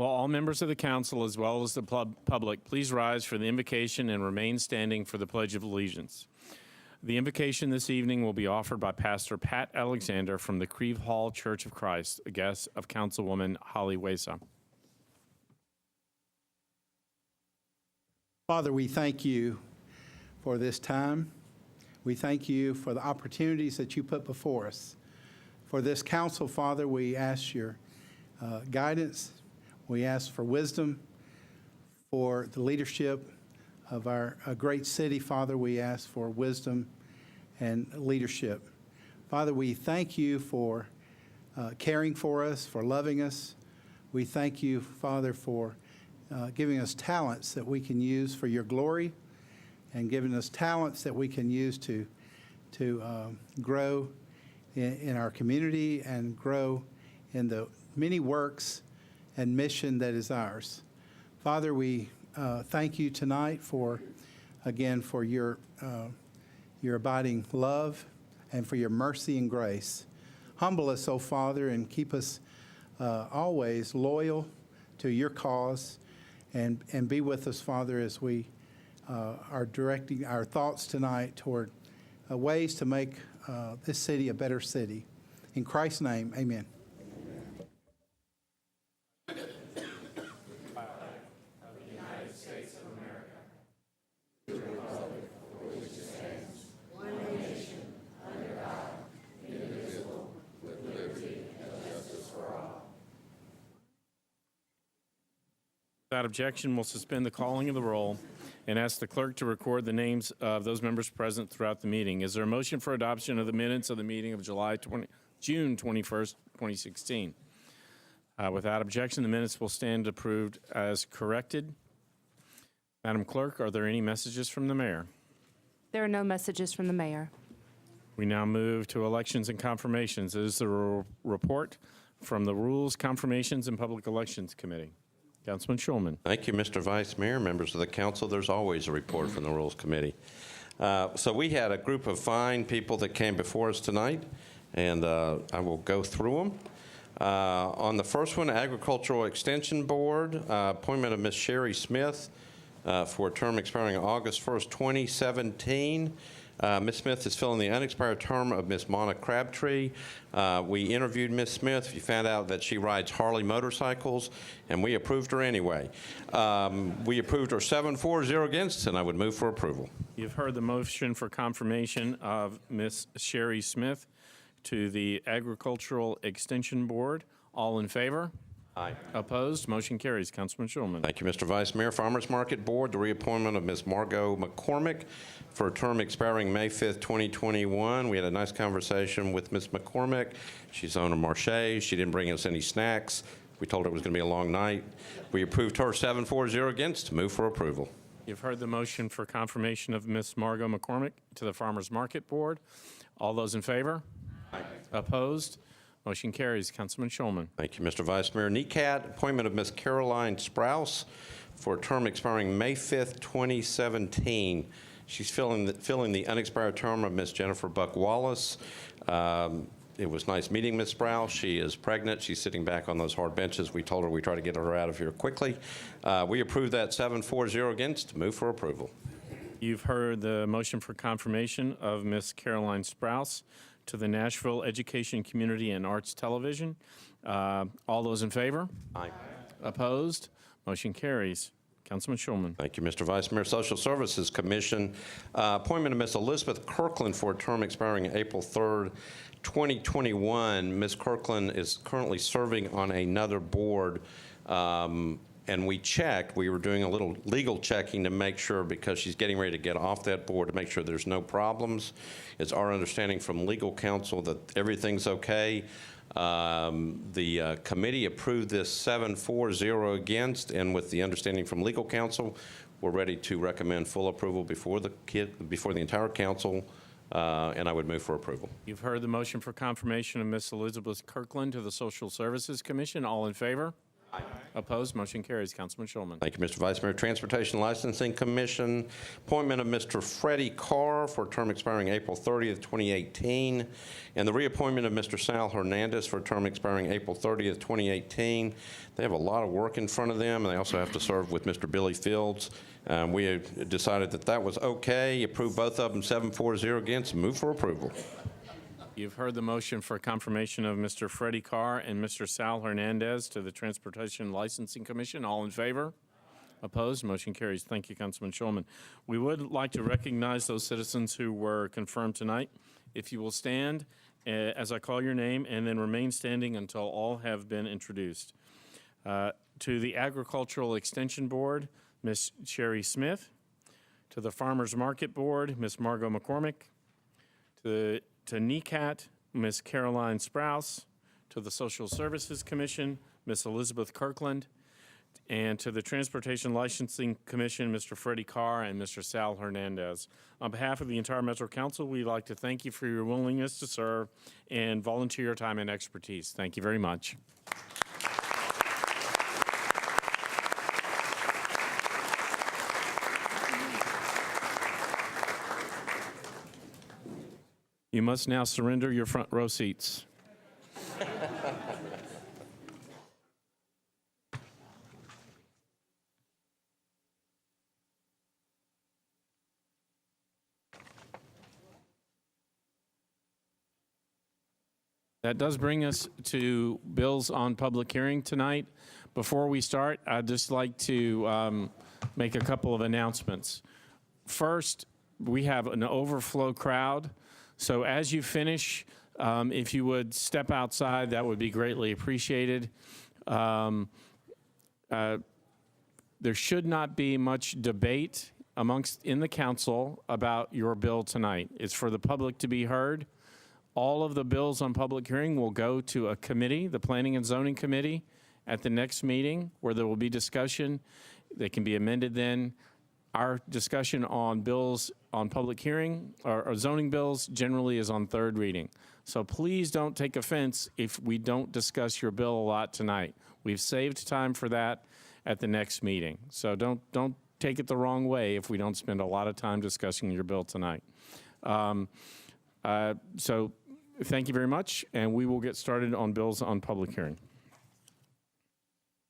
Will all members of the council, as well as the public, please rise for the invocation and remain standing for the Pledge of Allegiance. The invocation this evening will be offered by Pastor Pat Alexander from the Creve Hall Church of Christ, a guest of Councilwoman Holly Wesa. Father, we thank you for this time. We thank you for the opportunities that you put before us. For this council, Father, we ask your guidance. We ask for wisdom for the leadership of our great city. Father, we ask for wisdom and leadership. Father, we thank you for caring for us, for loving us. We thank you, Father, for giving us talents that we can use for your glory, and giving us talents that we can use to grow in our community and grow in the many works and mission that is ours. Father, we thank you tonight for your abiding love and for your mercy and grace. Humble us, O Father, and keep us always loyal to your cause, and be with us, Father, as we are directing our thoughts tonight toward ways to make this city a better city. In Christ's name, amen. Without objection, we'll suspend the calling of the roll and ask the clerk to record the names of those members present throughout the meeting. Is there a motion for adoption of the minutes of the meeting of June 21st, 2016? Without objection, the minutes will stand approved as corrected. Madam Clerk, are there any messages from the mayor? There are no messages from the mayor. We now move to elections and confirmations. This is the report from the Rules, Confirmations, and Public Elections Committee. Councilman Schulman. Thank you, Mr. Vice Mayor, members of the council. There's always a report from the Rules Committee. So we had a group of fine people that came before us tonight, and I will go through them. On the first one, Agricultural Extension Board, appointment of Ms. Sherry Smith for a term expiring August 1st, 2017. Ms. Smith is filling the unexpired term of Ms. Mona Crabtree. We interviewed Ms. Smith. We found out that she rides Harley motorcycles, and we approved her anyway. We approved her 7-4-0 against, and I would move for approval. You've heard the motion for confirmation of Ms. Sherry Smith to the Agricultural Extension Board. All in favor? Aye. Opposed? Motion carries. Councilman Schulman. Thank you, Mr. Vice Mayor. Farmers Market Board, the reappointment of Ms. Margot McCormick for a term expiring May 5th, 2021. We had a nice conversation with Ms. McCormick. She's owner Marche. She didn't bring us any snacks. We told her it was going to be a long night. We approved her 7-4-0 against. Move for approval. You've heard the motion for confirmation of Ms. Margot McCormick to the Farmers Market Board. All those in favor? Aye. Opposed? Motion carries. Councilman Schulman. Thank you, Mr. Vice Mayor. NECAT, appointment of Ms. Caroline Sprouse for a term expiring May 5th, 2017. She's filling the unexpired term of Ms. Jennifer Buck Wallace. It was nice meeting Ms. Sprouse. She is pregnant. She's sitting back on those hard benches. We told her we'd try to get her out of here quickly. We approved that 7-4-0 against. Move for approval. You've heard the motion for confirmation of Ms. Caroline Sprouse to the Nashville Education, Community, and Arts Television. All those in favor? Aye. Opposed? Motion carries. Councilman Schulman. Thank you, Mr. Vice Mayor. Social Services Commission, appointment of Ms. Elizabeth Kirkland for a term expiring April 3rd, 2021. Ms. Kirkland is currently serving on another board, and we checked. We were doing a little legal checking to make sure, because she's getting ready to get off that board, to make sure there's no problems. It's our understanding from legal counsel that everything's okay. The committee approved this 7-4-0 against, and with the understanding from legal counsel, we're ready to recommend full approval before the entire council, and I would move for approval. You've heard the motion for confirmation of Ms. Elizabeth Kirkland to the Social Services Commission. All in favor? Opposed? Motion carries. Councilman Shulman. Thank you, Mr. Vice Mayor. Transportation Licensing Commission, appointment of Mr. Freddie Carr for a term expiring April 30th, 2018, and the reappointment of Mr. Sal Hernandez for a term expiring April 30th, 2018. They have a lot of work in front of them, and they also have to serve with Mr. Billy Fields. We have decided that that was okay. Approve both of them 7-4-0 against. Move for approval. You've heard the motion for confirmation of Mr. Freddie Carr and Mr. Sal Hernandez to the Transportation Licensing Commission. All in favor? Opposed? Motion carries. Thank you, Councilman Shulman. We would like to recognize those citizens who were confirmed tonight. If you will stand as I call your name and then remain standing until all have been introduced. To the Agricultural Extension Board, Ms. Sherry Smith. To the Farmers Market Board, Ms. Margot McCormick. To NECAT, Ms. Caroline Sprouse. To the Social Services Commission, Ms. Elizabeth Kirkland. And to the Transportation Licensing Commission, Mr. Freddie Carr and Mr. Sal Hernandez. On behalf of the entire Metro Council, we'd like to thank you for your willingness to serve and volunteer your time and expertise. Thank you very much. You must now surrender your front row seats. That does bring us to bills on public hearing tonight. Before we start, I'd just like to make a couple of announcements. First, we have an overflow crowd. So as you finish, if you would step outside, that would be greatly appreciated. There should not be much debate in the council about your bill tonight. It's for the public to be heard. All of the bills on public hearing will go to a committee, the Planning and Zoning Committee, at the next meeting where there will be discussion. They can be amended then. Our discussion on bills on public hearing or zoning bills generally is on third reading. So please don't take offense if we don't discuss your bill a lot tonight. We've saved time for that at the next meeting. So don't take it the wrong way if we don't spend a lot of time discussing your bill tonight. So thank you very much, and we will get started on bills on public hearing.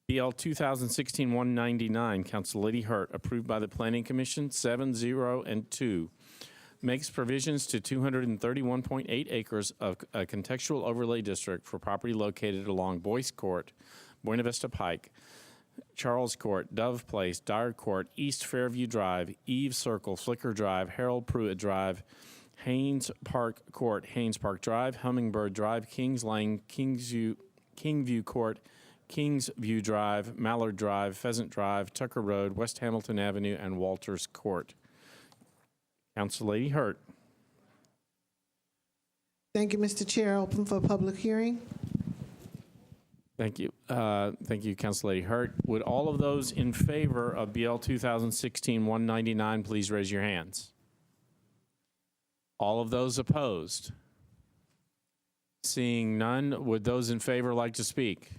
BL 2016-199, Council Lady Hurt, approved by the Planning Commission 7-0 and 2, makes provisions to 231.8 acres of a contextual overlay district for property located along Boyce Court, Buena Vista Pike, Charles Court, Dove Place, Dyer Court, East Fairview Drive, Eve Circle, Flicker Drive, Harold Pruitt Drive, Haynes Park Court, Haynes Park Drive, Hummingbird Drive, Kings Lane, Kingview Court, Kingsview Drive, Mallard Drive, Pheasant Drive, Tucker Road, West Hamilton Avenue, and Walters Court. Council Lady Hurt. Thank you, Mr. Chair. Open for public hearing. Thank you. Thank you, Council Lady Hurt. Would all of those in favor of BL 2016-199 please raise your hands? All of those opposed? Seeing none, would those in favor like to speak?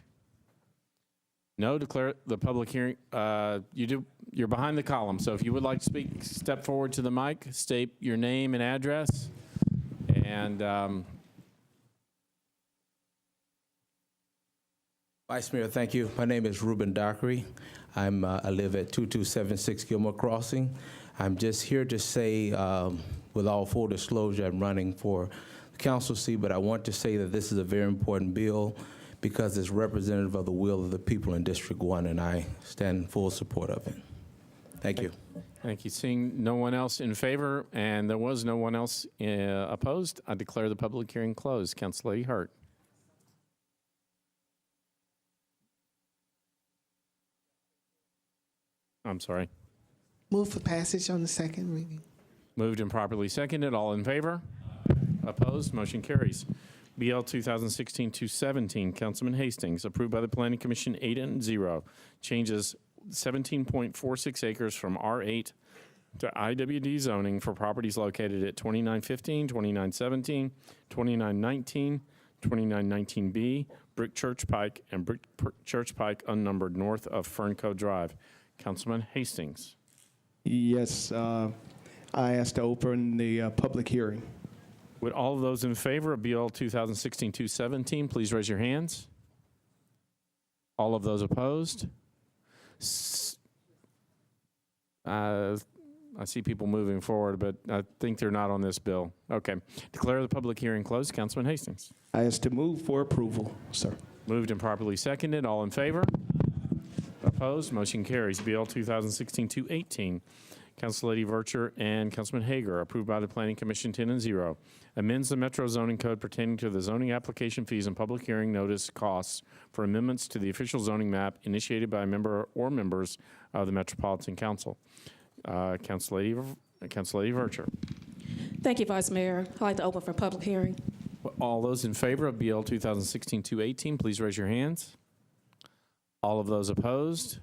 No, declare the public hearing. You're behind the column, so if you would like to speak, step forward to the mic, state your name and address, and Vice Mayor, thank you. My name is Ruben Dockery. I live at 2276 Gilmore Crossing. I'm just here to say, with all full disclosure, I'm running for the council seat, but I want to say that this is a very important bill because it's representative of the will of the people in District 1, and I stand in full support of it. Thank you. Thank you. Seeing no one else in favor, and there was no one else opposed, I declare the public hearing closed. Council Lady Hurt. I'm sorry. Move for passage on the second reading. Moved and properly seconded. All in favor? Opposed? Motion carries. BL 2016-217, Councilman Hastings, approved by the Planning Commission 8-0, changes 17.46 acres from R8 to IWD zoning for properties located at 2915, 2917, 2919, 2919B, Brick Church Pike, and Brick Church Pike unnumbered north of Fernco Drive. Councilman Hastings. Yes, I ask to open the public hearing. Would all of those in favor of BL 2016-217 please raise your hands? All of those opposed? I see people moving forward, but I think they're not on this bill. Okay. Declare the public hearing closed. Councilman Hastings. I ask to move for approval, sir. Moved and properly seconded. All in favor? Opposed? Motion carries. BL 2016-218. Council Lady Vercher and Councilman Hager, approved by the Planning Commission 10 and 0. Amends the Metro Zoning Code pertaining to the zoning application fees and public hearing notice costs for amendments to the official zoning map initiated by a member or members of the Metropolitan Council. Council Lady Vercher. Thank you, Vice Mayor. I'd like to open for public hearing. All those in favor of BL 2016-218, please raise your hands. All of those opposed?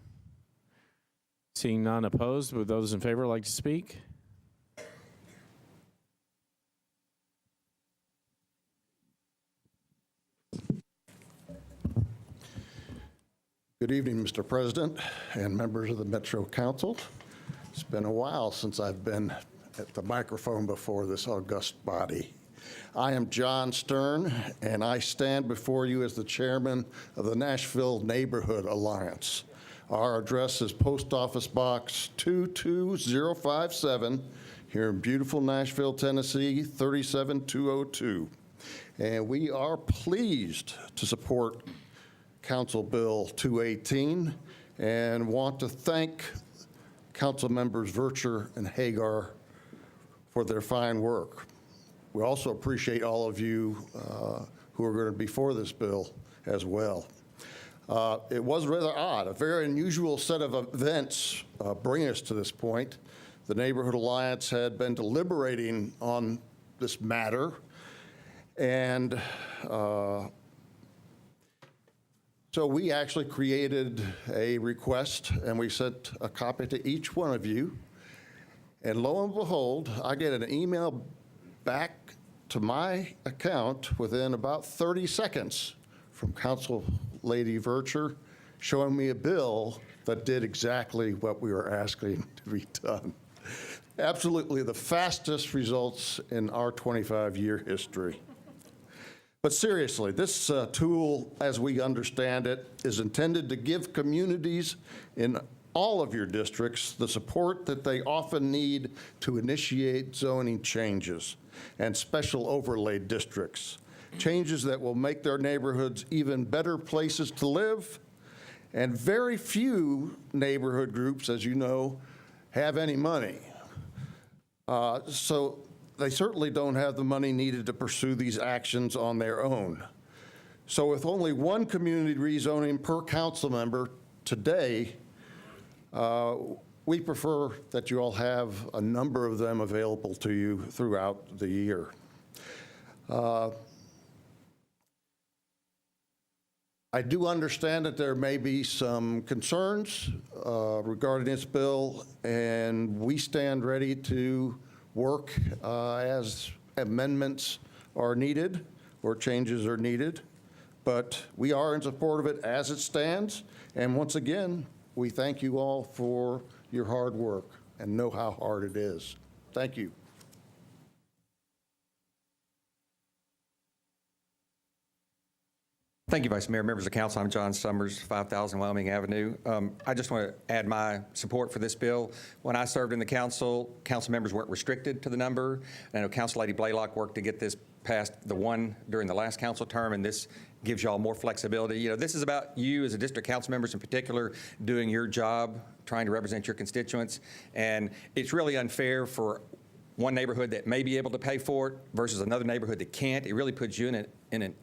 Seeing none opposed, would those in favor like to speak? Good evening, Mr. President and members of the Metro Council. It's been a while since I've been at the microphone before this august body. I am John Stern, and I stand before you as the chairman of the Nashville Neighborhood Alliance. Our address is Post Office Box 22057 here in beautiful Nashville, Tennessee, 37202. And we are pleased to support Council Bill 218 and want to thank Council members Vercher and Hagar for their fine work. We also appreciate all of you who are going to be for this bill as well. It was rather odd, a very unusual set of events bringing us to this point. The Neighborhood Alliance had been deliberating on this matter, and so we actually created a request, and we sent a copy to each one of you. And lo and behold, I get an email back to my account within about 30 seconds from Council Lady Vercher showing me a bill that did exactly what we were asking to be done. Absolutely the fastest results in our 25-year history. But seriously, this tool, as we understand it, is intended to give communities in all of your districts the support that they often need to initiate zoning changes and special overlay districts, changes that will make their neighborhoods even better places to live. And very few neighborhood groups, as you know, have any money. So they certainly don't have the money needed to pursue these actions on their own. So with only one community rezoning per council member today, we prefer that you all have a number of them available to you throughout the year. I do understand that there may be some concerns regarding this bill, and we stand ready to work as amendments are needed or changes are needed. But we are in support of it as it stands. And once again, we thank you all for your hard work and know how hard it is. Thank you. Thank you, Vice Mayor, members of council. I'm John Summers, 5000 Wyoming Avenue. I just want to add my support for this bill. When I served in the council members weren't restricted to the number. I know Council Lady Blaylock worked to get this passed the one during the last council term, and this gives y'all more flexibility. You know, this is about you as a district council members in particular doing your job, trying to represent your constituents, and it's really unfair for one neighborhood that may be able to pay for it versus another neighborhood that can't. It really puts you in an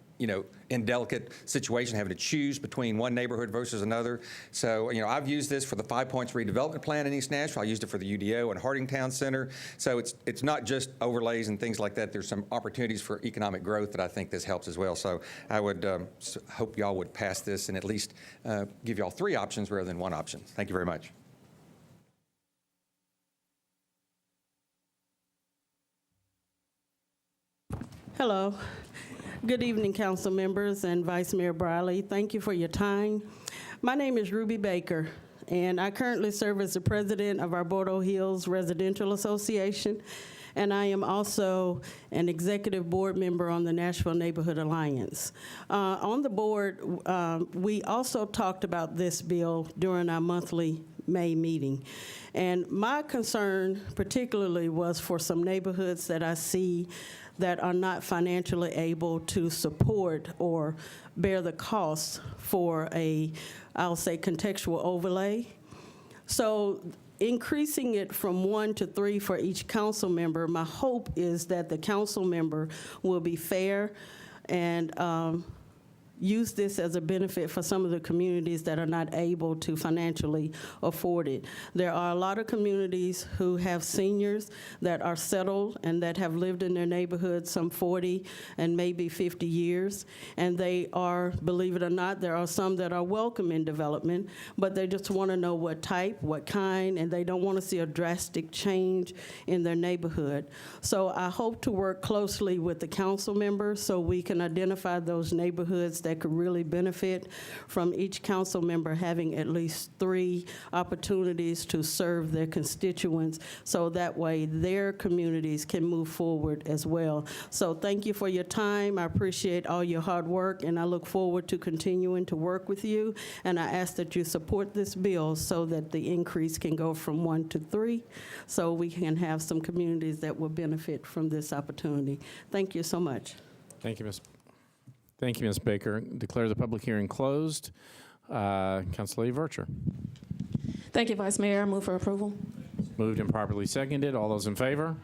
indelicate situation, having to choose between one neighborhood versus another. So, I've used this for the 5 Points redevelopment plan in East Nashville. I used it for the UDO and Harding Town Center. So it's not just overlays and things like that. There's some opportunities for economic growth that I think this helps as well. So I would hope y'all would pass this and at least give y'all 3 options rather than 1 option. Thank you very much. Hello. Good evening, council members and Vice Mayor Briley. Thank you for your time. My name is Ruby Baker, and I currently serve as the president of our Bordeaux Hills Residential Association, and I am also an executive board member on the Nashville Neighborhood Alliance. On the board, we also talked about this bill during our monthly May meeting. And my concern particularly was for some neighborhoods that I see that are not financially able to support or bear the costs for a, I'll say, contextual overlay. So increasing it from 1 to 3 for each council member, my hope is that the council member will be fair and use this as a benefit for some of the communities that are not able to financially afford it. There are a lot of communities who have seniors that are settled and that have lived in their neighborhood some 40 and maybe 50 years, and they are, believe it or not, there are some that are welcome in development, but they just want to know what type, what kind, and they don't want to see a drastic change in their neighborhood. So I hope to work closely with the council members so we can identify those neighborhoods that could really benefit from each council member having at least 3 opportunities to serve their constituents, so that way their communities can move forward as well. So thank you for your time. I appreciate all your hard work, and I look forward to continuing to work with you. And I ask that you support this bill so that the increase can go from 1 to 3, so we can have some communities that will benefit from this opportunity. Thank you so much. Thank you, Ms. Baker. Declare the public hearing closed. Councilor Vercher. Thank you, Vice Mayor. I move for approval. Moved and properly seconded. All those in favor?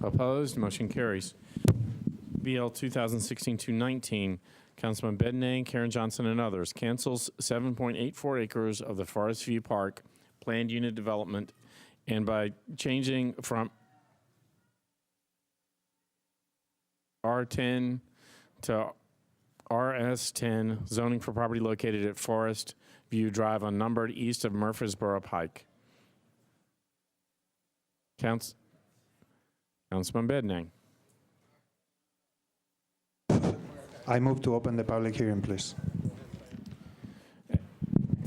Opposed? Motion carries. BL 2016-219, Councilman Bednang, Karen Johnson, and others, cancels 7.84 acres of the Forest View Park planned unit development, and by changing from R10 to RS10, zoning for property located at Forest View Drive unnumbered east of Murfreesboro Pike. Councilman Bednang. I move to open the public hearing, please.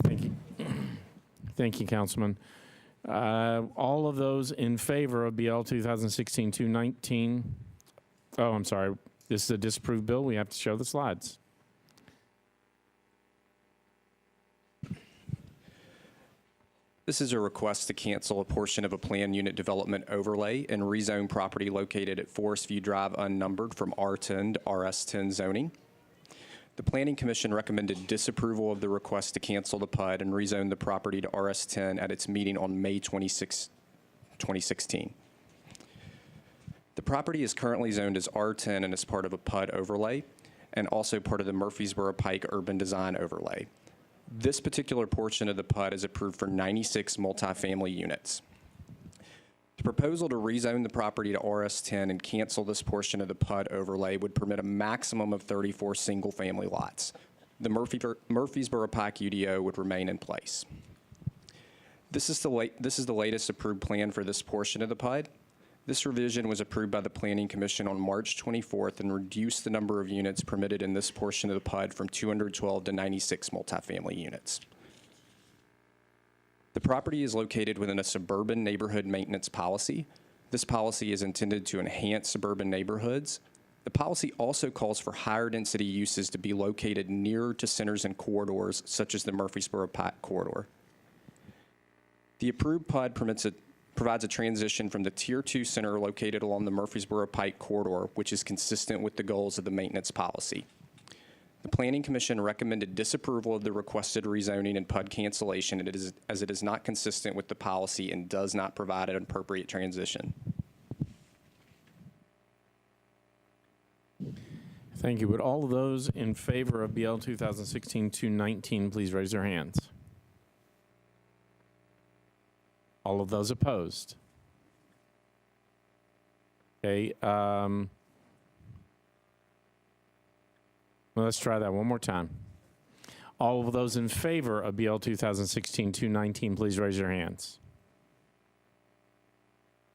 Thank you. Thank you, Councilman. All of those in favor of BL 2016-219, oh, I'm sorry. This is a disapproved bill. We have to show the slides. This is a request to cancel a portion of a planned unit development overlay and rezone property located at Forest View Drive unnumbered from R10 to RS10 zoning. The Planning Commission recommended disapproval of the request to cancel the PUD and rezone the property to RS10 at its meeting on May 26, 2016. The property is currently zoned as R10 and is part of a PUD overlay and also part of the Murfreesboro Pike Urban Design Overlay. This particular portion of the PUD is approved for 96 multifamily units. The proposal to rezone the property to RS10 and cancel this portion of the PUD overlay would permit a maximum of 34 single-family lots. The Murfreesboro Pike UDO would remain in place. This is the latest approved plan for this portion of the PUD. This revision was approved by the Planning Commission on March 24th and reduced the number of units permitted in this portion of the PUD from 212 to 96 multifamily units. The property is located within a suburban neighborhood maintenance policy. This policy is intended to enhance suburban neighborhoods. The policy also calls for higher density uses to be located nearer to centers and corridors, such as the Murfreesboro Pike corridor. The approved PUD provides a transition from the Tier 2 center located along the Murfreesboro Pike corridor, which is consistent with the goals of the maintenance policy. The Planning Commission recommended disapproval of the requested rezoning and PUD cancellation as it is not consistent with the policy and does not provide an appropriate transition. Thank you. Would all of those in favor of BL 2016-219 please raise their hands? All of those opposed? Okay. Well, let's try that one more time. All of those in favor of BL 2016-219, please raise your hands.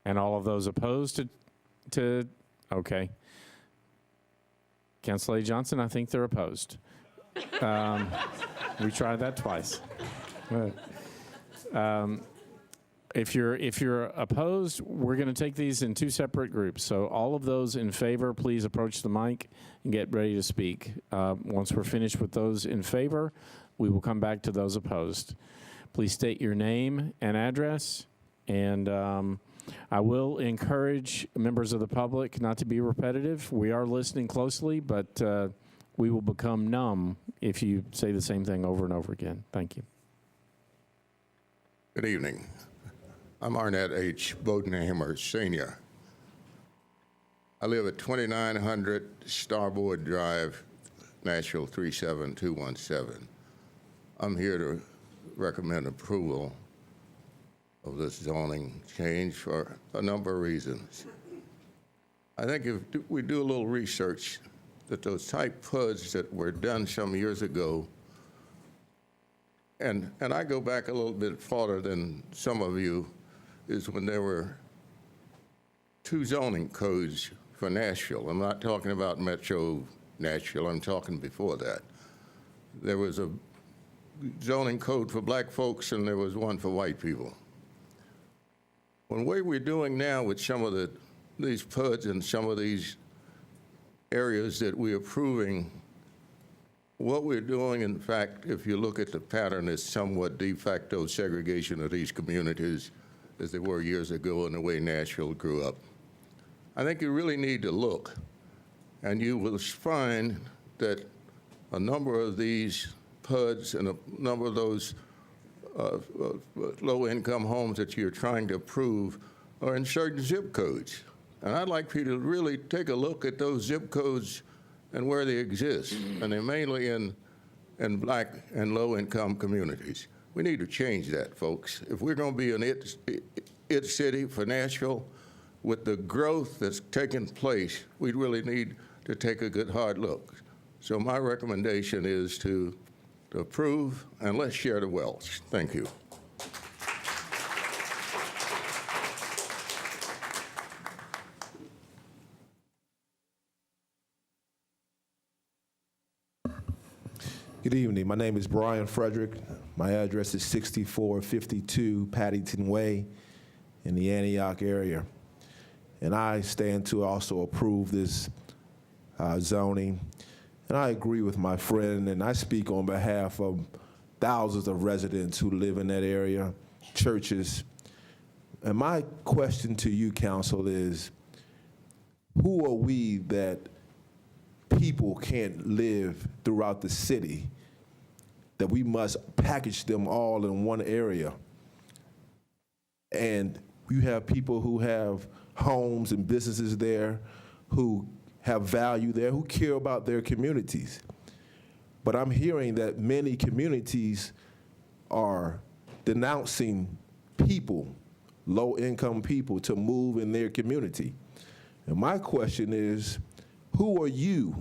And all of those opposed to okay. Council Lady Johnson, I think they're opposed. We tried that twice. If you're opposed, we're going to take these in two separate groups. So all of those in favor, please approach the mic and get ready to speak. Once we're finished with those in favor, we will come back to those opposed. Please state your name and address, and I will encourage members of the public not to be repetitive. We are listening closely, but we will become numb if you say the same thing over and over again. Thank you. Good evening. I'm Arnett H. Bodenhammer, Sr. I live at 2900 Starboard Drive, Nashville 37217. I'm here to recommend approval of this zoning change for a number of reasons. I think if we do a little research, that those type PUDs that were done some years ago, and I go back a little bit farther than some of you, is when there were two zoning codes for Nashville. I'm not talking about Metro Nashville, I'm talking before that. There was a zoning code for black folks and there was one for white people. What we're doing now with some of these PUDs and some of these areas that we're approving, what we're doing, in fact, if you look at the pattern, is somewhat de facto segregation of these communities as they were years ago and the way Nashville grew up. I think you really need to look, and you will find that a number of these PUDs and a number of those low-income homes that you're trying to approve are in certain zip codes. And I'd like people to really take a look at those zip codes and where they exist, and they're mainly in black and low-income communities. We need to change that, folks. If we're going to be an it city for Nashville, with the growth that's taking place, we really need to take a good hard look. So my recommendation is to approve, and let's share the wealth. Thank you. Good evening. My name is Brian Frederick. My address is 6452 Paddington Way in the Antioch area. And I stand to also approve this zoning. And I agree with my friend, and I speak on behalf of thousands of residents who live in that area, churches. And my question to you, council, is who are we that people can't live throughout the city, that we must package them all in one area? And you have people who have homes and businesses there, who have value there, who care about their communities. But I'm hearing that many communities are denouncing people, low-income people, to move in their community. And my question is, who are you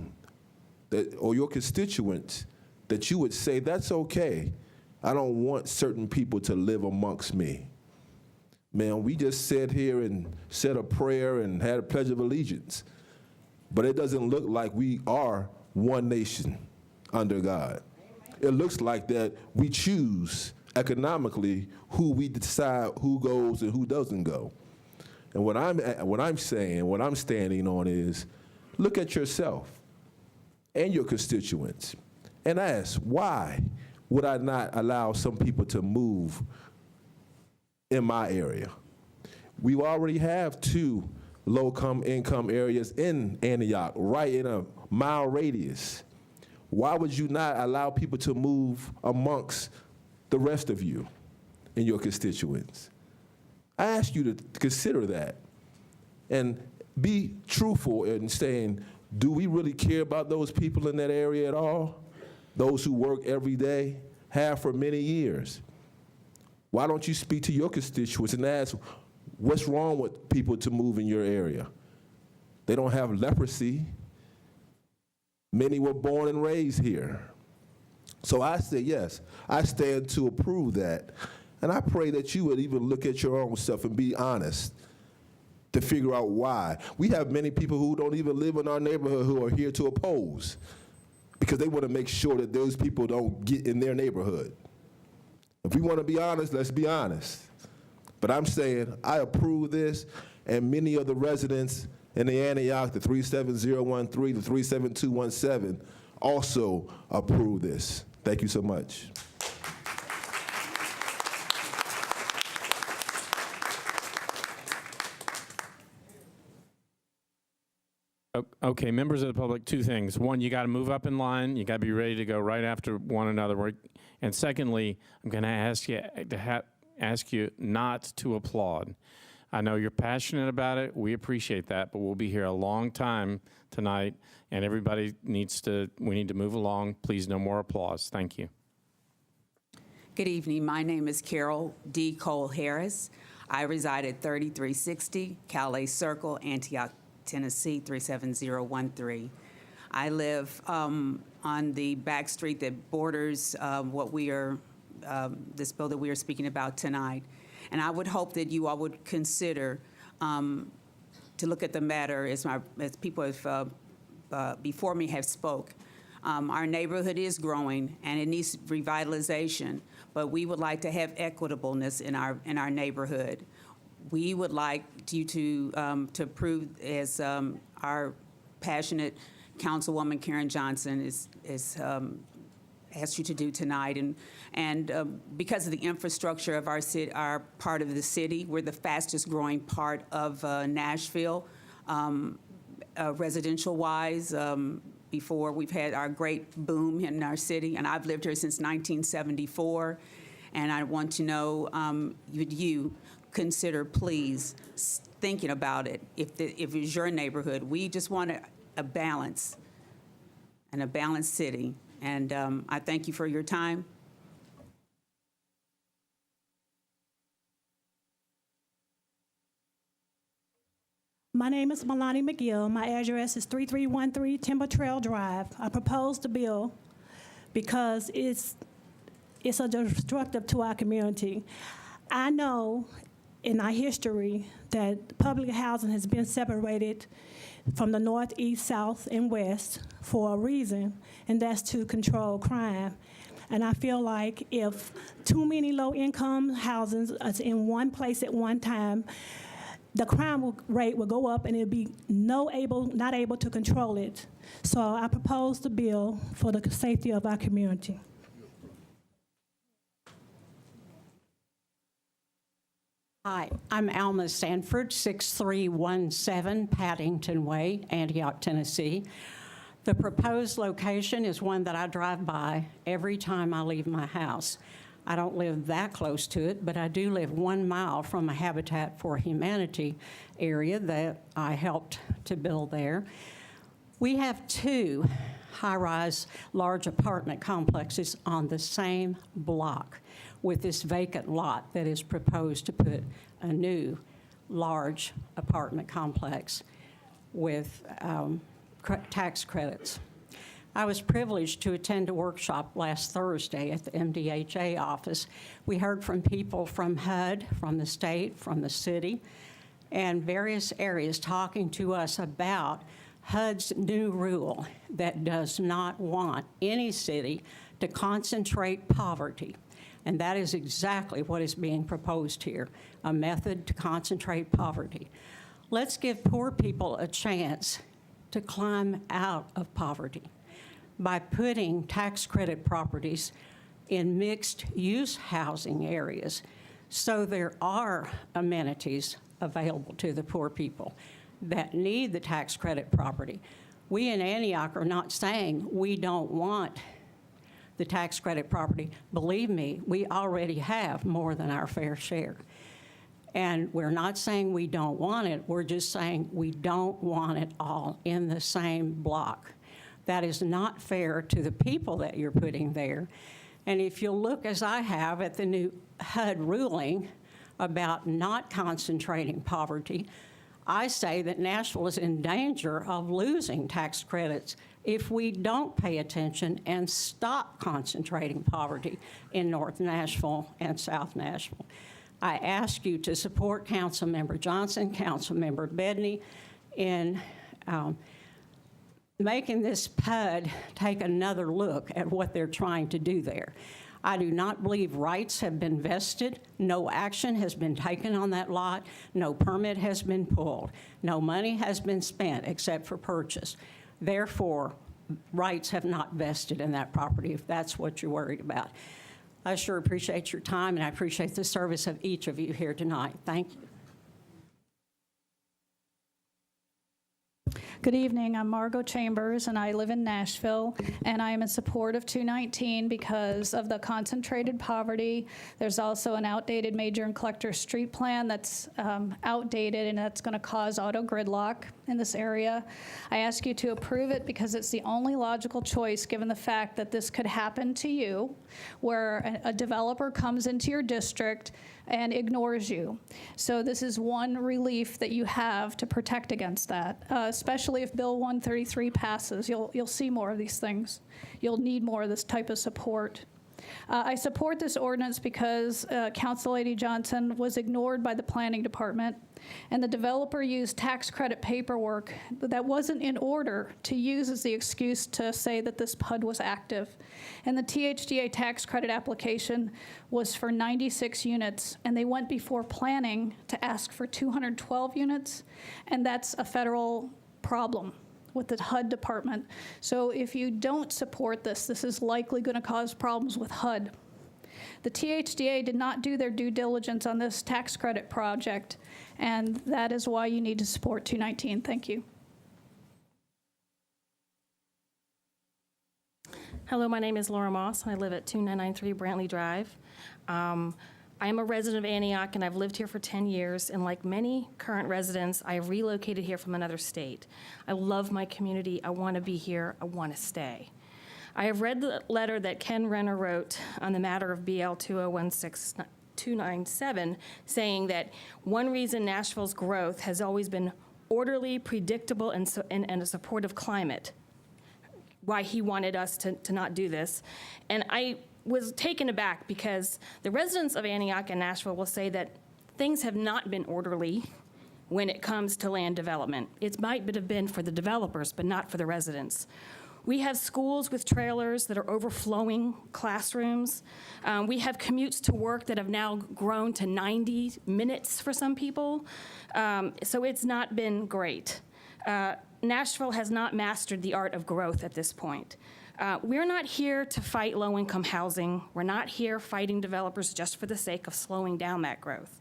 or your constituents that you would say, that's okay, I don't want certain people to live amongst me? Man, we just sat here and said a prayer and had a pledge of allegiance, but it doesn't look like we are one nation under God. It looks like that we choose economically who we decide who goes and who doesn't go. And what I'm saying, what I'm standing on is, look at yourself and your constituents and ask, why would I not allow some people to move in my area? We already have two low-income areas in Antioch, right in a mile radius. Why would you not allow people to move amongst the rest of you and your constituents? I ask you to consider that and be truthful in saying, do we really care about those people in that area at all? Those who work every day, have for many years. Why don't you speak to your constituents and ask, what's wrong with people to move in your area? They don't have leprosy. Many were born and raised here. So I say, yes, I stand to approve that. And I pray that you would even look at your own self and be honest. to figure out why. We have many people who don't even live in our neighborhood who are here to oppose because they want to make sure that those people don't get in their neighborhood. If we want to be honest, let's be honest. But I'm saying I approve this, and many of the residents in the Antioch, the 37013, the 37217, also approve this. Thank you so much. Okay, members of the public, two things. One, you got to move up in line. You got to be ready to go right after one another. And secondly, I'm going to ask you not to applaud. I know you're passionate about it. We appreciate that, but we'll be here a long time tonight, and we need to move along. Please, no more applause. Thank you. Good evening. My name is Carol D. Cole Harris. I reside at 3360 Calais Circle, Antioch, Tennessee, 37013. I live on the back street that borders this bill that we are speaking about tonight. And I would hope that you all would consider to look at the matter as people have before me have spoke. Our neighborhood is growing and it needs revitalization, but we would like to have equitableness in our neighborhood. We would like you to prove, as our passionate Councilwoman Karen Johnson is asked you to do tonight, and because of the infrastructure of our city, our part of the city, we're the fastest growing part of Nashville, residential-wise. Before we've had our great boom in our city, and I've lived here since 1974, and I want to know would you consider, please, thinking about it. If it's your neighborhood, we just want a balance and a balanced city. And I thank you for your time. My name is Melanie McGill. My address is 3313 Timber Trail Drive. I proposed the bill because it's a destructive to our community. I know in our history that public housing has been separated from the north, east, south, and west for a reason, and that's to control crime. And I feel like if too many low-income housings are in one place at one time, the crime rate will go up and it'll be not able to control it. So I propose the bill for the safety of our community. Hi, I'm Alma Sanford, 6317 Paddington Way, Antioch, Tennessee. The proposed location is one that I drive by every time I leave my house. I don't live that close to it, but I do live 1 mile from a Habitat for Humanity area that I helped to build there. We have 2 high-rise large apartment complexes on the same block with this vacant lot that is proposed to put a new large apartment complex with tax credits. I was privileged to attend a workshop last Thursday at the MDHA office. We heard from people from HUD, from the state, from the city, and various areas talking to us about HUD's new rule that does not want any city to concentrate poverty. And that is exactly what is being proposed here, a method to concentrate poverty. Let's give poor people a chance to climb out of poverty by putting tax credit properties in mixed-use housing areas so there are amenities available to the poor people that need the tax credit property. We in Antioch are not saying we don't want the tax credit property. Believe me, we already have more than our fair share. And we're not saying we don't want it, we're just saying we don't want it all in the same block. That is not fair to the people that you're putting there. And if you'll look, as I have, at the new HUD ruling about not concentrating poverty, I say that Nashville is in danger of losing tax credits if we don't pay attention and stop concentrating poverty in North Nashville and South Nashville. I ask you to support Councilmember Johnson, Councilmember Bedney in making this PUD take another look at what they're trying to do there. I do not believe rights have been vested. No action has been taken on that lot. No permit has been pulled. No money has been spent except for purchase. Therefore, rights have not vested in that property, if that's what you're worried about. I sure appreciate your time, and I appreciate the service of each of you here tonight. Thank you. Good evening. I'm Margot Chambers, and I live in Nashville, and I am in support of 219 because of the concentrated poverty. There's also an outdated major and collector street plan that's outdated, and that's going to cause auto gridlock in this area. I ask you to approve it because it's the only logical choice given the fact that this could happen to you, where a developer comes into your district and ignores you. So this is one relief that you have to protect against that, especially if Bill 133 passes. You'll see more of these things. You'll need more of this type of support. I support this ordinance because Council Lady Johnson was ignored by the planning department, and the developer used tax credit paperwork that wasn't in order to use as the excuse to say that this PUD was active. And the THDA tax credit application was for 96 units, and they went before planning to ask for 212 units, and that's a federal problem with the HUD department. So if you don't support this, this is likely going to cause problems with HUD. The THDA did not do their due diligence on this tax credit project, and that is why you need to support 219. Thank you. Hello, my name is Laura Moss, and I live at 2993 Brantley Drive. I am a resident of Antioch, and I've lived here for 10 years, and like many current residents, I have relocated here from another state. I love my community. I want to be here. I want to stay. I have read the letter that Ken Renner wrote on the matter of BL 2016297, saying that one reason Nashville's growth has always been orderly, predictable, and a supportive climate, why he wanted us to not do this. And I was taken aback because the residents of Antioch and Nashville will say that things have not been orderly when it comes to land development. It might have been for the developers, but not for the residents. We have schools with trailers that are overflowing classrooms. We have commutes to work that have now grown to 90 minutes for some people. So it's not been great. Nashville has not mastered the art of growth at this point. We're not here to fight low-income housing. We're not here fighting developers just for the sake of slowing down that growth.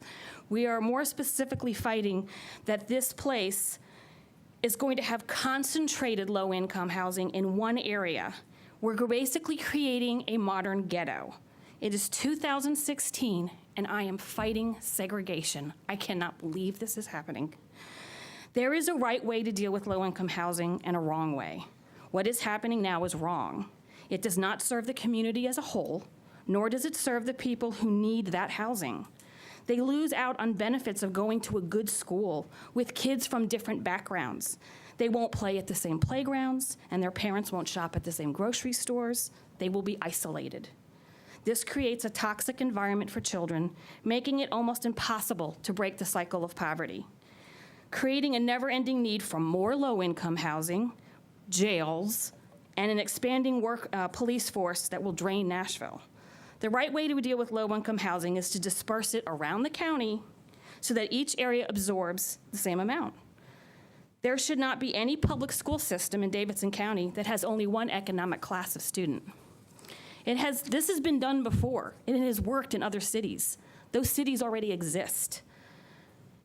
We are more specifically fighting that this place is going to have concentrated low-income housing in one area. We're basically creating a modern ghetto. It is 2016, and I am fighting segregation. I cannot believe this is happening. There is a right way to deal with low-income housing and a wrong way. What is happening now is wrong. It does not serve the community as a whole, nor does it serve the people who need that housing. They lose out on benefits of going to a good school with kids from different backgrounds. They won't play at the same playgrounds, and their parents won't shop at the same grocery stores. They will be isolated. This creates a toxic environment for children, making it almost impossible to break the cycle of poverty, creating a never-ending need for more low-income housing, jails, and an expanding police force that will drain Nashville. The right way to deal with low-income housing is to disperse it around the county so that each area absorbs the same amount. There should not be any public school system in Davidson County that has only one economic class of student. This has been done before, and it has worked in other cities. Those cities already exist.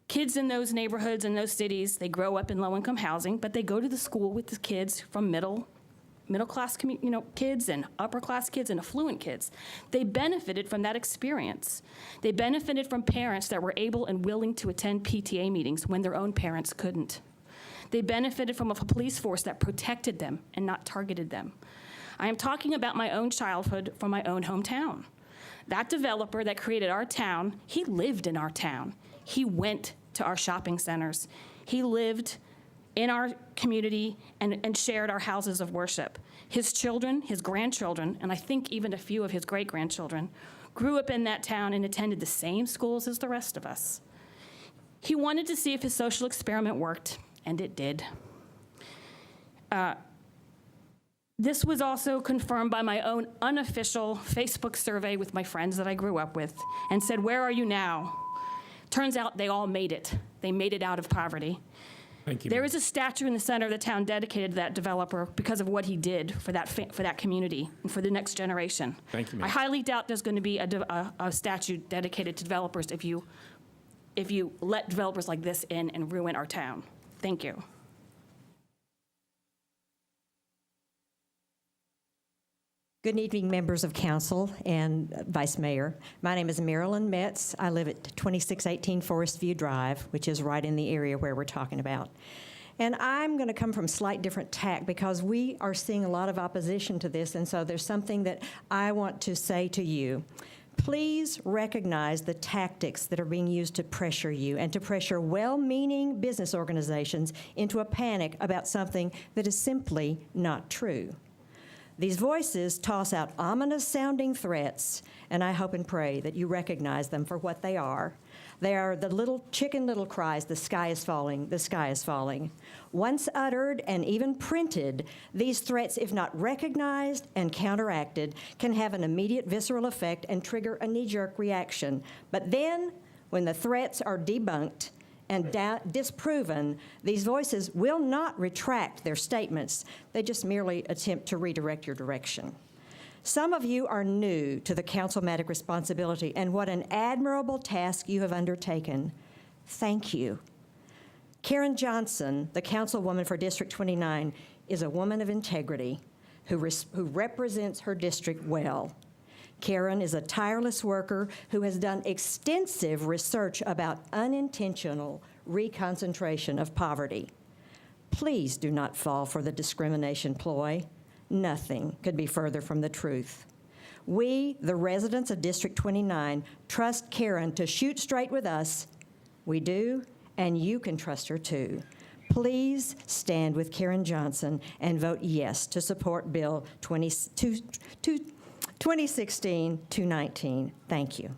Kids in those neighborhoods and those cities, they grow up in low-income housing, but they go to the school with the kids from middle-class kids and upper-class kids and affluent kids. They benefited from that experience. They benefited from parents that were able and willing to attend PTA meetings when their own parents couldn't. They benefited from a police force that protected them and not targeted them. I am talking about my own childhood from my own hometown. That developer that created our town, he lived in our town. He went to our shopping centers. He lived in our community and shared our houses of worship. His children, his grandchildren, and I think even a few of his great-grandchildren grew up in that town, and attended the same schools as the rest of us. He wanted to see if his social experiment worked, and it did. This was also confirmed by my own unofficial Facebook survey with my friends that I grew up with, and said, "Where are you now?" Turns out they all made it. They made it out of poverty. Thank you. There is a statue in the center of the town dedicated to that developer because of what he did for that community and for the next generation. Thank you, ma'am. I highly doubt there's going to be a statue dedicated to developers if you let developers like this in and ruin our town. Thank you. Good evening, members of council and Vice Mayor. My name is Marilyn Metz. I live at 2618 Forest View Drive, which is right in the area where we're talking about. And I'm going to come from a slight different tack because we are seeing a lot of opposition to this, and so there's something that I want to say to you. Please recognize the tactics that are being used to pressure you and to pressure well-meaning business organizations into a panic about something that is simply not true. These voices toss out ominous-sounding threats, and I hope and pray that you recognize them for what they are. They are the little chicken little cries, "The sky is falling, the sky is falling." Once uttered and even printed, these threats, if not recognized and counteracted, can have an immediate visceral effect and trigger a knee-jerk reaction. But then, when the threats are debunked and disproven, these voices will not retract their statements. They just merely attempt to redirect your direction. Some of you are new to the councilmatic responsibility, and what an admirable task you have undertaken. Thank you. Karen Johnson, the councilwoman for District 29, is a woman of integrity who represents her district well. Karen is a tireless worker who has done extensive research about unintentional reconcentration of poverty. Please do not fall for the discrimination ploy. Nothing could be further from the truth. We, the residents of District 29, trust Karen to shoot straight with us. We do, and you can trust her too. Please stand with Karen Johnson and vote yes to support Bill 2016-219. Thank you.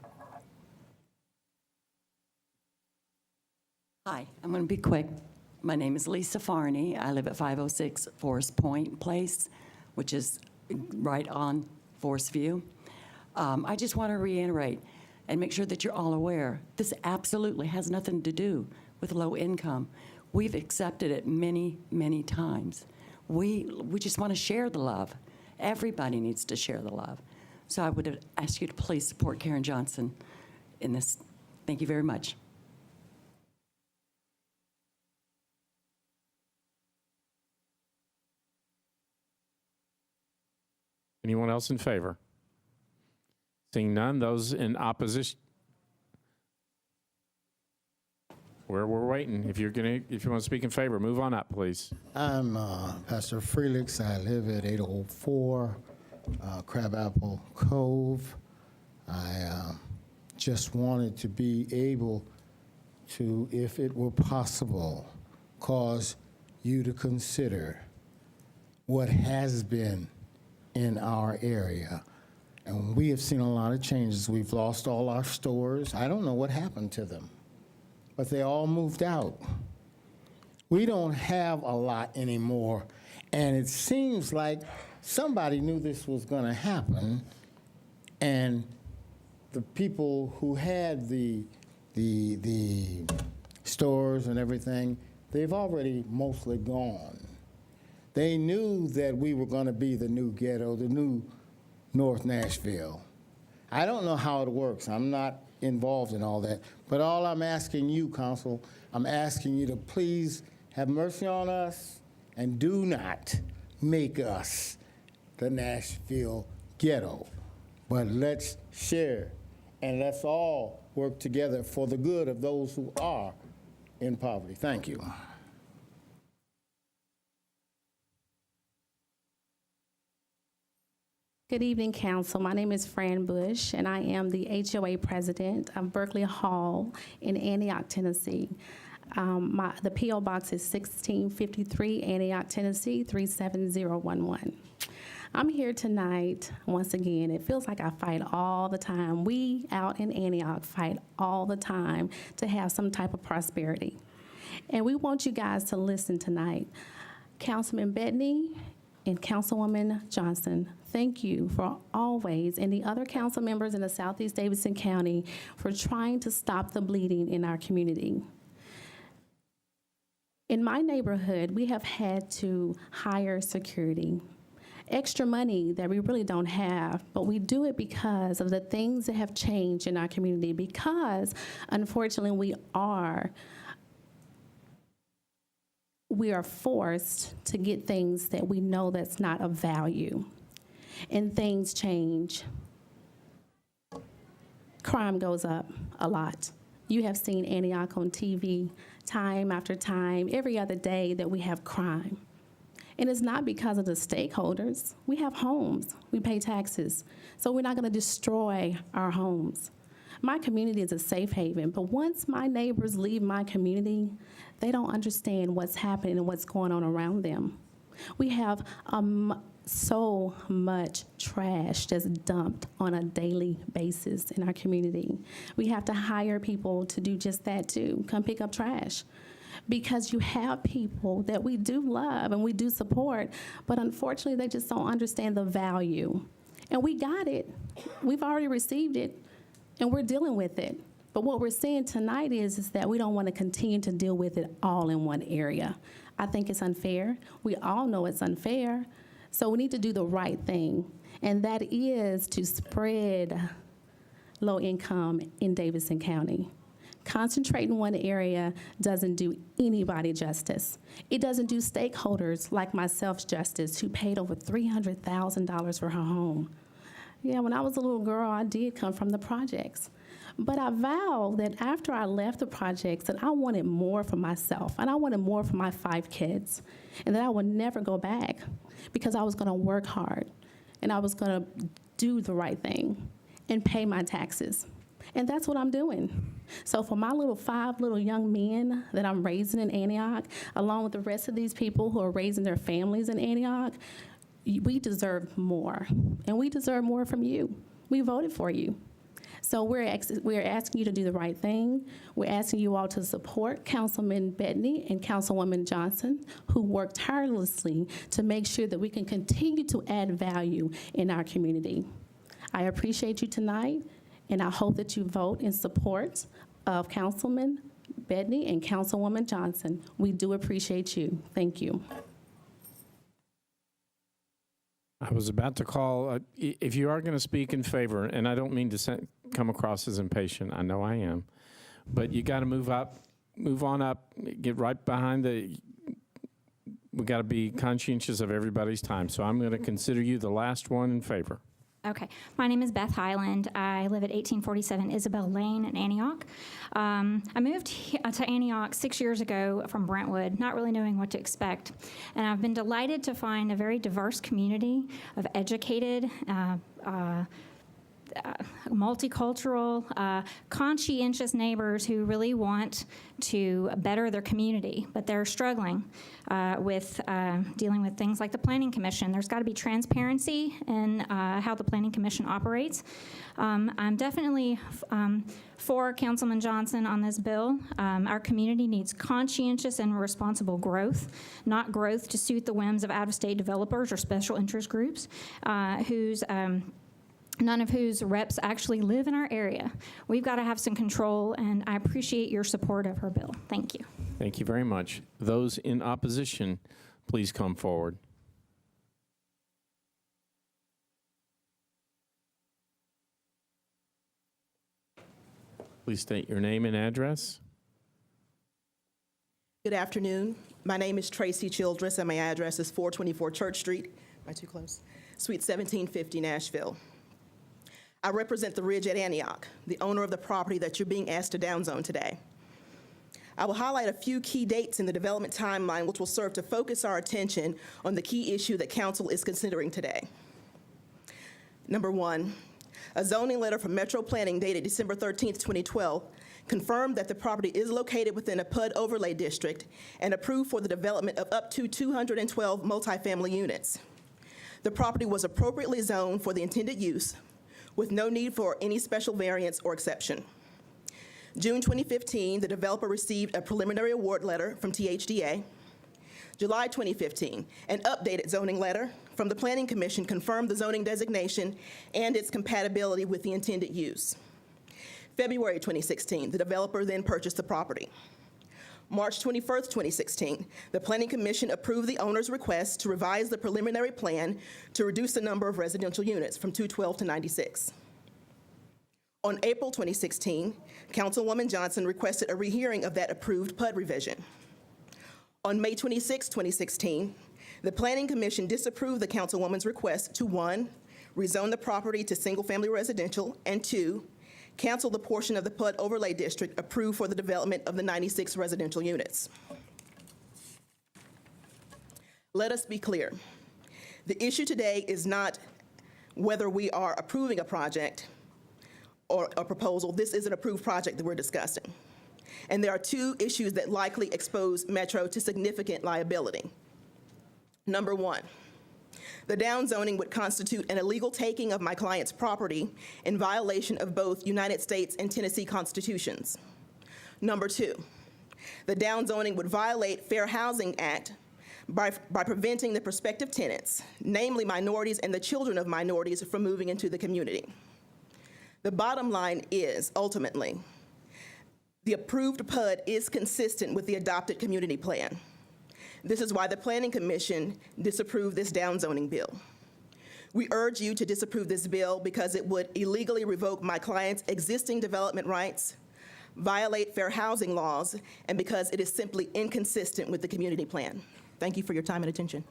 Hi, I'm going to be quick. My name is Lisa Farney. I live at 506 Forest Point Place, which is right on Forest View. I just want to reiterate and make sure that you're all aware, this absolutely has nothing to do with low income. We've accepted it many, many times. We just want to share the love. Everybody needs to share the love. So I would ask you to please support Karen Johnson in this. Thank you very much. Anyone else in favor? Seeing none, those in opposition. We're waiting. If you want to speak in favor, move on up, please. I'm Pastor Felix. I live at 804 Crabapple Cove. I just wanted to be able to, if it were possible, cause you to consider what has been in our area. And we have seen a lot of changes. We've lost all our stores. I don't know what happened to them, but they all moved out. We don't have a lot anymore, and it seems like somebody knew this was going to happen, and the people who had the stores and everything, they've already mostly gone. They knew that we were going to be the new ghetto, the new North Nashville. I don't know how it works. I'm not involved in all that. But all I'm asking you, Council, I'm asking you to please have mercy on us and do not make us the Nashville ghetto. But let's share and let's all work together for the good of those who are in poverty. Thank you. Good evening, Council. My name is Fran Bush, and I am the HOA President of Berkeley Hall in Antioch, Tennessee. The P.O. Box is 1653 Antioch, Tennessee, 37011. I'm here tonight, once again, it feels like I fight all the time. We out in Antioch fight all the time to have some type of prosperity. And we want you guys to listen tonight. Councilman Bettany and Councilwoman Johnson, thank you for always, and the other council members in the Southeast Davidson County, for trying to stop the bleeding in our community. In my neighborhood, we have had to hire security. Extra money that we really don't have, but we do it because of the things that have changed in our community, because unfortunately we are forced to get things that we know that's not of value. And things change. Crime goes up a lot. You have seen Antioch on TV time after time, every other day that we have crime. And it's not because of the stakeholders. We have homes, we pay taxes, so we're not gonna destroy our homes. My community is a safe haven, but once my neighbors leave my community, they don't understand what's happening and what's going on around them. We have so much trash that's dumped on a daily basis in our community. We have to hire people to do just that too, come pick up trash. Because you have people that we do love and we do support, but unfortunately they just don't understand the value. And we got it, we've already received it, and we're dealing with it. But what we're saying tonight is that we don't want to continue to deal with it all in one area. I think it's unfair. We all know it's unfair. So we need to do the right thing, and that is to spread low income in Davidson County. Concentrate in one area doesn't do anybody justice. It doesn't do stakeholders like myself justice, who paid over $300,000 for her home. Yeah, when I was a little girl, I did come from the projects. But I vowed that after I left the projects, that I wanted more for myself, and I wanted more for my 5 kids, and that I would never go back, because I was gonna work hard, and I was gonna do the right thing and pay my taxes. And that's what I'm doing. So for my 5 little young men that I'm raising in Antioch, along with the rest of these people who are raising their families in Antioch, we deserve more, and we deserve more from you. We voted for you. So we're asking you to do the right thing. We're asking you all to support Councilman Bettany and Councilwoman Johnson, who work tirelessly to make sure that we can continue to add value in our community. I appreciate you tonight, and I hope that you vote in support of Councilman Bettany and Councilwoman Johnson. We do appreciate you. Thank you. I was about to call, if you are going to speak in favor, and I don't mean to come across as impatient, I know I am, but you got to move on up, get right behind we got to be conscientious of everybody's time. So I'm going to consider you the last one in favor. Okay. My name is Beth Highland. I live at 1847 Isabel Lane in Antioch. I moved to Antioch 6 years ago from Brentwood, not really knowing what to expect. And I've been delighted to find a very diverse community of educated, multicultural, conscientious neighbors who really want to better their community, but they're struggling with dealing with things like the Planning Commission. There's got to be transparency in how the Planning Commission operates. I'm definitely for Councilman Johnson on this bill. Our community needs conscientious and responsible growth, not growth to suit the whims of out-of-state developers or special interest groups none of whose reps actually live in our area. We've got to have some control, and I appreciate your support of her bill. Thank you. Thank you very much. Those in opposition, please come forward. Please state your name and address. Good afternoon. My name is Tracy Childress, and my address is 424 Church Street. Am I too close? Suite 1750, Nashville. I represent the Ridge at Antioch, the owner of the property that you're being asked to downzone today. I will highlight a few key dates in the development timeline which will serve to focus our attention on the key issue that Council is considering today. Number 1, a zoning letter from Metro Planning dated December 13th, 2012 confirmed that the property is located within a PUD overlay district and approved for the development of up to 212 multifamily units. The property was appropriately zoned for the intended use with no need for any special variance or exception. June 2015, the developer received a preliminary award letter from THDA. July 2015, an updated zoning letter from the Planning Commission confirmed the zoning designation and its compatibility with the intended use. February 2016, the developer then purchased the property. March 21st, 2016, the Planning Commission approved the owner's request to revise the preliminary plan to reduce the number of residential units from 212 to 96. On April 2016, Councilwoman Johnson requested a rehearing of that approved PUD revision. On May 26, 2016, the Planning Commission disapproved the Councilwoman's request to 1, rezone the property to single-family residential, and 2, cancel the portion of the PUD overlay district approved for the development of the 96 residential units. Let us be clear. The issue today is not whether we are approving a project or a proposal. This is an approved project that we're discussing. And there are two issues that likely expose Metro to significant liability. Number one, the downzoning would constitute an illegal taking of my client's property in violation of both United States and Tennessee constitutions. Number two, the downzoning would violate Fair Housing Act by preventing the prospective tenants, namely minorities and the children of minorities, from moving into the community. The bottom line is, ultimately, the approved PUD is consistent with the adopted community plan. This is why the Planning Commission disapproved this downzoning bill. We urge you to disapprove this bill because it would illegally revoke my client's existing development rights, violate fair housing laws, and because it is simply inconsistent with the community plan. Thank you for your time and attention.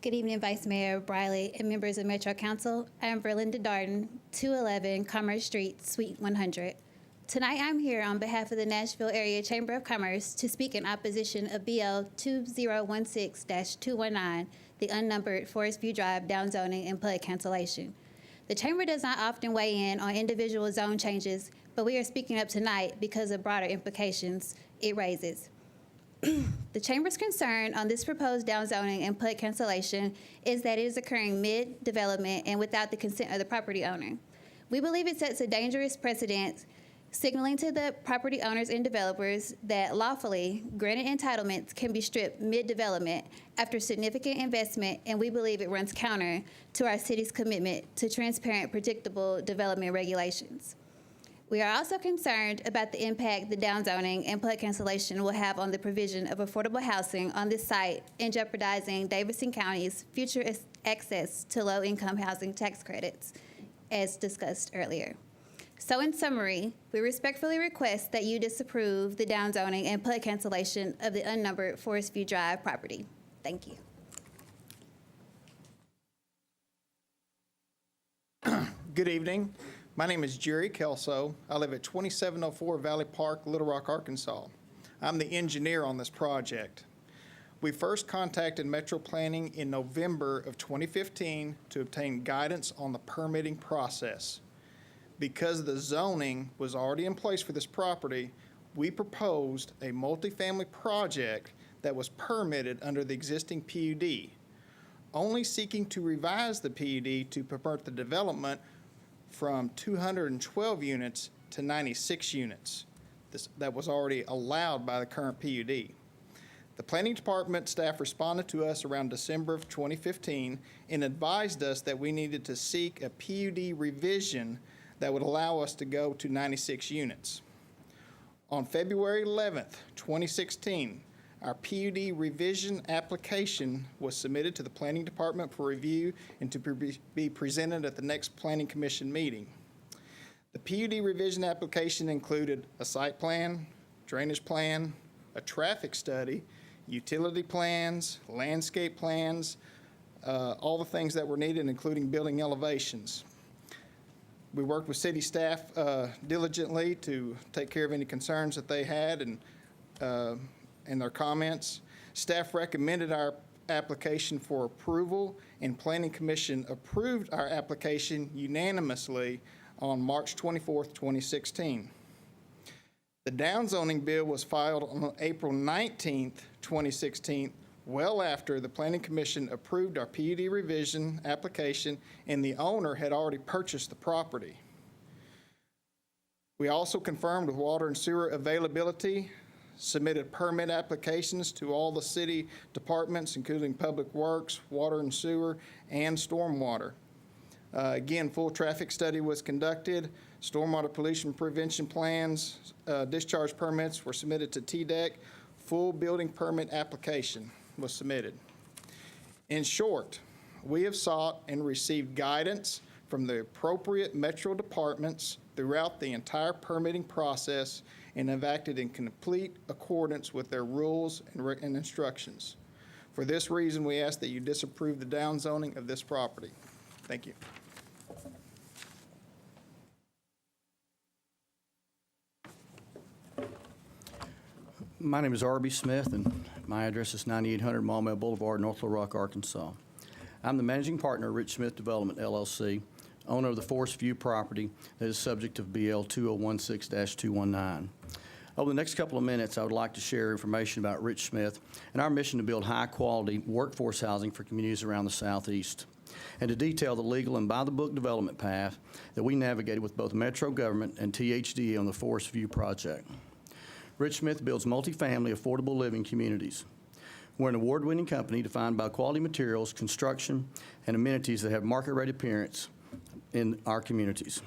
Good evening, Vice Mayor Briley and members of Metro Council. I am Verlinda Darden, 211 Commerce Street, Suite 100. Tonight, I'm here on behalf of the Nashville Area Chamber of Commerce to speak in opposition of BL 2016-219, the unnumbered Forest View Drive downzoning and PUD cancellation. The Chamber does not often weigh in on individual zone changes, but we are speaking up tonight because of broader implications it raises. The Chamber's concern on this proposed downzoning and PUD cancellation is that it is occurring mid-development and without the consent of the property owner. We believe it sets a dangerous precedent, signaling to the property owners and developers that lawfully granted entitlements can be stripped mid-development after significant investment, and we believe it runs counter to our city's commitment to transparent, predictable development regulations. We are also concerned about the impact the downzoning and PUD cancellation will have on the provision of affordable housing on this site and jeopardizing Davidson County's future access to low-income housing tax credits, as discussed earlier. So in summary, we respectfully request that you disapprove the downzoning and PUD cancellation of the unnumbered Forest View Drive property. Thank you. Good evening. My name is Jerry Kelso. I live at 2704 Valley Park, Little Rock, Arkansas. I'm the engineer on this project. We first contacted Metro Planning in November of 2015 to obtain guidance on the permitting process. Because the zoning was already in place for this property, we proposed a multifamily project that was permitted under the existing PUD, only seeking to revise the PUD to permit the development from 212 units to 96 units. That was already allowed by the current PUD. The Planning Department staff responded to us around December of 2015 and advised us that we needed to seek a PUD revision that would allow us to go to 96 units. On February 11th, 2016, our PUD revision application was submitted to the Planning Department for review and to be presented at the next Planning Commission meeting. The PUD revision application included a site plan, drainage plan, a traffic study, utility plans, landscape plans, all the things that were needed, including building elevations. We worked with city staff diligently to take care of any concerns that they had and their comments. Staff recommended our application for approval, and Planning Commission approved our application unanimously on March 24th, 2016. The downzoning bill was filed on April 19th, 2016, well after the Planning Commission approved our PUD revision application and the owner had already purchased the property. We also confirmed with water and sewer availability, submitted permit applications to all the city departments, including Public Works, Water and Sewer, and Stormwater. Again, full traffic study was conducted. Stormwater pollution prevention plans, discharge permits were submitted to TDEC. Full building permit application was submitted. In short, we have sought and received guidance from the appropriate metro departments throughout the entire permitting process and have acted in complete accordance with their rules and instructions. For this reason, we ask that you disapprove the downzoning of this property. Thank you. My name is R.B. Smith, and my address is 9800 Maumelle Boulevard, North Little Rock, Arkansas. I'm the managing partner of Rich Smith Development, LLC, owner of the Forest View property that is subject to BL 2016-219. Over the next couple of minutes, I would like to share information about Rich Smith and our mission to build high-quality workforce housing for communities around the Southeast, and to detail the legal and by-the-book development path that we navigated with both Metro Government and THDE on the Forest View project. Rich Smith builds multifamily, affordable living communities. We're an award-winning company defined by quality materials, construction, and amenities that have market-rate appearance in our communities.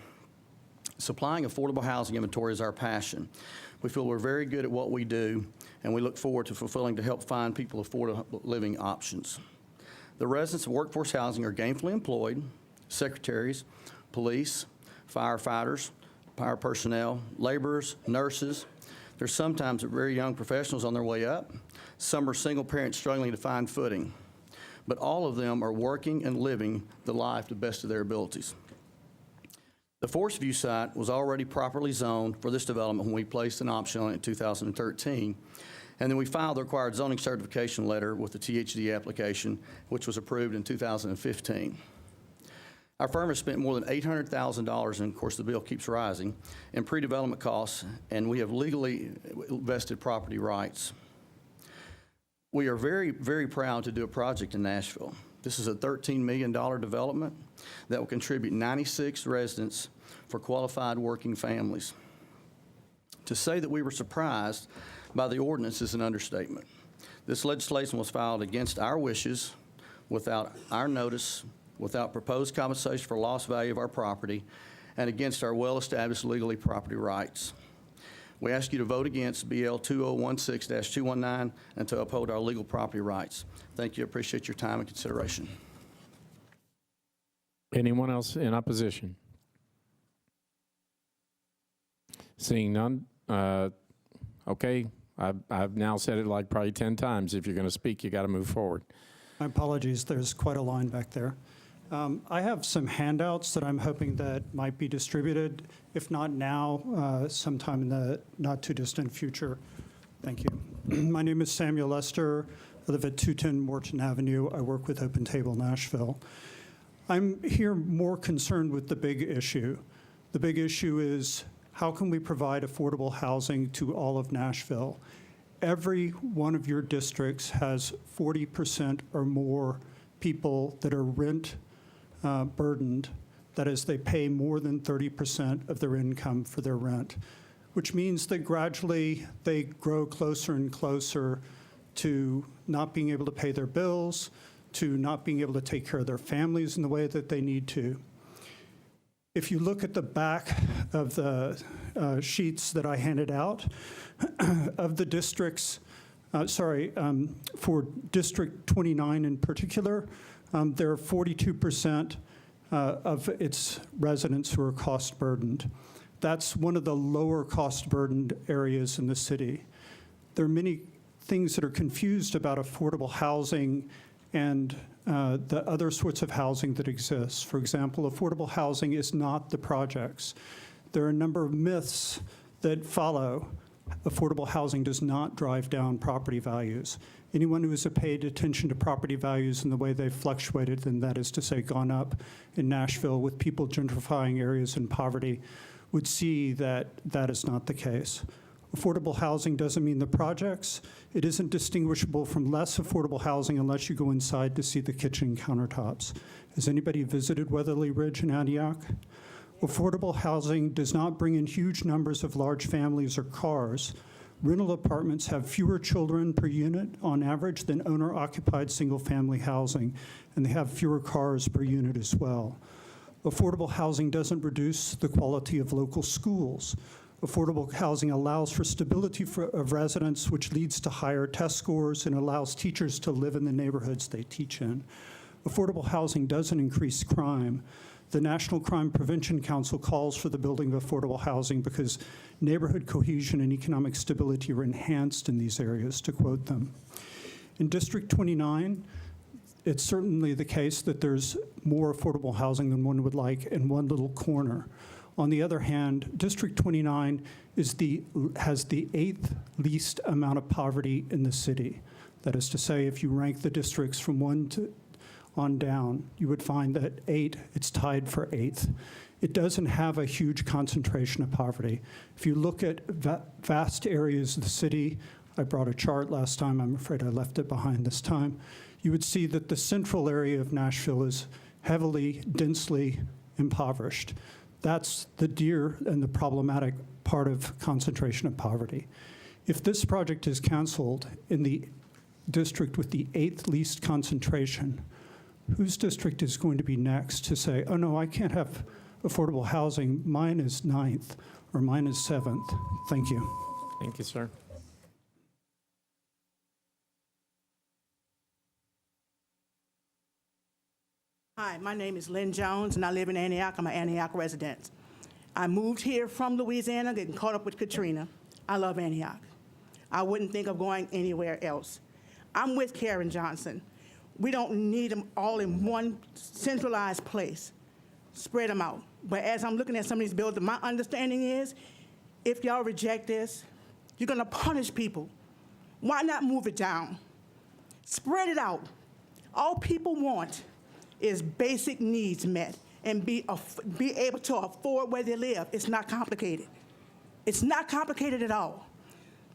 Supplying affordable housing inventory is our passion. We feel we're very good at what we do, and we look forward to fulfilling to help find people affordable living options. The residents of workforce housing are gainfully employed, secretaries, police, firefighters, fire personnel, laborers, nurses. There's sometimes very young professionals on their way up. Some are single parents struggling to find footing. But all of them are working and living the life to the best of their abilities. The Forest View site was already properly zoned for this development when we placed an option on it in 2013. And then we filed the required zoning certification letter with the THD application, which was approved in 2015. Our firm has spent more than $800,000, and of course the bill keeps rising, in pre-development costs, and we have legally vested property rights. We are very, very proud to do a project in Nashville. This is a $13 million development that will contribute 96 residents for qualified working families. To say that we were surprised by the ordinance is an understatement. This legislation was filed against our wishes, without our notice, without proposed compensation for lost value of our property, and against our well-established legally property rights. We ask you to vote against BL 2016-219 and to uphold our legal property rights. Thank you. I appreciate your time and consideration. Anyone else in opposition? Seeing none, okay. I've now said it like probably 10 times. If you're going to speak, you got to move forward. My apologies, there's quite a line back there. I have some handouts that I'm hoping that might be distributed, if not now, sometime in the not-too-distant future. Thank you. My name is Samuel Lester. I live at 210 Morton Avenue. I work with Open Table Nashville. I'm here more concerned with the big issue. The big issue is, how can we provide affordable housing to all of Nashville? Every one of your districts has 40% or more people that are rent burdened. That is, they pay more than 30% of their income for their rent, which means that gradually they grow closer and closer to not being able to pay their bills, to not being able to take care of their families in the way that they need to. If you look at the back of the sheets that I handed out, of the districts, for District 29 in particular, there are 42% of its residents who are cost burdened. That's one of the lower cost burdened areas in the city. There are many things that are confused about affordable housing and the other sorts of housing that exists. For example, affordable housing is not the projects. There are a number of myths that follow. Affordable housing does not drive down property values. Anyone who has paid attention to property values and the way they've fluctuated, and that is to say gone up in Nashville with people gentrifying areas in poverty, would see that that is not the case. Affordable housing doesn't mean the projects. It isn't distinguishable from less affordable housing unless you go inside to see the kitchen countertops. Has anybody visited Weatherly Ridge in Antioch? Affordable housing does not bring in huge numbers of large families or cars. Rental apartments have fewer children per unit on average than owner-occupied single-family housing, and they have fewer cars per unit as well. Affordable housing doesn't reduce the quality of local schools. Affordable housing allows for stability of residents, which leads to higher test scores and allows teachers to live in the neighborhoods they teach in. Affordable housing doesn't increase crime. The National Crime Prevention Council calls for the building of affordable housing because neighborhood cohesion and economic stability are enhanced in these areas, to quote them. In District 29, it's certainly the case that there's more affordable housing than one would like in one little corner. On the other hand, District 29 has the 8th least amount of poverty in the city. That is to say, if you rank the districts from 1 on down, you would find that 8, it's tied for 8th. It doesn't have a huge concentration of poverty. If you look at vast areas of the city, I brought a chart last time, I'm afraid I left it behind this time, you would see that the central area of Nashville is heavily, densely impoverished. That's the dear and the problematic part of concentration of poverty. If this project is canceled in the district with the 8th least concentration, whose district is going to be next to say, oh no, I can't have affordable housing, mine is 9th or mine is 7th? Thank you. Thank you, sir. Hi, my name is Lynn Jones, and I live in Antioch. I'm an Antioch resident. I moved here from Louisiana, getting caught up with Katrina. I love Antioch. I wouldn't think of going anywhere else. I'm with Karen Johnson. We don't need them all in one centralized place. Spread them out. But as I'm looking at some of these bills, my understanding is, if y'all reject this, you're gonna punish people. Why not move it down? Spread it out. All people want is basic needs met and be able to afford where they live. It's not complicated. It's not complicated at all.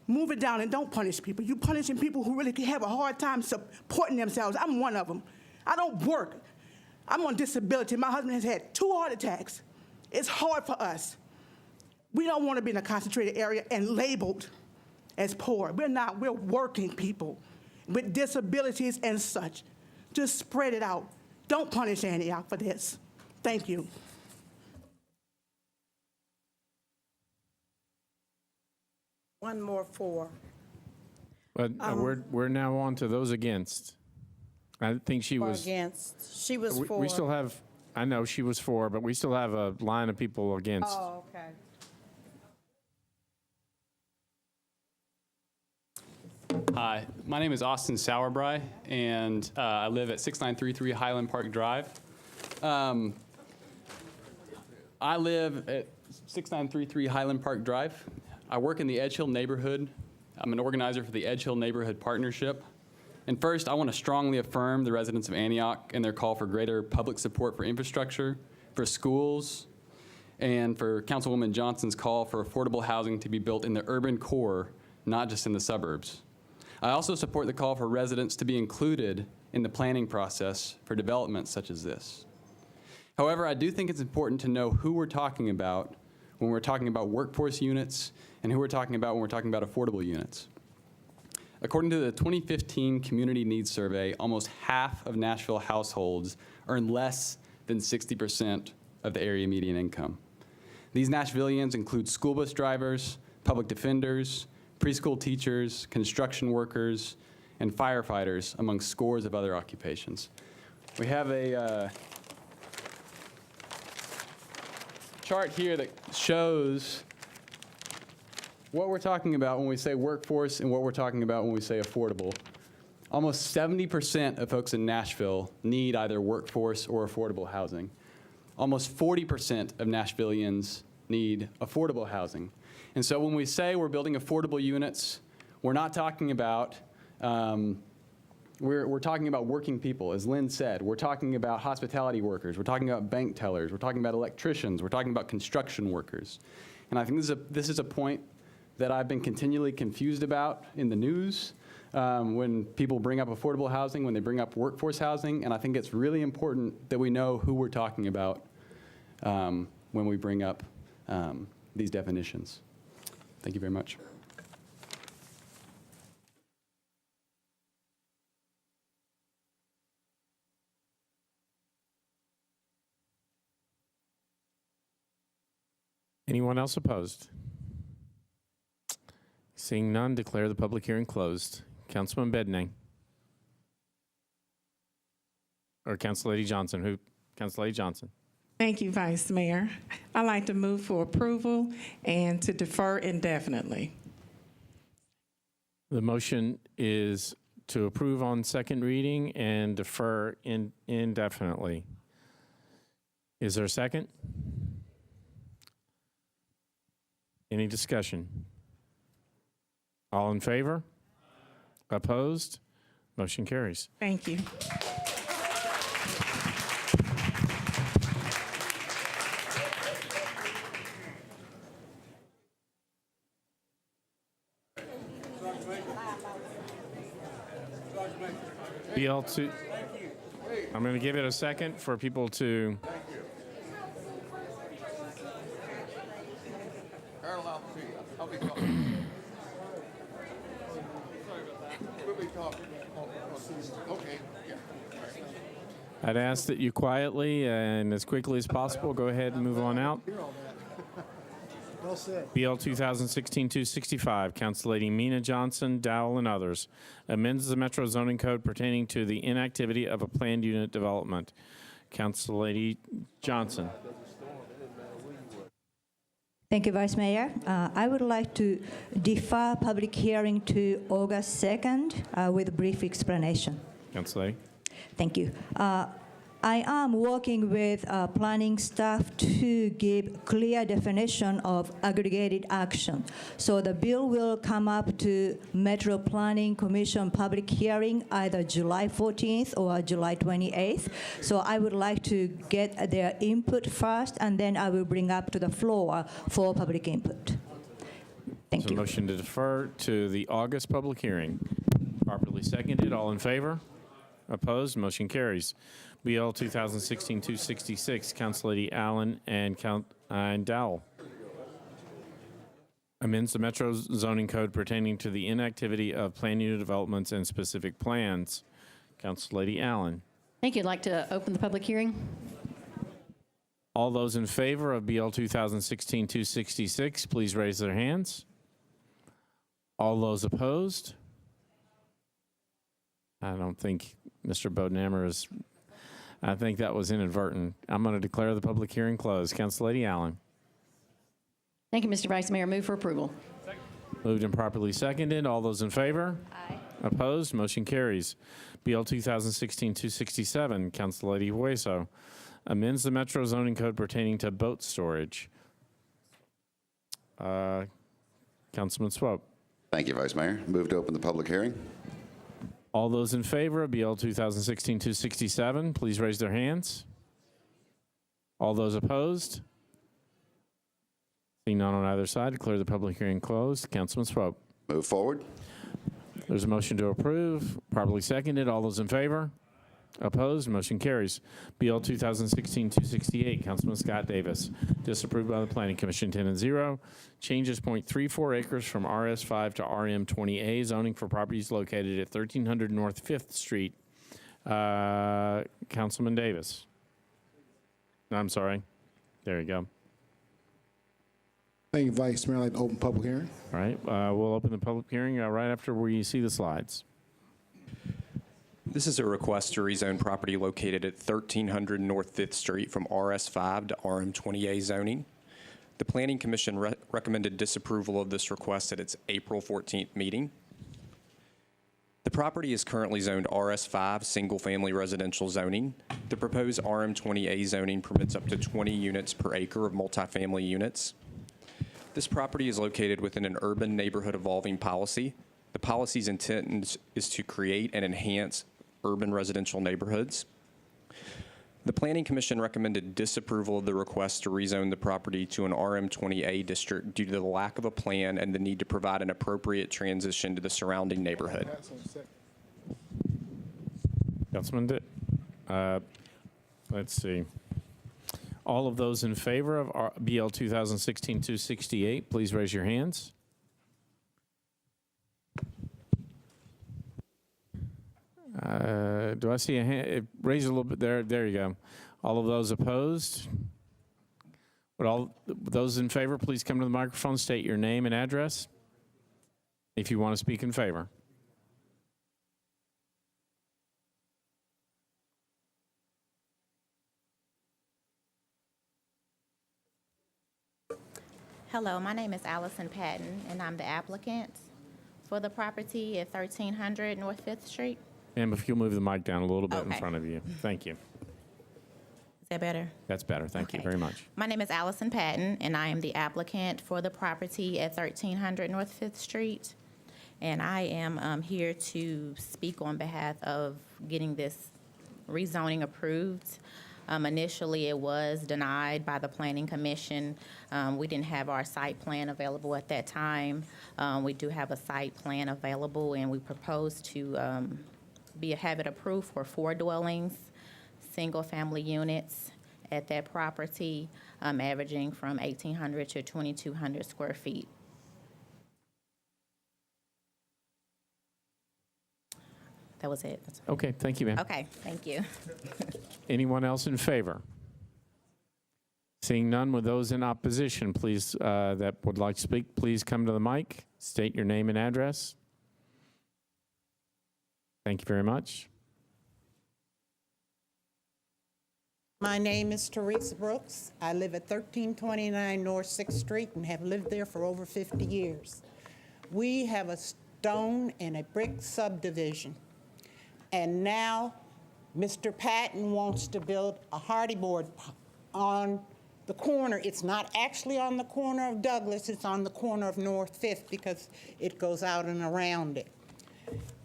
Move it down and don't punish people. You're punishing people who really have a hard time supporting themselves. I'm one of them. I don't work. I'm on disability. My husband has had 2 heart attacks. It's hard for us. We don't want to be in a concentrated area and labeled as poor. We're not. We're working people with disabilities and such. Just spread it out. Don't punish Antioch for this. Thank you. One more for. But we're now on to those against. I think she was Against. She was for. We still have. I know she was for, but we still have a line of people against. Oh, okay. Hi, my name is Austin Sauerbry, and I live at 6933 Highland Park Drive. I live at 6933 Highland Park Drive. I work in the Edge Hill neighborhood. I'm an organizer for the Edge Hill Neighborhood Partnership. And first, I want to strongly affirm the residents of Antioch and their call for greater public support for infrastructure, for schools, and for Councilwoman Johnson's call for affordable housing to be built in the urban core, not just in the suburbs. I also support the call for residents to be included in the planning process for developments such as this. However, I do think it's important to know who we're talking about when we're talking about workforce units and who we're talking about when we're talking about affordable units. According to the 2015 Community Needs Survey, almost half of Nashville households earn less than 60% of the area median income. These Nashvillians include school bus drivers, public defenders, preschool teachers, construction workers, and firefighters, among scores of other occupations. We have a chart here that shows what we're talking about when we say workforce and what we're talking about when we say affordable. Almost 70% of folks in Nashville need either workforce or affordable housing. Almost 40% of Nashvillians need affordable housing. And so when we say we're building affordable units, we're not talking about, we're talking about working people, as Lynn said. We're talking about hospitality workers. We're talking about bank tellers. We're talking about electricians. We're talking about construction workers. And I think this is a point that I've been continually confused about in the news when people bring up affordable housing, when they bring up workforce housing, and I think it's really important that we know who we're talking about when we bring up these definitions. Thank you very much. Anyone else opposed? Seeing none, declare the public hearing closed. Councilman Bednang. Or Council Lady Johnson. Who? Council Lady Johnson. Thank you, Vice Mayor. I'd like to move for approval and to defer indefinitely. The motion is to approve on second reading and defer indefinitely. Is there a second? Any discussion? All in favor? Opposed? Motion carries. Thank you. BL2. I'm going to give it a second for people to. I'd ask that you quietly and as quickly as possible go ahead and move on out. BL 2016-265, Council Lady Mina Johnson, Dowell, and others, amends the Metro Zoning Code pertaining to the inactivity of a planned unit development. Council Lady Johnson. Thank you, Vice Mayor. I would like to defer public hearing to August 2nd with a brief explanation. Council Lady. Thank you. I am working with planning staff to give clear definition of aggregated action. So the bill will come up to Metro Planning Commission public hearing either July 14th or July 28th. So I would like to get their input first, and then I will bring up to the floor for public input. Thank you. Motion to defer to the August public hearing. Properly seconded. All in favor? Opposed? Motion carries. BL 2016-266, Council Lady Allen and Dowell. Amends the Metro Zoning Code pertaining to the inactivity of planned unit developments and specific plans. Council Lady Allen. Thank you. I'd like to open the public hearing. All those in favor of BL 2016-266, please raise their hands. All those opposed? I don't think Mr. Bodenhammer is. I think that was inadvertent. I'm going to declare the public hearing closed. Council Lady Allen. Thank you, Mr. Vice Mayor. Move for approval. Moved and properly seconded. All those in favor? Aye. Opposed? Motion carries. BL 2016-267, Council Lady Hueso. Amends the Metro Zoning Code pertaining to boat storage. Councilman Swope. Thank you, Vice Mayor. Move to open the public hearing. All those in favor of BL 2016-267, please raise their hands. All those opposed? Seeing none on either side, declare the public hearing closed. Councilman Swope. Move forward. There's a motion to approve, properly seconded. All those in favor? Opposed? Motion carries. BL 2016-268, Councilman Scott Davis. Disapproved by the Planning Commission, 10-0. Changes 0.34 acres from RS5 to RM20A, zoning for properties located at 1300 North 5th Street. Councilman Davis. I'm sorry. There you go. Thank you, Vice Mayor. I'd like to open public hearing. All right. We'll open the public hearing right after we see the slides. This is a request to rezone property located at 1300 North 5th Street from RS5 to RM20A zoning. The Planning Commission recommended disapproval of this request at its April 14th meeting. The property is currently zoned RS5 single-family residential zoning. The proposed RM20A zoning permits up to 20 units per acre of multifamily units. This property is located within an urban neighborhood evolving policy. The policy's intent is to create and enhance urban residential neighborhoods. The Planning Commission recommended disapproval of the request to rezone the property to an RM20A district due to the lack of a plan and the need to provide an appropriate transition to the surrounding neighborhood. Councilman, let's see. All of those in favor of BL 2016-268, please raise your hands. Do I see a hand? Raise it a little bit there. There you go. All of those opposed? Would all those in favor please come to the microphone, state your name and address if you want to speak in favor. Hello, my name is Allison Patton, and I'm the applicant for the property at 1300 North 5th Street. Ma'am, if you'll move the mic down a little bit in Okay. front of you. Thank you. Is that better? That's better. Thank you very much. My name is Allison Patton, and I am the applicant for the property at 1300 North 5th Street. And I am here to speak on behalf of getting this rezoning approved. Initially, it was denied by the Planning Commission. We didn't have our site plan available at that time. We do have a site plan available, and we propose to have it approved for 4 dwellings, single-family units at that property, averaging from 1,800 to 2,200 square feet. That was it. Okay, thank you, ma'am. Okay, thank you. Anyone else in favor? Seeing none, with those in opposition, please, that would like to speak, please come to the mic, state your name and address. Thank you very much. My name is Teresa Brooks. I live at 1329 North 6th Street and have lived there for over 50 years. We have a stone and a brick subdivision. And now Mr. Patton wants to build a hardy board on the corner. It's not actually on the corner of Douglas, it's on the corner of North 5th because it goes out and around it.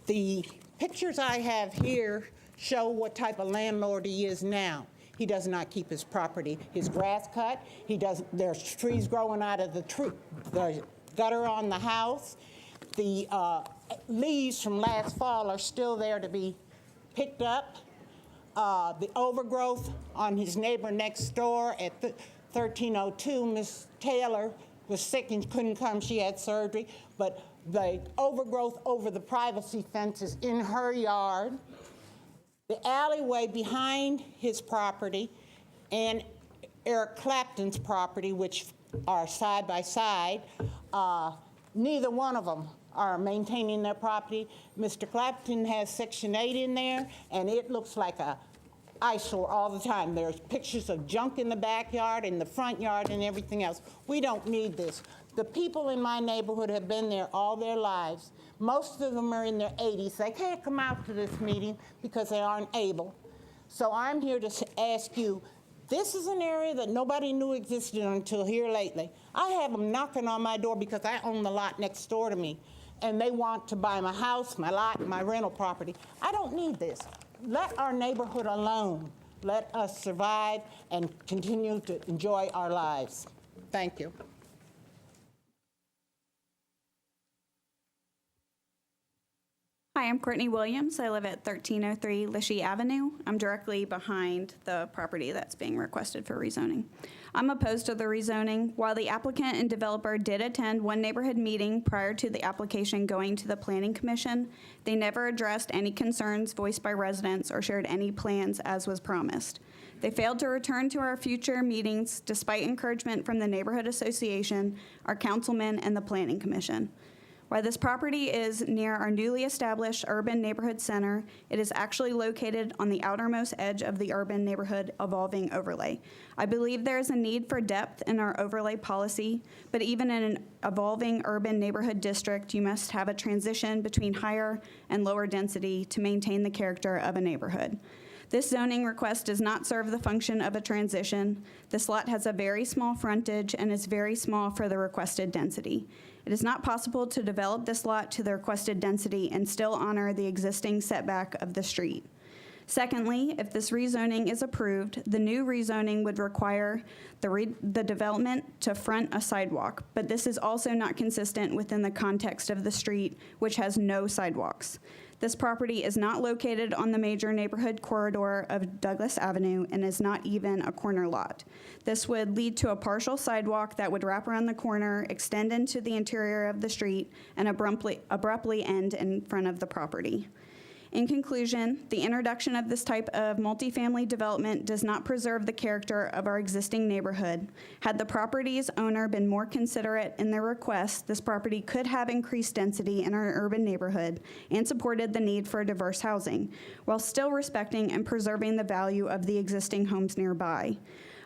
The pictures I have here show what type of landlord he is now. He does not keep his property, his grass cut. There's trees growing out of the gutter on the house. The leaves from last fall are still there to be picked up. The overgrowth on his neighbor next door at 1302, Miss Taylor was sick and couldn't come. She had surgery. But the overgrowth over the privacy fences in her yard, the alleyway behind his property, and Eric Clapton's property, which are side by side, neither one of them are maintaining their property. Mr. Clapton has Section 8 in there, and it looks like a eyesore all the time. There's pictures of junk in the backyard, in the front yard, and everything else. We don't need this. The people in my neighborhood have been there all their lives. Most of them are in their 80s. They can't come out to this meeting because they aren't able. So I'm here to ask you, this is an area that nobody knew existed until here lately. I have them knocking on my door because I own the lot next door to me, and they want to buy my house, my lot, and my rental property. I don't need this. Let our neighborhood alone. Let us survive and continue to enjoy our lives. Thank you. Hi, I'm Courtney Williams. I live at 1303 Lishee Avenue. I'm directly behind the property that's being requested for rezoning. I'm opposed to the rezoning. While the applicant and developer did attend one neighborhood meeting prior to the application going to the Planning Commission, they never addressed any concerns voiced by residents or shared any plans as was promised. They failed to return to our future meetings despite encouragement from the Neighborhood Association, our councilmen, and the Planning Commission. While this property is near our newly established urban neighborhood center, it is actually located on the outermost edge of the urban neighborhood evolving overlay. I believe there is a need for depth in our overlay policy, but even in an evolving urban neighborhood district, you must have a transition between higher and lower density to maintain the character of a neighborhood. This zoning request does not serve the function of a transition. This lot has a very small frontage and is very small for the requested density. It is not possible to develop this lot to the requested density and still honor the existing setback of the street. Secondly, if this rezoning is approved, the new rezoning would require the development to front a sidewalk, but this is also not consistent within the context of the street, which has no sidewalks. This property is not located on the major neighborhood corridor of Douglas Avenue and is not even a corner lot. This would lead to a partial sidewalk that would wrap around the corner, extend into the interior of the street, and abruptly end in front of the property. In conclusion, the introduction of this type of multifamily development does not preserve the character of our existing neighborhood. Had the property's owner been more considerate in their request, this property could have increased density in our urban neighborhood and supported the need for diverse housing, while still respecting and preserving the value of the existing homes nearby.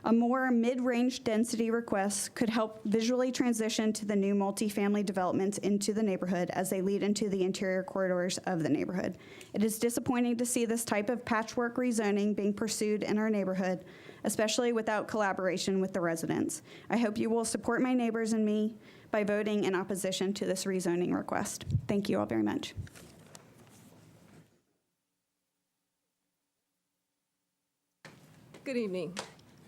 A more mid-range density request could help visually transition to the new multifamily developments into the neighborhood as they lead into the interior corridors of the neighborhood. It is disappointing to see this type of patchwork rezoning being pursued in our neighborhood, especially without collaboration with the residents. I hope you will support my neighbors and me by voting in opposition to this rezoning request. Thank you all very much. Good evening.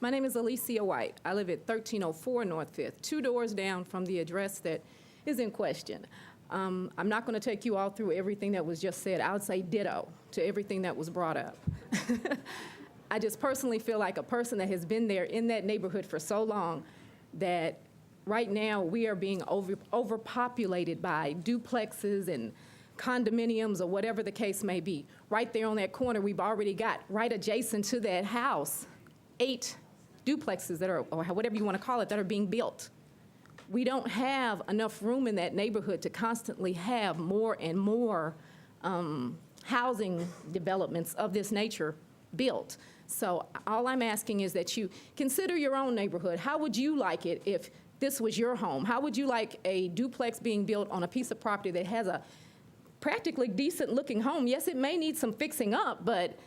My name is Alicia White. I live at 1304 North 5th, 2 doors down from the address that is in question. I'm not going to take you all through everything that was just said. I would say ditto to everything that was brought up. I just personally feel like a person that has been there in that neighborhood for so long that right now we are being overpopulated by duplexes and condominiums or whatever the case may be. Right there on that corner, we've already got right adjacent to that house 8 duplexes that are, or whatever you want to call it, that are being built. We don't have enough room in that neighborhood to constantly have more and more housing developments of this nature built. So all I'm asking is that you consider your own neighborhood. How would you like it if this was your home? How would you like a duplex being built on a piece of property that has a practically decent looking home? Yes, it may need some fixing up, but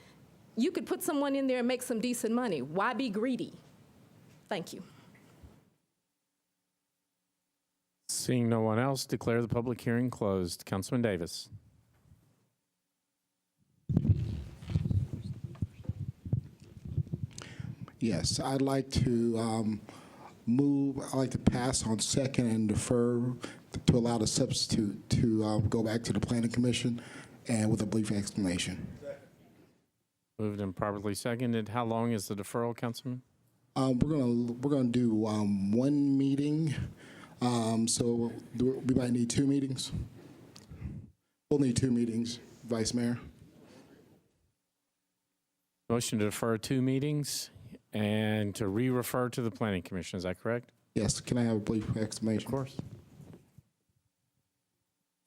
you could put someone in there and make some decent money. Why be greedy? Thank you. Seeing no one else, declare the public hearing closed. Councilman Davis. Yes, I'd like to I'd like to pass on second and defer to allow the substitute to go back to the Planning Commission and with a brief explanation. Moved and properly seconded. How long is the deferral, Councilman? We're gonna do one meeting, so we might need 2 meetings. We'll need 2 meetings, Vice Mayor. Motion to defer 2 meetings and to re-refer to the Planning Commission. Is that correct? Yes. Can I have a brief explanation? Of course.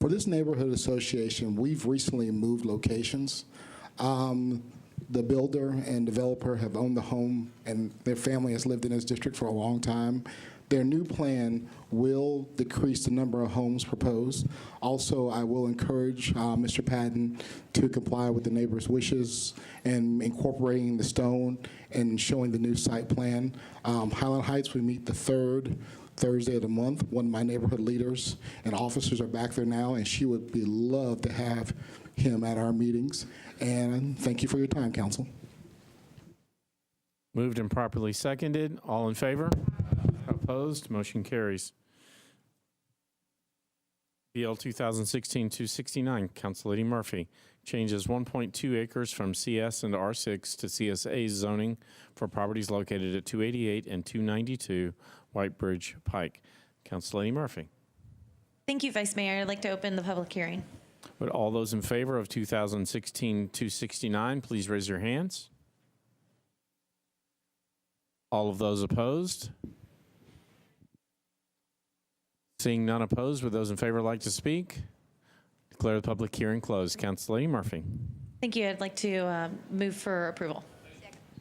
For this neighborhood association, we've recently moved locations. The builder and developer have owned the home, and their family has lived in this district for a long time. Their new plan will decrease the number of homes proposed. Also, I will encourage Mr. Patton to comply with the neighbors' wishes and incorporating the stone and showing the new site plan. Highland Heights, we meet the 3rd Thursday of the month. One of my neighborhood leaders and officers are back there now, and she would be loved to have him at our meetings. And thank you for your time, Council. Moved and properly seconded. All in favor? Opposed? Motion carries. BL 2016-269, Council Lady Murphy, changes 1.2 acres from CS and R6 to CSA zoning for properties located at 288 and 292 White Bridge Pike. Council Lady Murphy. Thank you, Vice Mayor. I'd like to open the public hearing. Would all those in favor of 2016-269 please raise your hands? All of those opposed? Seeing none opposed, would those in favor like to speak? Declare the public hearing closed. Council Lady Murphy. Thank you. I'd like to move for approval.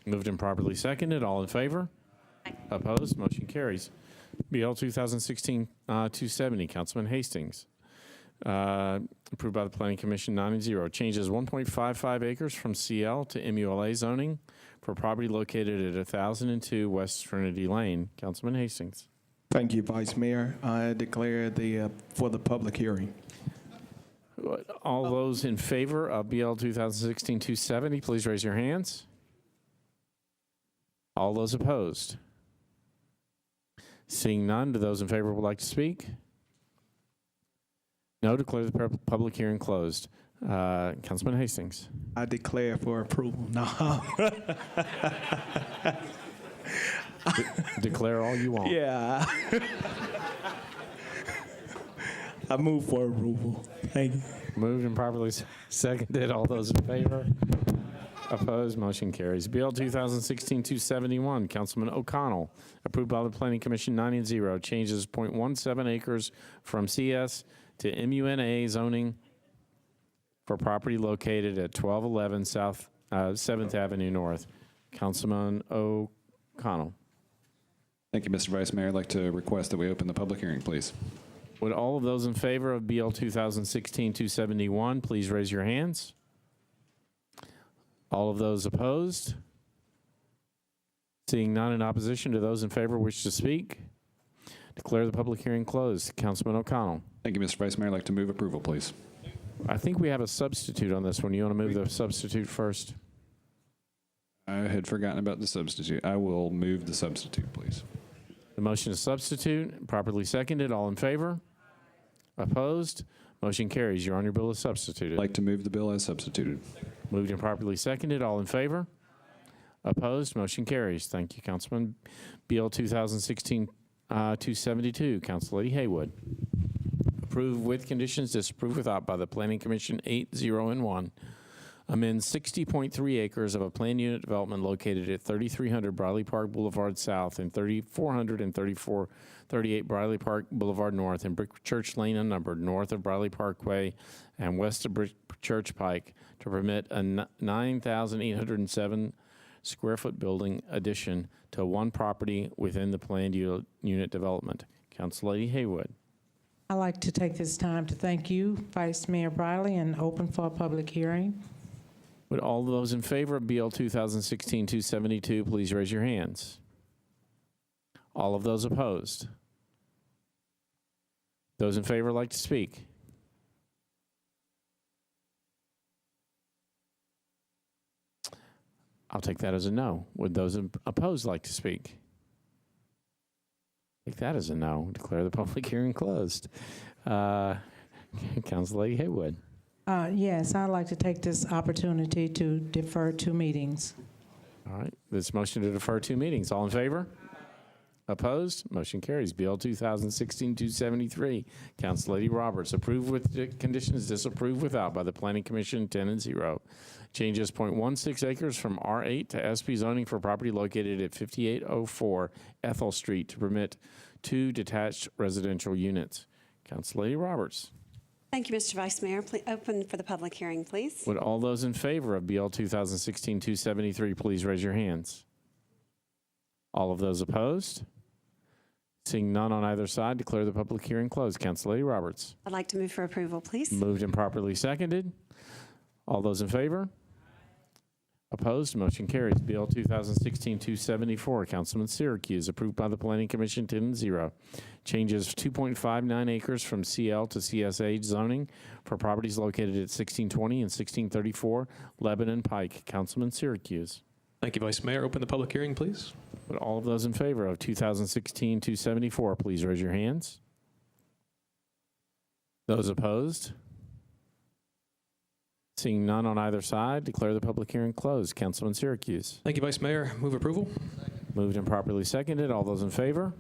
Moved and properly seconded. All in favor? Opposed? Motion carries. BL 2016-270, Councilman Hastings. Approved by the Planning Commission 9-0. Changes 1.55 acres from CL to MULA zoning for property located at 1002 West Trinity Lane. Councilman Hastings. Thank you, Vice Mayor. I declare for the public hearing. All those in favor of BL 2016-270, please raise your hands. All those opposed? Seeing none, do those in favor would like to speak? No, declare the public hearing closed. Councilman Hastings. I declare for approval. No. Declare all you want. Yeah. I move for approval. Thank you. Moved and properly seconded. All those in favor? Opposed? Motion carries. BL 2016-271, Councilman O'Connell, approved by the Planning Commission 9-0, changes .17 acres from CS to MUNA zoning for property located at 1211 South 7th Avenue North. Councilman O'Connell. Thank you, Mr. Vice Mayor. I'd like to request that we open the public hearing, please. Would all of those in favor of BL 2016-271 please raise your hands? All of those opposed? Seeing none in opposition, do those in favor wish to speak? Declare the public hearing closed. Councilman O'Connell. Thank you, Mr. Vice Mayor. I'd like to move approval, please. I think we have a substitute on this one. You want to move the substitute first? I had forgotten about the substitute. I will move the substitute, please. The motion is substitute, properly seconded. All in favor? Opposed? Motion carries. You're on your bill as substituted. I'd like to move the bill as substituted. Moved and properly seconded. All in favor? Opposed? Motion carries. Thank you, Councilman. BL 2016-272, Council Lady Haywood. Approved with conditions, disapproved without by the Planning Commission 8-0-1. Amend 60.3 acres of a planned unit development located at 3300 Briley Park Boulevard South and 3400 and 3438 Briley Park Boulevard North and Brick Church Lane unnumbered north of Briley Parkway and west of Brick Church Pike to permit a 9,807 square foot building addition to one property within the planned unit development. Council Lady Haywood. I'd like to take this time to thank you, Vice Mayor Briley, and open for a public hearing. Would all those in favor of BL 2016-272 please raise your hands? All of those opposed? Those in favor like to speak? I'll take that as a no. Would those opposed like to speak? Take that as a no. Declare the public hearing closed. Council Lady Haywood. Yes, I'd like to take this opportunity to defer 2 meetings. All right. This motion to defer 2 meetings. All in favor? Opposed? Motion carries. BL 2016-273. Council Lady Roberts. Approved with conditions, disapproved without by the Planning Commission 10-0. Changes .16 acres from R8 to SP zoning for property located at 5804 Ethel Street to permit 2 detached residential units. Council Lady Roberts. Thank you, Mr. Vice Mayor. Please open for the public hearing, please. Would all those in favor of BL 2016-273 please raise your hands? All of those opposed? Seeing none on either side, declare the public hearing closed. Council Lady Roberts. I'd like to move for approval, please. Moved and properly seconded. All those in favor? Opposed? Motion carries. BL 2016-274, Councilman Syracuse, approved by the Planning Commission 10-0. Changes 2.59 acres from CL to CSH zoning for properties located at 1620 and 1634 Lebanon Pike. Councilman Syracuse. Thank you, Vice Mayor. Open the public hearing, please. Would all of those in favor of 2016-274 please raise your hands? Those opposed? Seeing none on either side, declare the public hearing closed. Councilman Syracuse. Thank you, Vice Mayor. Move approval. Moved and properly seconded. All those in favor?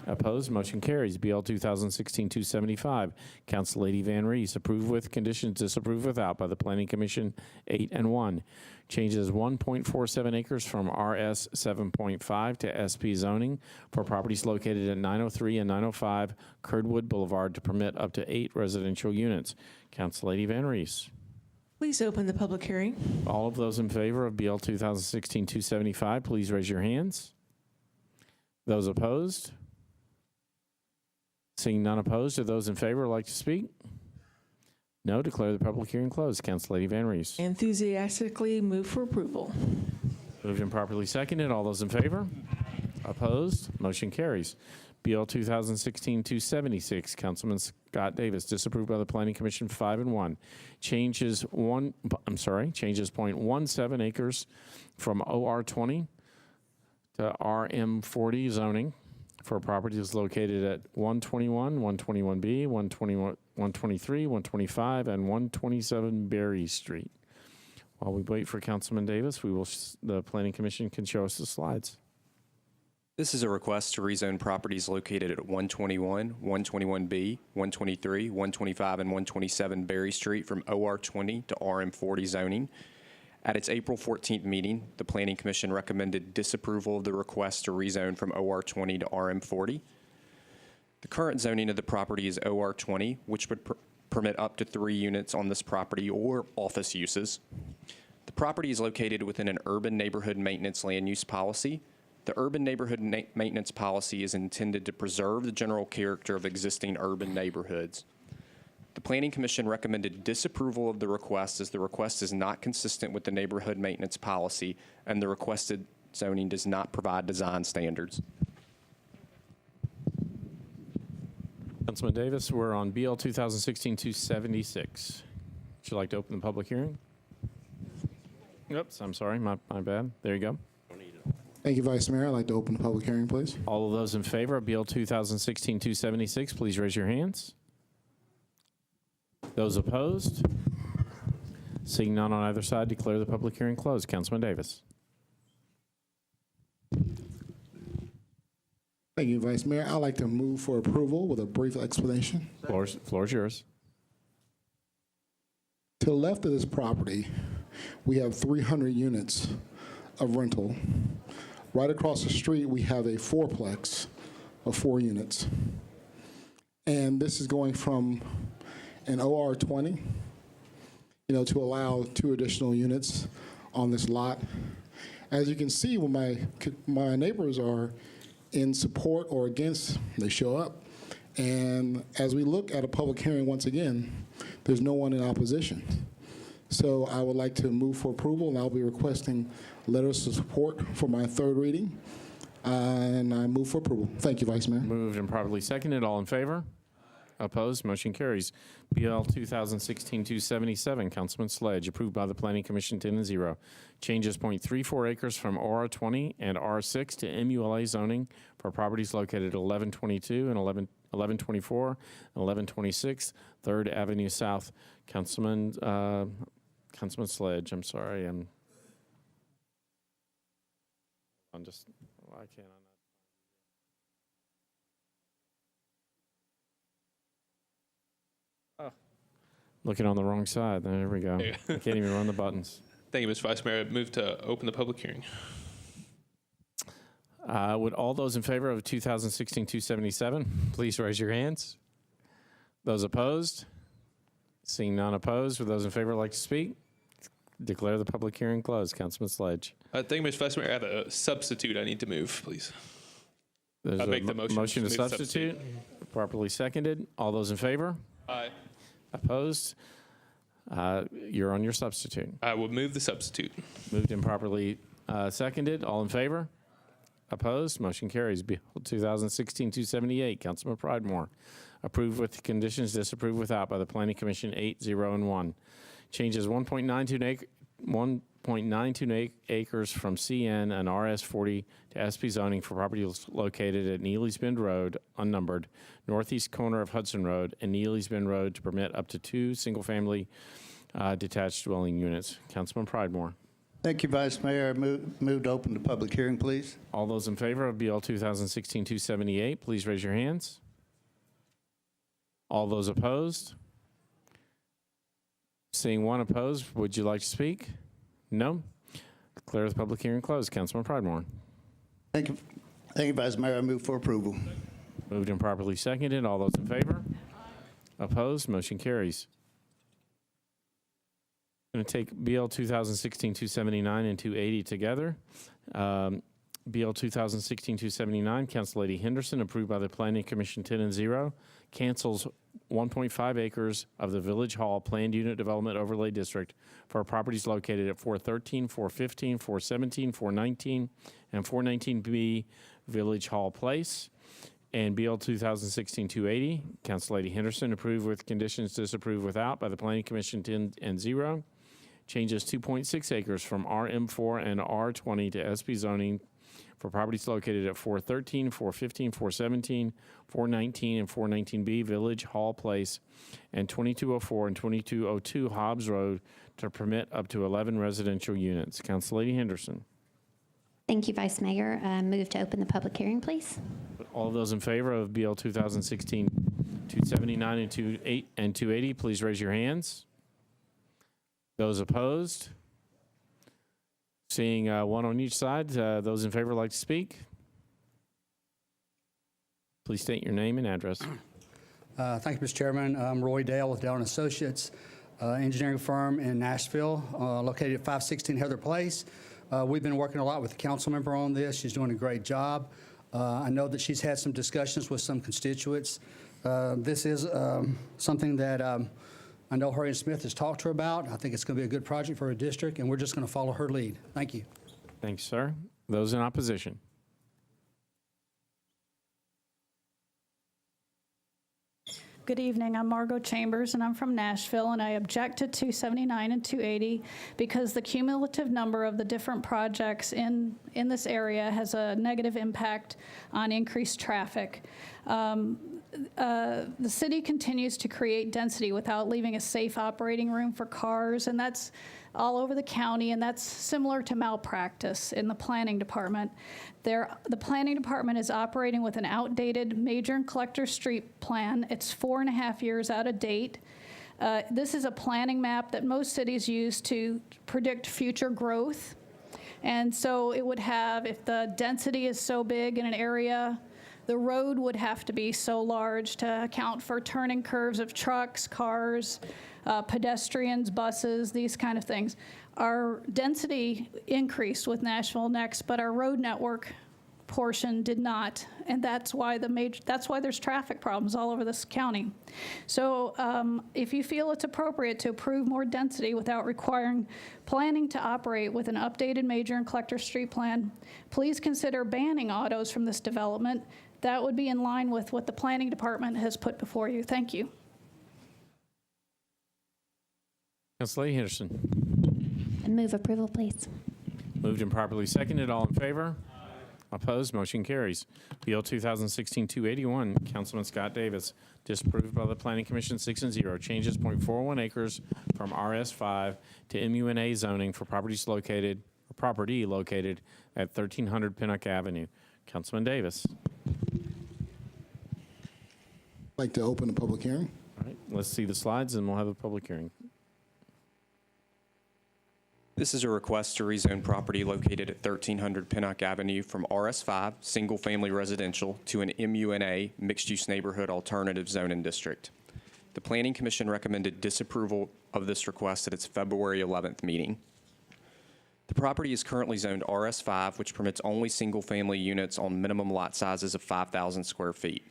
Opposed? Motion carries. BL 2016-275. Council Lady Van Reese. Approved with conditions, disapproved without by the Planning Commission 8-1. Changes 1.47 acres from RS 7.5 to SP zoning for properties located at 903 and 905 Curdwood Boulevard to permit up to 8 residential units. Council Lady Van Reese. Please open the public hearing. All of those in favor of BL 2016-275, please raise your hands. Those opposed? Seeing none opposed, do those in favor like to speak? No, declare the public hearing closed. Council Lady Van Reese. Enthusiastically move for approval. Moved and properly seconded. All those in favor? Opposed? Motion carries. BL 2016-276, Scott Davis, disapproved by the Planning Commission 5-1. Changes 0.17 acres from OR 20 to RM 40 zoning for properties located at 121, 121B, 123, 125, and 127 Berry Street. While we wait for Councilman Davis, the Planning Commission can show us the slides. This is a request to rezone properties located at 121, 121B, 123, 125, and 127 Berry Street from OR 20 to RM 40 zoning. At its April 14th meeting, the Planning Commission recommended disapproval of the request to rezone from OR 20 to RM 40. The current zoning of the property is OR 20, which would permit up to 3 units on this property or office uses. The property is located within an urban neighborhood maintenance land use policy. The urban neighborhood maintenance policy is intended to preserve the general character of existing urban neighborhoods. The Planning Commission recommended disapproval of the request as the request is not consistent with the neighborhood maintenance policy and the requested zoning does not provide design standards. Councilman Davis, we're on BL 2016-276. Would you like to open the public hearing? Oops, I'm sorry, my bad. There you go. Thank you, Vice Mayor. I'd like to open the public hearing, please. All of those in favor of BL 2016-276, please raise your hands. Those opposed? Seeing none on either side, declare the public hearing closed. Councilman Davis. Thank you, Vice Mayor. I'd like to move for approval with a brief explanation. Floor is yours. To the left of this property, we have 300 units of rental. Right across the street, we have a fourplex of 4 units. And this is going from an OR 20, to allow 2 additional units on this lot. As you can see, when my neighbors are in support or against, they show up. And as we look at a public hearing once again, there's no one in opposition. So I would like to move for approval, and I'll be requesting letters of support for my 3rd reading. And I move for approval. Thank you, Vice Mayor. Moved and properly seconded. All in favor? Opposed? Motion carries. BL 2016-277, Councilman Sledge, approved by the Planning Commission 10-0. Changes 0.34 acres from OR 20 and R6 to MULA zoning for properties located at 1122 and 1124 and 1126 3rd Avenue South. Councilman Sledge, I'm sorry. I can't. Looking on the wrong side. There we go. I can't even run the buttons. Thank you, Mr. Vice Mayor. I move to open the public hearing. Would all those in favor of 2016-277 please raise your hands? Those opposed? Seeing none opposed, would those in favor like to speak? Declare the public hearing closed. Councilman Sledge. Thank you, Mr. Vice Mayor. I have a substitute I need to move, please. There's I'll make the motion to move substitute. Properly seconded. All those in favor? Aye. Opposed? You're on your substitute. I will move the substitute. Moved and properly seconded. All in favor? Opposed? Motion carries. Bill 2016-278, Councilman Pridemore. Approved with conditions, disapproved without by the Planning Commission 8-0-1. Changes 1.92 acres from CN and RS 40 to SP zoning for properties located at Neely's Bend Road, unnumbered, northeast corner of Hudson Road and Neely's Bend Road to permit up to 2 single-family detached dwelling units. Councilman Pridemore. Thank you, Vice Mayor. Move to open the public hearing, please. All those in favor of BL 2016-278, please raise your hands. All those opposed? Seeing one opposed, would you like to speak? No? Declare the public hearing closed. Councilman Pridemore. Thank you, Vice Mayor. I move for approval. Moved and properly seconded. All those in favor? Opposed? Motion carries. I'm going to take BL 2016-279 and 280 together. BL 2016-279, Council Lady Henderson, approved by the Planning Commission 10-0, cancels 1.5 acres of the Village Hall Planned Unit Development Overlay District for properties located at 413, 415, 417, 419, and 419B Village Hall Place. And BL 2016-280, Council Lady Henderson, approved with conditions, disapprove without by the Planning Commission 10 and 0. Changes 2.6 acres from RM4 and R20 to SP zoning for properties located at 413, 415, 417, 419, and 419B Village Hall Place, and 2204 and 2202 Hobbs Road to permit up to 11 residential units. Council Lady Henderson. Thank you, Vice Mayor. Move to open the public hearing, please. All those in favor of BL 2016-279 and 280, please raise your hands. Those opposed? Seeing one on each side, those in favor like to speak? Please state your name and address. Thank you, Mr. Chairman. I'm Roy Dale with Dale & Associates, engineering firm in Nashville, located at 516 Heather Place. We've been working a lot with the council member on this. She's doing a great job. I know that she's had some discussions with some constituents. This is something that I know Harriet Smith has talked to her about. I think it's going to be a good project for her district, and we're just going to follow her lead. Thank you. Thanks, sir. Those in opposition? Good evening. I'm Margot Chambers, and I'm from Nashville, and I object to 279 and 280 because the cumulative number of the different projects in this area has a negative impact on increased traffic. The city continues to create density without leaving a safe operating room for cars, and that's all over the county, and that's similar to malpractice in the planning department. The planning department is operating with an outdated major and collector street plan. It's 4.5 years out of date. This is a planning map that most cities use to predict future growth. And so it would have, if the density is so big in an area, the road would have to be so large to account for turning curves of trucks, cars, pedestrians, buses, these kind of things. Our density increased with Nashville Next, but our road network portion did not, and that's why there's traffic problems all over this county. So if you feel it's appropriate to approve more density without requiring planning to operate with an updated major and collector street plan, please consider banning autos from this development. That would be in line with what the planning department has put before you. Thank you. Council Lady Henderson. And move approval, please. Moved and properly seconded. All in favor? Opposed? Motion carries. BL 2016-281, Councilman Scott Davis, disapproved by the Planning Commission 6 and 0. Changes 0.41 acres from RS5 to MUNA zoning for property located at 1300 Pinnock Avenue. Councilman Davis. I'd like to open the public hearing. All right, let's see the slides and we'll have a public hearing. This is a request to rezone property located at 1300 Pinnock Avenue from RS5, single-family residential, to an MUNA, mixed-use neighborhood alternative zoning district. The Planning Commission recommended disapproval of this request at its February 11th meeting. The property is currently zoned RS5, which permits only single-family units on minimum lot sizes of 5,000 square feet.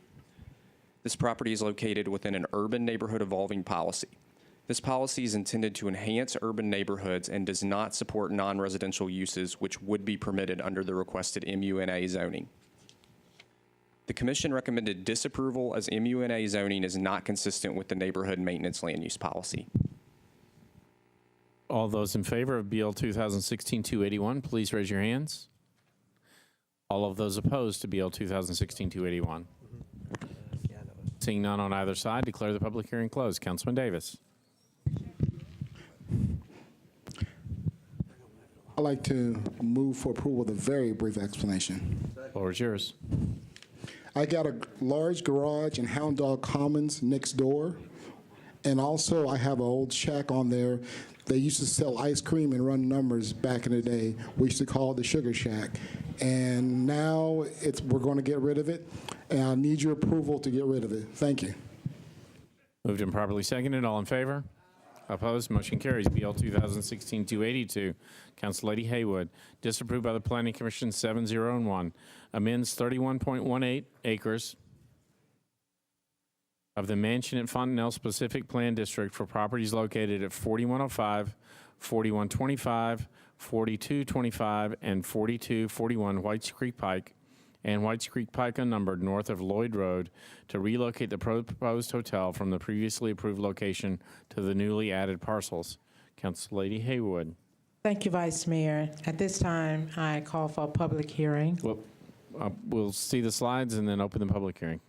This property is located within an urban neighborhood evolving policy. This policy is intended to enhance urban neighborhoods and does not support non-residential uses which would be permitted under the requested MUNA zoning. The Commission recommended disapproval as MUNA zoning is not consistent with the neighborhood maintenance land use policy. All those in favor of BL 2016-281, please raise your hands. All of those opposed to BL 2016-281. Seeing none on either side, declare the public hearing closed. Councilman Davis. I'd like to move for approval with a very brief explanation. Floor is yours. I got a large garage in Hound Dog Commons next door, and also I have an old shack on there. They used to sell ice cream and run numbers back in the day. We used to call it the Sugar Shack. And now we're going to get rid of it, and I need your approval to get rid of it. Thank you. Moved and properly seconded. All in favor? Opposed? Motion carries. BL 2016-282. Council Lady Haywood, disapproved by the Planning Commission 7-0-1. Amends 31.18 acres of the Mansion Fontanelle Specific Plan District for properties located at 4105, 4125, 4225, and 4241 Whites Creek Pike, and Whites Creek Pike Unnumbered north of Lloyd Road to relocate the proposed hotel from the previously approved location to the newly added parcels. Council Lady Haywood. Thank you, Vice Mayor. At this time, I call for a public hearing. We'll see the slides and then open the public hearing.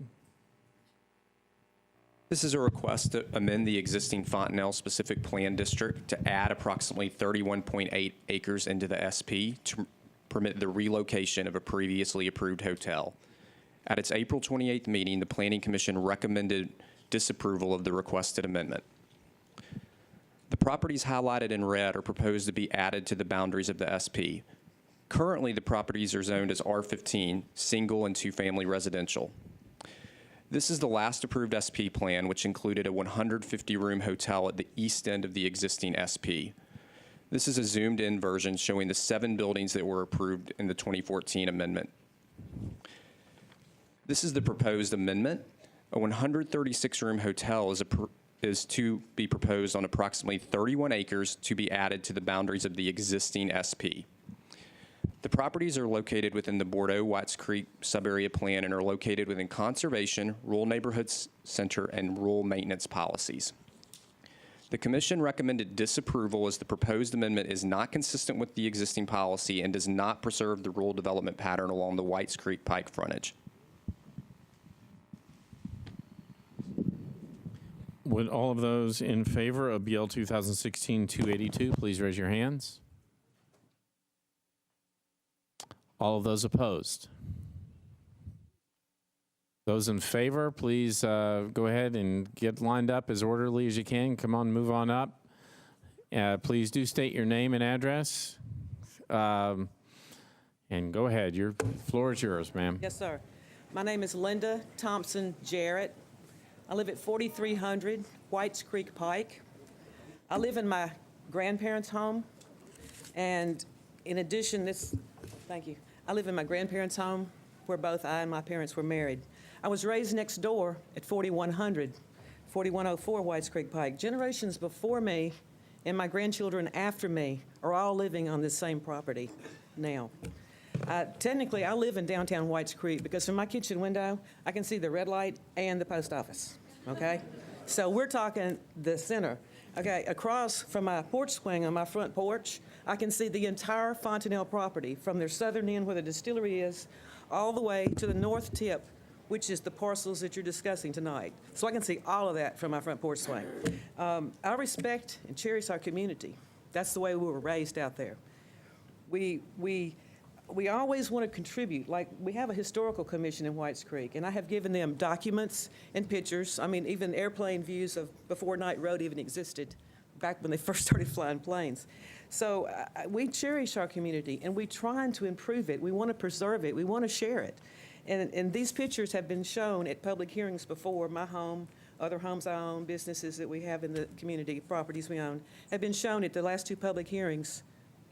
This is a request to amend the existing Fontanelle Specific Plan District to add approximately 31.8 acres into the SP to permit the relocation of a previously approved hotel. At its April 28th meeting, the Planning Commission recommended disapproval of the requested amendment. The properties highlighted in red are proposed to be added to the boundaries of the SP. Currently, the properties are zoned as R15, single and two-family residential. This is the last approved SP plan, which included a 150-room hotel at the east end of the existing SP. This is a zoomed-in version showing the 7 buildings that were approved in the 2014 amendment. This is the proposed amendment. A 136-room hotel is to be proposed on approximately 31 acres to be added to the boundaries of the existing SP. The properties are located within the Bordeaux-Whites Creek subarea plan and are located within conservation, rural neighborhoods center, and rural maintenance policies. The Commission recommended disapproval as the proposed amendment is not consistent with the existing policy and does not preserve the rural development pattern along the Whites Creek Pike frontage. Would all of those in favor of BL 2016-282 please raise your hands? All of those opposed? Those in favor, please go ahead and get lined up as orderly as you can. Come on, move on up. Please do state your name and address. And go ahead. Your floor is yours, ma'am. Yes, sir. My name is Linda Thompson Jarrett. I live at 4300 Whites Creek Pike. I live in my grandparents' home, and in addition, thank you. I live in my grandparents' home where both I and my parents were married. I was raised next door at 4104 Whites Creek Pike. Generations before me and my grandchildren after me are all living on this same property now. Technically, I live in downtown Whites Creek because from my kitchen window, I can see the red light and the post office, okay? So we're talking the center. Okay, across from my porch swing on my front porch, I can see the entire Fontanelle property from their southern end where the distillery is, all the way to the north tip, which is the parcels that you're discussing tonight. So I can see all of that from my front porch swing. I respect and cherish our community. That's the way we were raised out there. We always want to contribute. Like, we have a historical commission in Whites Creek, and I have given them documents and pictures. I mean, even airplane views of before Knight Road even existed, back when they first started flying planes. So we cherish our community, and we're trying to improve it. We want to preserve it. We want to share it. And these pictures have been shown at public hearings before. My home, other homes I own, businesses that we have in the community, properties we own, have been shown at the last 2 public hearings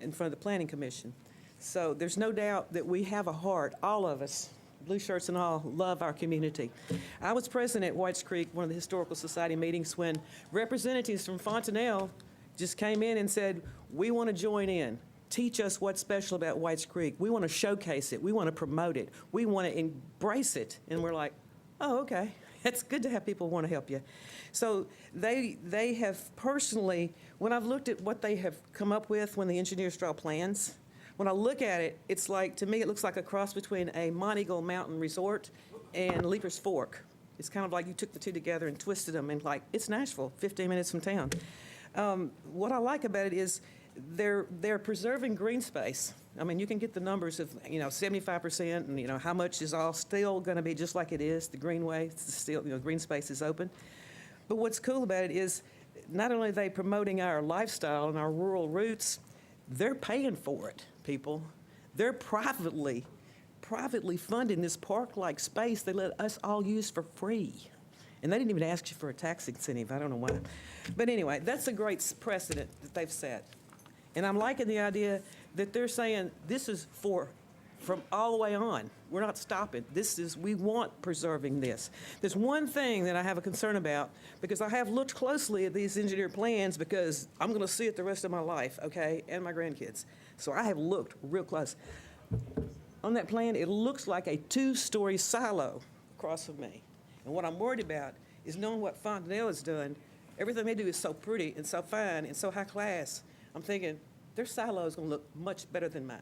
in front of the Planning Commission. So there's no doubt that we have a heart, all of us, blue shirts and all, love our community. I was present at Whites Creek, one of the Historical Society meetings, when representatives from Fontanelle just came in and said, we want to join in. Teach us what's special about Whites Creek. We want to showcase it. We want to promote it. We want to embrace it. And we're like, oh, okay. It's good to have people want to help you. So they have personally, when I've looked at what they have come up with when the engineers draw plans, when I look at it, it's like, to me, it looks like a cross between a Monteagle Mountain Resort and Leaper's Fork. It's kind of like you took the two together and twisted them, and like, it's Nashville, 15 minutes from town. What I like about it is they're preserving green space. I mean, you can get the numbers of, 75%, and, how much is all still going to be just like it is, the greenway, it's still, green space is open. But what's cool about it is not only are they promoting our lifestyle and our rural roots, they're paying for it, people. They're privately funding this park-like space they let us all use for free. And they didn't even ask you for a tax incentive. I don't know why. But anyway, that's a great precedent that they've set. And I'm liking the idea that they're saying this is from all the way on. We're not stopping. We want preserving this. There's one thing that I have a concern about, because I have looked closely at these engineered plans, because I'm going to see it the rest of my life, okay, and my grandkids. So I have looked real close. on that plan, it looks like a two-story silo across from me. And what I'm worried about is knowing what Fontanelle has done. Everything they do is so pretty and so fine and so high class. I'm thinking their silo is going to look much better than mine,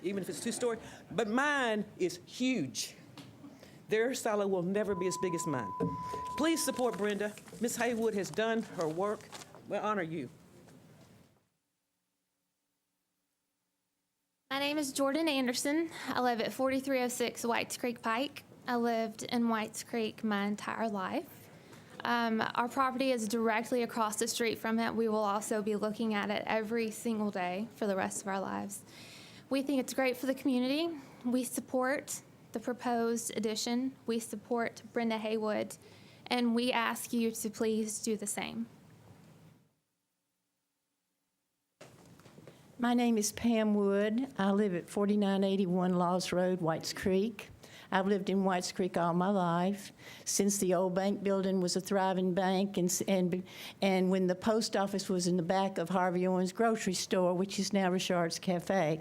even if it's two-story. But mine is huge. Their silo will never be as big as mine. Please support Brenda. Ms. Haywood has done her work. We honor you. My name is Jordan Anderson. I live at 4306 Whites Creek Pike. I lived in Whites Creek my entire life. Our property is directly across the street from it. We will also be looking at it every single day for the rest of our lives. We think it's great for the community. We support the proposed addition. We support Brenda Haywood, and we ask you to please do the same. My name is Pam Wood. I live at 4981 Laws Road, Whites Creek. I've lived in Whites Creek all my life, since the old bank building was a thriving bank and when the post office was in the back of Harvey Owens grocery store, which is now Richard's Cafe.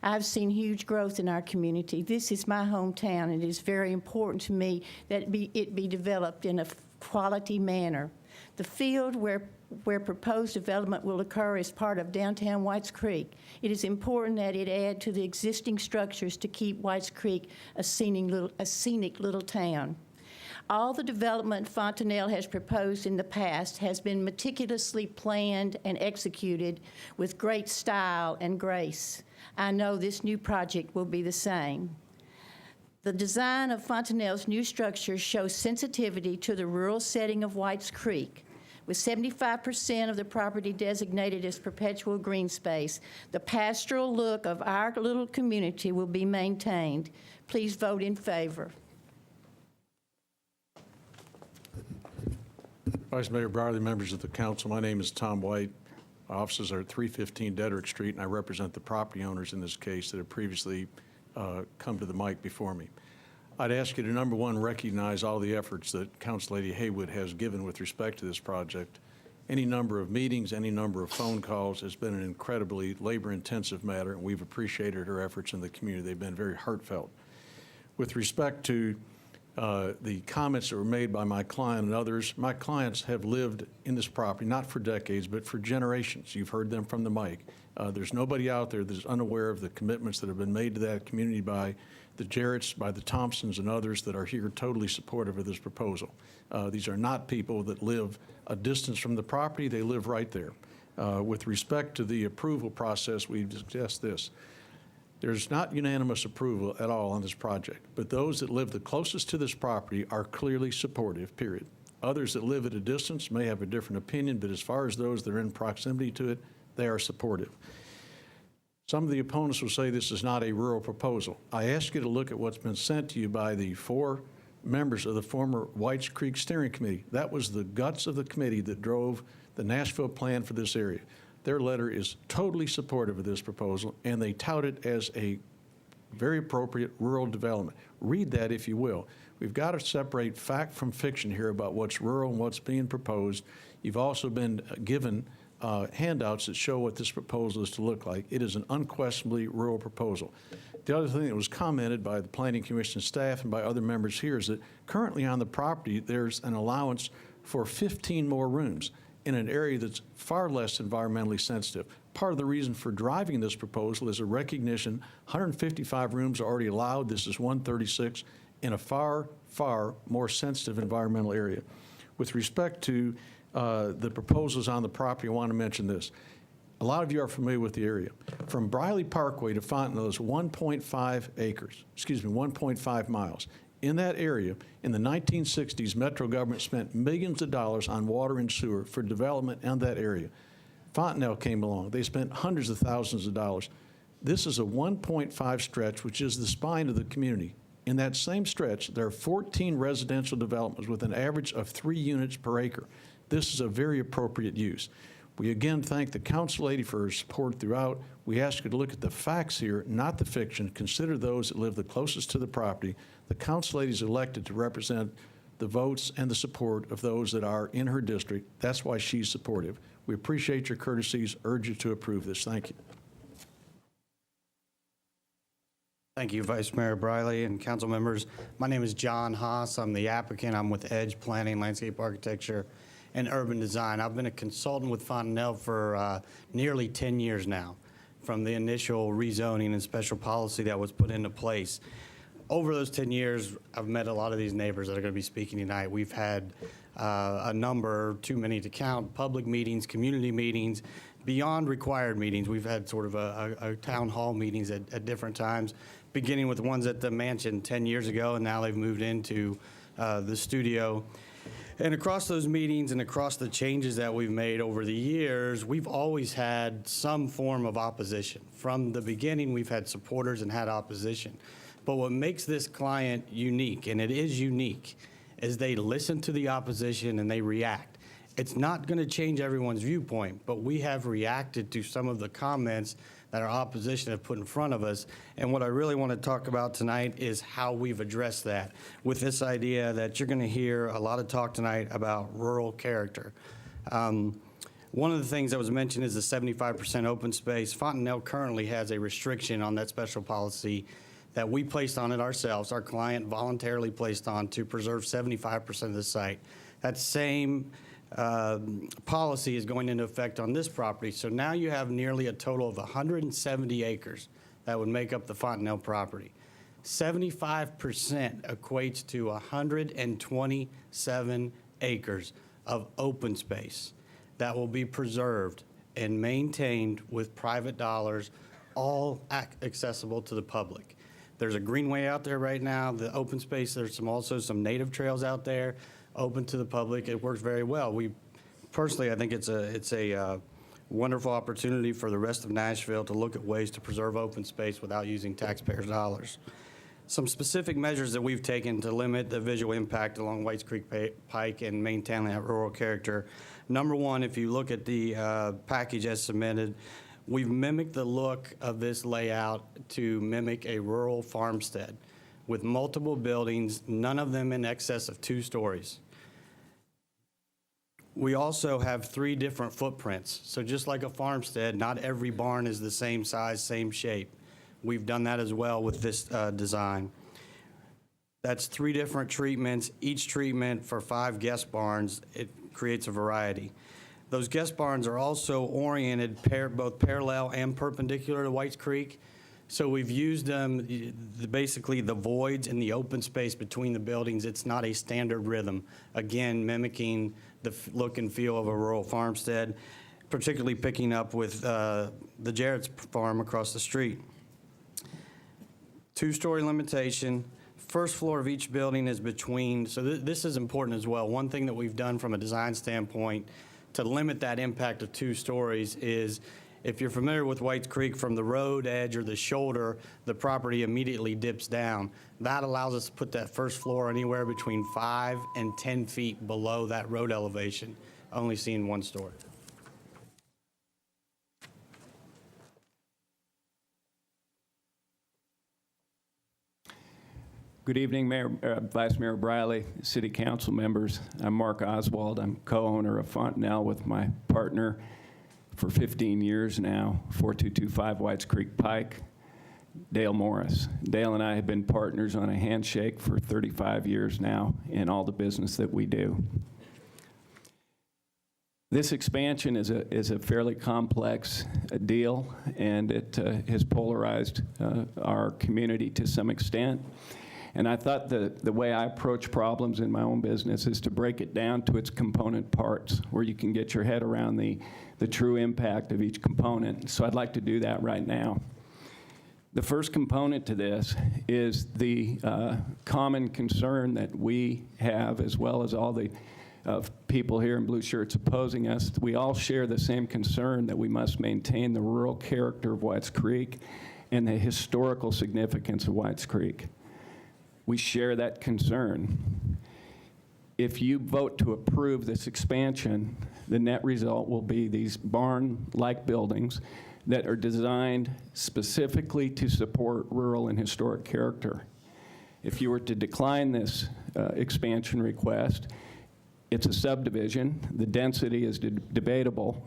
I've seen huge growth in our community. This is my hometown, and it is very important to me that it be developed in a quality manner. The field where proposed development will occur is part of downtown Whites Creek. It is important that it add to the existing structures to keep Whites Creek a scenic little town. All the development Fontanelle has proposed in the past has been meticulously planned and executed with great style and grace. I know this new project will be the same. The design of Fontanelle's new structures shows sensitivity to the rural setting of Whites Creek. With 75% of the property designated as perpetual green space, the pastoral look of our little community will be maintained. Please vote in favor. Vice Mayor Brierly, members of the council, my name is Tom White. My offices are at 315 Dedrick Street, and I represent the property owners in this case that have previously come to the mic before me. I'd ask you to, number one, recognize all the efforts that Council Lady Haywood has given with respect to this project. Any number of meetings, any number of phone calls has been an incredibly labor-intensive matter, and we've appreciated her efforts in the community. They've been very heartfelt. With respect to the comments that were made by my client and others, my clients have lived in this property, not for decades, but for generations. You've heard them from the mic. There's nobody out there that's unaware of the commitments that have been made to that community by the Jarretts, by the Thompsons, and others that are here totally supportive of this proposal. These are not people that live a distance from the property. They live right there. With respect to the approval process, we've discussed this. There's not unanimous approval at all on this project, but those that live the closest to this property are clearly supportive, period. Others that live at a distance may have a different opinion, but as far as those that are in proximity to it, they are supportive. Some of the opponents will say this is not a rural proposal. I ask you to look at what's been sent to you by the 4 members of the former Whites Creek Steering Committee. That was the guts of the committee that drove the Nashville plan for this area. Their letter is totally supportive of this proposal, and they tout it as a very appropriate rural development. Read that if you will. We've got to separate fact from fiction here about what's rural and what's being proposed. You've also been given handouts that show what this proposal is to look like. It is an unquestionably rural proposal. The other thing that was commented by the Planning Commission staff and by other members here is that currently on the property there's an allowance for 15 more rooms in an area that's far less environmentally sensitive. Part of the reason for driving this proposal is a recognition 155 rooms are already allowed. This is 136 in a far, far more sensitive environmental area. With respect to the proposals on the property, I want to mention this. A lot of you are familiar with the area. From Briley Parkway to Fontanelle is 1.5 acres, 1.5 miles. In that area, in the 1960s, Metro government spent millions of dollars on water and sewer for development in that area. Fontanelle came along. They spent hundreds of thousands of dollars. This is a 1.5 stretch, which is the spine of the community. In that same stretch, there are 14 residential developments with an average of 3 units per acre. This is a very appropriate use. We again thank the council lady for her support throughout. We ask you to look at the facts here, not the fiction. Consider those that live the closest to the property. The council lady is elected to represent the votes and the support of those that are in her district. That's why she's supportive. We appreciate your courtesies, urge you to approve this. Thank you. Thank you, Vice Mayor Briley and council members. My name is John Haas. I'm the applicant. I'm with Edge Planning, Landscape Architecture, and Urban Design. I've been a consultant with Fontenelle for nearly 10 years now, from the initial rezoning and special policy that was put into place. Over those 10 years, I've met a lot of these neighbors that are going to be speaking tonight. We've had a number, too many to count, public meetings, community meetings, beyond required meetings. We've had sort of a town hall meetings at different times, beginning with the ones at the mansion 10 years ago, and now they've moved into the studio. And across those meetings and across the changes that we've made over the years, we've always had some form of opposition. From the beginning, we've had supporters and had opposition. But what makes this client unique, and it is unique, is they listen to the opposition and they react. It's not going to change everyone's viewpoint, but we have reacted to some of the comments that our opposition have put in front of us. And what I really want to talk about tonight is how we've addressed that with this idea that you're going to hear a lot of talk tonight about rural character. One of the things that was mentioned is the 75% open space. Fontenelle currently has a restriction on that special policy that we placed on it ourselves, our client voluntarily placed on, to preserve 75% of the site. That same policy is going into effect on this property. So now you have nearly a total of 170 acres that would make up the Fontenelle property. 75% equates to 127 acres of open space that will be preserved and maintained with private dollars, all accessible to the public. There's a greenway out there right now, the open space. There's also some native trails out there open to the public. It works very well. Personally, I think it's a wonderful opportunity for the rest of Nashville to look at ways to preserve open space without using taxpayers' dollars. Some specific measures that we've taken to limit the visual impact along Whites Creek Pike and maintaining that rural character. Number one, if you look at the package as submitted, we've mimicked the look of this layout to mimic a rural farmstead with multiple buildings, none of them in excess of 2 stories. We also have 3 different footprints. So just like a farmstead, not every barn is the same size, same shape. We've done that as well with this design. That's 3 different treatments. Each treatment for 5 guest barns, it creates a variety. Those guest barns are also oriented both parallel and perpendicular to Whites Creek. So we've used them, basically the voids and the open space between the buildings. It's not a standard rhythm. Again, mimicking the look and feel of a rural farmstead, particularly picking up with the Jarrett's farm across the street. 2-story limitation. First floor of each building is between, so this is important as well. One thing that we've done from a design standpoint to limit that impact of 2 stories is, if you're familiar with Whites Creek, from the road edge or the shoulder, the property immediately dips down. That allows us to put that first floor anywhere between 5 and 10 feet below that road elevation, only seeing 1 story. Good evening, Vice Mayor Briley, City Council members. I'm Mark Oswald. I'm co-owner of Fontenelle with my partner for 15 years now, 4225 Whites Creek Pike, Dale Morris. Dale and I have been partners on a handshake for 35 years now in all the business that we do. This expansion is a fairly complex deal, and it has polarized our community to some extent. And I thought the way I approach problems in my own business is to break it down to its component parts, where you can get your head around the true impact of each component. So I'd like to do that right now. The first component to this is the common concern that we have, as well as all the people here in blue shirts opposing us. We all share the same concern that we must maintain the rural character of Whites Creek and the historical significance of Whites Creek. We share that concern. If you vote to approve this expansion, the net result will be these barn-like buildings that are designed specifically to support rural and historic character. If you were to decline this expansion request, it's a subdivision. The density is debatable,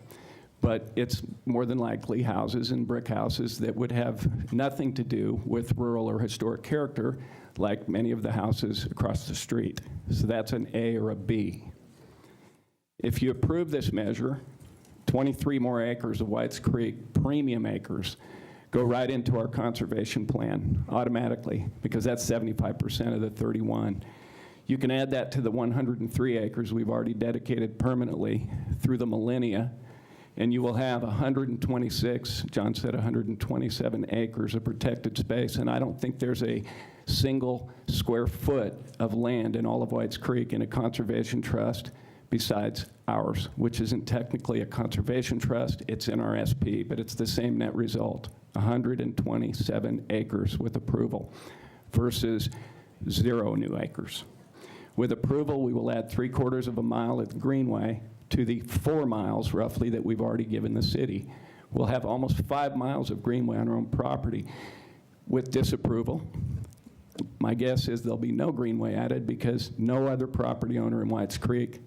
but it's more than likely houses and brick houses that would have nothing to do with rural or historic character, like many of the houses across the street. So that's an A or a B. If you approve this measure, 23 more acres of Whites Creek premium acres go right into our conservation plan automatically, because that's 75% of the 31. You can add that to the 103 acres we've already dedicated permanently through the millennia, and you will have 126, John said 127 acres of protected space, and I don't think there's a single square foot of land in all of Whites Creek in a conservation trust besides ours, which isn't technically a conservation trust, it's in our SP, but it's the same net result, 127 acres with approval versus 0 new acres. With approval, we will add 3/4 of a mile of greenway to the 4 miles roughly that we've already given the city. We'll have almost 5 miles of greenway on our own property. With disapproval, my guess is there'll be no greenway added because no other property owner in Whites Creek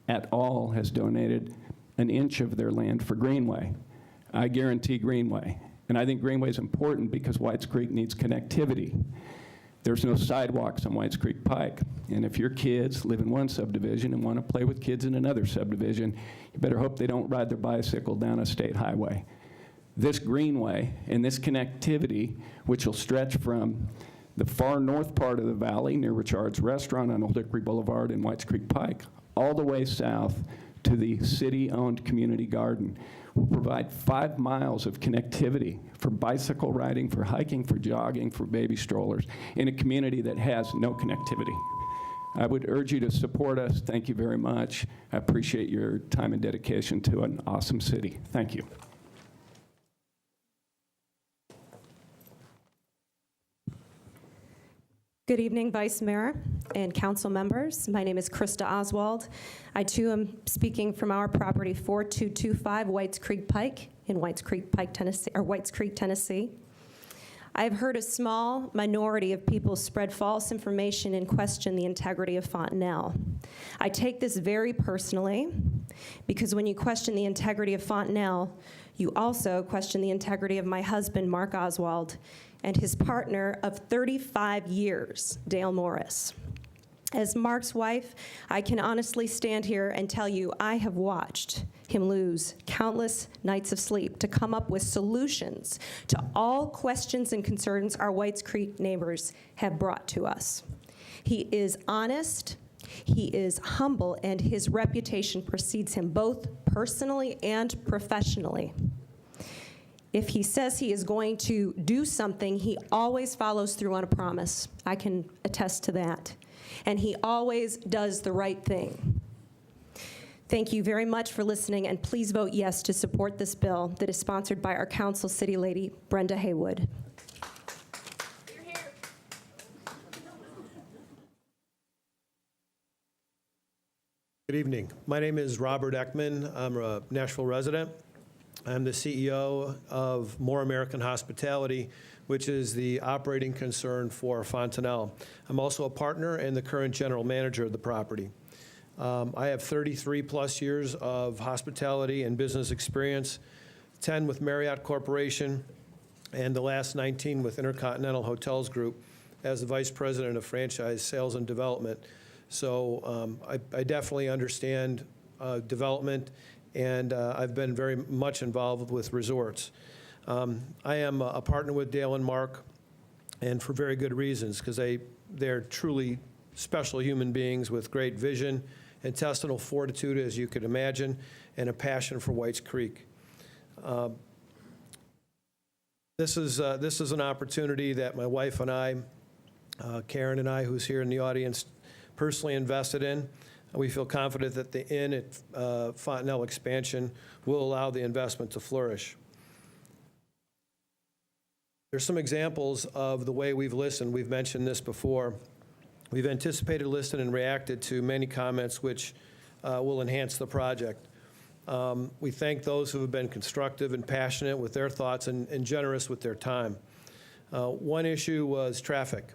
at all has donated an inch of their land for greenway. I guarantee greenway. And I think greenway is important because Whites Creek needs connectivity. There's no sidewalks on Whites Creek Pike. And if your kids live in one subdivision and want to play with kids in another subdivision, you better hope they don't ride their bicycle down a state highway. This greenway and this connectivity, which will stretch from the far north part of the valley near Richard's Restaurant on Old Hickory Boulevard and Whites Creek Pike, all the way south to the city-owned community garden, will provide 5 miles of connectivity for bicycle riding, for hiking, for jogging, for baby strollers in a community that has no connectivity. I would urge you to support us. Thank you very much. I appreciate your time and dedication to an awesome city. Thank you. Good evening, Vice Mayor and council members. My name is Krista Oswald. I too am speaking from our property 4225 Whites Creek Pike in Whites Creek Pike, Tennessee, or Whites Creek, Tennessee. I've heard a small minority of people spread false information and question the integrity of Fontanelle. I take this very personally because when you question the integrity of Fontanelle, you also question the integrity of my husband, Mark Oswald, and his partner of 35 years, Dale Morris. As Mark's wife, I can honestly stand here and tell you I have watched him lose countless nights of sleep to come up with solutions to all questions and concerns our Whites Creek neighbors have brought to us. He is honest, he is humble, and his reputation precedes him both personally and professionally. If he says he is going to do something, he always follows through on a promise. I can attest to that. And he always does the right thing. Thank you very much for listening, and please vote yes to support this bill that is sponsored by our Council City Lady, Brenda Haywood. Good evening. My name is Robert Eckman. I'm a Nashville resident. I'm the CEO of More American Hospitality, which is the operating concern for Fontanelle. I'm also a partner and the current general manager of the property. I have 33 plus years of hospitality and business experience, 10 with Marriott Corporation, and the last 19 with Intercontinental Hotels Group as the Vice President of Franchise Sales and Development. So I definitely understand development, and I've been very much involved with resorts. I am a partner with Dale and Mark, and for very good reasons, because they're truly special human beings with great vision, intestinal fortitude, as you could imagine, and a passion for Whites Creek. This is an opportunity that my wife and I, Karen and I, who's here in the audience, personally invested in. We feel confident that the Inn at Fontanelle expansion will allow the investment to flourish. There's some examples of the way we've listened. We've mentioned this before. We've anticipated, listened, and reacted to many comments which will enhance the project. We thank those who have been constructive and passionate with their thoughts and generous with their time. One issue was traffic.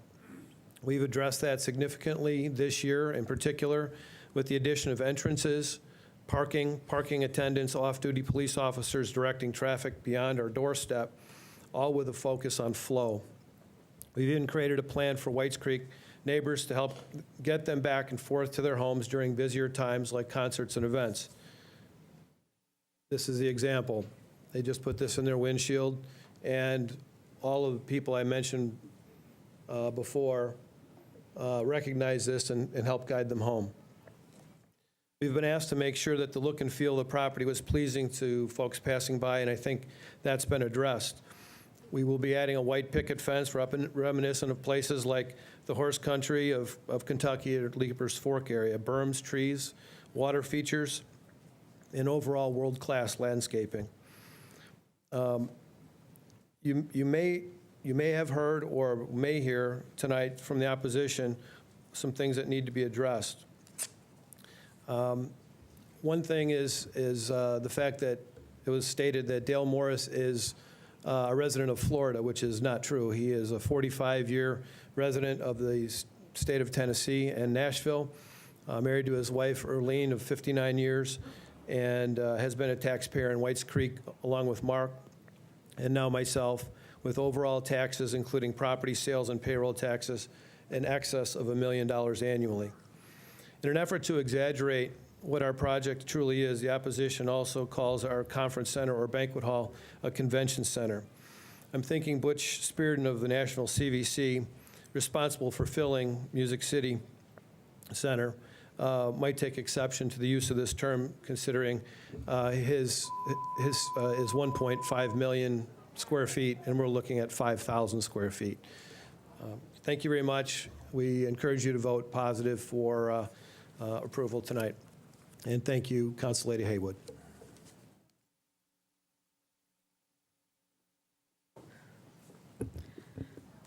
We've addressed that significantly this year, in particular, with the addition of entrances, parking attendants, off-duty police officers directing traffic beyond our doorstep, all with a focus on flow. We've even created a plan for Whites Creek neighbors to help get them back and forth to their homes during busier times like concerts and events. This is the example. They just put this in their windshield, and all of the people I mentioned before recognize this and help guide them home. We've been asked to make sure that the look and feel of the property was pleasing to folks passing by, and I think that's been addressed. We will be adding a white picket fence reminiscent of places like the horse country of Kentucky or Leaper's Fork area, berms, trees, water features, and overall world-class landscaping. You may have heard or may hear tonight from the opposition some things that need to be addressed. One thing is the fact that it was stated that Dale Morris is a resident of Florida, which is not true. He is a 45-year resident of the state of Tennessee and Nashville, married to his wife, Erlene, of 59 years, and has been a taxpayer in Whites Creek, along with Mark, and now myself, with overall taxes, including property sales and payroll taxes, in excess of $1 million annually. In an effort to exaggerate what our project truly is, the opposition also calls our conference center or banquet hall a convention center. I'm thinking Butch Spearden of the National CVC, responsible for filling Music City Center, might take exception to the use of this term, considering his 1.5 million square feet, and we're looking at 5,000 square feet. Thank you very much. We encourage you to vote positive for approval tonight. And thank you, Council Lady Haywood.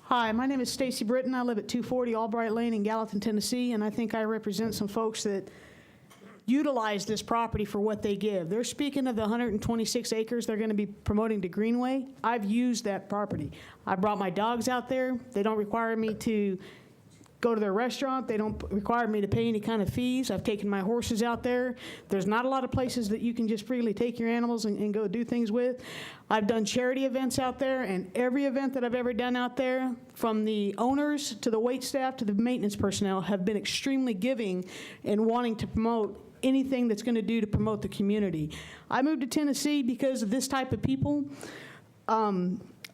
Hi, my name is Stacy Britton. I live at 240 Albright Lane in Gallatin, Tennessee, and I think I represent some folks that utilize this property for what they give. They're speaking of the 126 acres they're going to be promoting to Greenway. I've used that property. I brought my dogs out there. They don't require me to go to their restaurant. They don't require me to pay any kind of fees. I've taken my horses out there. There's not a lot of places that you can just freely take your animals and go do things with. I've done charity events out there, and every event that I've ever done out there, from the owners to the wait staff to the maintenance personnel, have been extremely giving and wanting to promote anything that's going to do to promote the community. I moved to Tennessee because of this type of people.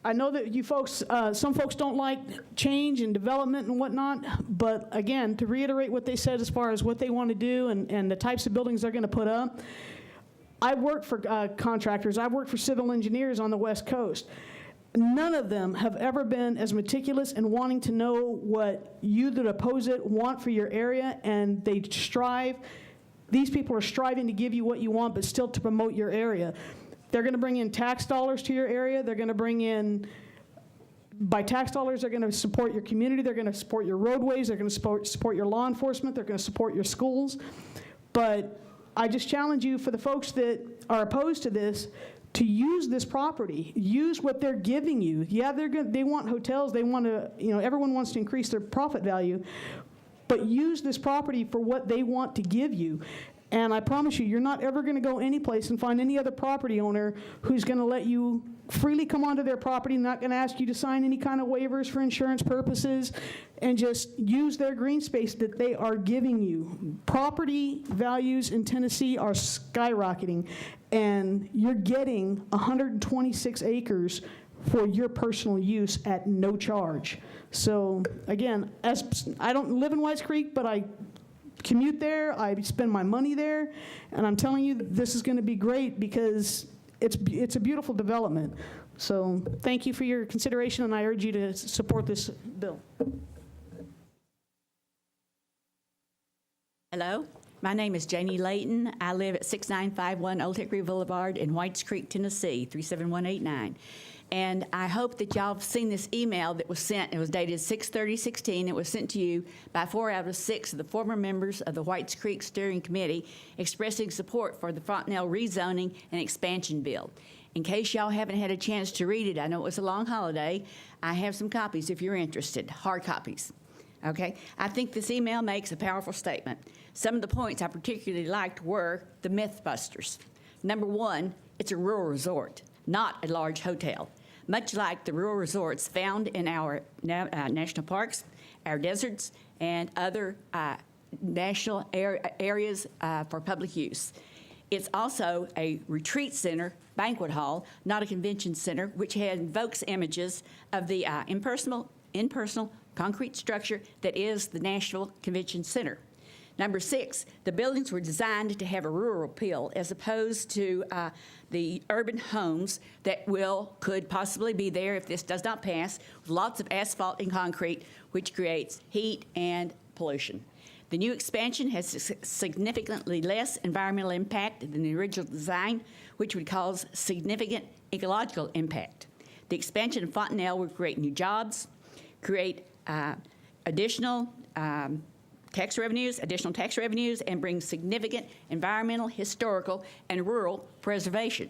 I know that you folks, some folks don't like change and development and whatnot, but again, to reiterate what they said as far as what they want to do and the types of buildings they're going to put up, I've worked for contractors, I've worked for civil engineers on the West Coast. None of them have ever been as meticulous in wanting to know what you that oppose it want for your area, and they strive. These people are striving to give you what you want, but still to promote your area. They're going to bring in tax dollars to your area. They're going to bring in, by tax dollars, they're going to support your community. They're going to support your roadways. They're going to support your law enforcement. They're going to support your schools. But I just challenge you, for the folks that are opposed to this, to use this property. Use what they're giving you. Yeah, they want hotels. They want to, everyone wants to increase their profit value. But use this property for what they want to give you. And I promise you, you're not ever going to go any place and find any other property owner who's going to let you freely come onto their property, not going to ask you to sign any kind of waivers for insurance purposes, and just use their green space that they are giving you. Property values in Tennessee are skyrocketing, and you're getting 126 acres for your personal use at no charge. So again, I don't live in Whites Creek, but I commute there, I spend my money there, and I'm telling you, this is going to be great because it's a beautiful development. So thank you for your consideration, and I urge you to support this bill. Hello, my name is Janie Layton. I live at 6951 Old Hickory Boulevard in Whites Creek, Tennessee, 37189. And I hope that y'all have seen this email that was sent. It was dated 6/30/16. It was sent to you by 4 out of 6 of the former members of the Whites Creek Steering Committee expressing support for the Fontenelle rezoning and expansion bill. In case y'all haven't had a chance to read it, I know it was a long holiday, I have some copies if you're interested, hard copies. Okay? I think this email makes a powerful statement. Some of the points I particularly liked were the mythbusters. Number one, it's a rural resort, not a large hotel. Much like the rural resorts found in our national parks, our deserts, and other national areas for public use. It's also a retreat center, banquet hall, not a convention center, which invokes images of the impersonal concrete structure that is the Nashville Convention Center. Number 6, the buildings were designed to have a rural appeal as opposed to the urban homes that could possibly be there if this does not pass, with lots of asphalt and concrete, which creates heat and pollution. The new expansion has significantly less environmental impact than the original design, which would cause significant ecological impact. The expansion of Fontanelle would create new jobs, create additional tax revenues, and bring significant environmental, historical, and rural preservation.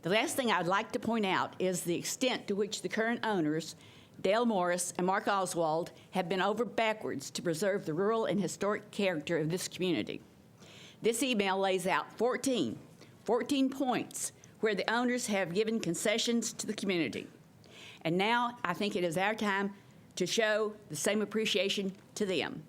The last thing I'd like to point out is the extent to which the current owners, Dale Morris and Mark Oswald, have been over backwards to preserve the rural and historic character of this community. This email lays out 14 points where the owners have given concessions to the community. And now I think it is our time to show the same appreciation to them.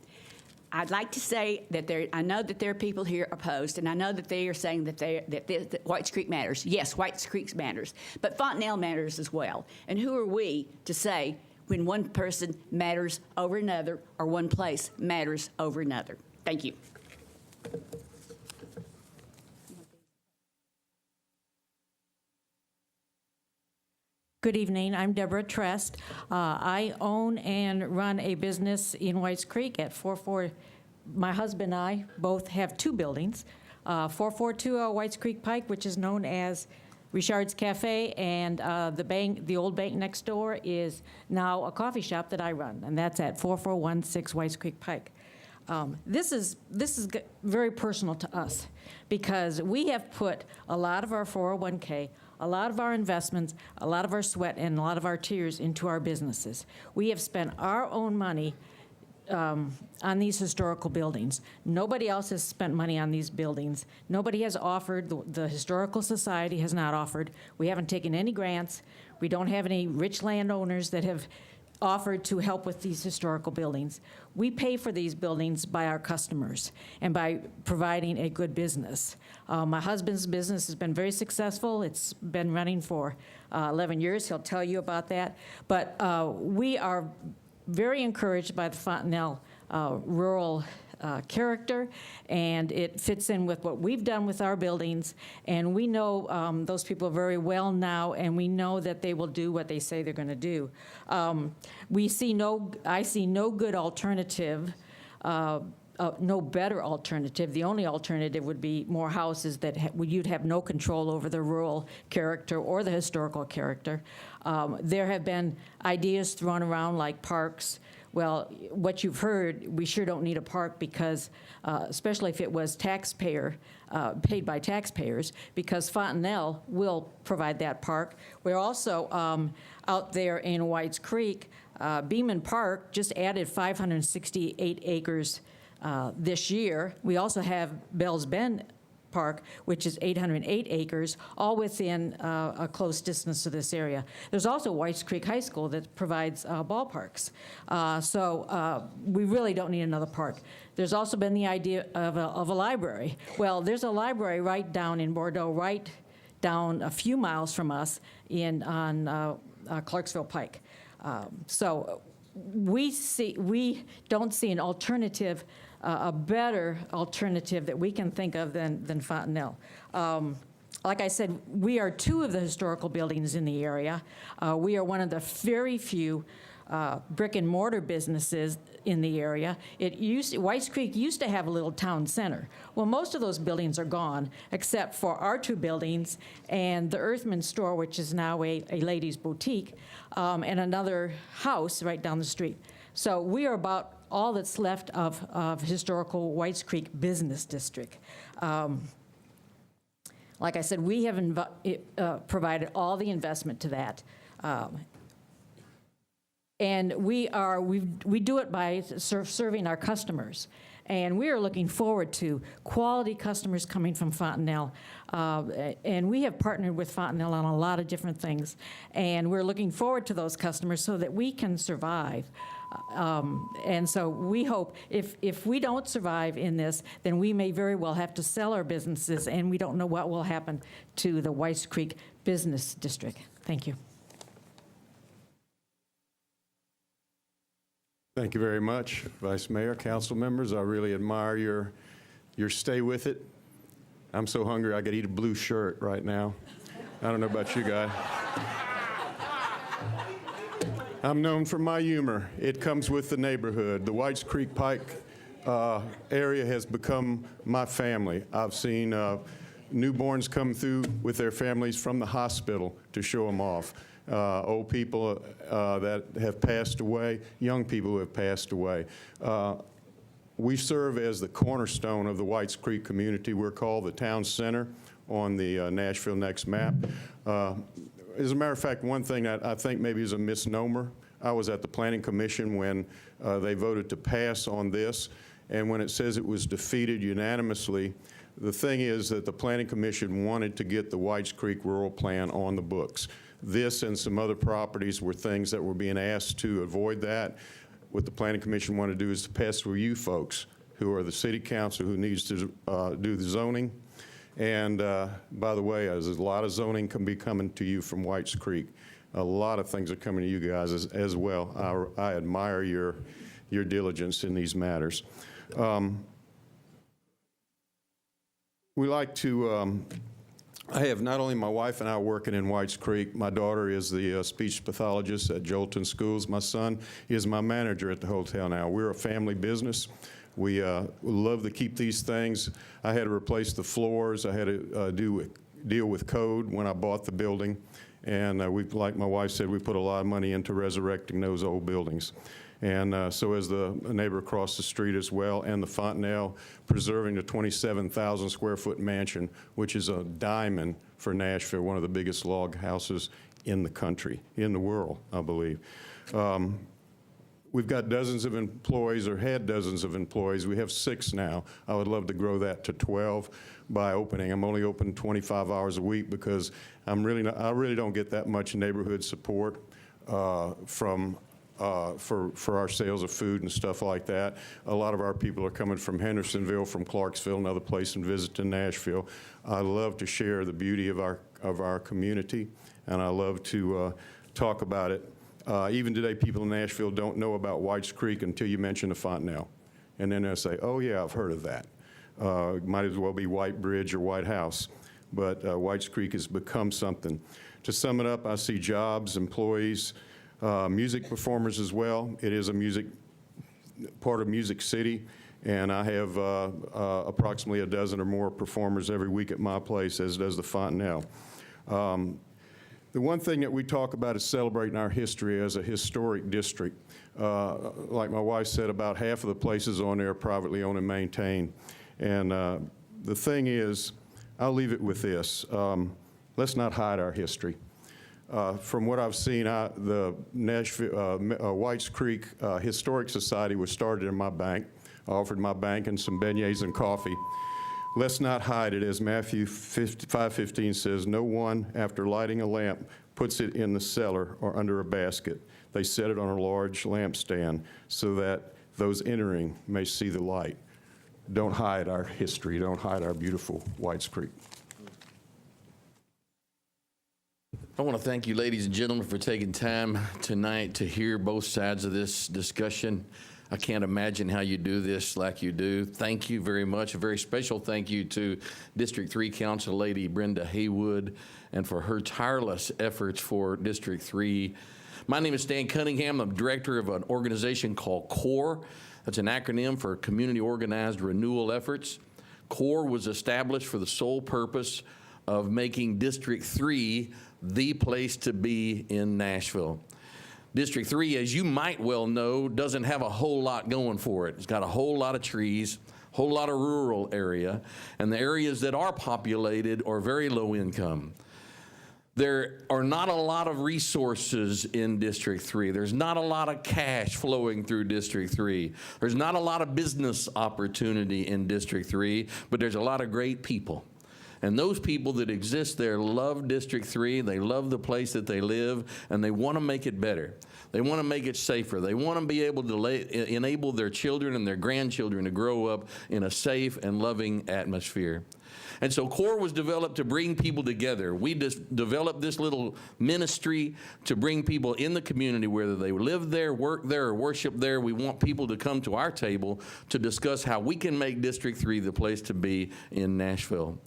I'd like to say that I know that there are people here opposed, and I know that they are saying that Whites Creek matters. Yes, Whites Creek matters, but Fontanelle matters as well. And who are we to say when one person matters over another or one place matters over another? Thank you. Good evening. I'm Deborah Trest. I own and run a business in Whites Creek at 44. My husband and I both have 2 buildings, 4420 Whites Creek Pike, which is known as Richard's Cafe, and the old bank next door is now a coffee shop that I run, and that's at 4416 Whites Creek Pike. This is very personal to us because we have put a lot of our 401k, a lot of our investments, a lot of our sweat, and a lot of our tears into our businesses. We have spent our own money on these historical buildings. Nobody else has spent money on these buildings. Nobody has offered, the Historical Society has not offered. We haven't taken any grants. We don't have any rich landowners that have offered to help with these historical buildings. We pay for these buildings by our customers and by providing a good business. My husband's business has been very successful. It's been running for 11 years. He'll tell you about that. But we are very encouraged by the Fontanelle rural character, and it fits in with what we've done with our buildings, and we know those people very well now, and we know that they will do what they say they're going to do. I see no good alternative, no better alternative. The only alternative would be more houses that you'd have no control over the rural character or the historical character. There have been ideas thrown around like parks. Well, what you've heard, we sure don't need a park because, especially if it was paid by taxpayers, because Fontanelle will provide that park. We're also out there in Whites Creek, Beeman Park just added 568 acres this year. We also have Bell's Bend Park, which is 808 acres, all within a close distance to this area. There's also Whites Creek High School that provides ballparks. So we really don't need another park. There's also been the idea of a library. Well, there's a library right down in Bordeaux, right down a few miles from us on Clarksville Pike. So we don't see an alternative, a better alternative that we can think of than Fontanelle. Like I said, we are 2 of the historical buildings in the area. We are one of the very few brick and mortar businesses in the area. Whites Creek used to have a little town center. Well, most of those buildings are gone, except for our 2 buildings and the Earthman store, which is now a ladies' boutique, and another house right down the street. So we are about all that's left of historical Whites Creek Business District. Like I said, we have provided all the investment to that. And we do it by serving our customers. And we are looking forward to quality customers coming from Fontanelle. And we have partnered with Fontanelle on a lot of different things. And we're looking forward to those customers so that we can survive. And so we hope if we don't survive in this, then we may very well have to sell our businesses, and we don't know what will happen to the Whites Creek Business District. Thank you. Thank you very much, Vice Mayor, council members. I really admire your stay with it. I'm so hungry I could eat a blue shirt right now. I don't know about you guys. I'm known for my humor. It comes with the neighborhood. The Whites Creek Pike area has become my family. I've seen newborns come through with their families from the hospital to show them off. Old people that have passed away, young people who have passed away. We serve as the cornerstone of the Whites Creek community. We're called the town center on the Nashville Next map. As a matter of fact, one thing that I think maybe is a misnomer, I was at the Planning Commission when they voted to pass on this, and when it says it was defeated unanimously, the thing is that the Planning Commission wanted to get the Whites Creek Rural Plan on the books. This and some other properties were things that were being asked to avoid that. What the Planning Commission wanted to do is to pass through you folks, who are the city council who needs to do the zoning. And by the way, there's a lot of zoning can be coming to you from Whites Creek. A lot of things are coming to you guys as well. I admire your diligence in these matters. We like to, I have not only my wife and I working in Whites Creek, my daughter is the speech pathologist at Jolton Schools. My son is my manager at the hotel now. We're a family business. We love to keep these things. I had to replace the floors. I had to deal with code when I bought the building. And we, like my wife said, we put a lot of money into resurrecting those old buildings. And so as the neighbor across the street as well, and the Fontanelle preserving the 27,000 square foot mansion, which is a diamond for Nashville, one of the biggest log houses in the country, in the world, I believe. We've got dozens of employees, or had dozens of employees. We have 6 now. I would love to grow that to 12 by opening. I'm only open 25 hours a week because I really don't get that much neighborhood support for our sales of food and stuff like that. A lot of our people are coming from Hendersonville, from Clarksville, another place, and visiting Nashville. I love to share the beauty of our community, and I love to talk about it. Even today, people in Nashville don't know about Whites Creek until you mention the Fontanelle. And then they'll say, oh yeah, I've heard of that. Might as well be White Bridge or White House. But Whites Creek has become something. To sum it up, I see jobs, employees, music performers as well. It is a part of Music City, and I have approximately a dozen or more performers every week at my place, as does the Fontanelle. The one thing that we talk about is celebrating our history as a historic district. Like my wife said, about half of the places on there are privately owned and maintained. And the thing is, I'll leave it with this. Let's not hide our history. From what I've seen, the Nashville, Whites Creek Historic Society was started in my bank. I offered my bank and some beignets and coffee. Let's not hide it, as Matthew 5:15 says, no one, after lighting a lamp, puts it in the cellar or under a basket. They set it on a large lampstand so that those entering may see the light. Don't hide our history. Don't hide our beautiful Whites Creek. I want to thank you, ladies and gentlemen, for taking time tonight to hear both sides of this discussion. I can't imagine how you do this like you do. Thank you very much. A very special thank you to District 3 Council Lady Brenda Haywood and for her tireless efforts for District 3. My name is Stan Cunningham. I'm director of an organization called CORE. That's an acronym for Community Organized Renewal Efforts. CORE was established for the sole purpose of making District 3 the place to be in Nashville. District 3, as you might well know, doesn't have a whole lot going for it. It's got a whole lot of trees, a whole lot of rural area, and the areas that are populated are very low income. There are not a lot of resources in District 3. There's not a lot of cash flowing through District 3. There's not a lot of business opportunity in District 3, but there's a lot of great people. And those people that exist there love District 3, they love the place that they live, and they want to make it better. They want to make it safer. They want to be able to enable their children and their grandchildren to grow up in a safe and loving atmosphere. And so CORE was developed to bring people together. We just developed this little ministry to bring people in the community, whether they live there, work there, or worship there. We want people to come to our table to discuss how we can make District 3 the place to be in Nashville.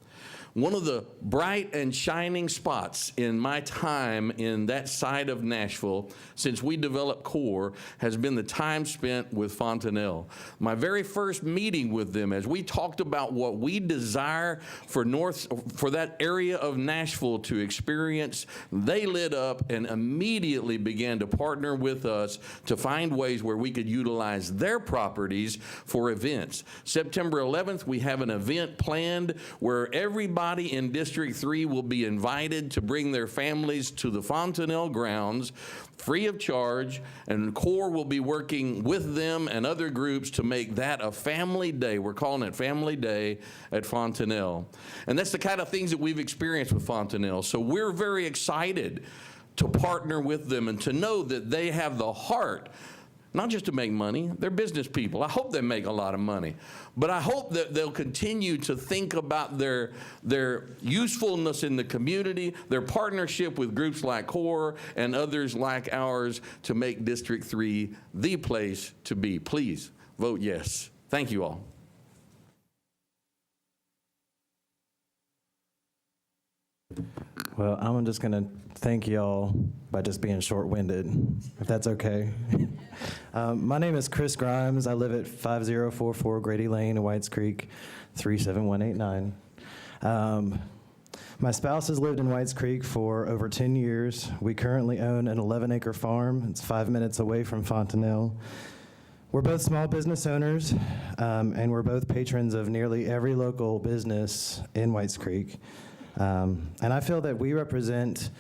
One of the bright and shining spots in my time in that side of Nashville since we developed CORE has been the time spent with Fontanelle. My very first meeting with them, as we talked about what we desire for that area of Nashville to experience, they lit up and immediately began to partner with us to find ways where we could utilize their properties for events. September 11th, we have an event planned where everybody in District 3 will be invited to bring their families to the Fontanelle grounds free of charge, and CORE will be working with them and other groups to make that a family day. We're calling it Family Day at Fontanelle. And that's the kind of things that we've experienced with Fontanelle. So we're very excited to partner with them and to know that they have the heart not just to make money. They're business people. I hope they make a lot of money. But I hope that they'll continue to think about their usefulness in the community, their partnership with groups like CORE and others like ours to make District 3 the place to be. Please vote yes. Thank you all. Well, I'm just going to thank y'all by just being short-winded, if that's okay. My name is Chris Grimes. I live at 5044 Grady Lane in Whites Creek, 37189. My spouse has lived in Whites Creek for over 10 years. We currently own an 11-acre farm. It's 5 minutes away from Fontanelle. We're both small business owners, and we're both patrons of nearly every local business in Whites Creek. And I feel that we represent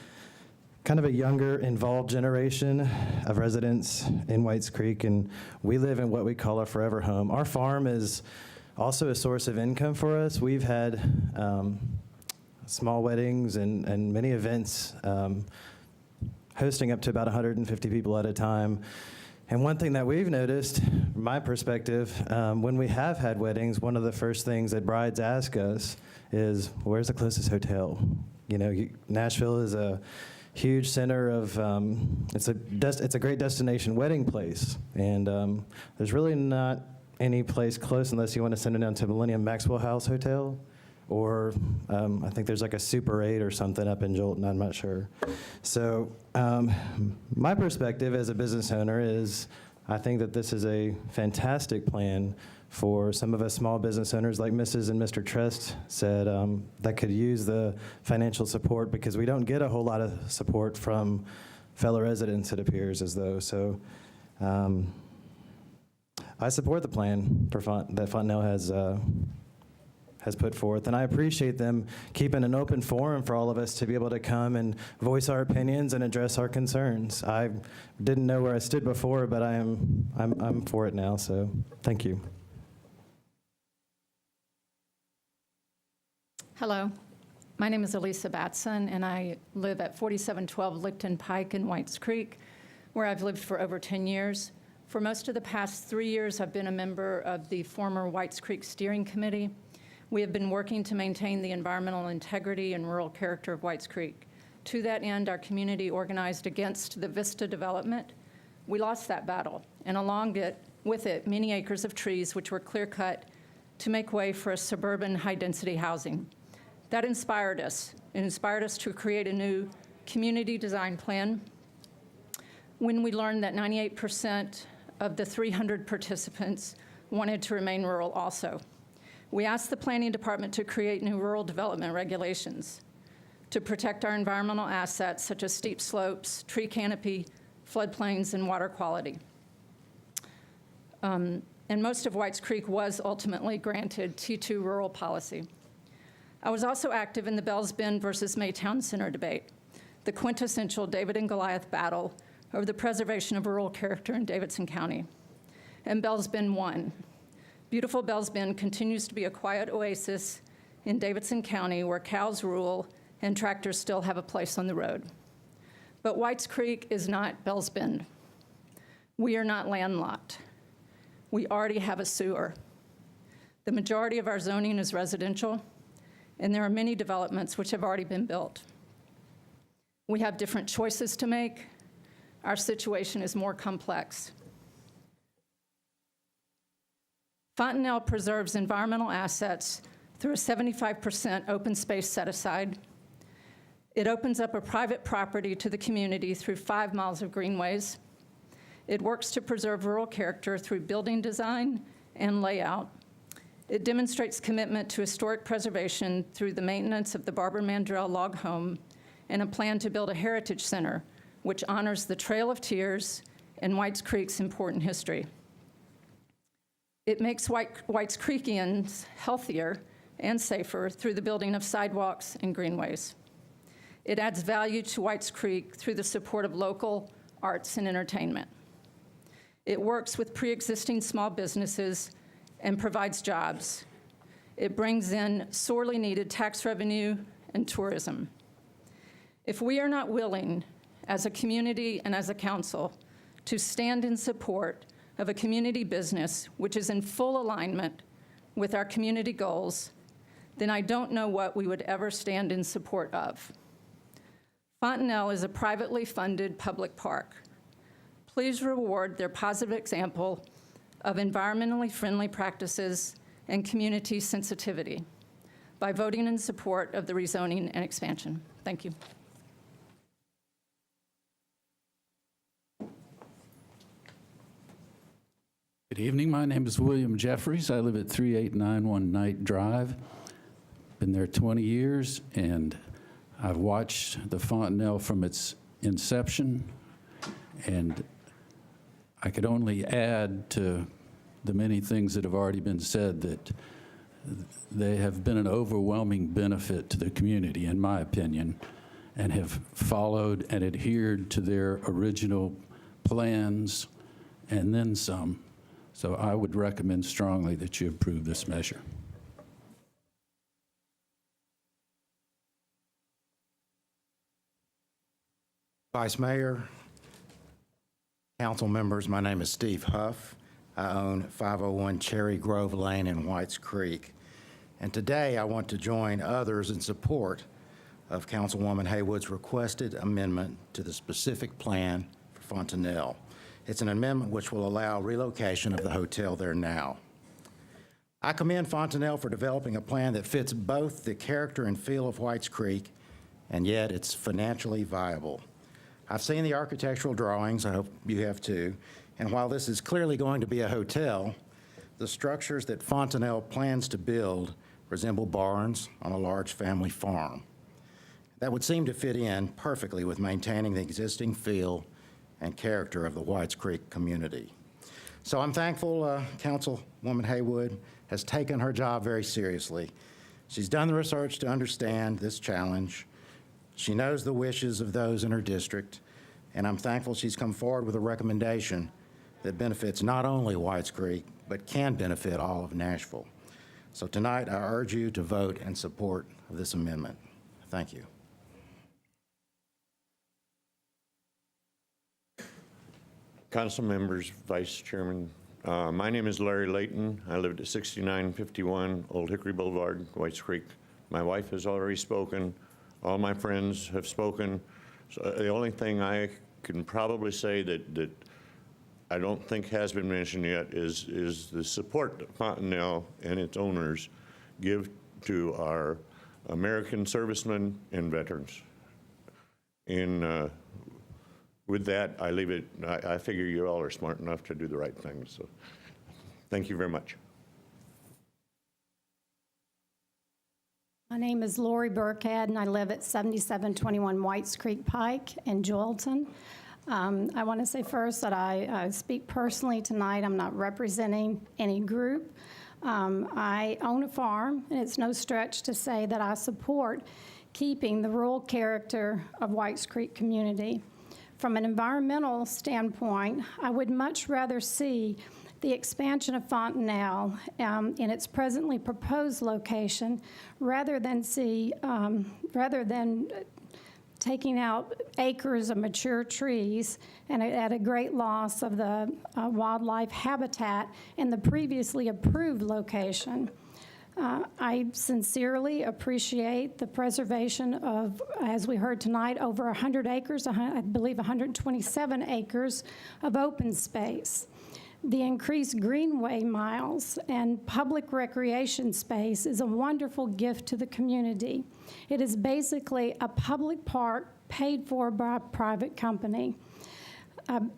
kind of a younger, involved generation of residents in Whites Creek, and we live in what we call a forever home. Our farm is also a source of income for us. We've had small weddings and many events, hosting up to about 150 people at a time. And one thing that we've noticed, from my perspective, when we have had weddings, one of the first things that brides ask us is, where's the closest hotel? You know, Nashville is a huge center of, it's a great destination wedding place. And there's really not any place close unless you want to send it down to Millennium Maxwell House Hotel. Or I think there's like a Super 8 or something up in Jolton, I'm not sure. So my perspective as a business owner is I think that this is a fantastic plan for some of us small business owners, like Mrs. and Mr. Trest said, that could use the financial support because we don't get a whole lot of support from fellow residents, it appears as though. So I support the plan that Fontanelle has put forth, and I appreciate them keeping an open forum for all of us to be able to come and voice our opinions and address our concerns. I didn't know where I stood before, but I'm for it now, so thank you. Hello, my name is Elisa Batson, and I live at 4712 Licton Pike in Whites Creek, where I've lived for over 10 years. For most of the past 3 years, I've been a member of the former Whites Creek Steering Committee. We have been working to maintain the environmental integrity and rural character of Whites Creek. To that end, our community organized against the Vista development. We lost that battle, and along with it, many acres of trees which were clear-cut to make way for a suburban high-density housing. That inspired us. It inspired us to create a new community design plan. When we learned that 98% of the 300 participants wanted to remain rural also. We asked the planning department to create new rural development regulations to protect our environmental assets such as steep slopes, tree canopy, floodplains, and water quality. And most of Whites Creek was ultimately granted T2 rural policy. I was also active in the Bells Bend versus Maytown Center debate. the quintessential David and Goliath battle over the preservation of rural character in Davidson County. And Bells Bend won. Beautiful Bells Bend continues to be a quiet oasis in Davidson County where cows rule and tractors still have a place on the road. But Whites Creek is not Bells Bend. We are not landlocked. We already have a sewer. The majority of our zoning is residential, and there are many developments which have already been built. We have different choices to make. Our situation is more complex. Fontenelle preserves environmental assets through a 75% open space set aside. It opens up a private property to the community through 5 miles of greenways. It works to preserve rural character through building design and layout. It demonstrates commitment to historic preservation through the maintenance of the Barbara Mandrell log home and a plan to build a heritage center which honors the Trail of Tears and Whites Creek's important history. It makes Whites Creekians healthier and safer through the building of sidewalks and greenways. It adds value to Whites Creek through the support of local arts and entertainment. It works with pre-existing small businesses and provides jobs. It brings in sorely needed tax revenue and tourism. If we are not willing, as a community and as a council, to stand in support of a community business which is in full alignment with our community goals, then I don't know what we would ever stand in support of. Fontenelle is a privately funded public park. Please reward their positive example of environmentally friendly practices and community sensitivity by voting in support of the rezoning and expansion. Thank you. Good evening. My name is William Jeffries. I live at 3891 Knight Drive. Been there 20 years, and I've watched the Fontenelle from its inception, and I could only add to the many things that have already been said that they have been an overwhelming benefit to the community, in my opinion, and have followed and adhered to their original plans and then some. So I would recommend strongly that you approve this measure. Vice Mayor, council members, my name is Steve Huff. I own 501 Cherry Grove Lane in Whites Creek. And today I want to join others in support of Councilwoman Haywood's requested amendment to the specific plan for Fontenelle. It's an amendment which will allow relocation of the hotel there now. I commend Fontenelle for developing a plan that fits both the character and feel of Whites Creek, and yet it's financially viable. I've seen the architectural drawings, I hope you have too, and while this is clearly going to be a hotel, the structures that Fontenelle plans to build resemble barns on a large family farm. That would seem to fit in perfectly with maintaining the existing feel and character of the Whites Creek community. So I'm thankful Councilwoman Haywood has taken her job very seriously. She's done the research to understand this challenge. She knows the wishes of those in her district, and I'm thankful she's come forward with a recommendation that benefits not only Whites Creek, but can benefit all of Nashville. So tonight, I urge you to vote in support of this amendment. Thank you. Council members, Vice Chairman, my name is Larry Layton. I lived at 6951 Old Hickory Boulevard, Whites Creek. My wife has already spoken. All my friends have spoken. So the only thing I can probably say that I don't think has been mentioned yet is the support that Fontenelle and its owners give to our American servicemen and veterans. And with that, I leave it. I figure you all are smart enough to do the right thing. So thank you very much. My name is Lori Burkhead, and I live at 7721 Whites Creek Pike in Joelton. I want to say first that I speak personally tonight. I'm not representing any group. I own a farm, and it's no stretch to say that I support keeping the rural character of Whites Creek community. From an environmental standpoint, I would much rather see the expansion of Fontanelle in its presently proposed location rather than taking out acres of mature trees and at a great loss of the wildlife habitat in the previously approved location. I sincerely appreciate the preservation of, as we heard tonight, over 100 acres, I believe 127 acres of open space. The increased greenway miles and public recreation space is a wonderful gift to the community. It is basically a public park paid for by a private company.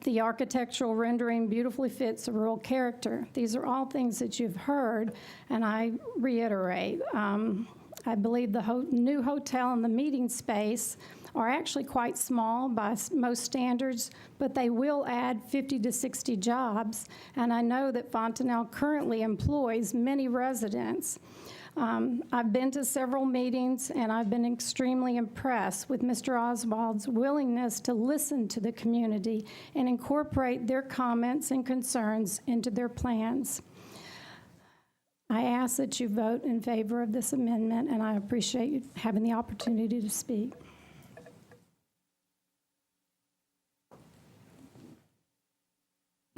The architectural rendering beautifully fits the rural character. These are all things that you've heard, and I reiterate. I believe the new hotel and the meeting space are actually quite small by most standards, but they will add 50 to 60 jobs, and I know that Fontanelle currently employs many residents. I've been to several meetings, and I've been extremely impressed with Mr. Oswald's willingness to listen to the community and incorporate their comments and concerns into their plans. I ask that you vote in favor of this amendment, and I appreciate you having the opportunity to speak.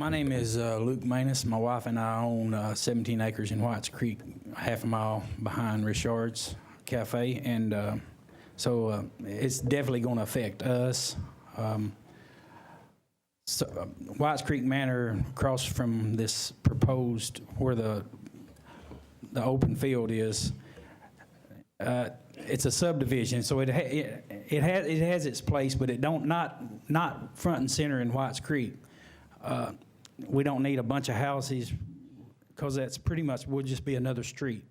My name is Luke Manus. My wife and I own 17 acres in Whites Creek, half a mile behind Richard's Cafe, and so it's definitely going to affect us. Whites Creek Manor, across from this proposed, where the open field is, it's a subdivision, so it has its place, but it not front and center in Whites Creek. We don't need a bunch of houses because that's pretty much would just be another street.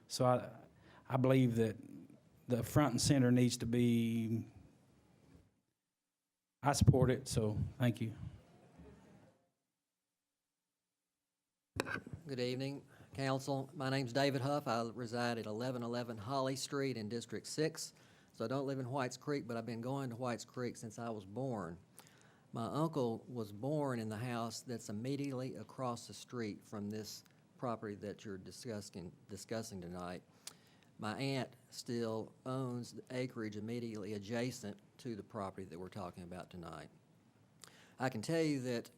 So I believe that the front and center needs to be. I support it, so thank you. Good evening, Council. My name's David Huff. I reside at 1111 Holly Street in District 6. So I don't live in Whites Creek, but I've been going to Whites Creek since I was born. My uncle was born in the house that's immediately across the street from this property that you're discussing tonight. My aunt still owns the acreage immediately adjacent to the property that we're talking about tonight. I can tell you that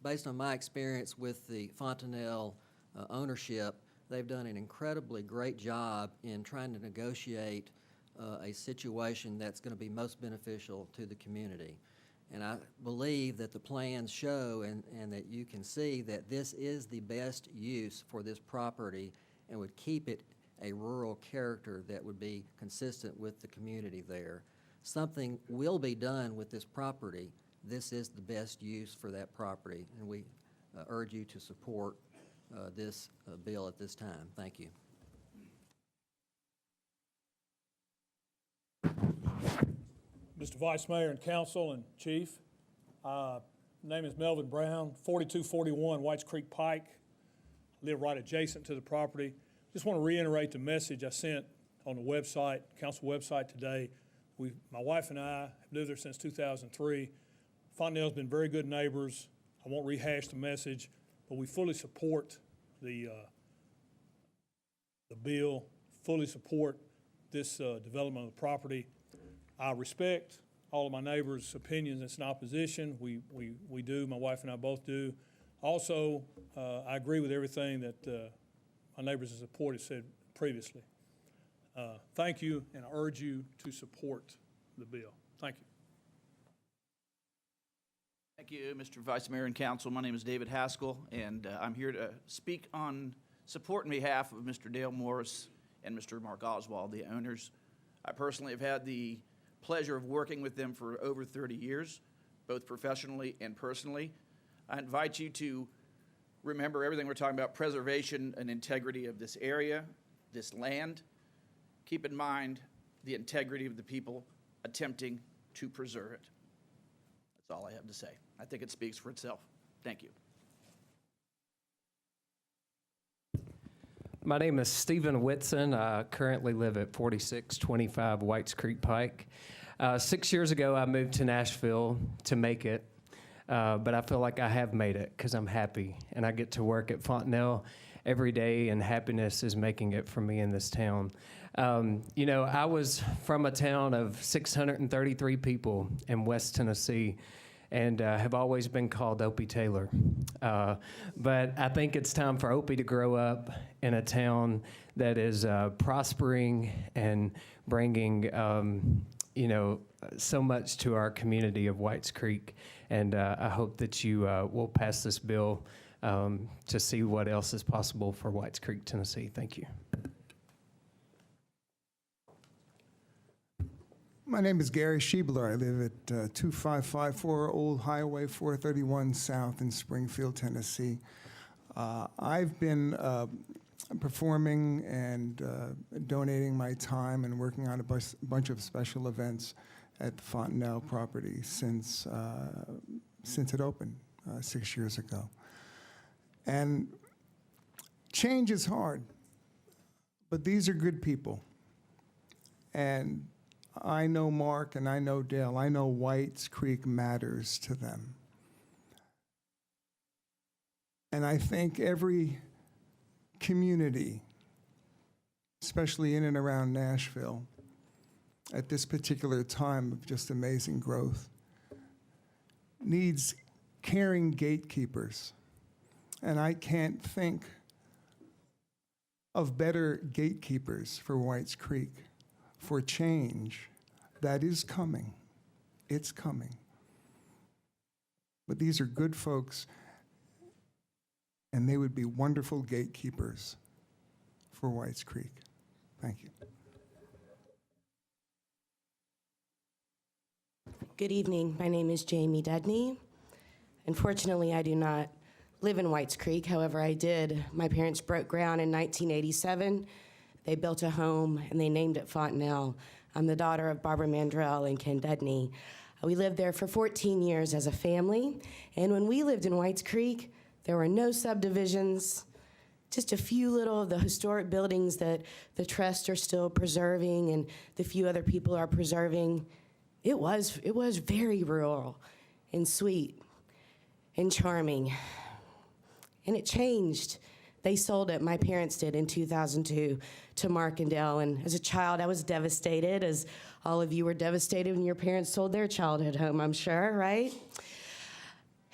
based on my experience with the Fontanelle ownership, they've done an incredibly great job in trying to negotiate a situation that's going to be most beneficial to the community. And I believe that the plans show and that you can see that this is the best use for this property and would keep it a rural character that would be consistent with the community there. Something will be done with this property. This is the best use for that property, and we urge you to support this bill at this time. Thank you. Mr. Vice Mayor and Council and Chief, name is Melvin Brown, 4241 Whites Creek Pike. Live right adjacent to the property. Just want to reiterate the message I sent on the website, council website today. My wife and I have lived there since 2003. Fontanelle's been very good neighbors. I won't rehash the message, but we fully support the bill, fully support this development of the property. I respect all of my neighbors' opinions that's in opposition. We do, my wife and I both do. Also, I agree with everything that my neighbors in support have said previously. Thank you, and I urge you to support the bill. Thank you. Thank you, Mr. Vice Mayor and Council. My name is David Haskell, and I'm here to speak on support on behalf of Mr. Dale Morris and Mr. Mark Oswald, the owners. I personally have had the pleasure of working with them for over 30 years, both professionally and personally. I invite you to remember everything we're talking about, preservation and integrity of this area, this land. Keep in mind the integrity of the people attempting to preserve it. That's all I have to say. I think it speaks for itself. Thank you. My name is Stephen Whitson. I currently live at 4625 Whites Creek Pike. 6 years ago, I moved to Nashville to make it, but I feel like I have made it because I'm happy, and I get to work at Fontenelle every day, and happiness is making it for me in this town. You know, I was from a town of 633 people in West Tennessee, and have always been called Opie Taylor. But I think it's time for Opie to grow up in a town that is prospering and bringing, you know, so much to our community of Whites Creek. And I hope that you will pass this bill to see what else is possible for Whites Creek, Tennessee. Thank you. My name is Gary Schiebler. I live at 2554 Old Highway 431 South in Springfield, Tennessee. I've been performing and donating my time and working on a bunch of special events at the Fontenelle property since it opened 6 years ago. And change is hard, but these are good people. And I know Mark and I know Dale. I know Whites Creek matters to them. And I think every community, especially in and around Nashville, at this particular time of just amazing growth, needs caring gatekeepers. And I can't think of better gatekeepers for Whites Creek, for change that is coming. It's coming. But these are good folks, and they would be wonderful gatekeepers for Whites Creek. Thank you. Good evening. My name is Jamie Dudney. Unfortunately, I do not live in Whites Creek. However, I did. My parents broke ground in 1987. They built a home, and they named it Fontenelle. I'm the daughter of Barbara Mandrell and Ken Dudney. We lived there for 14 years as a family, and when we lived in Whites Creek, there were no subdivisions, just a few little of the historic buildings that the trust are still preserving and the few other people are preserving. It was very rural and sweet and charming, and it changed. They sold it, my parents did, in 2002 to Mark and Dale. And as a child, I was devastated, as all of you were devastated when your parents sold their childhood home, I'm sure, right?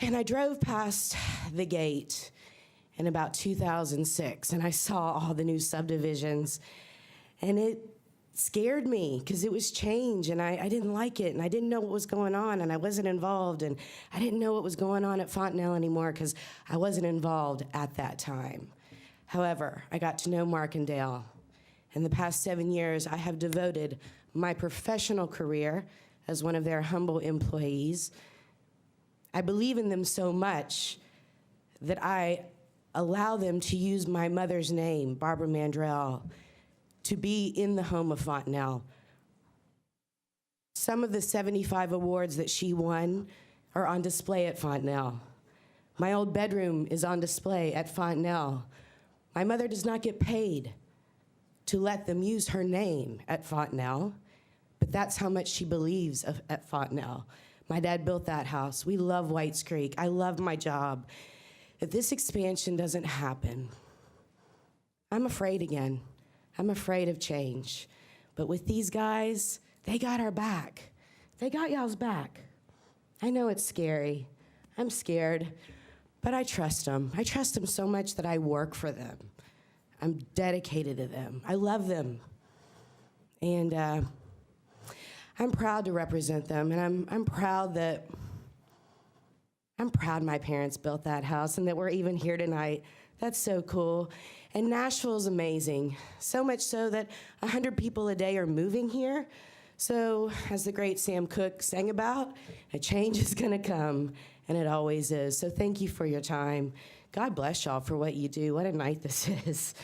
And I drove past the gate in about 2006, and I saw all the new subdivisions. And it scared me, because it was change, and I didn't like it, and I didn't know what was going on, and I wasn't involved, and I didn't know what was going on at Fontenelle anymore, because I wasn't involved at that time. However, I got to know Mark and Dale. In the past 7 years, I have devoted my professional career as one of their humble employees. I believe in them so much that I allow them to use my mother's name, Barbara Mandrell, to be in the home of Fontenelle. Some of the 75 awards that she won are on display at Fontenelle. My old bedroom is on display at Fontenelle. My mother does not get paid to let them use her name at Fontenelle, but that's how much she believes at Fontenelle. My dad built that house. We love Whites Creek. I love my job. If this expansion doesn't happen, I'm afraid again. I'm afraid of change. But with these guys, they got our back. They got y'all's back. I know it's scary. I'm scared. But I trust them. I trust them so much that I work for them. I'm dedicated to them. I love them. And I'm proud to represent them. And I'm proud my parents built that house and that we're even here tonight. That's so cool. And Nashville's amazing. So much so that 100 people a day are moving here. So, as the great Sam Cooke sang about, a change is gonna come. And it always is. So thank you for your time. God bless y'all for what you do. What a night this is.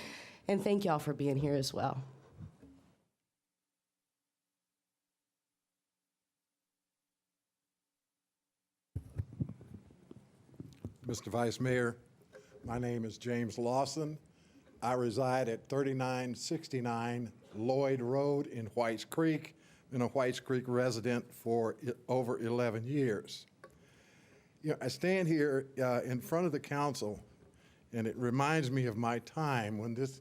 And thank y'all for being here as well. Mr. Vice Mayor, my name is James Lawson. I reside at 3969 Lloyd Road in Whites Creek. Been a Whites Creek resident for over 11 years. You know, I stand here in front of the council, and it reminds me of my time when this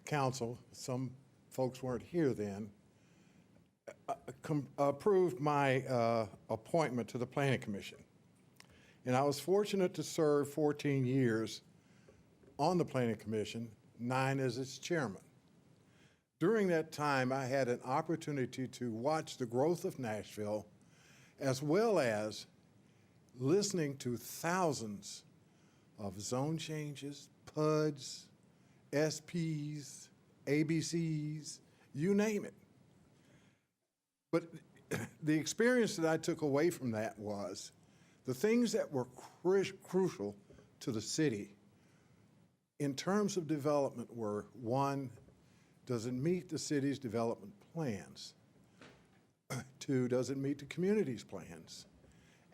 council, some folks weren't here then, approved my appointment to the Planning Commission. And I was fortunate to serve 14 years on the Planning Commission, 9 as its chairman. During that time, I had an opportunity to watch the growth of Nashville, as well as listening to thousands of zone changes, PUDs, SPs, ABCs, you name it. But the experience that I took away from that was the things that were crucial to the city in terms of development were, one, does it meet the city's development plans? 2, does it meet the community's plans?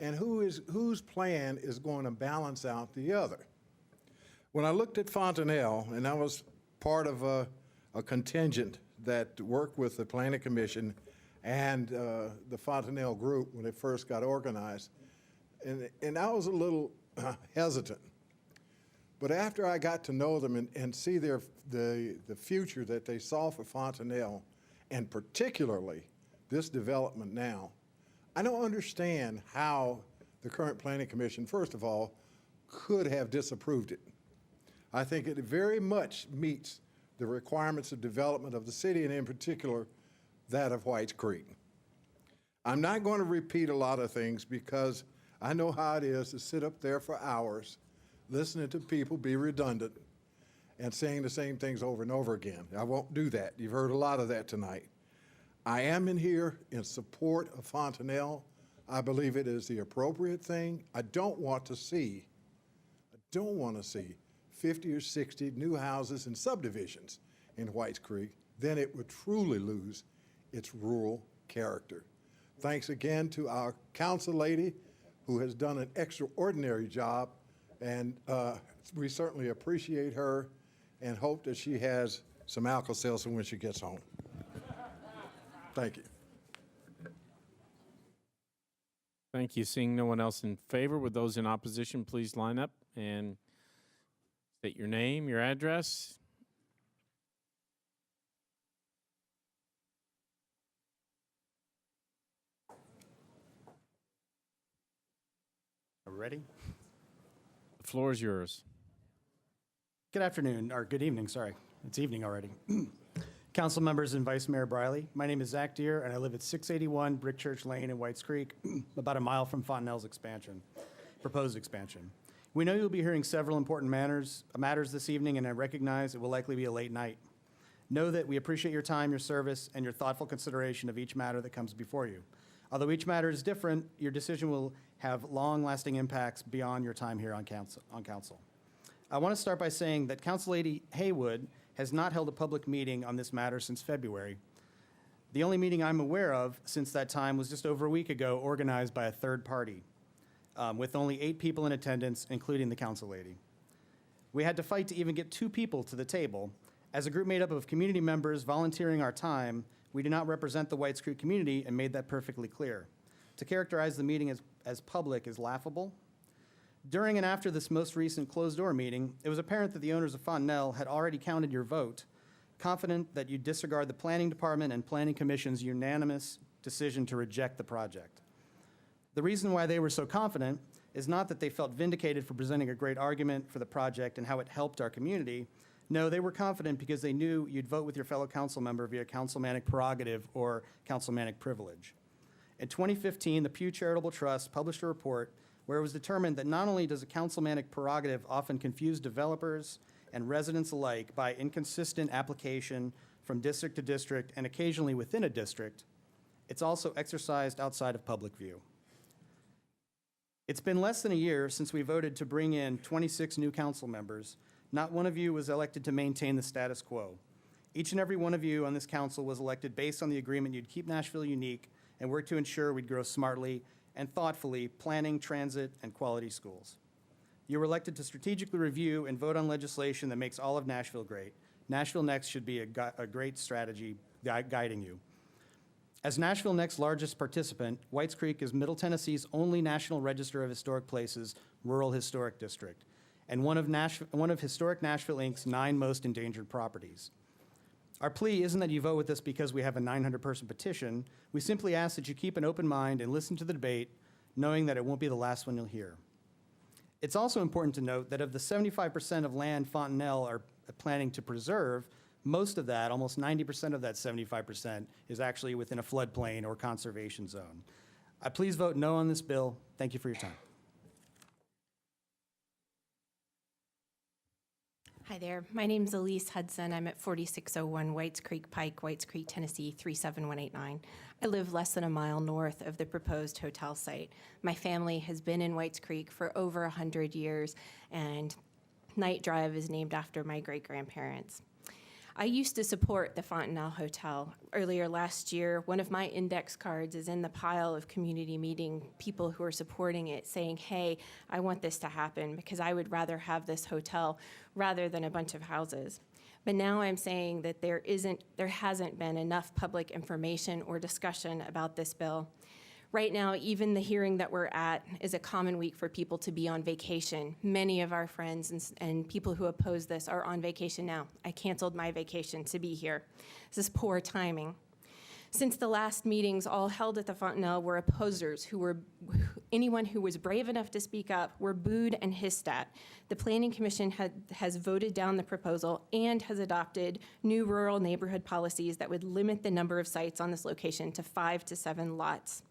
And whose plan is going to balance out the other? When I looked at Fontanelle, and I was part of a contingent that worked with the Planning Commission and the Fontanelle group when it first got organized, and I was a little hesitant. But after I got to know them and see the future that they saw for Fontanelle, and particularly this development now, I don't understand how the current Planning Commission, first of all, could have disapproved it. I think it very much meets the requirements of development of the city, and in particular, that of Whites Creek. I'm not going to repeat a lot of things because I know how it is to sit up there for hours listening to people be redundant and saying the same things over and over again. I won't do that. You've heard a lot of that tonight. I am in here in support of Fontanelle. I believe it is the appropriate thing. I don't want to see 50 or 60 new houses and subdivisions in Whites Creek. Then it would truly lose its rural character. Thanks again to our council lady who has done an extraordinary job, and we certainly appreciate her and hope that she has some Alka-Seltzer when she gets home. Thank you. Thank you. Seeing no one else in favor, would those in opposition please line up and state your name, your address. Ready? The floor is yours. Good afternoon, or good evening, sorry. It's evening already. Council members and Vice Mayor Briley, my name is Zach Deere, and I live at 681 Brick Church Lane in Whites Creek, about a mile from Fontanelle's proposed expansion. We know you'll be hearing several important matters this evening, and I recognize it will likely be a late night. Know that we appreciate your time, your service, and your thoughtful consideration of each matter that comes before you. Although each matter is different, your decision will have long-lasting impacts beyond your time here on council. I want to start by saying that Council Lady Haywood has not held a public meeting on this matter since February. The only meeting I'm aware of since that time was just over a week ago, organized by a third party, with only 8 people in attendance, including the Council Lady. We had to fight to even get 2 people to the table. As a group made up of community members volunteering our time, we do not represent the Whites Creek community and made that perfectly clear. To characterize the meeting as public is laughable. During and after this most recent closed-door meeting, it was apparent that the owners of Fontanelle had already counted your vote, confident that you'd disregard the Planning Department and Planning Commission's unanimous decision to reject the project. The reason why they were so confident is not that they felt vindicated for presenting a great argument for the project and how it helped our community. No, they were confident because they knew you'd vote with your fellow council member via councilmanic prerogative or councilmanic privilege. In 2015, the Pew Charitable Trust published a report where it was determined that not only does a councilmanic prerogative often confuse developers and residents alike by inconsistent application from district to district and occasionally within a district, it's also exercised outside of public view. It's been less than a year since we voted to bring in 26 new council members. Not one of you was elected to maintain the status quo. Each and every one of you on this council was elected based on the agreement you'd keep Nashville unique and work to ensure we'd grow smartly and thoughtfully, planning, transit, and quality schools. You were elected to strategically review and vote on legislation that makes all of Nashville great. Nashville Next should be a great strategy guiding you. As Nashville Next's largest participant, Whites Creek is Middle Tennessee's only National Register of Historic Places rural historic district, and one of Historic Nashville, Inc.'s 9 most endangered properties. Our plea isn't that you vote with us because we have a 900-person petition. We simply ask that you keep an open mind and listen to the debate, knowing that it won't be the last one you'll hear. It's also important to note that of the 75% of land Fontanelle are planning to preserve, most of that, almost 90% of that 75%, is actually within a floodplain or conservation zone. Please vote no on this bill. Thank you for your time. Hi there. My name is Elise Hudson. I'm at 4601 Whites Creek Pike, Whites Creek, Tennessee 37189. I live less than a mile north of the proposed hotel site. My family has been in Whites Creek for over 100 years, and Night Drive is named after my great-grandparents. I used to support the Fontanelle Hotel. Earlier last year, one of my index cards is in the pile of community meeting people who are supporting it, saying, hey, I want this to happen because I would rather have this hotel rather than a bunch of houses. But now I'm saying that there hasn't been enough public information or discussion about this bill. Right now, even the hearing that we're at is a common week for people to be on vacation. Many of our friends and people who oppose this are on vacation now. I canceled my vacation to be here. This is poor timing. Since the last meetings all held at the Fontanelle were opposers anyone who was brave enough to speak up were booed and hissed at. The Planning Commission has voted down the proposal and has adopted new rural neighborhood policies that would limit the number of sites on this location to 5 to 7 lots.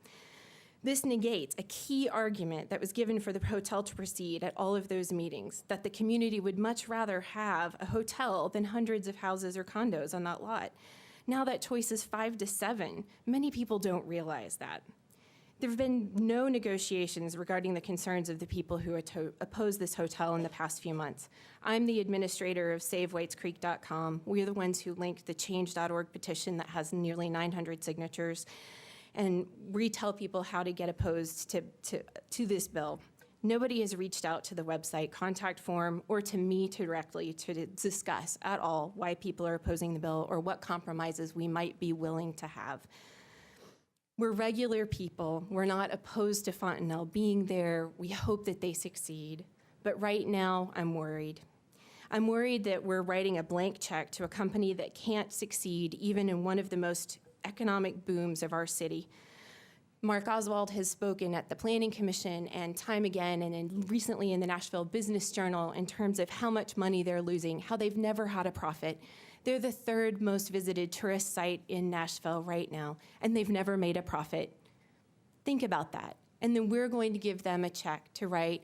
This negates a key argument that was given for the hotel to proceed at all of those meetings, that the community would much rather have a hotel than hundreds of houses or condos on that lot. Now that choice is 5 to 7. Many people don't realize that. There have been no negotiations regarding the concerns of the people who oppose this hotel in the past few months. I'm the administrator of SaveWhitesCreek.com. We're the ones who linked the Change.org petition that has nearly 900 signatures. And we tell people how to get opposed to this bill. Nobody has reached out to the website contact form or to me directly to discuss at all why people are opposing the bill or what compromises we might be willing to have. We're regular people. We're not opposed to Fontanelle being there. We hope that they succeed. But right now, I'm worried. I'm worried that we're writing a blank check to a company that can't succeed even in one of the most economic booms of our city. Mark Oswald has spoken at the Planning Commission and time again and recently in the Nashville Business Journal in terms of how much money they're losing, how they've never had a profit. They're the 3rd most visited tourist site in Nashville right now, and they've never made a profit. Think about that. And then we're going to give them a check to write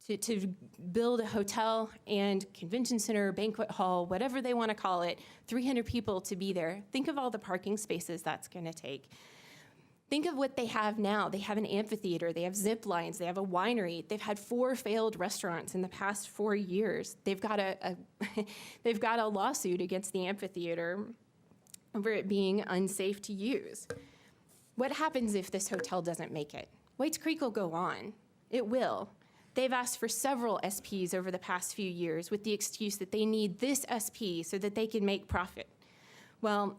to build a hotel and convention center, banquet hall, whatever they want to call it, 300 people to be there. Think of all the parking spaces that's going to take. Think of what they have now. They have an amphitheater, they have zip lines, they have a winery. They've had 4 failed restaurants in the past 4 years. They've got they've got a lawsuit against the amphitheater over it being unsafe to use. What happens if this hotel doesn't make it? Whites Creek will go on. It will. They've asked for several SPs over the past few years with the excuse that they need this SP so that they can make profit. Well,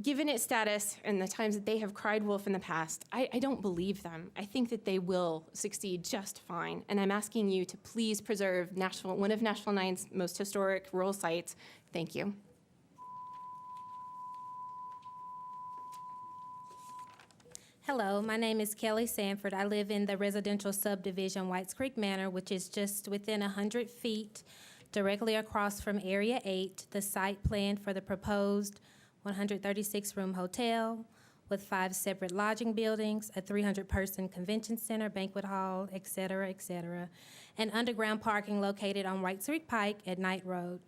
given its status and the times that they have cried wolf in the past, I don't believe them. I think that they will succeed just fine. And I'm asking you to please preserve Nashville, one of Nashville 9's most historic rural sites. Thank you. Hello, my name is Kelly Sanford. I live in the residential subdivision Whites Creek Manor, which is just within 100 feet directly across from Area 8, the site plan for the proposed 136-room hotel with 5 separate lodging buildings, a 300-person convention center, banquet hall, et cetera, and underground parking located on Whites Creek Pike at Knight Road.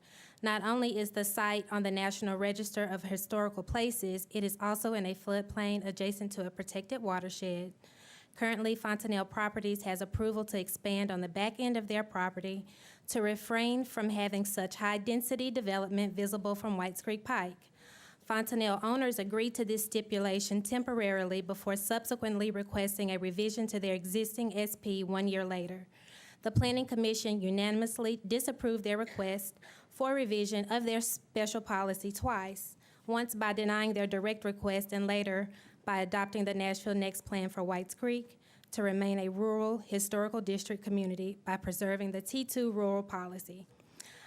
Not only is the site on the National Register of Historical Places, it is also in a floodplain adjacent to a protected watershed. Currently, Fontanelle Properties has approval to expand on the back end of their property to refrain from having such high-density development visible from Whites Creek Pike. Fontanelle owners agreed to this stipulation temporarily before subsequently requesting a revision to their existing SP 1 year later. The Planning Commission unanimously disapproved their request for revision of their special policy twice, once by denying their direct request and later by adopting the Nashville Next Plan for Whites Creek to remain a rural historical district community by preserving the T2 rural policy.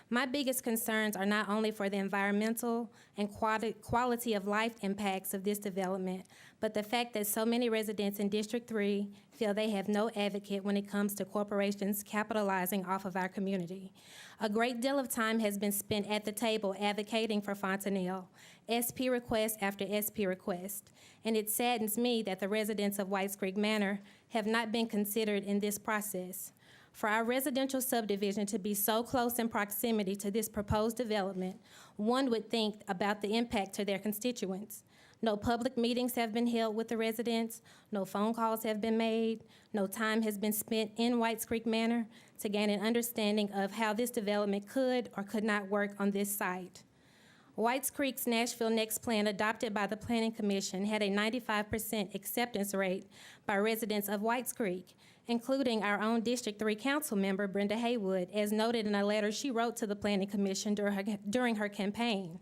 My biggest concerns are not only for the environmental and quality of life impacts of this development, but the fact that so many residents in District 3 feel they have no advocate when it comes to corporations capitalizing off of our community. A great deal of time has been spent at the table advocating for Fontanelle, SP request after SP request, and it saddens me that the residents of Whites Creek Manor have not been considered in this process. For our residential subdivision to be so close in proximity to this proposed development, one would think about the impact to their constituents. No public meetings have been held with the residents, no phone calls have been made, no time has been spent in Whites Creek Manor to gain an understanding of how this development could or could not work on this site. Whites Creek's Nashville Next Plan, adopted by the Planning Commission, had a 95% acceptance rate by residents of Whites Creek, including our own District 3 Council member, Brenda Haywood, as noted in a letter she wrote to the Planning Commission during her campaign.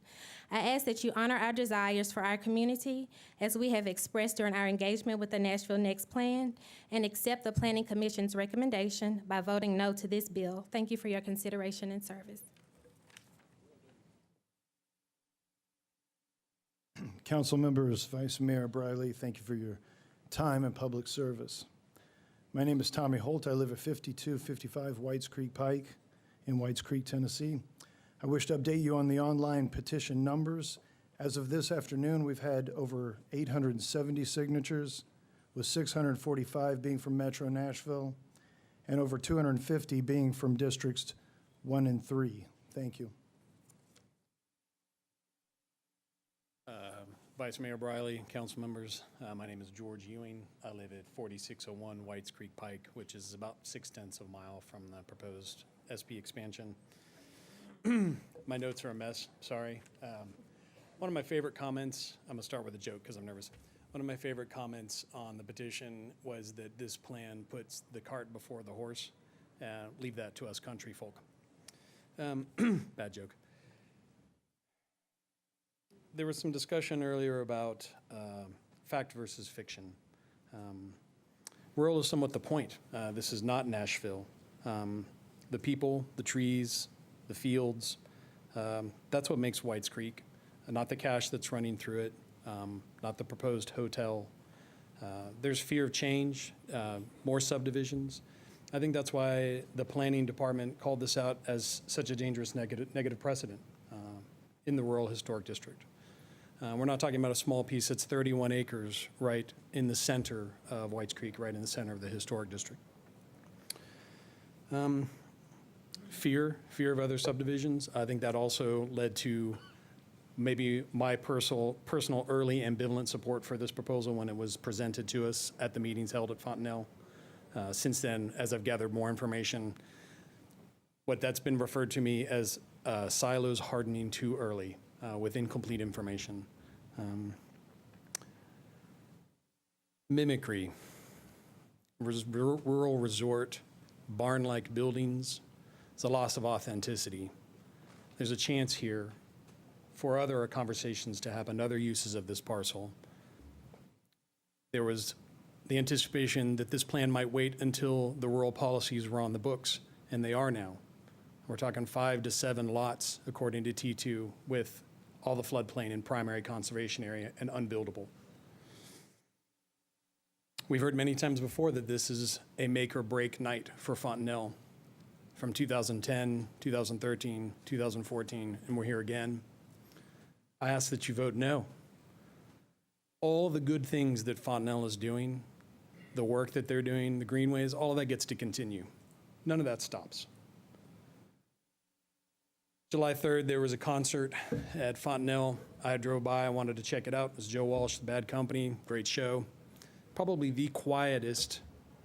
I ask that you honor our desires for our community, as we have expressed during our engagement with the Nashville Next Plan, and accept the Planning Commission's recommendation by voting no to this bill. Thank you for your consideration and service. Council members, Vice Mayor Briley, thank you for your time and public service. My name is Tommy Holt. I live at 5255 Whites Creek Pike in Whites Creek, Tennessee. I wish to update you on the online petition numbers. As of this afternoon, we've had over 870 signatures, with 645 being from Metro Nashville and over 250 being from Districts 1 and 3. Thank you. Vice Mayor Briley, council members, my name is George Ewing. I live at 4601 Whites Creek Pike, which is about 0.6 of a mile from the proposed SP expansion. My notes are a mess, sorry. One of my favorite comments, I'm gonna start with a joke because I'm nervous. One of my favorite comments on the petition was that this plan puts the cart before the horse. Leave that to us country folk. Bad joke. There was some discussion earlier about fact versus fiction. Rural is somewhat the point. This is not Nashville. The people, the trees, the fields, that's what makes Whites Creek, not the cash that's running through it, not the proposed hotel. There's fear of change, more subdivisions. I think that's why the planning department called this out as such a dangerous negative precedent in the rural historic district. We're not talking about a small piece. It's 31 acres right in the center of Whites Creek, right in the center of the historic district. Fear of other subdivisions. I think that also led to maybe my personal early ambivalent support for this proposal when it was presented to us at the meetings held at Fontanelle. Since then, as I've gathered more information, what that's been referred to me as silos hardening too early with incomplete information. Mimicry, rural resort, barn-like buildings. It's a loss of authenticity. There's a chance here for other conversations to happen, other uses of this parcel. There was the anticipation that this plan might wait until the rural policies were on the books, and they are now. We're talking 5 to 7 lots, according to T2, with all the floodplain in primary conservation area and unbuildable. We've heard many times before that this is a make or break night for Fontanelle from 2010, 2013, 2014, and we're here again. I ask that you vote no. All the good things that Fontanelle is doing, the work that they're doing, the greenways, all of that gets to continue. None of that stops. July 3rd, there was a concert at Fontanelle. I drove by, I wanted to check it out. It was Joe Walsh, The Bad Company, great show. Probably the quietest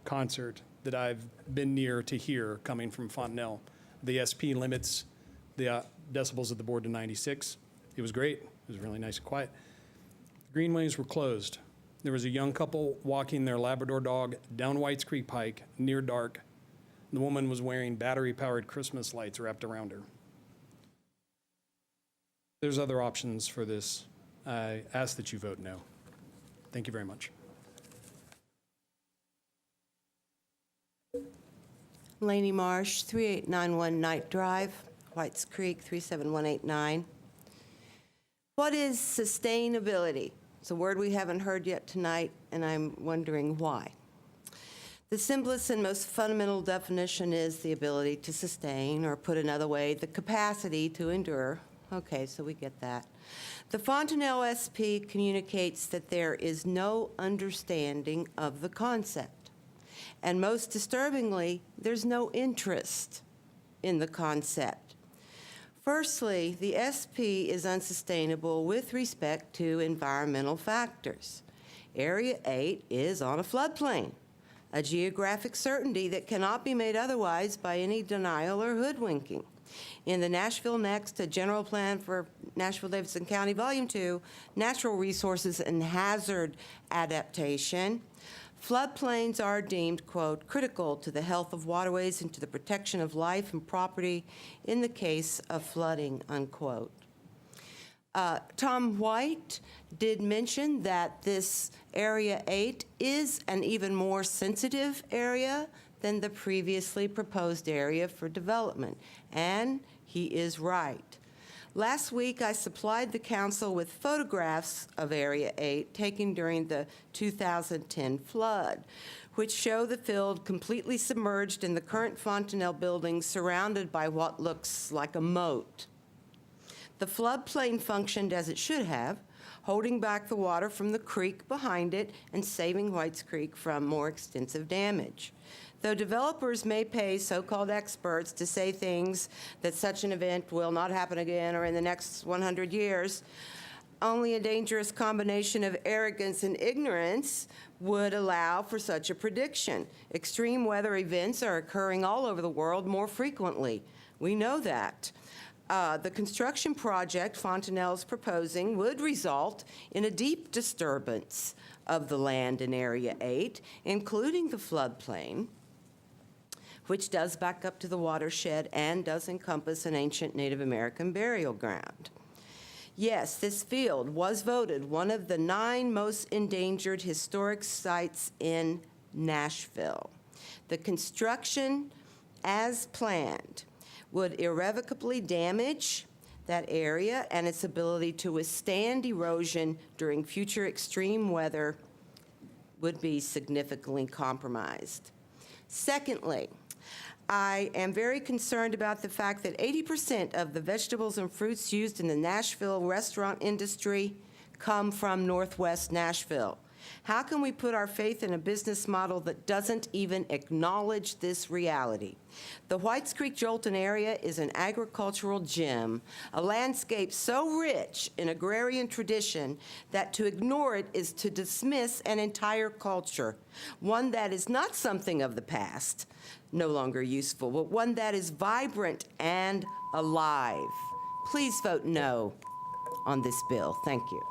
concert that I've been near to hear coming from Fontanelle. The SP limits the decibels of the board to 96. It was great. It was really nice and quiet. The greenways were closed. There was a young couple walking their Labrador dog down Whites Creek Pike near dark The woman was wearing battery-powered Christmas lights wrapped around her. There's other options for this. I ask that you vote no. Thank you very much. Laney Marsh, 3891 Knight Drive, Whites Creek, 37189. What is sustainability? It's a word we haven't heard yet tonight, and I'm wondering why. The simplest and most fundamental definition is the ability to sustain, or put another way, the capacity to endure. Okay, so we get that. The Fontenelle SP communicates that there is no understanding of the concept. And most disturbingly, there's no interest in the concept. Firstly, the SP is unsustainable with respect to environmental factors. Area 8 is on a floodplain, a geographic certainty that cannot be made otherwise by any denial or hoodwinking. In the Nashville Next, a general plan for Nashville-Davidson County, Volume 2, Natural Resources and Hazard Adaptation, floodplains are deemed, quote, critical to the health of waterways and to the protection of life and property in the case of flooding, unquote. Tom White did mention that this Area 8 is an even more sensitive area than the previously proposed area for development, and he is right. Last week, I supplied the council with photographs of Area 8 taken during the 2010 flood, which show the field completely submerged in the current Fontenelle building, surrounded by what looks like a moat. The floodplain functioned as it should have, holding back the water from the creek behind it and saving Whites Creek from more extensive damage. Though developers may pay so-called experts to say things that such an event will not happen again or in the next 100 years, only a dangerous combination of arrogance and ignorance would allow for such a prediction. Extreme weather events are occurring all over the world more frequently. We know that. The construction project Fontenelle is proposing would result in a deep disturbance of the land in Area 8, including the floodplain, which does back up to the watershed and does encompass an ancient Native American burial ground. Yes, this field was voted one of the 9 most endangered historic sites in Nashville. The construction, as planned, would irrevocably damage that area, and its ability to withstand erosion during future extreme weather would be significantly compromised. Secondly, I am very concerned about the fact that 80% of the vegetables and fruits used in the Nashville restaurant industry come from Northwest Nashville. How can we put our faith in a business model that doesn't even acknowledge this reality? The Whites Creek Jolton area is an agricultural gem, a landscape so rich in agrarian tradition that to ignore it is to dismiss an entire culture, one that is not something of the past, no longer useful, but one that is vibrant and alive. Please vote no on this bill. Thank you.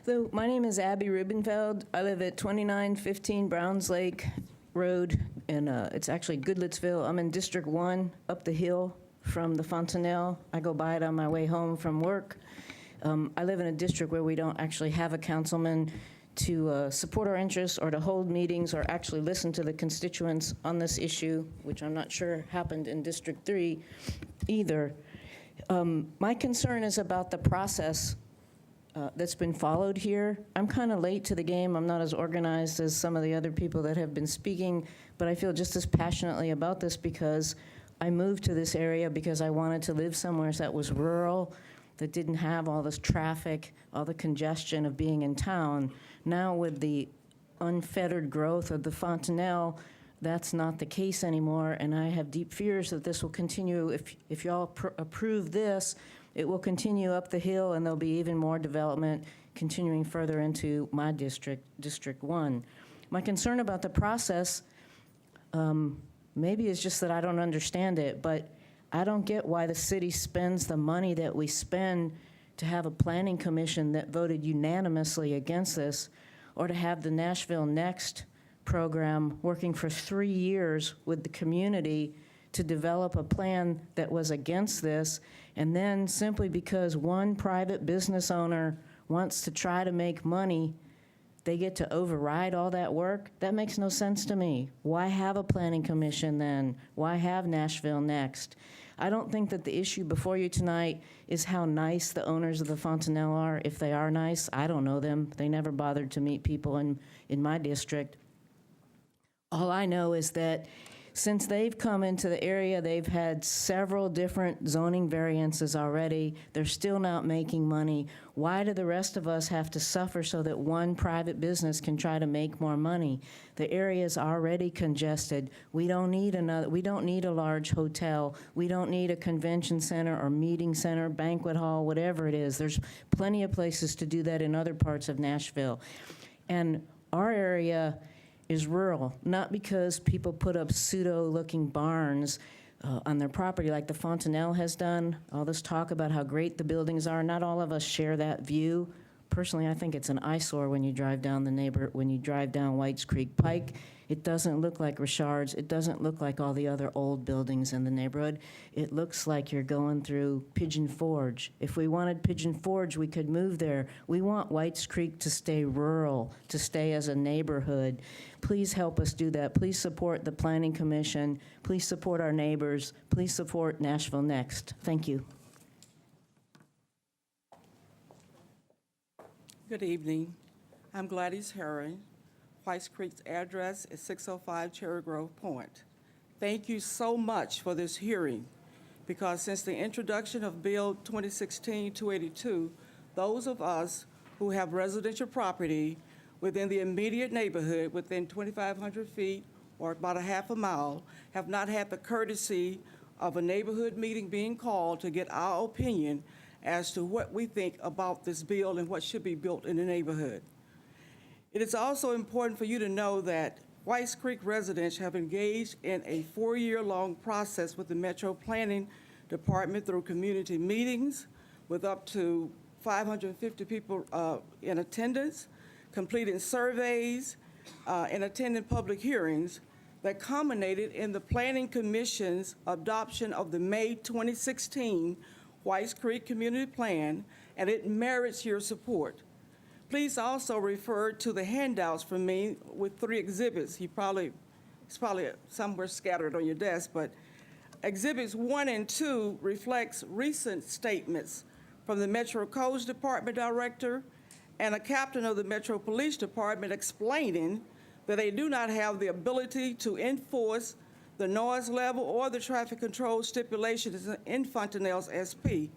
So my name is Abby Rubenfeld. I live at 2915 Browns Lake Road, and it's actually Goodlettsville. I'm in District 1, up the hill from the Fontenelle. I go by it on my way home from work. I live in a district where we don't actually have a councilman to support our interests or to hold meetings or actually listen to the constituents on this issue, which I'm not sure happened in District 3 either. My concern is about the process that's been followed here. I'm kind of late to the game. I'm not as organized as some of the other people that have been speaking, but I feel just as passionately about this because I moved to this area because I wanted to live somewhere that was rural, that didn't have all this traffic, all the congestion of being in town. Now with the unfettered growth of the Fontenelle, that's not the case anymore, and I have deep fears that this will continue. If y'all approve this, it will continue up the hill, and there'll be even more development continuing further into my district, District 1. My concern about the process maybe is just that I don't understand it, but I don't get why the city spends the money that we spend to have a planning commission that voted unanimously against this, or to have the Nashville Next program, working for 3 years with the community to develop a plan that was against this, and then simply because one private business owner wants to try to make money, they get to override all that work? That makes no sense to me. Why have a planning commission then? Why have Nashville Next? I don't think that the issue before you tonight is how nice the owners of the Fontanelle are. If they are nice, I don't know them. They never bothered to meet people in my district. All I know is that since they've come into the area, they've had several different zoning variances already. They're still not making money. Why do the rest of us have to suffer so that one private business can try to make more money? The area is already congested. We don't need a large hotel. We don't need a convention center or meeting center, banquet hall, whatever it is. There's plenty of places to do that in other parts of Nashville. And our area is rural, not because people put up pseudo-looking barns on their property like the Fontanelle has done. All this talk about how great the buildings are, not all of us share that view. Personally, I think it's an eyesore when you drive down Whites Creek Pike. It doesn't look like Richard's. It doesn't look like all the other old buildings in the neighborhood. It looks like you're going through Pigeon Forge. If we wanted Pigeon Forge, we could move there. We want Whites Creek to stay rural, to stay as a neighborhood. Please help us do that. Please support the Planning Commission. Please support our neighbors. Please support Nashville Next. Thank you. Good evening. I'm Gladys Herring. Whites Creek's address is 605 Cherry Grove Point. Thank you so much for this hearing, because since the introduction of Bill 2016-282, those of us who have residential property within the immediate neighborhood within 2,500 feet or about a half a mile have not had the courtesy of a neighborhood meeting being called to get our opinion as to what we think about this bill and what should be built in the neighborhood. It is also important for you to know that Whites Creek residents have engaged in a 4-year-long process with the Metro Planning Department through community meetings with up to 550 people in attendance, completing surveys, and attending public hearings that culminated in the Planning Commission's adoption of the May 2016 Whites Creek Community Plan, and it merits your support. Please also refer to the handouts from me with 3 exhibits. It's probably somewhere scattered on your desk, but Exhibits 1 and 2 reflects recent statements from the Metro Codes Department Director and a captain of the Metro Police Department explaining that they do not have the ability to enforce the noise level or the traffic control stipulations in Fontanelle's SP.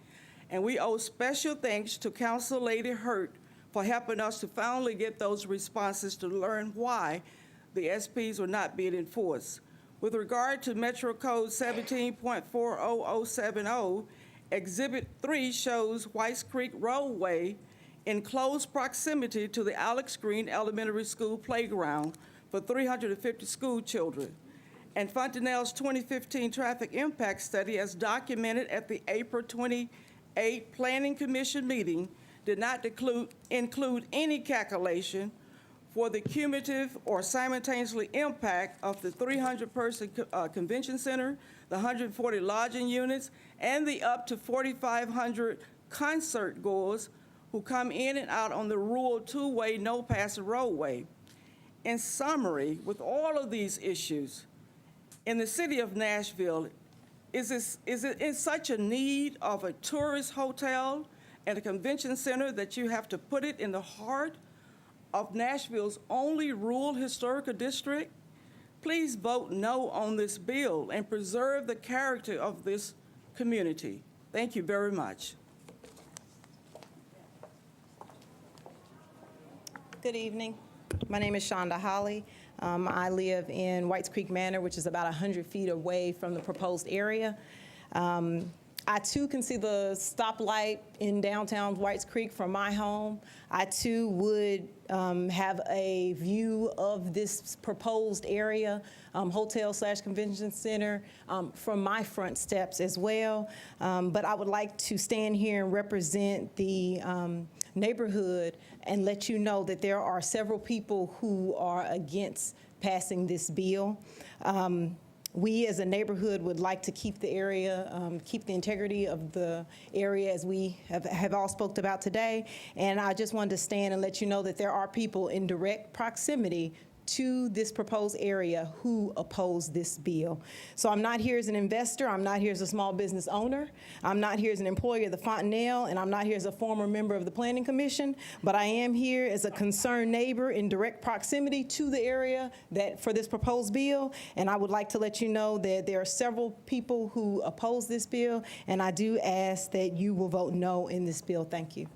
And we owe special thanks to Council Lady Hurt for helping us to finally get those responses to learn why the SPs were not being enforced. With regard to Metro Code 17.40070, Exhibit 3 shows Whites Creek roadway in close proximity to the Alex Green Elementary School playground for 350 school children. And Fontanelle's 2015 traffic impact study, as documented at the April 28 Planning Commission meeting, did not include any calculation for the cumulative or simultaneously impact of the 300-person convention center, the 140 lodging units, and the up to 4,500 concert goers who come in and out on the rural 2-way no-passing roadway. In summary, with all of these issues, in the city of Nashville, is it in such a need of a tourist hotel and a convention center that you have to put it in the heart of Nashville's only rural historical district? Please vote no on this bill and preserve the character of this community. Thank you very much. Good evening. My name is Shonda Holly. I live in Whites Creek Manor, which is about 100 feet away from the proposed area. I too can see the stoplight in downtown Whites Creek from my home. I too would have a view of this proposed area, hotel/convention center, from my front steps as well. But I would like to stand here and represent the neighborhood and let you know that there are several people who are against passing this bill. We as a neighborhood would like to keep the area, keep the integrity of the area as we have all spoke about today. And I just wanted to stand and let you know that there are people in direct proximity to this proposed area who oppose this bill. So I'm not here as an investor, I'm not here as a small business owner, I'm not here as an employee of the Fontanelle, and I'm not here as a former member of the Planning Commission, but I am here as a concerned neighbor in direct proximity to the area that for this proposed bill, and I would like to let you know that there are several people who oppose this bill, and I do ask that you will vote no in this bill. Thank you.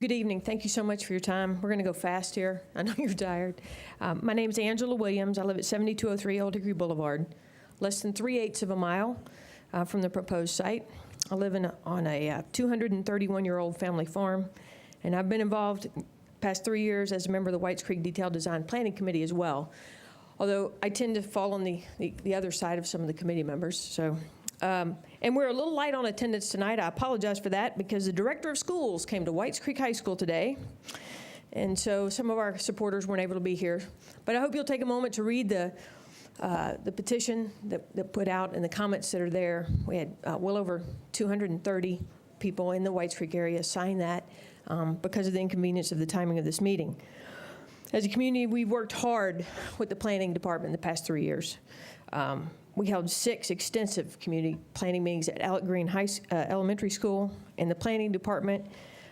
Good evening. Thank you so much for your time. We're going to go fast here. I know you're tired. My name is Angela Williams. I live at 7203 Old Hickory Boulevard, less than 3/8 of a mile from the proposed site. I live on a 231-year-old family farm, and I've been involved past 3 years as a member of the Whites Creek Detailed Design Planning Committee as well, although I tend to fall on the other side of some of the committee members. So. And we're a little light on attendance tonight. I apologize for that because the director of schools came to Whites Creek High School today, and so some of our supporters weren't able to be here. But I hope you'll take a moment to read the petition that put out and the comments that are there. We had well over 230 people in the Whites Creek area sign that because of the inconvenience of the timing of this meeting. As a community, we've worked hard with the planning department the past 3 years. We held 6 extensive community planning meetings at Alec Green Elementary School, and the planning department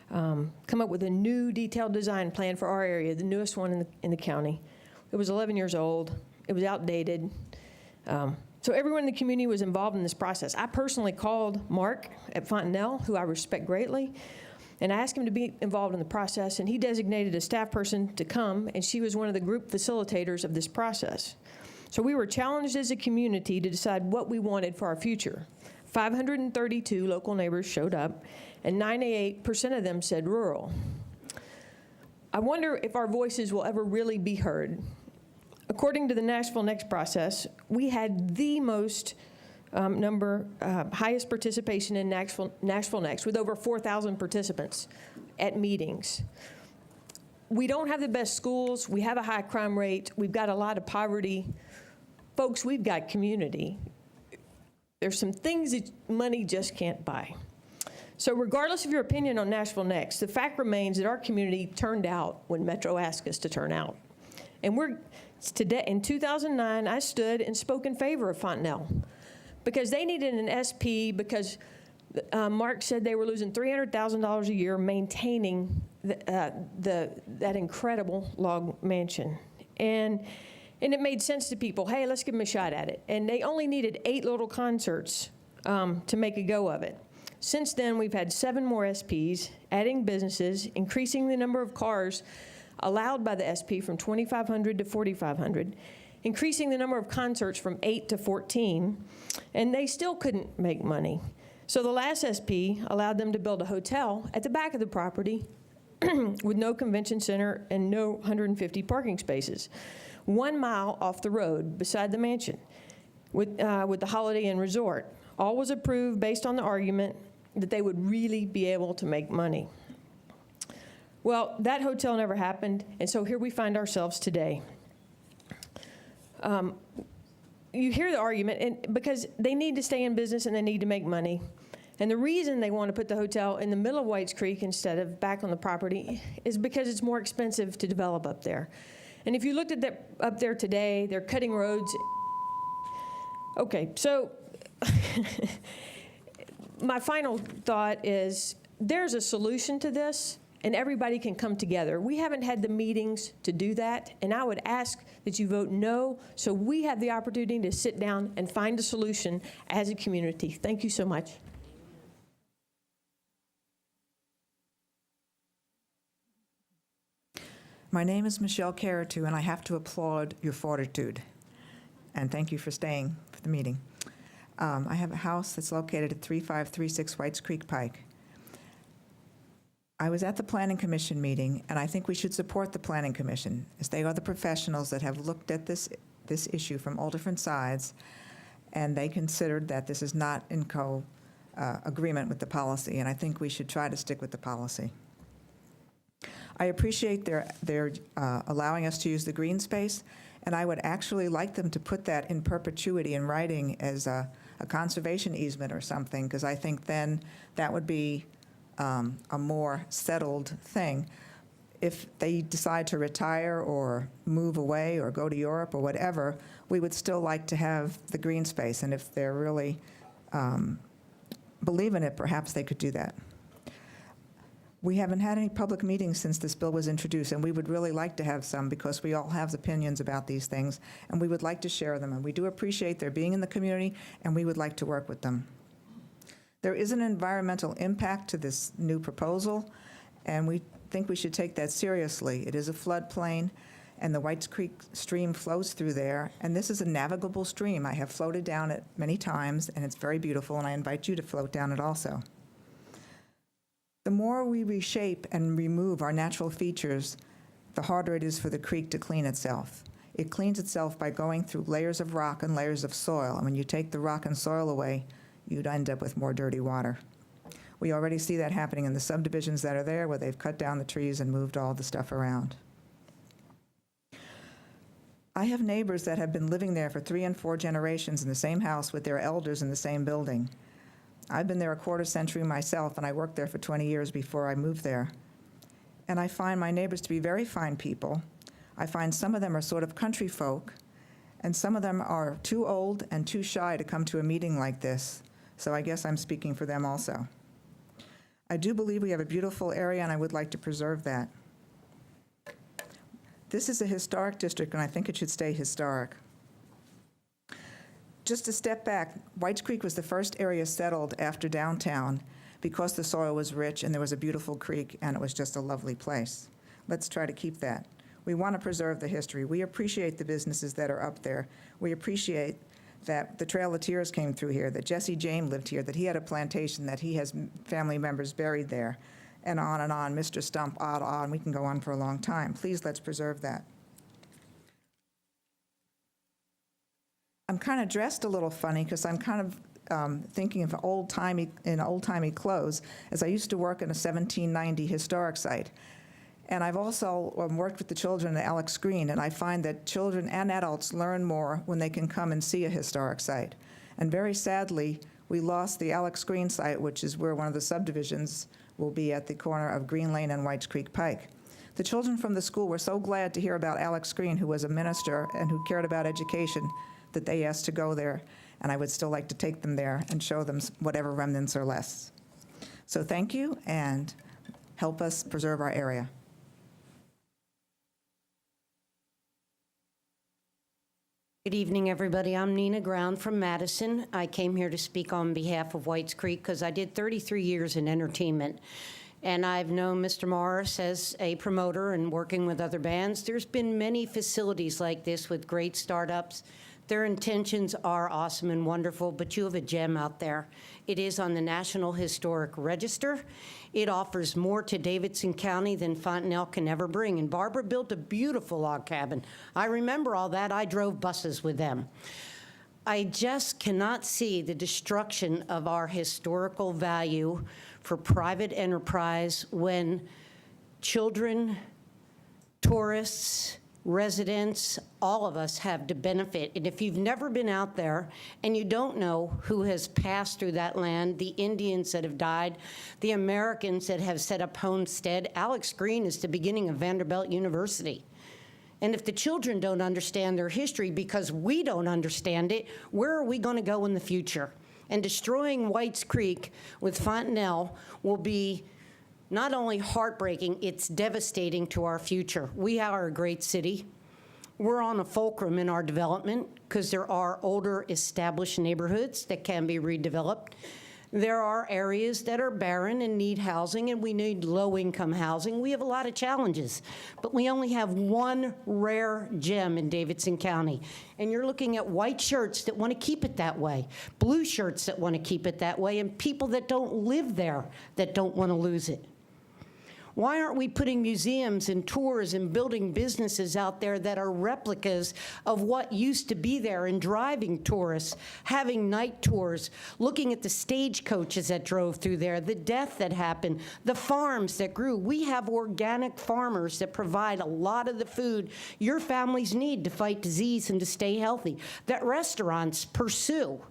come up with a new detailed design plan for our area, the newest one in the county. It was 11 years old. It was outdated. So everyone in the community was involved in this process. I personally called Mark at Fontanelle, who I respect greatly, and I asked him to be involved in the process, and he designated a staff person to come, and she was one of the group facilitators of this process. So we were challenged as a community to decide what we wanted for our future. 532 local neighbors showed up, and 98% of them said rural. I wonder if our voices will ever really be heard. According to the Nashville Next process, we had the most highest participation in Nashville Next, with over 4,000 participants at meetings. We don't have the best schools. We have a high crime rate. We've got a lot of poverty. Folks, we've got community. There's some things that money just can't buy. So regardless of your opinion on Nashville Next, the fact remains that our community turned out when Metro asked us to turn out. And today, in 2009, I stood and spoke in favor of Fontanelle because they needed an SP because Mark said they were losing $300,000 a year maintaining that incredible log mansion. And it made sense to people. Hey, let's give them a shot at it. And they only needed 8 little concerts to make a go of it. Since then, we've had 7 more SPs, adding businesses, increasing the number of cars allowed by the SP from 2,500 to 4,500, increasing the number of concerts from 8 to 14, and they still couldn't make money. So the last SP allowed them to build a hotel at the back of the property with no convention center and no 150 parking spaces, 1 mile off the road beside the mansion with the Holiday Inn Resort. All was approved based on the argument that they would really be able to make money. Well, that hotel never happened, and so here we find ourselves today. You hear the argument, because they need to stay in business and they need to make money. And the reason they want to put the hotel in the middle of Whites Creek instead of back on the property is because it's more expensive to develop up there. And if you looked at that up there today, they're cutting roads. Okay, so my final thought is there's a solution to this, and everybody can come together. We haven't had the meetings to do that, and I would ask that you vote no so we have the opportunity to sit down and find a solution as a community. Thank you so much. My name is Michelle Caratu, and I have to applaud your fortitude. And thank you for staying for the meeting. I have a house that's located at 3536 Whites Creek Pike. I was at the Planning Commission meeting, and I think we should support the Planning Commission, as they are the professionals that have looked at this issue from all different sides, and they considered that this is not in agreement with the policy, and I think we should try to stick with the policy. I appreciate their allowing us to use the green space, and I would actually like them to put that in perpetuity in writing as a conservation easement or something, because I think then that would be a more settled thing. If they decide to retire or move away or go to Europe or whatever, we would still like to have the green space, and if they're really believe in it, perhaps they could do that. We haven't had any public meetings since this bill was introduced, and we would really like to have some because we all have opinions about these things, and we would like to share them. And we do appreciate their being in the community, and we would like to work with them. There is an environmental impact to this new proposal, and we think we should take that seriously. It is a floodplain, and the Whites Creek stream flows through there, and this is a navigable stream. I have floated down it many times, and it's very beautiful, and I invite you to float down it also. The more we reshape and remove our natural features, the harder it is for the creek to clean itself. It cleans itself by going through layers of rock and layers of soil, and when you take the rock and soil away, you'd end up with more dirty water. We already see that happening in the subdivisions that are there, where they've cut down the trees and moved all the stuff around. I have neighbors that have been living there for 3 and 4 generations in the same house with their elders in the same building. I've been there a quarter century myself, and I worked there for 20 years before I moved there. And I find my neighbors to be very fine people. I find some of them are sort of country folk, and some of them are too old and too shy to come to a meeting like this. So I guess I'm speaking for them also. I do believe we have a beautiful area, and I would like to preserve that. This is a historic district, and I think it should stay historic. Just to step back, Whites Creek was the first area settled after downtown because the soil was rich and there was a beautiful creek and it was just a lovely place. Let's try to keep that. We want to preserve the history. We appreciate the businesses that are up there. We appreciate that the Trail of Tears came through here, that Jesse James lived here, that he had a plantation, that he has family members buried there, and on, Mr. Stump, on. We can go on for a long time. Please, let's preserve that. I'm kind of dressed a little funny because I'm kind of thinking of old-timey clothes, as I used to work in a 1790 historic site. And I've also worked with the children at Alex Green, and I find that children and adults learn more when they can come and see a historic site. And very sadly, we lost the Alex Green site, which is where one of the subdivisions will be at the corner of Green Lane and Whites Creek Pike. The children from the school were so glad to hear about Alex Green, who was a minister and who cared about education, that they asked to go there, and I would still like to take them there and show them whatever remnants are left. So thank you, and help us preserve our area. Good evening, everybody. I'm Nina Ground from Madison. I came here to speak on behalf of Whites Creek because I did 33 years in entertainment. And I've known Mr. Morris as a promoter and working with other bands. There's been many facilities like this with great startups. Their intentions are awesome and wonderful, but you have a gem out there. It is on the National Historic Register. It offers more to Davidson County than Fontenelle can ever bring. And Barbara built a beautiful log cabin. I remember all that. I drove buses with them. I just cannot see the destruction of our historical value for private enterprise when children, tourists, residents, all of us have to benefit. And if you've never been out there and you don't know who has passed through that land, the Indians that have died, the Americans that have set up homestead, Alex Green is the beginning of Vanderbilt University. And if the children don't understand their history because we don't understand it, where are we going to go in the future? And destroying Whites Creek with Fontenelle will be not only heartbreaking, it's devastating to our future. We are a great city. We're on a fulcrum in our development because there are older established neighborhoods that can be redeveloped. There are areas that are barren and need housing, and we need low-income housing. We have a lot of challenges, but we only have one rare gem in Davidson County. And you're looking at white shirts that want to keep it that way, blue shirts that want to keep it that way, and people that don't live there that don't want to lose it. Why aren't we putting museums and tours and building businesses out there that are replicas of what used to be there, and driving tourists, having night tours, looking at the stagecoaches that drove through there, the death that happened, the farms that grew. We have organic farmers that provide a lot of the food your families need to fight disease and to stay healthy, that restaurants pursue.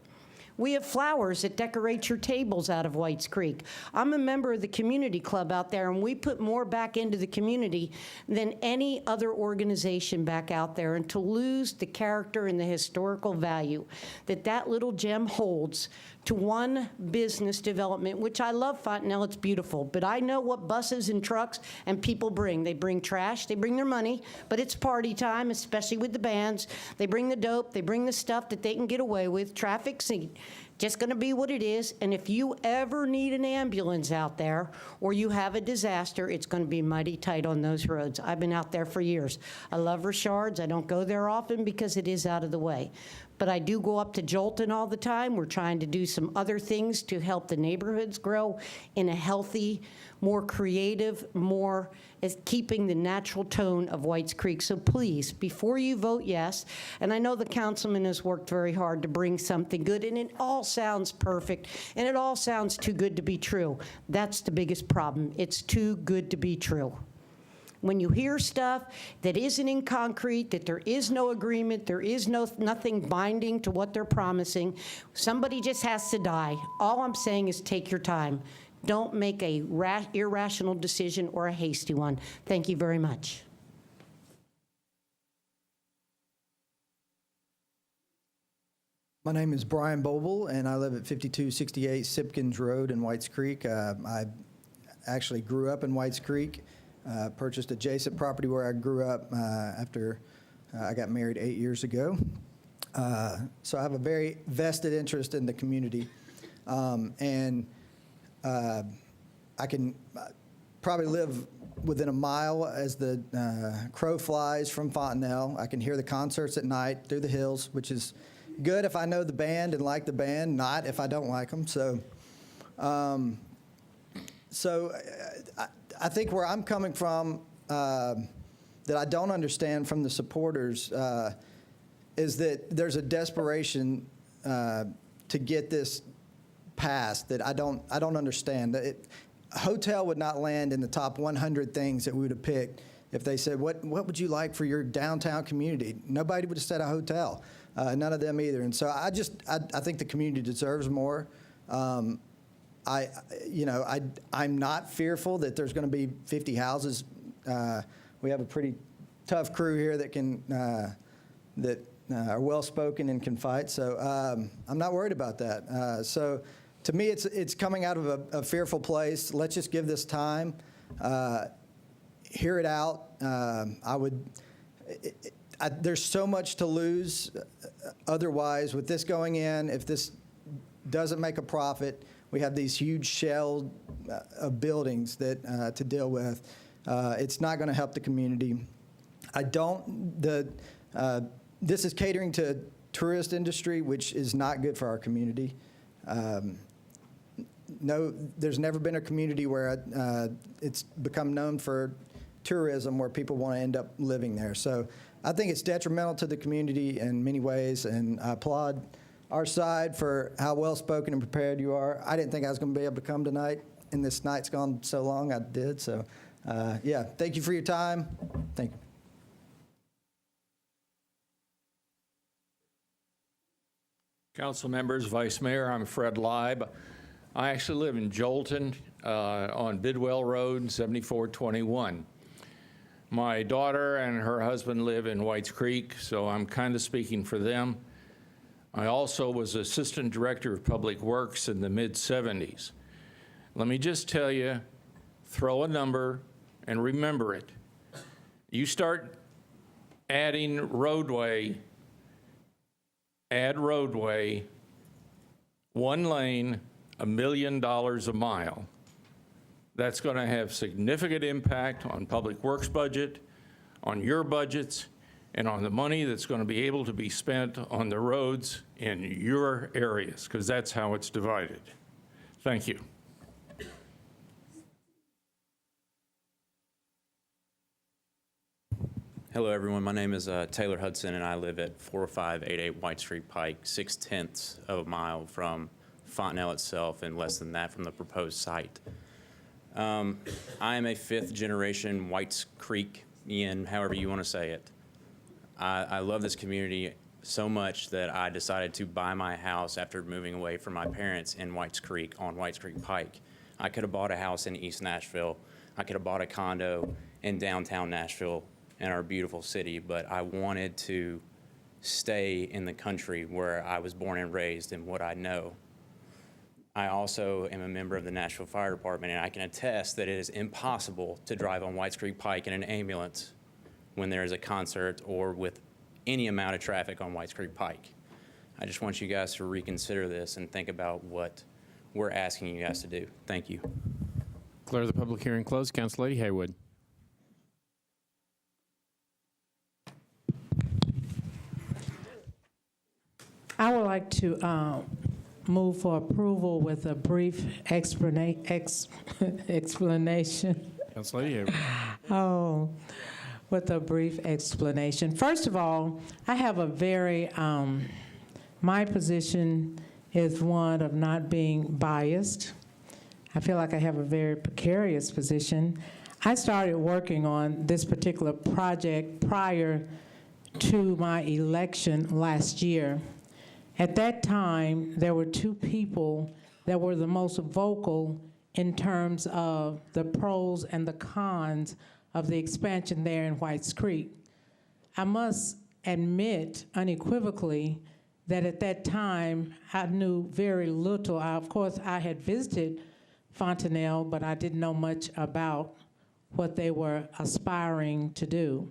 We have flowers that decorate your tables out of Whites Creek. I'm a member of the community club out there, and we put more back into the community than any other organization back out there. And to lose the character and the historical value that that little gem holds to one business development, which I love Fontanelle, it's beautiful, but I know what buses and trucks and people bring. They bring trash, they bring their money, but it's party time, especially with the bands. They bring the dope, they bring the stuff that they can get away with, traffic scene. Just gonna be what it is, and if you ever need an ambulance out there or you have a disaster, it's gonna be mighty tight on those roads. I've been out there for years. I love Richard's. I don't go there often because it is out of the way. But I do go up to Jolton all the time. We're trying to do some other things to help the neighborhoods grow in a healthy, more creative, more is keeping the natural tone of Whites Creek. So please, before you vote yes, and I know the councilman has worked very hard to bring something good, and it all sounds perfect, and it all sounds too good to be true. That's the biggest problem. It's too good to be true. When you hear stuff that isn't in concrete, that there is no agreement, there is nothing binding to what they're promising, somebody just has to die. All I'm saying is take your time. Don't make a irrational decision or a hasty one. Thank you very much. My name is Brian Boble, and I live at 5268 Sipkins Road in Whites Creek. I actually grew up in Whites Creek. Purchased adjacent property where I grew up after I got married 8 years ago. So I have a very vested interest in the community. And I can probably live within a mile as the crow flies from Fontanelle. I can hear the concerts at night through the hills, which is good if I know the band and like the band, not if I don't like them. So I think where I'm coming from that I don't understand from the supporters is that there's a desperation to get this passed that I don't understand. A hotel would not land in the top 100 things that we would have picked if they said, what would you like for your downtown community? Nobody would have said a hotel. None of them either. And so I think the community deserves more. I'm not fearful that there's going to be 50 houses. We have a pretty tough crew here that are well-spoken and can fight. So I'm not worried about that. So to me, it's coming out of a fearful place. Let's just give this time, hear it out. There's so much to lose otherwise with this going in. If this doesn't make a profit, we have these huge shell of buildings that to deal with. It's not going to help the community. This is catering to tourist industry, which is not good for our community. No, there's never been a community where it's become known for tourism where people want to end up living there. So I think it's detrimental to the community in many ways, and I applaud our side for how well-spoken and prepared you are. I didn't think I was going to be able to come tonight, and this night's gone so long, I did. So, yeah, thank you for your time. Thank you. Council members, Vice Mayor, I'm Fred Leib. I actually live in Jolton on Bidwell Road, 7421. My daughter and her husband live in Whites Creek, so I'm kind of speaking for them. I also was Assistant Director of Public Works in the mid-'70s. Let me just tell you, throw a number and remember it. You start adding roadway, add roadway, one lane, $1 million a mile. That's going to have significant impact on Public Works budget, on your budgets, and on the money that's going to be able to be spent on the roads in your areas, because that's how it's divided. Thank you. Hello, everyone. My name is Taylor Hudson, and I live at 4588 White Street Pike, 0.6 of a mile from Fontenelle itself and less than that from the proposed site. I am a fifth-generation Whites Creekian, however you want to say it. I love this community so much that I decided to buy my house after moving away from my parents in Whites Creek on Whites Creek Pike. I could have bought a house in East Nashville. I could have bought a condo in downtown Nashville in our beautiful city, but I wanted to stay in the country where I was born and raised and what I know. I also am a member of the Nashville Fire Department, and I can attest that it is impossible to drive on Whites Creek Pike in an ambulance when there is a concert or with any amount of traffic on Whites Creek Pike. I just want you guys to reconsider this and think about what we're asking you guys to do. Thank you. Declare the public hearing closed. Council Lady Haywood. I would like to move for approval with a brief explanation. Council Lady Haywood. Oh, with a brief explanation. First of all, I have a very, my position is one of not being biased. I feel like I have a very precarious position. I started working on this particular project prior to my election last year. At that time, there were two people that were the most vocal in terms of the pros and the cons of the expansion there in Whites Creek. I must admit unequivocally that at that time, I knew very little. Of course, I had visited Fontenelle, but I didn't know much about what they were aspiring to do.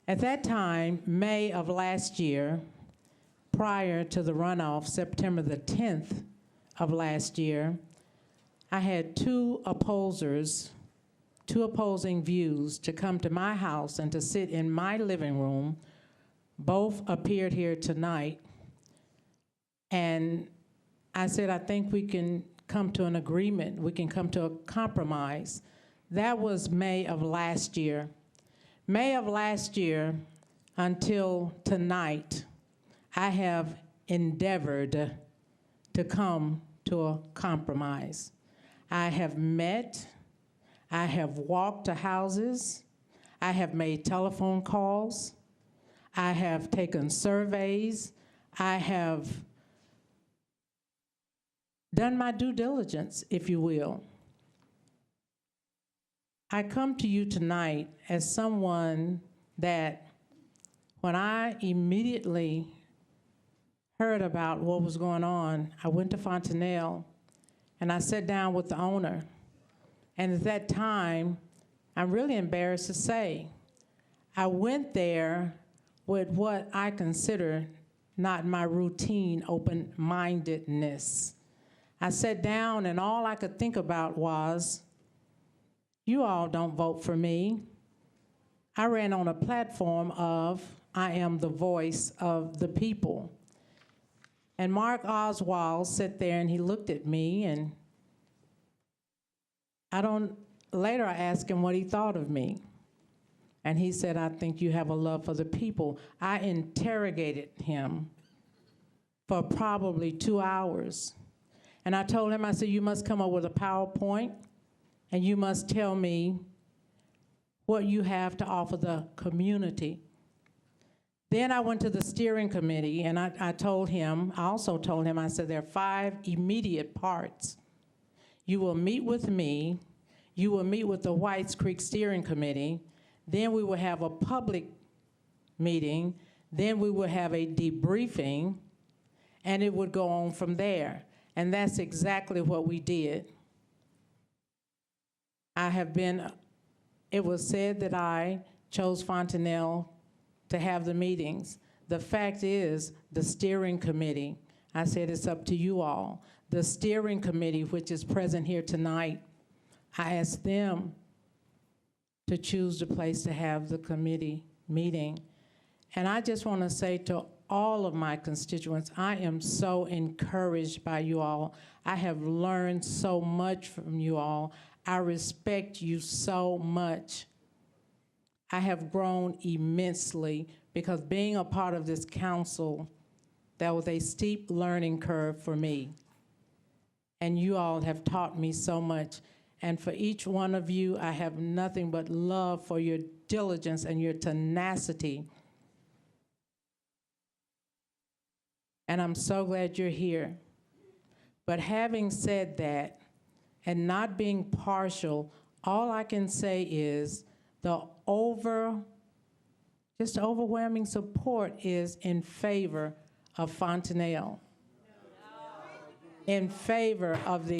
At that time, May of last year, prior to the runoff, September the 10th of last year, I had two opposing views to come to my house and to sit in my living room. Both appeared here tonight. And I said, I think we can come to an agreement. We can come to a compromise. That was May of last year. May of last year until tonight, I have endeavored to come to a compromise. I have met, I have walked to houses, I have made telephone calls, I have taken surveys, I have done my due diligence, if you will. I come to you tonight as someone that when I immediately heard about what was going on, I went to Fontenelle and I sat down with the owner. And at that time, I'm really embarrassed to say, I went there with what I consider not my routine open-mindedness. I sat down and all I could think about was, you all don't vote for me. I ran on a platform of, I am the voice of the people. And Mark Oswald sat there and he looked at me and later I asked him what he thought of me. And he said, I think you have a love for the people. I interrogated him for probably 2 hours. And I told him, I said, you must come up with a PowerPoint and you must tell me what you have to offer the community. Then I went to the steering committee and I also told him, I said, there are 5 immediate parts. You will meet with me, you will meet with the Whites Creek Steering Committee, then we will have a public meeting, then we will have a debriefing, and it would go on from there. And that's exactly what we did. It was said that I chose Fontenelle to have the meetings. The fact is, the steering committee, I said it's up to you all. The steering committee, which is present here tonight, I asked them to choose the place to have the committee meeting. And I just want to say to all of my constituents, I am so encouraged by you all. I have learned so much from you all. I respect you so much. I have grown immensely because being a part of this council, that was a steep learning curve for me. And you all have taught me so much. And for each one of you, I have nothing but love for your diligence and your tenacity. And I'm so glad you're here. But having said that, and not being partial, all I can say is the just overwhelming support is in favor of Fontanelle. In favor of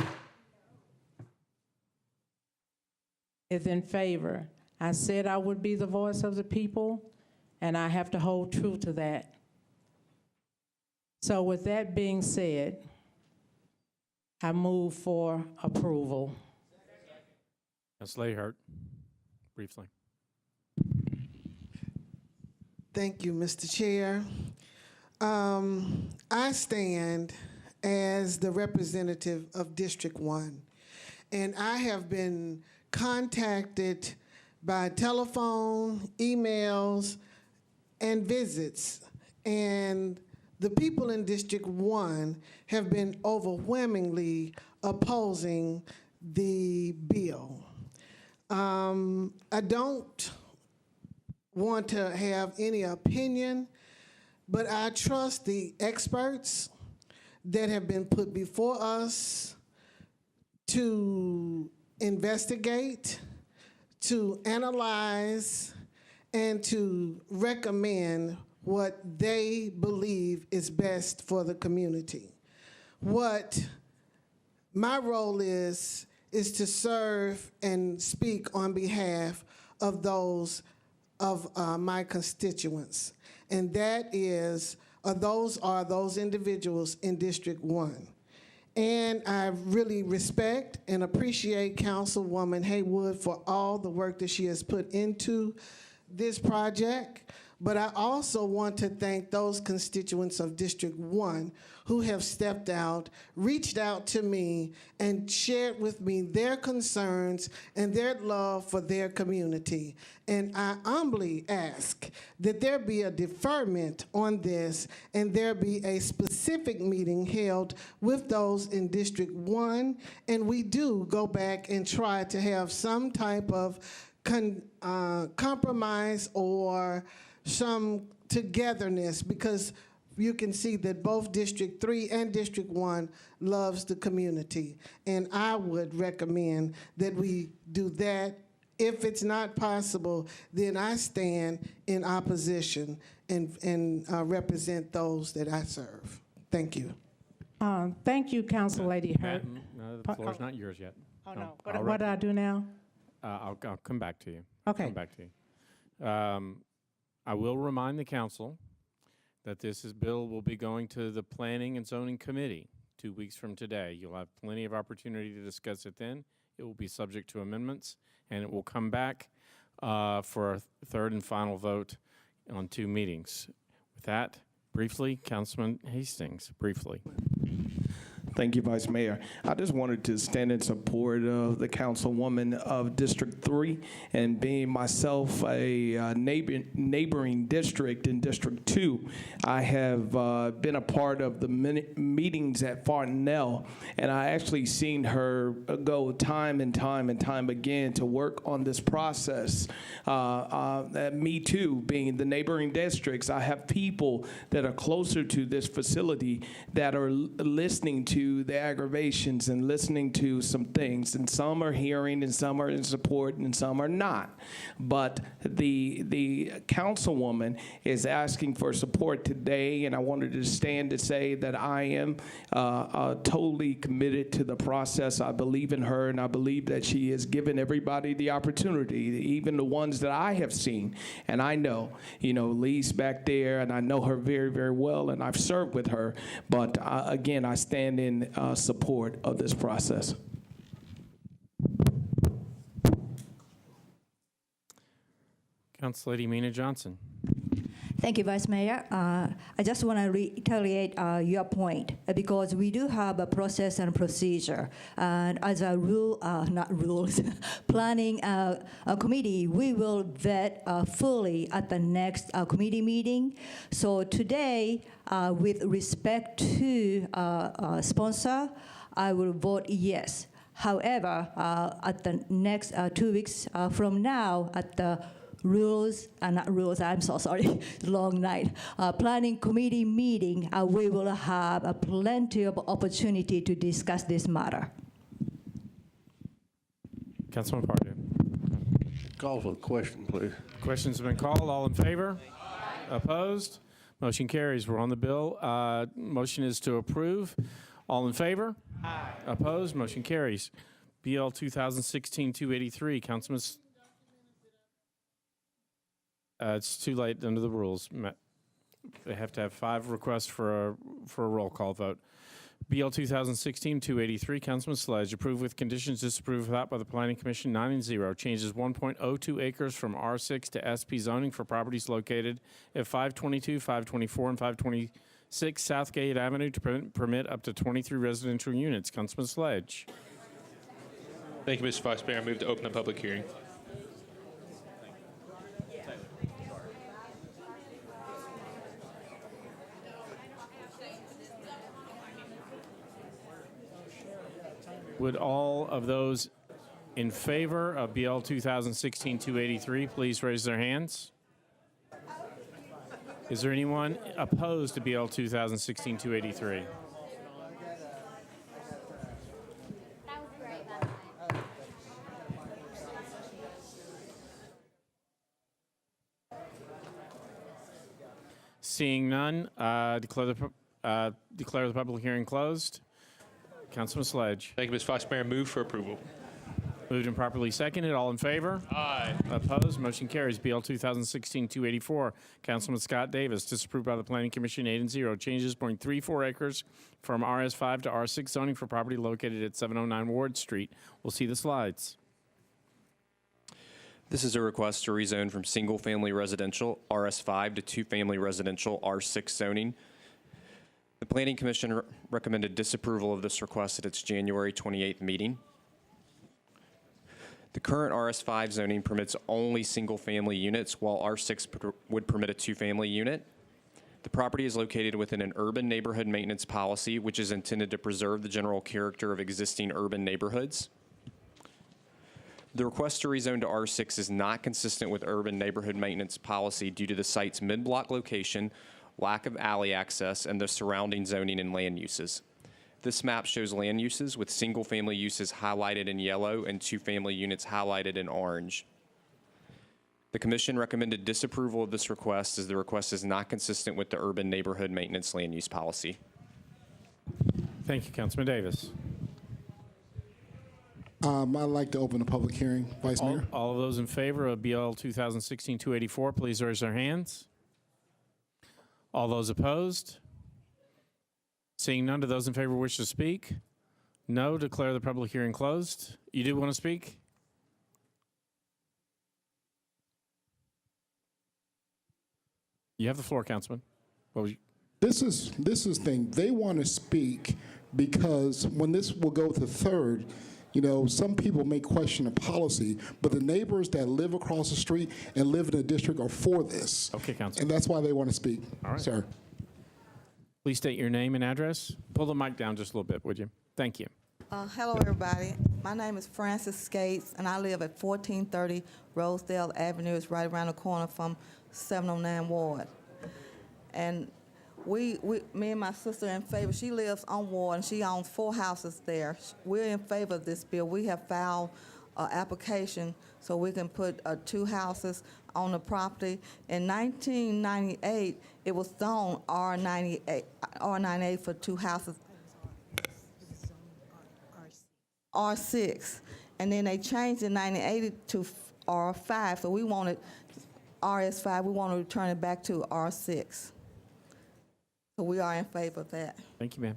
is in favor. I said I would be the voice of the people, and I have to hold true to that. So with that being said, I move for approval. Councilor Hurt, briefly. Thank you, Mr. Chair. I stand as the representative of District 1, and I have been contacted by telephone, emails, and visits, and the people in District 1 have been overwhelmingly opposing the bill. I don't want to have any opinion, but I trust the experts that have been put before us to investigate, to analyze, and to recommend what they believe is best for the community. What my role is to serve and speak on behalf of those of my constituents, and that is those are those individuals in District 1. And I really respect and appreciate Councilwoman Haywood for all the work that she has put into this project. But I also want to thank those constituents of District 1 who have stepped out, reached out to me, and shared with me their concerns and their love for their community. And I humbly ask that there be a deferment on this and there be a specific meeting held with those in District 1, and we do go back and try to have some type of compromise or some togetherness, because you can see that both District 3 and District 1 loves the community. And I would recommend that we do that. If it's not possible, then I stand in opposition and represent those that I serve. Thank you. Thank you, Council Lady Hurt. No, the floor's not yours yet. Oh, no. What do I do now? I'll come back to you. Okay. Come back to you. I will remind the council that bill will be going to the Planning and Zoning Committee 2 weeks from today. You'll have plenty of opportunity to discuss it then. It will be subject to amendments, and it will come back for a third and final vote on 2 meetings. With that, briefly, Councilman Hastings, briefly. Thank you, Vice Mayor. I just wanted to stand in support of the councilwoman of District 3, and being myself a neighboring district in District 2, I have been a part of the meetings at Fontanelle, and I actually seen her go time and time and time again to work on this process. Me too, being the neighboring districts, I have people that are closer to this facility that are listening to the aggravations and listening to some things, and some are hearing and some are in support and some are not. But the councilwoman is asking for support today, and I wanted to stand to say that I am totally committed to the process. I believe in her, and I believe that she has given everybody the opportunity, even the ones that I have seen. And I know, Lee's back there, and I know her very, very well, and I've served with her. But again, I stand in support of this process. Council Lady Mina Johnson. Thank you, Vice Mayor. I just want to reiterate your point because we do have a process and procedure. And as a rule, not rules, planning committee, we will vet fully at the next committee meeting. So today, with respect to sponsor, I will vote yes. However, at the next 2 weeks from now, at the not rules, I'm so sorry, long night. Planning committee meeting, we will have plenty of opportunity to discuss this matter. Councilman Pardue. Call for the question, please. Question's been called. All in favor? Opposed? Motion carries. We're on the bill. Motion is to approve. All in favor? Aye. Opposed? Motion carries. BL 2016-283. Councilman. It's too late under the rules. They have to have 5 requests for a roll call vote. BL 2016-283, Councilman Sledge, approved with conditions, disapproved without by the Planning Commission, 9-0. Changes 1.02 acres from R6 to SP zoning for properties located at 522, 524, and 526 Southgate Avenue to permit up to 23 residential units. Councilman Sledge. Thank you, Mr. Vice Mayor. I move to open the public hearing. Would all of those in favor of BL 2016-283 please raise their hands? Is there anyone opposed to BL 2016-283? Seeing none, declare the public hearing closed. Councilman Sledge. Thank you, Mr. Vice Mayor. Move for approval. Moved and properly seconded. All in favor? Aye. Opposed? Motion carries. BL 2016-284. Councilman Scott Davis, disapproved by the Planning Commission, 8-0. Changes 0.34 acres from RS5 to R6 zoning for property located at 709 Ward Street. We'll see the slides. This is a request to rezone from single-family residential RS5 to two-family residential R6 zoning. The Planning Commission recommended disapproval of this request at its January 28th meeting. The current RS5 zoning permits only single-family units, while R6 would permit a two-family unit. The property is located within an urban neighborhood maintenance policy, which is intended to preserve the general character of existing urban neighborhoods. The request to rezone to R6 is not consistent with urban neighborhood maintenance policy due to the site's mid-block location, lack of alley access, and the surrounding zoning and land uses. This map shows land uses with single-family uses highlighted in yellow and two-family units highlighted in orange. The Commission recommended disapproval of this request as the request is not consistent with the urban neighborhood maintenance land use policy. Thank you, Councilman Davis. I'd like to open a public hearing, Vice Mayor. All of those in favor of BL 2016-284, please raise their hands. All those opposed? Seeing none, do those in favor wish to speak? No, declare the public hearing closed. You do want to speak? You have the floor, Councilman. This is thing. They want to speak because when this will go to third, you know, some people may question the policy, but the neighbors that live across the street and live in the district are for this. Okay, Councilman. And that's why they want to speak. All right. Sir. Please state your name and address. Pull the mic down just a little bit, would you? Thank you. Hello, everybody. My name is Frances Skates, and I live at 1430 Rosedale Avenue. It's right around the corner from 709 Ward. And me and my sister are in favor. She lives on Ward, and she owns 4 houses there. We're in favor of this bill. We have filed an application so we can put 2 houses on the property. In 1998, it was zoned R98 for 2 houses. R6, and then they changed in 1980 to R5, so we wanted RS5, we want to return it back to R6. So we are in favor of that. Thank you, ma'am.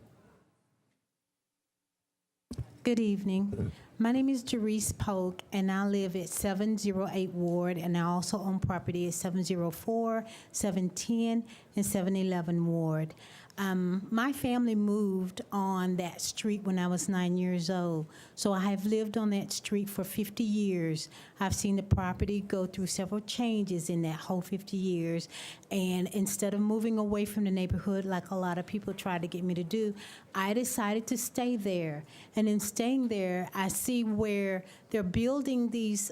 Good evening. My name is Jerice Polk, and I live at 708 Ward, and I also own property at 704, 710, and 711 Ward. My family moved on that street when I was 9 years old, so I have lived on that street for 50 years. I've seen the property go through several changes in that whole 50 years, and instead of moving away from the neighborhood like a lot of people try to get me to do, I decided to stay there. And in staying there, I see where they're building these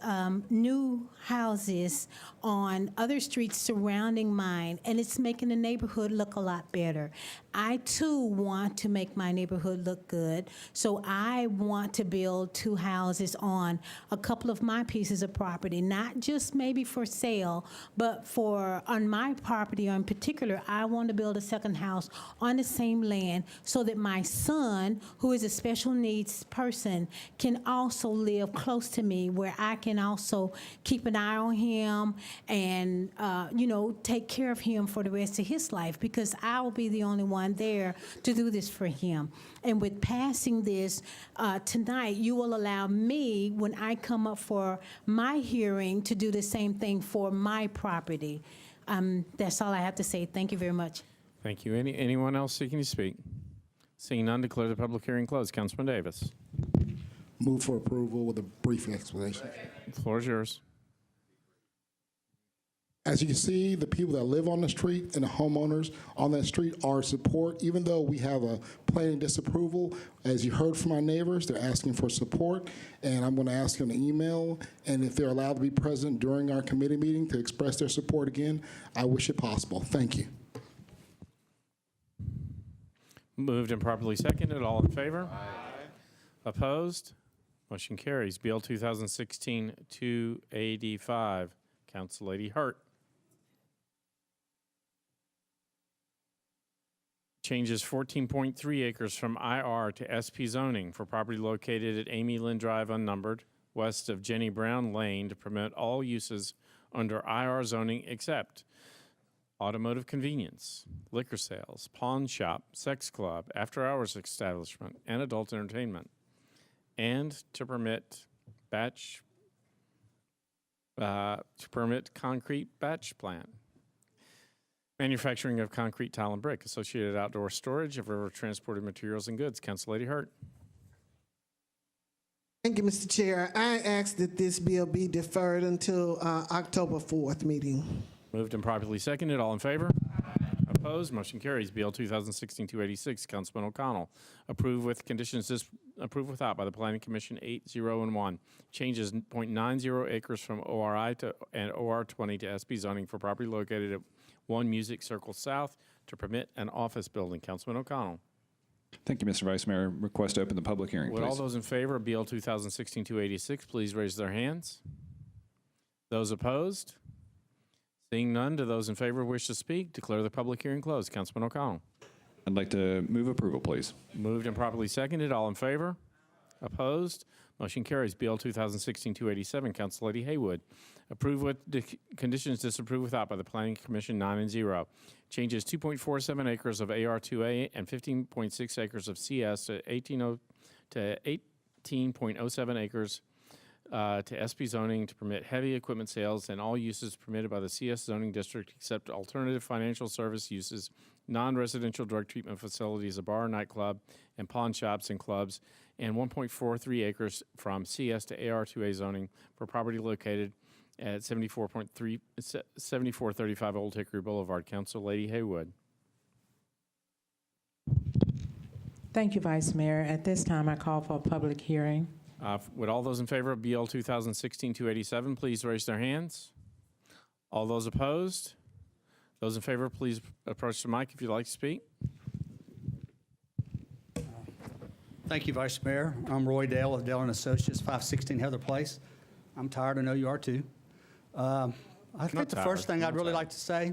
new houses on other streets surrounding mine, and it's making the neighborhood look a lot better. I, too, want to make my neighborhood look good, so I want to build 2 houses on a couple of my pieces of property, not just maybe for sale, but on my property in particular, I want to build a second house on the same land so that my son, who is a special needs person, can also live close to me, where I can also keep an eye on him and, take care of him for the rest of his life, because I will be the only one there to do this for him. And with passing this tonight, you will allow me, when I come up for my hearing, to do the same thing for my property. That's all I have to say. Thank you very much. Thank you. Anyone else seeking to speak? Seeing none, declare the public hearing closed. Councilman Davis. Move for approval with a brief explanation. The floor is yours. As you can see, the people that live on the street and the homeowners on that street are support. Even though we have a planning disapproval, as you heard from our neighbors, they're asking for support, and I'm going to ask them to email, and if they're allowed to be present during our committee meeting to express their support again, I wish it possible. Thank you. Moved and properly seconded. All in favor? Aye. Opposed? Motion carries. BL 2016-285. Council Lady Hurt. Changes 14.3 acres from IR to SP zoning for property located at Amy Lynn Drive unnumbered, west of Jenny Brown Lane, to permit all uses under IR zoning except automotive convenience, liquor sales, pawn shop, sex club, after-hours establishment, and adult entertainment, and to permit concrete batch plant, manufacturing of concrete, tile, and brick, associated outdoor storage of river transported materials and goods. Council Lady Hurt. Thank you, Mr. Chair. I ask that this bill be deferred until October 4th meeting. Moved and properly seconded. All in favor? Opposed? Motion carries. BL 2016-286. Councilman O'Connell. Approved with conditions approved without by the Planning Commission 8-0-1. Changes 0.90 acres from ORI and OR20 to SP zoning for property located at 1 Music Circle South to permit an office building. Councilman O'Connell. Thank you, Mr. Vice Mayor. Request to open the public hearing, Would please. all those in favor of BL 2016-286 please raise their hands? Those opposed? Seeing none, do those in favor wish to speak? Declare the public hearing closed. Councilman O'Connell. I'd like to move approval, please. Moved and properly seconded. All in favor? Opposed? Motion carries. BL 2016-287. Council Lady Haywood. Approved with conditions disapproved without by the Planning Commission 9-0. Changes 2.47 acres of AR2A and 15.6 acres of CS to 18.07 acres to SP zoning to permit heavy equipment sales and all uses permitted by the CS zoning district except alternative financial service uses, non-residential drug treatment facilities, a bar, nightclub, and pawn shops and clubs, and 1.43 acres from CS to AR2A zoning for property located at 7435 Old Hickory Boulevard. Council Lady Haywood. Thank you, Vice Mayor. At this time, I call for a public hearing. Would all those in favor of BL 2016-287 please raise their hands? All those opposed? Those in favor, please approach the mic if you'd like to speak. Thank you, Vice Mayor. I'm Roy Dale of Dale & Associates, 516 Heather Place. I'm tired. I know you are too. I think the first thing I'd really like to say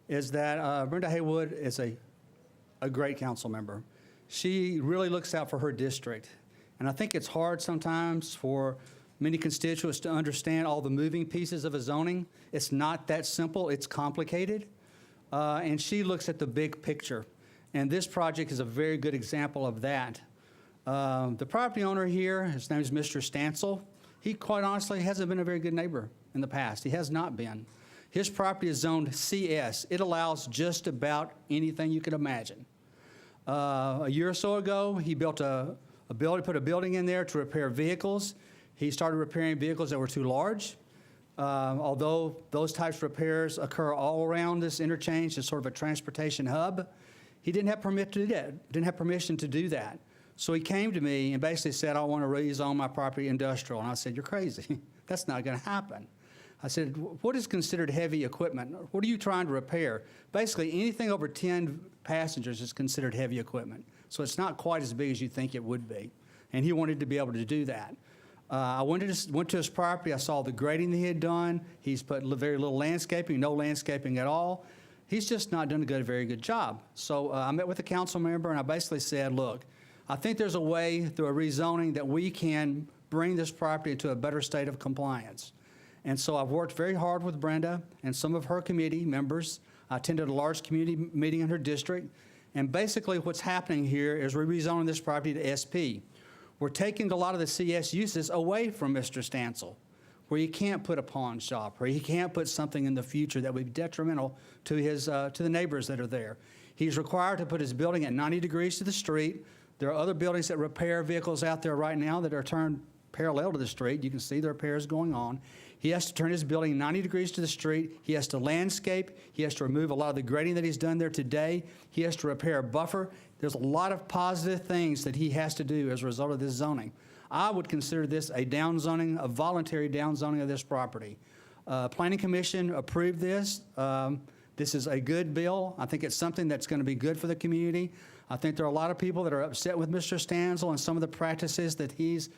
is that Brenda Haywood is a great council member. She really looks out for her district. And I think it's hard sometimes for many constituents to understand all the moving pieces of a zoning. It's not that simple. It's complicated. And she looks at the big picture. And this project is a very good example of that. The property owner here, his name is Mr. Stansel. He quite honestly hasn't been a very good neighbor in the past. He has not been. His property is zoned CS. It allows just about anything you could imagine. A year or so ago, he built put a building in there to repair vehicles. He started repairing vehicles that were too large. Although those types of repairs occur all around this interchange, it's sort of a transportation hub, he didn't have permit to do that, didn't have permission to do that. So he came to me and basically said, I want to rezone my property industrial. And I said, you're crazy. That's not going to happen. I said, what is considered heavy equipment? What are you trying to repair? Basically, anything over 10 passengers is considered heavy equipment. So it's not quite as big as you think it would be. And he wanted to be able to do that. I went to his property. I saw the grading that he had done. He's put very little landscaping, no landscaping at all. He's just not done a very good job. So I met with a council member, and I basically said, look, I think there's a way through a rezoning that we can bring this property into a better state of compliance. And so I've worked very hard with Brenda and some of her committee members. I attended a large community meeting in her district. And basically what's happening here is we're rezoning this property to SP. We're taking a lot of the CS uses away from Mr. Stansel, where you can't put a pawn shop, where he can't put something in the future that would be detrimental to the neighbors that are there. He's required to put his building at 90 degrees to the street. There are other buildings that repair vehicles out there right now that are turned parallel to the street. You can see the repairs going on. He has to turn his building 90 degrees to the street. He has to landscape. He has to remove a lot of the grading that he's done there today. He has to repair a buffer. There's a lot of positive things that he has to do as a result of this zoning. I would consider this a downzoning, a voluntary downzoning of this property. Planning Commission approved this. This is a good bill. I think it's something that's going to be good for the community. I think there are a lot of people that are upset with Mr. Stansel and some of the practices that he's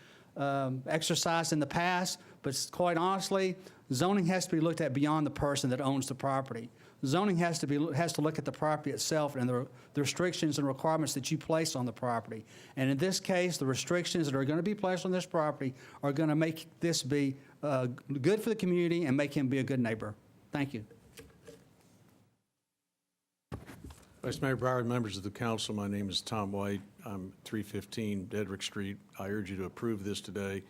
exercised in the past, but quite honestly, zoning has to be looked at beyond the person that owns the property. Zoning has to look at the property itself and the restrictions and requirements that you place on the property. And in this case, the restrictions that are going to be placed on this property are going to make this be good for the community and make him be a good neighbor. Thank you. Vice Mayor Broward, members of the council, my name is Tom White. I'm 315 Dedrick Street. I urge you to approve this today.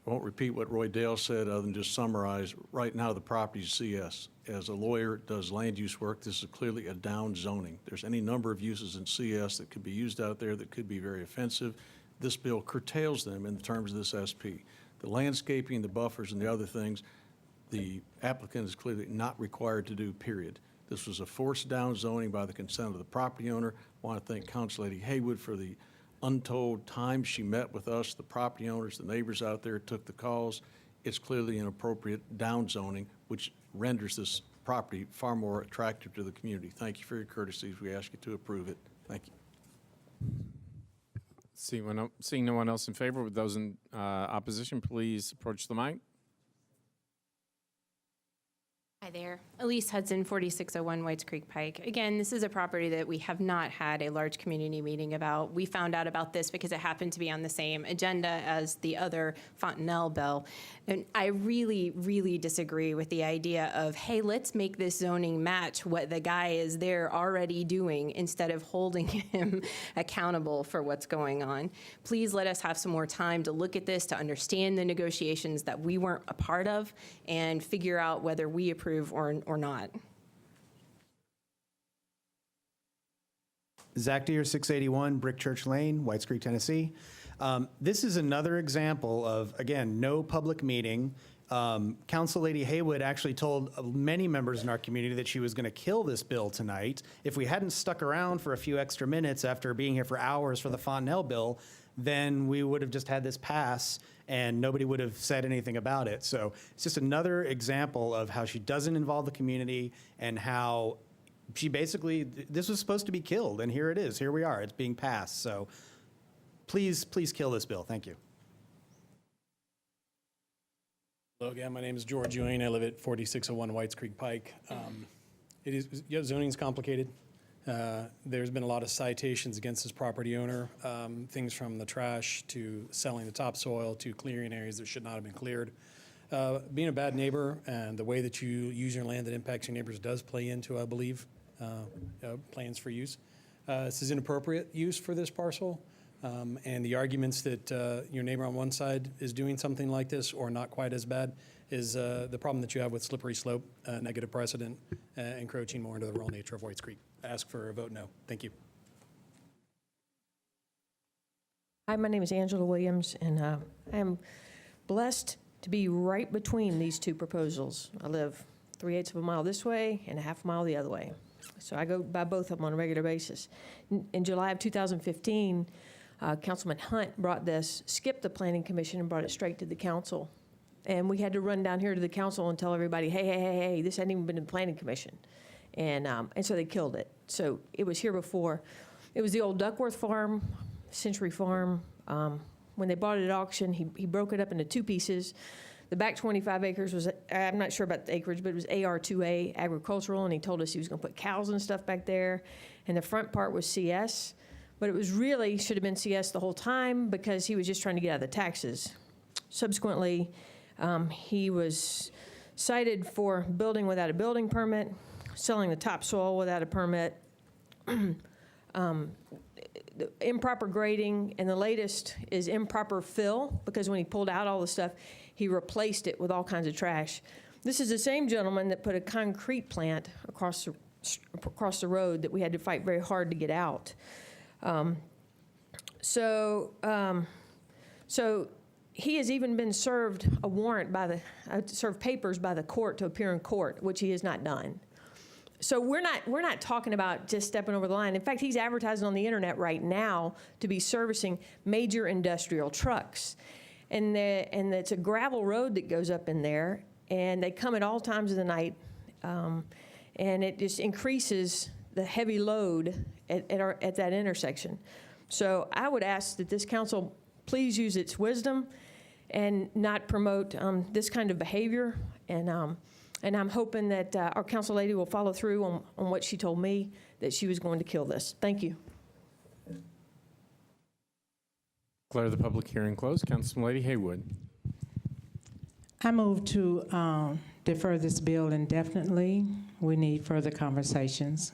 I won't repeat what Roy Dale said other than just summarize. Right now, the property is CS. As a lawyer does land use work, this is clearly a down zoning. There's any number of uses in CS that could be used out there that could be very offensive. This bill curtails them in terms of this SP. The landscaping, the buffers, and the other things, the applicant is clearly not required to do, period. This was a forced down zoning by the consent of the property owner. I want to thank Council Lady Haywood for the untold time she met with us, the property owners, the neighbors out there, took the calls. It's clearly an appropriate down zoning, which renders this property far more attractive to the community. Thank you for your courtesies. We ask you to approve it. Thank you. Seeing no one else in favor, with those in opposition, please approach the mic. Hi there, Elise Hudson, 4601 Whites Creek Pike. Again, this is a property that we have not had a large community meeting about. We found out about this because it happened to be on the same agenda as the other Fontanelle bill. And I really, really disagree with the idea of, hey, let's make this zoning match what the guy is there already doing instead of holding him accountable for what's going on. Please let us have some more time to look at this, to understand the negotiations that we weren't a part of, and figure out whether we approve or not. Zach Deere, 681 Brick Church Lane, Whites Creek, Tennessee. This is another example of, again, no public meeting. Council Lady Haywood actually told many members in our community that she was going to kill this bill tonight. If we hadn't stuck around for a few extra minutes after being here for hours for the Fontanelle bill, then we would have just had this pass and nobody would have said anything about it. So it's just another example of how she doesn't involve the community and how she basically, this was supposed to be killed, and here it is. Here we are. It's being passed. So please kill this bill. Thank you. Hello again. My name is George Ewing. I live at 4601 Whites Creek Pike. Zoning's complicated. There's been a lot of citations against this property owner, things from the trash to selling the topsoil to clearing areas that should not have been cleared. Being a bad neighbor and the way that you use your land that impacts your neighbors does play into, I believe, plans for use. This is inappropriate use for this parcel. And the arguments that your neighbor on one side is doing something like this or not quite as bad is the problem that you have with slippery slope, negative precedent, encroaching more into the rural nature of Whites Creek. I ask for a vote no. Thank you. Hi, my name is Angela Williams, and I am blessed to be right between these two proposals. I live 3/8 of a mile this way and a half mile the other way. So I go by both of them on a regular basis. In July of 2015, Councilman Hunt brought this, skipped the Planning Commission and brought it straight to the council. And we had to run down here to the council and tell everybody, hey, this hadn't even been in the Planning Commission. And so they killed it. So it was here before. It was the old Duckworth Farm, Century Farm. When they bought it at auction, he broke it up into two pieces. The back 25 acres was, I'm not sure about the acreage, but it was AR2A, agricultural, and he told us he was going to put cows and stuff back there. And the front part was CS, but it was really, should have been CS the whole time because he was just trying to get out of the taxes. Subsequently, he was cited for building without a building permit, selling the topsoil without a permit, improper grading, and the latest is improper fill, because when he pulled out all the stuff, he replaced it with all kinds of trash. This is the same gentleman that put a concrete plant across the road that we had to fight very hard to get out. So he has even been served a warrant served papers by the court to appear in court, which he has not done. So we're not talking about just stepping over the line. In fact, he's advertising on the internet right now to be servicing major industrial trucks. And it's a gravel road that goes up in there, and they come at all times of the night, and it just increases the heavy load at that intersection. So I would ask that this council please use its wisdom and not promote this kind of behavior. And I'm hoping that our council lady will follow through on what she told me, that she was going to kill this. Thank you. Declare the public hearing closed. Councilman Haywood. I move to defer this bill indefinitely. We need further conversations.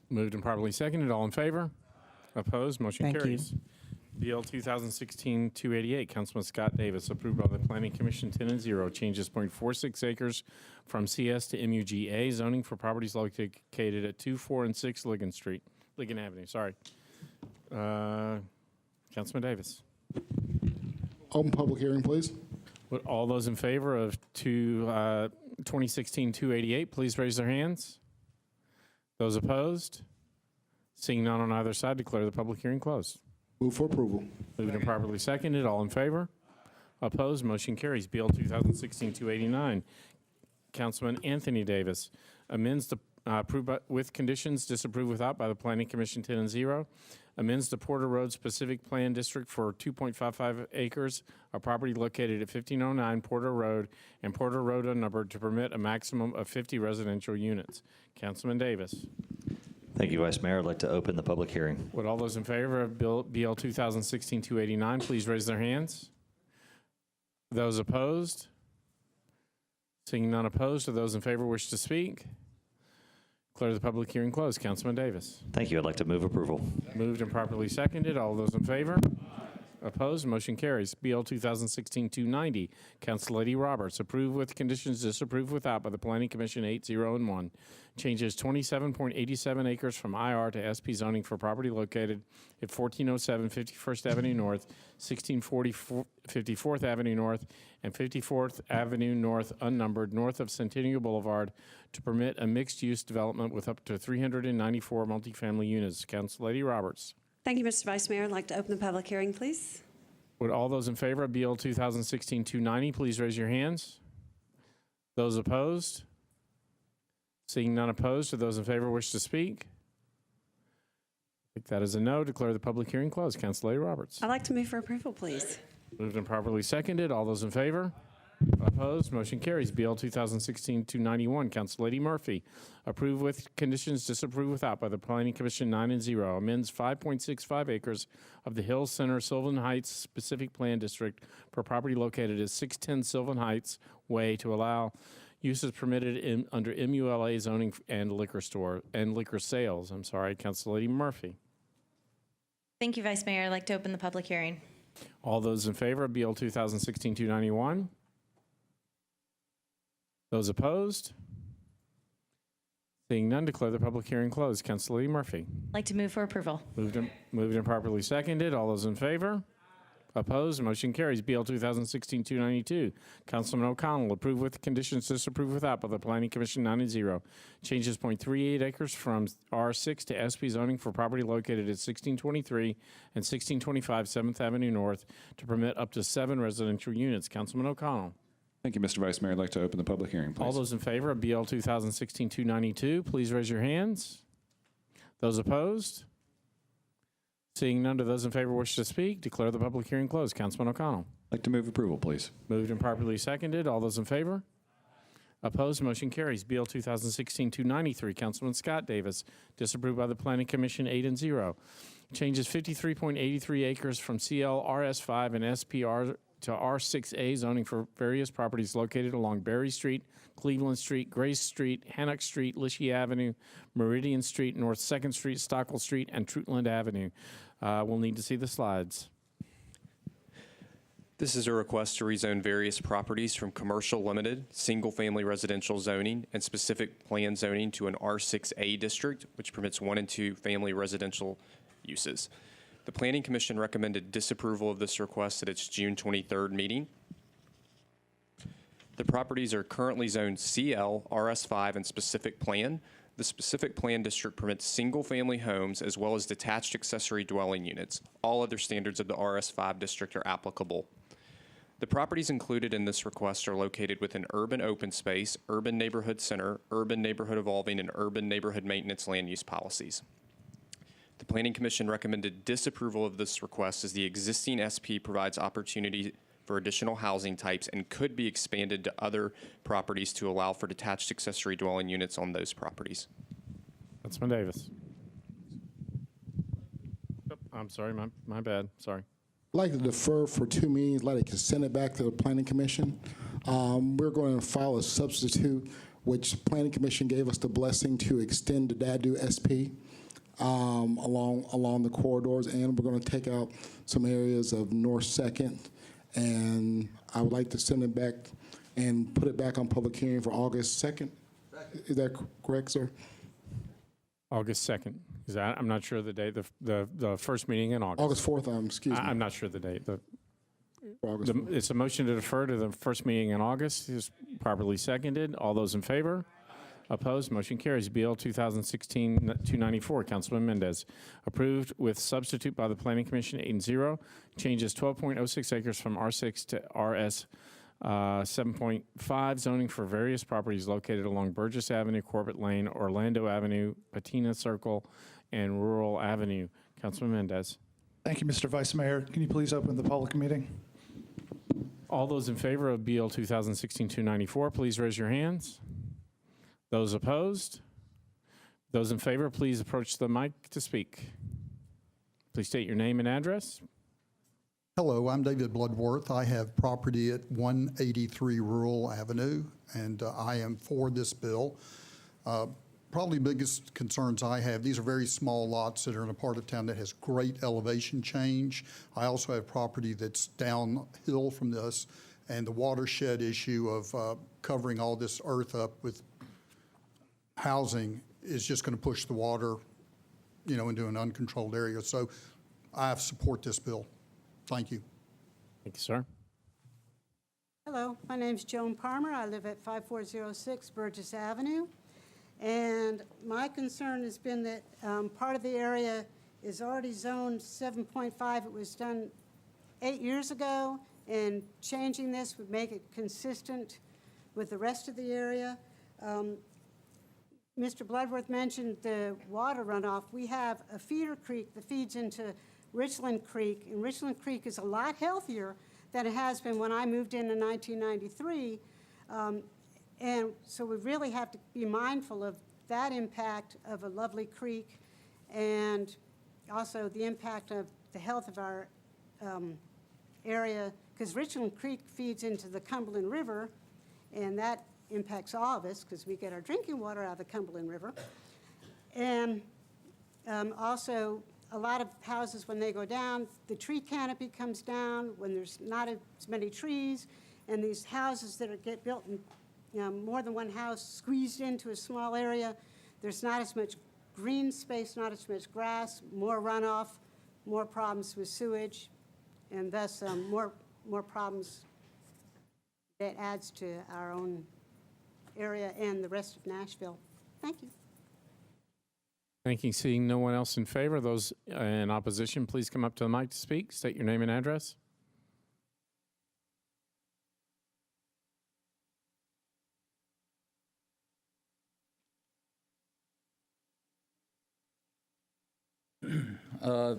Moved and properly seconded. All in favor? Opposed? Motion Thank you. carries. Bill 2016-288, Councilman Scott Davis, approved by the Planning Commission 10-0, changes 0.46 acres from CS to MUGA, zoning for properties located at 2, 4, and 6 Ligon Avenue. Sorry. Councilman Davis. Open public hearing, please. Would all those in favor of 2016-288, please raise their hands. Those opposed? Seeing none on either side, declare the public hearing closed. Move for approval. Moved and properly seconded. All in favor? Opposed? Motion carries. Bill 2016-289. Councilman Anthony Davis amends the approve with conditions, disapprove without by the Planning Commission 10-0. Amends the Porter Road Specific Plan District for 2.55 acres, a property located at 1509 Porter Road and Porter Road unnumbered, to permit a maximum of 50 residential units. Councilman Davis. Thank you, Vice Mayor. I'd like to open the public hearing. Would all those in favor of BL 2016-289 please raise their hands? Those opposed? Seeing none opposed, or those in favor wish to speak? Declare the public hearing closed. Councilman Davis. Thank you. I'd like to move approval. Moved and properly seconded. All those in favor? Opposed? Motion carries. BL 2016-290, Council Lady Roberts, approved with conditions, disapprove without by the Planning Commission 8-0 and 1. Changes 27.87 acres from IR to SP zoning for property located at 1407 51st Avenue North, 1640 54th Avenue North, and 54th Avenue North unnumbered, north of Centennial Boulevard, to permit a mixed-use development with up to 394 multifamily units. Council Lady Roberts. Thank you, Mr. Vice Mayor. I'd like to open the public hearing, please. Would all those in favor of BL 2016-290 please raise your hands? Those opposed? Seeing none opposed, or those in favor wish to speak? I think that is a no. Declare the public hearing closed. Council Lady Roberts. I'd like to move for approval, please. Moved and properly seconded. All those in favor? Opposed? Motion carries. BL 2016-291, Council Lady Murphy, approved with conditions, disapprove without by the Planning Commission 9-0. Amends 5.65 acres of the Hill Center Sylvan Heights Specific Plan District for property located at 610 Sylvan Heights Way to allow uses permitted under MULA zoning and liquor sales. Council Lady Murphy. Thank you, Vice Mayor. I'd like to open the public hearing. All those in favor of Bill 2016-291? Those opposed? Seeing none, declare the public hearing closed. Councilor Lee Murphy. I'd like to move for approval. Moved and properly seconded. All those in favor? Opposed? Motion carries. BL 2016-292. Councilman O'Connell, approve with conditions, disapprove without by the Planning Commission 9-0. Changes .38 acres from R6 to SP zoning for property located at 1623 and 1625 7th Avenue North to permit up to 7 residential units. Councilman O'Connell. Thank you, Mr. Vice Mayor. I'd like to open the public hearing, please. All those in favor of BL 2016-292, please raise your hands. Those opposed? Seeing none of those in favor wish to speak, declare the public hearing closed. Councilman O'Connell. I'd like to move approval, please. Moved and properly seconded. All those in favor? Opposed? Motion carries. BL 2016-293. Councilman Scott Davis, disapproved by the Planning Commission 8-0. Changes 53.83 acres from CL RS5 and SPR to R6A zoning for various properties located along Berry Street, Cleveland Street, Grace Street, Hannock Street, Lishy Avenue, Meridian Street, North 2nd Street, Stockwell Street, and Troutland Avenue. We'll need to see the slides. This is a request to rezone various properties from commercial limited, single-family residential zoning, and specific plan zoning to an R6A district, which permits 1 and 2 family residential uses. The Planning Commission recommended disapproval of this request at its June 23rd meeting. The properties are currently zoned CL, RS5, and specific plan. The specific plan district permits single-family homes as well as detached accessory dwelling units. All other standards of the RS5 district are applicable. The properties included in this request are located within urban open space, urban neighborhood center, urban neighborhood evolving, and urban neighborhood maintenance land use policies. The Planning Commission recommended disapproval of this request as the existing SP provides opportunity for additional housing types and could be expanded to other properties to allow for detached accessory dwelling units on those properties. Councilman Davis. Oh, I'm sorry, my bad. Sorry. I'd like to defer for 2 meetings, like to send it back to the Planning Commission. We're going to file a substitute, which Planning Commission gave us the blessing to extend the DADU SP. Along the corridors, and we're going to take out some areas of North 2nd, and I would like to send it back and put it back on public hearing for August 2nd. Is that correct, sir? August 2nd. Is that? I'm not sure of the date. The first meeting in August. August 4th. Excuse me. I'm not sure of the date. August 4th. It's a motion to defer to the first meeting in August. Is properly seconded. All those in favor? Opposed? Motion carries. BL 2016-294. Councilman Mendez. Approved with substitute by the Planning Commission 8-0. Changes 12.06 acres from R6 to RS 7.5 zoning for various properties located along Burgess Avenue, Corbett Lane, Orlando Avenue, Patina Circle, and Rural Avenue. Councilman Mendez. Thank you, Mr. Vice Mayor. Can you please open the public meeting? All those in favor of BL 2016-294, please raise your hands. Those opposed? Those in favor, please approach the mic to speak. Please state your name and address. Hello, I'm David Bloodworth. I have property at 183 Rural Avenue, and I am for this bill. Probably biggest concerns I have, these are very small lots that are in a part of town that has great elevation change. I also have property that's downhill from this, and the watershed issue of covering all this earth up with housing is just going to push the water, into an uncontrolled area. So I support this bill. Thank you. Thank you, sir. Hello, my name's Joan Palmer. I live at 5406 Burgess Avenue. And my concern has been that part of the area is already zoned 7.5. It was done 8 years ago, and changing this would make it consistent with the rest of the area. Mr. Bloodworth mentioned the water runoff. We have a feeder creek that feeds into Richland Creek, and Richland Creek is a lot healthier than it has been when I moved in 1993. And so we really have to be mindful of that impact of a lovely creek, and also the impact of the health of our area, because Richland Creek feeds into the Cumberland River, and that impacts all of us because we get our drinking water out of the Cumberland River. And also, a lot of houses, when they go down, the tree canopy comes down when there's not as many trees, and these houses that get built in more than one house squeezed into a small area, there's not as much green space, not as much grass, more runoff, more problems with sewage, and thus more problems that adds to our own area and the rest of Nashville. Thank you. Thank you. Seeing no one else in favor, those in opposition, please come up to the mic to speak. State your name and address. Hi,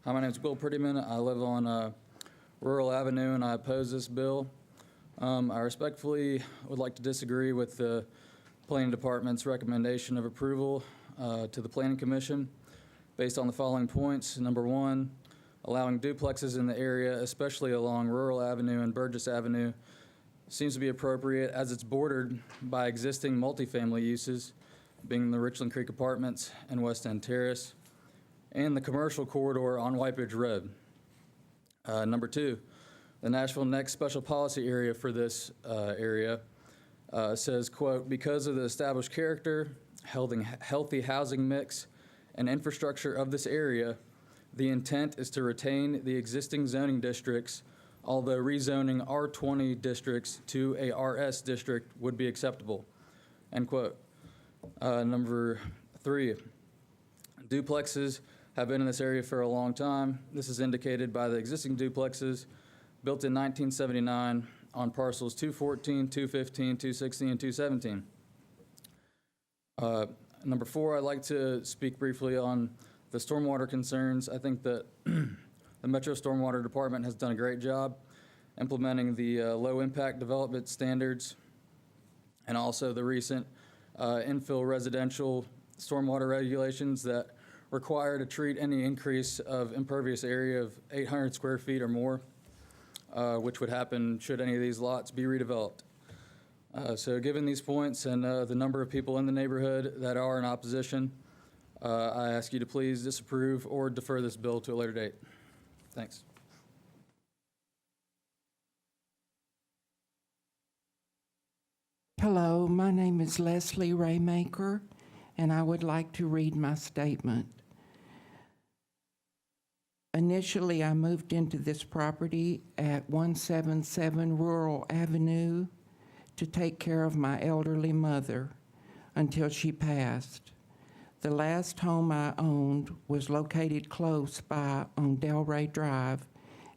my name is Will Prettyman. I live on Rural Avenue, and I oppose this bill. I respectfully would like to disagree with the Planning Department's recommendation of approval to the Planning Commission based on the following points. Number one, allowing duplexes in the area, especially along Rural Avenue and Burgess Avenue, seems to be appropriate as it's bordered by existing multifamily uses, being the Richland Creek Apartments and West End Terrace, and the commercial corridor on White Bridge Road. Number two, the Nashville Next Special Policy Area for this area says, quote, because of the established character, healthy housing mix, and infrastructure of this area, the intent is to retain the existing zoning districts, although rezoning R20 districts to a RS district would be acceptable, end quote. Number three, duplexes have been in this area for a long time. This is indicated by the existing duplexes built in 1979 on parcels 214, 215, 216, and 217. Number four, I'd like to speak briefly on the stormwater concerns. I think that the Metro Stormwater Department has done a great job implementing the low impact development standards and also the recent infill residential stormwater regulations that require to treat any increase of impervious area of 800 square feet or more, which would happen should any of these lots be redeveloped. So given these points and the number of people in the neighborhood that are in opposition, I ask you to please disapprove or defer this bill to a later date. Thanks. Hello, my name is Leslie Raymaker, and I would like to read my statement. Initially, I moved into this property at 177 Rural Avenue to take care of my elderly mother until she passed. The last home I owned was located close by on Delray Drive,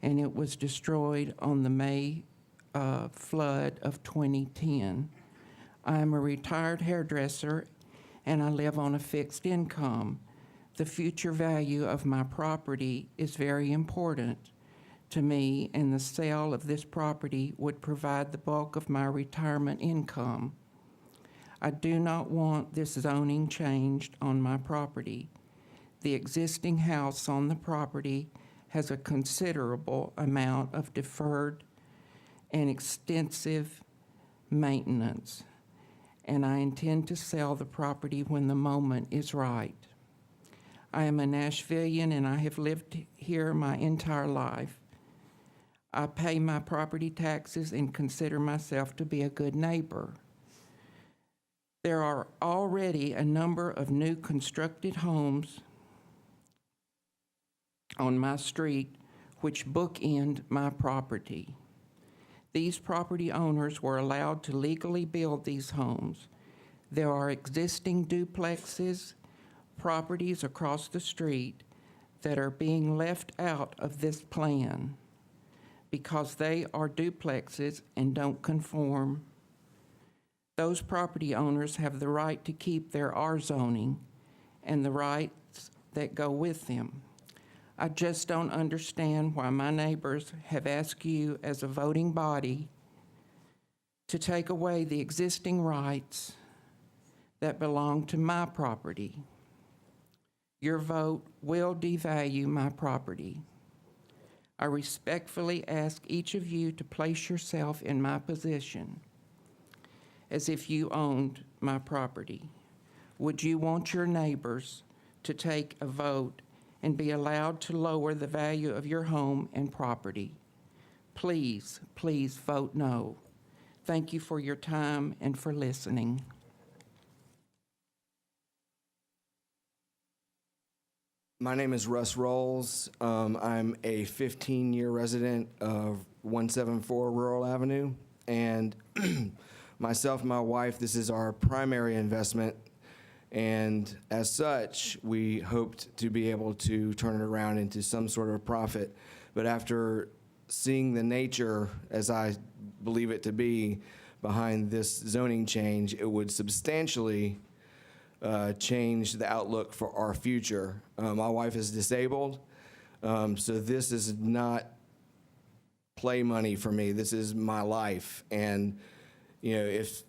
and it was destroyed on the May flood of 2010. I am a retired hairdresser, and I live on a fixed income. The future value of my property is very important to me, and the sale of this property would provide the bulk of my retirement income. I do not want this zoning changed on my property. The existing house on the property has a considerable amount of deferred and extensive maintenance, and I intend to sell the property when the moment is right. I am a Nashvilleian, and I have lived here my entire life. I pay my property taxes and consider myself to be a good neighbor. There are already a number of new constructed homes on my street which bookend my property. These property owners were allowed to legally build these homes. There are existing duplexes, properties across the street that are being left out of this plan because they are duplexes and don't conform. Those property owners have the right to keep their R zoning and the rights that go with them. I just don't understand why my neighbors have asked you as a voting body to take away the existing rights that belong to my property. Your vote will devalue my property. I respectfully ask each of you to place yourself in my position as if you owned my property. Would you want your neighbors to take a vote and be allowed to lower the value of your home and property. Please, please vote no. Thank you for your time and for listening. My name is Russ Rolls. I'm a 15-year resident of 174 Rural Avenue, and myself and my wife, this is our primary investment, and as such, we hoped to be able to turn it around into some sort of profit. But after seeing the nature, as I believe it to be, behind this zoning change, it would substantially change the outlook for our future. My wife is disabled, so this is not play money for me. This is my life, and if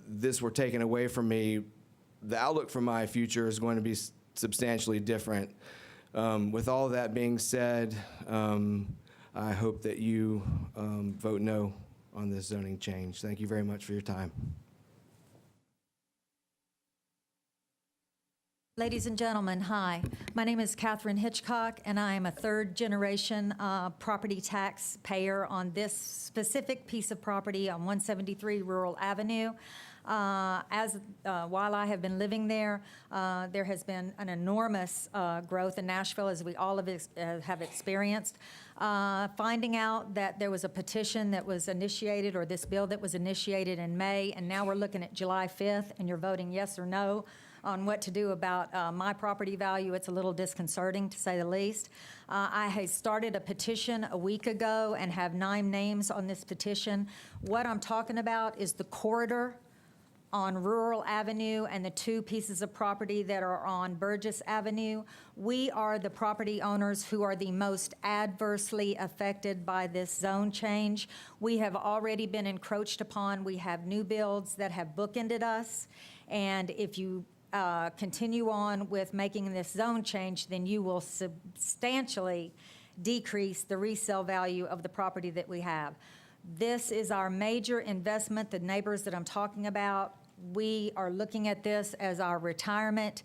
this were taken away from me, the outlook for my future is going to be substantially different. With all that being said, I hope that you vote no on this zoning change. Thank you very much for your time. Ladies and gentlemen, hi. My name is Catherine Hitchcock, and I am a third-generation property tax payer on this specific piece of property on 173 Rural Avenue. While I have been living there, there has been an enormous growth in Nashville, as we all have experienced. Finding out that there was a petition that was initiated, or this bill that was initiated in May, and now we're looking at July 5th, and you're voting yes or no on what to do about my property value, it's a little disconcerting, to say the least. I had started a petition a week ago and have 9 names on this petition. What I'm talking about is the corridor on Rural Avenue and the 2 pieces of property that are on Burgess Avenue. We are the property owners who are the most adversely affected by this zone change. We have already been encroached upon. We have new builds that have bookended us, and if you continue on with making this zone change, then you will substantially decrease the resale value of the property that we have. This is our major investment, the neighbors that I'm talking about. We are looking at this as our retirement.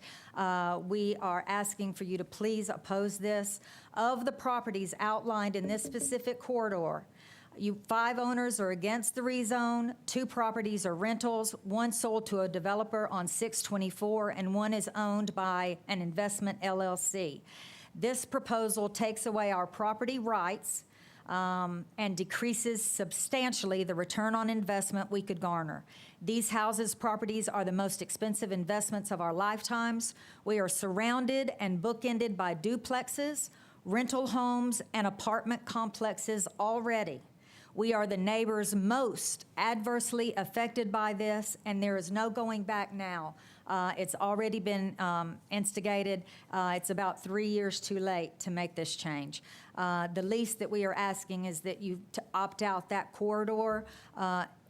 We are asking for you to please oppose this. Of the properties outlined in this specific corridor, 5 owners are against the rezone, 2 properties are rentals, 1 sold to a developer on 624, and 1 is owned by an investment LLC. This proposal takes away our property rights and decreases substantially the return on investment we could garner. These houses' properties are the most expensive investments of our lifetimes. We are surrounded and bookended by duplexes, rental homes, and apartment complexes already. We are the neighbors most adversely affected by this, and there is no going back now. It's already been instigated. It's about 3 years too late to make this change. The least that we are asking is that you opt out that corridor,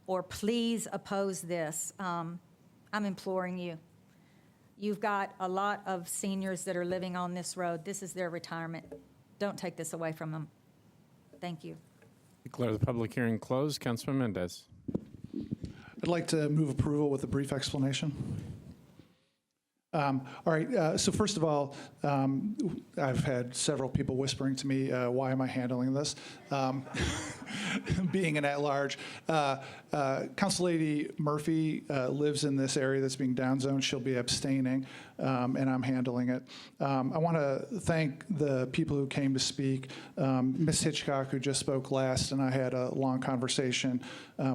or please oppose this. I'm imploring you. You've got a lot of seniors that are living on this road. This is their retirement. Don't take this away from them. Thank you. Declare the public hearing closed. Councilman Mendez. I'd like to move approval with a brief explanation. All right, so first of all, I've had several people whispering to me, why am I handling this? Being an at-large. Council Lady Murphy lives in this area that's being downzoned. She'll be abstaining, and I'm handling it. I want to thank the people who came to speak. Ms. Hitchcock, who just spoke last, and I had a long conversation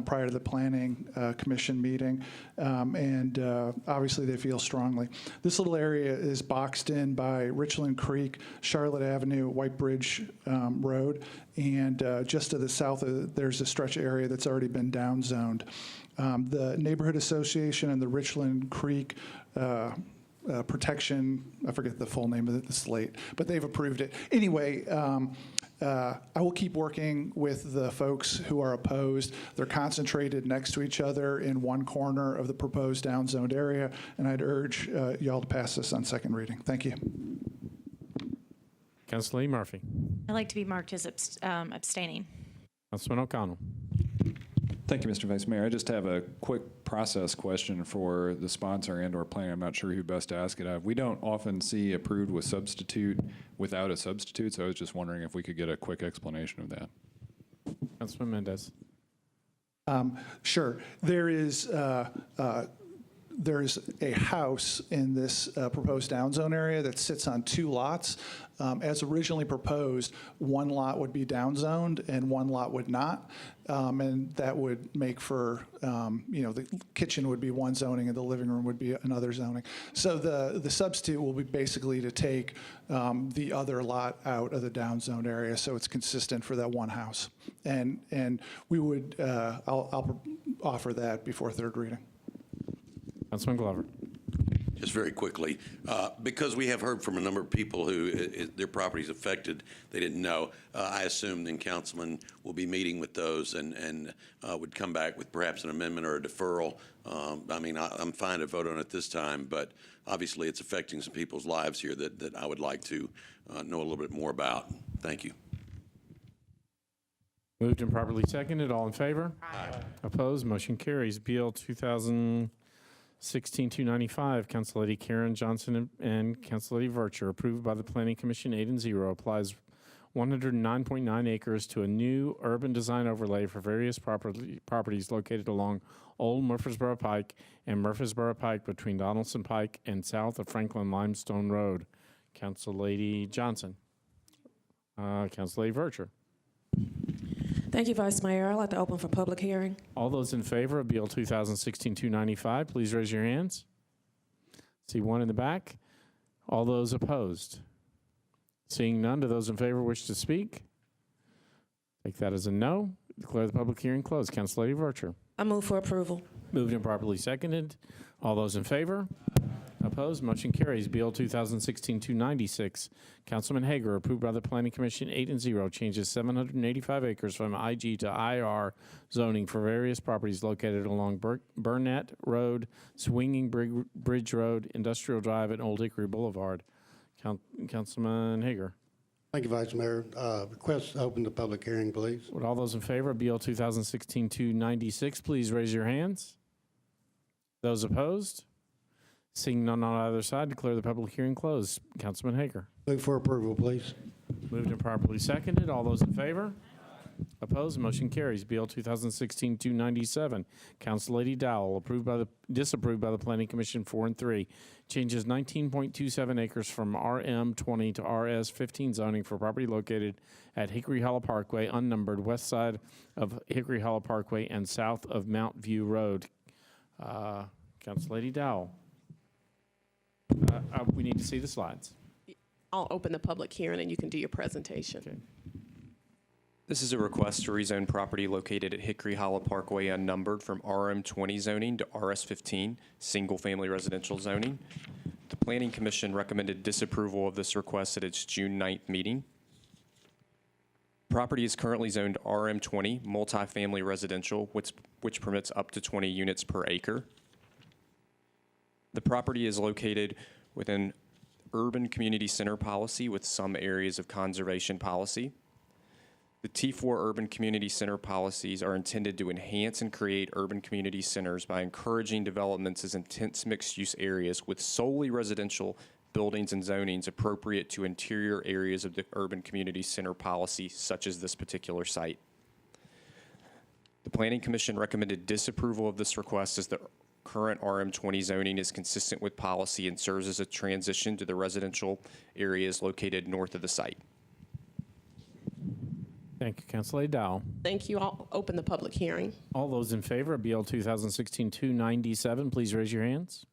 prior to the Planning Commission meeting, and obviously they feel strongly. This little area is boxed in by Richland Creek, Charlotte Avenue, White Bridge Road, and just to the south, there's a stretch area that's already been downzoned. The Neighborhood Association and the Richland Creek Protection, I forget the full name of it, it's late, but they've approved it. Anyway, I will keep working with the folks who are opposed. They're concentrated next to each other in one corner of the proposed downzoned area, and I'd urge y'all to pass this on second reading. Thank you. Councilor Murphy. I'd like to be marked as abstaining. Councilman O'Connell. Thank you, Mr. Vice Mayor. I just have a quick process question for the sponsor and/or planner. I'm not sure who best to ask it of. We don't often see approved with substitute without a substitute, so I was just wondering if we could get a quick explanation of that. Councilman Mendez. Sure. There's a house in this proposed downzone area that sits on 2 lots. As originally proposed, 1 lot would be downzoned and 1 lot would not. And that would make for, the kitchen would be one zoning and the living room would be another zoning. So the substitute will be basically to take the other lot out of the downzoned area so it's consistent for that one house. And we would, I'll offer that before 3rd reading. Councilman Glover. Just very quickly, because we have heard from a number of people who their property is affected, they didn't know. I assume then Councilman will be meeting with those and would come back with perhaps an amendment or a deferral. I'm fine to vote on it this time, but obviously it's affecting some people's lives here that I would like to know a little bit more about. Thank you. Moved and properly seconded. All in favor? Aye. Opposed? Motion carries. BL 2016-295, Council Lady Karen Johnson and Council Lady Vircher, approved by the Planning Commission 8-0, applies 109.9 acres to a new urban design overlay for various properties located along Old Murfreesboro Pike and Murfreesboro Pike between Donaldson Pike and south of Franklin Limestone Road. Council Lady Johnson. Council Lady Vircher. Thank you, Vice Mayor. I'd like to open for public hearing. All those in favor of Bill 2016-295, please raise your hands. See one in the back. All those opposed? Seeing none, do those in favor wish to speak? Take that as a no. Declare the public hearing closed. Council Lady Vircher. I move for approval. Moved and properly seconded. All those in favor? Opposed? Motion carries. BL 2016-296. Councilman Hager, approved by the Planning Commission 8-0, changes 785 acres from IG to IR zoning for various properties located along Burnett Road, Swinging Bridge Road, Industrial Drive, and Old Hickory Boulevard. Councilman Hager. Thank you, Vice Mayor. Request to open the public hearing, please. Would all those in favor of BL 2016-296 please raise your hands? Those opposed? Seeing none on either side, declare the public hearing closed. Councilman Hager. Move for approval, please. Moved and properly seconded. All those in favor? Opposed? Motion carries. BL 2016-297. Council Lady Dowell, disapproved by the Planning Commission 4-3. Changes 19.27 acres from RM20 to RS15 zoning for property located at Hickory Hollow Parkway, unnumbered, west side of Hickory Hollow Parkway and south of Mount View Road. Council Lady Dowell. We need to see the slides. I'll open the public hearing and you can do your presentation. Okay. This is a request to rezone property located at Hickory Hollow Parkway unnumbered from RM20 zoning to RS15, single-family residential zoning. The Planning Commission recommended disapproval of this request at its June 9th meeting. Property is currently zoned RM20, multifamily residential, which permits up to 20 units per acre. The property is located within urban community center policy with some areas of conservation policy. The T4 urban community center policies are intended to enhance and create urban community centers by encouraging developments as intense mixed-use areas with solely residential buildings and zonings appropriate to interior areas of the urban community center policy, such as this particular site. The Planning Commission recommended disapproval of this request as the current RM20 zoning is consistent with policy and serves as a transition to the residential areas located north of the site. Thank you, Council Lady Dowell. Thank you. I'll open the public hearing. All those in favor of BL 2016-297, please raise your hands.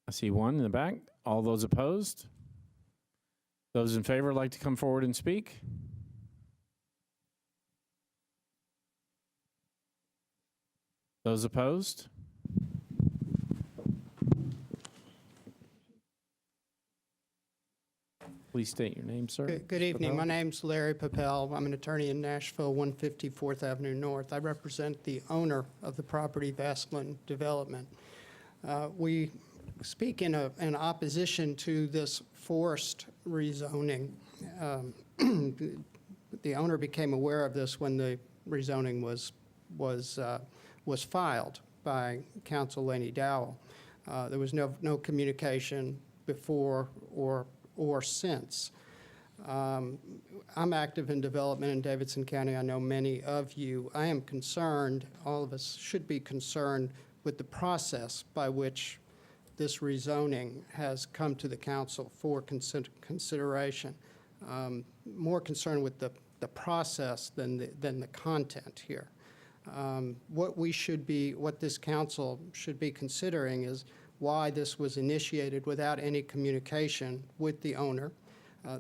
I see one in the back. All those opposed? Those in favor like to come forward and speak? Those opposed? Please state your name, sir. Good evening. My name's Larry Papel. I'm an attorney in Nashville, 154th Avenue North. I represent the owner of the property, Vasklin Development. We speak in opposition to this forced rezoning. The owner became aware of this when the rezoning was was filed by Council Laney Dowell. There was no communication before or since. I'm active in development in Davidson County. I know many of you. I am concerned, all of us should be concerned with the process by which this rezoning has come to the council for consideration. More concerned with the process than the content here. What this council should be considering is why this was initiated without any communication with the owner.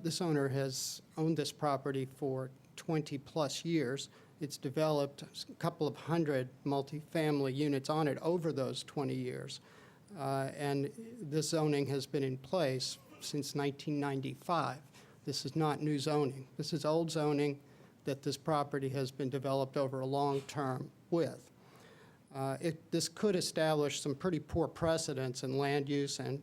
This owner has owned this property for 20-plus years. It's developed a couple of hundred multifamily units on it over those 20 years. And this zoning has been in place since 1995. This is not new zoning. This is old zoning that this property has been developed over a long term with. This could establish some pretty poor precedents in land use and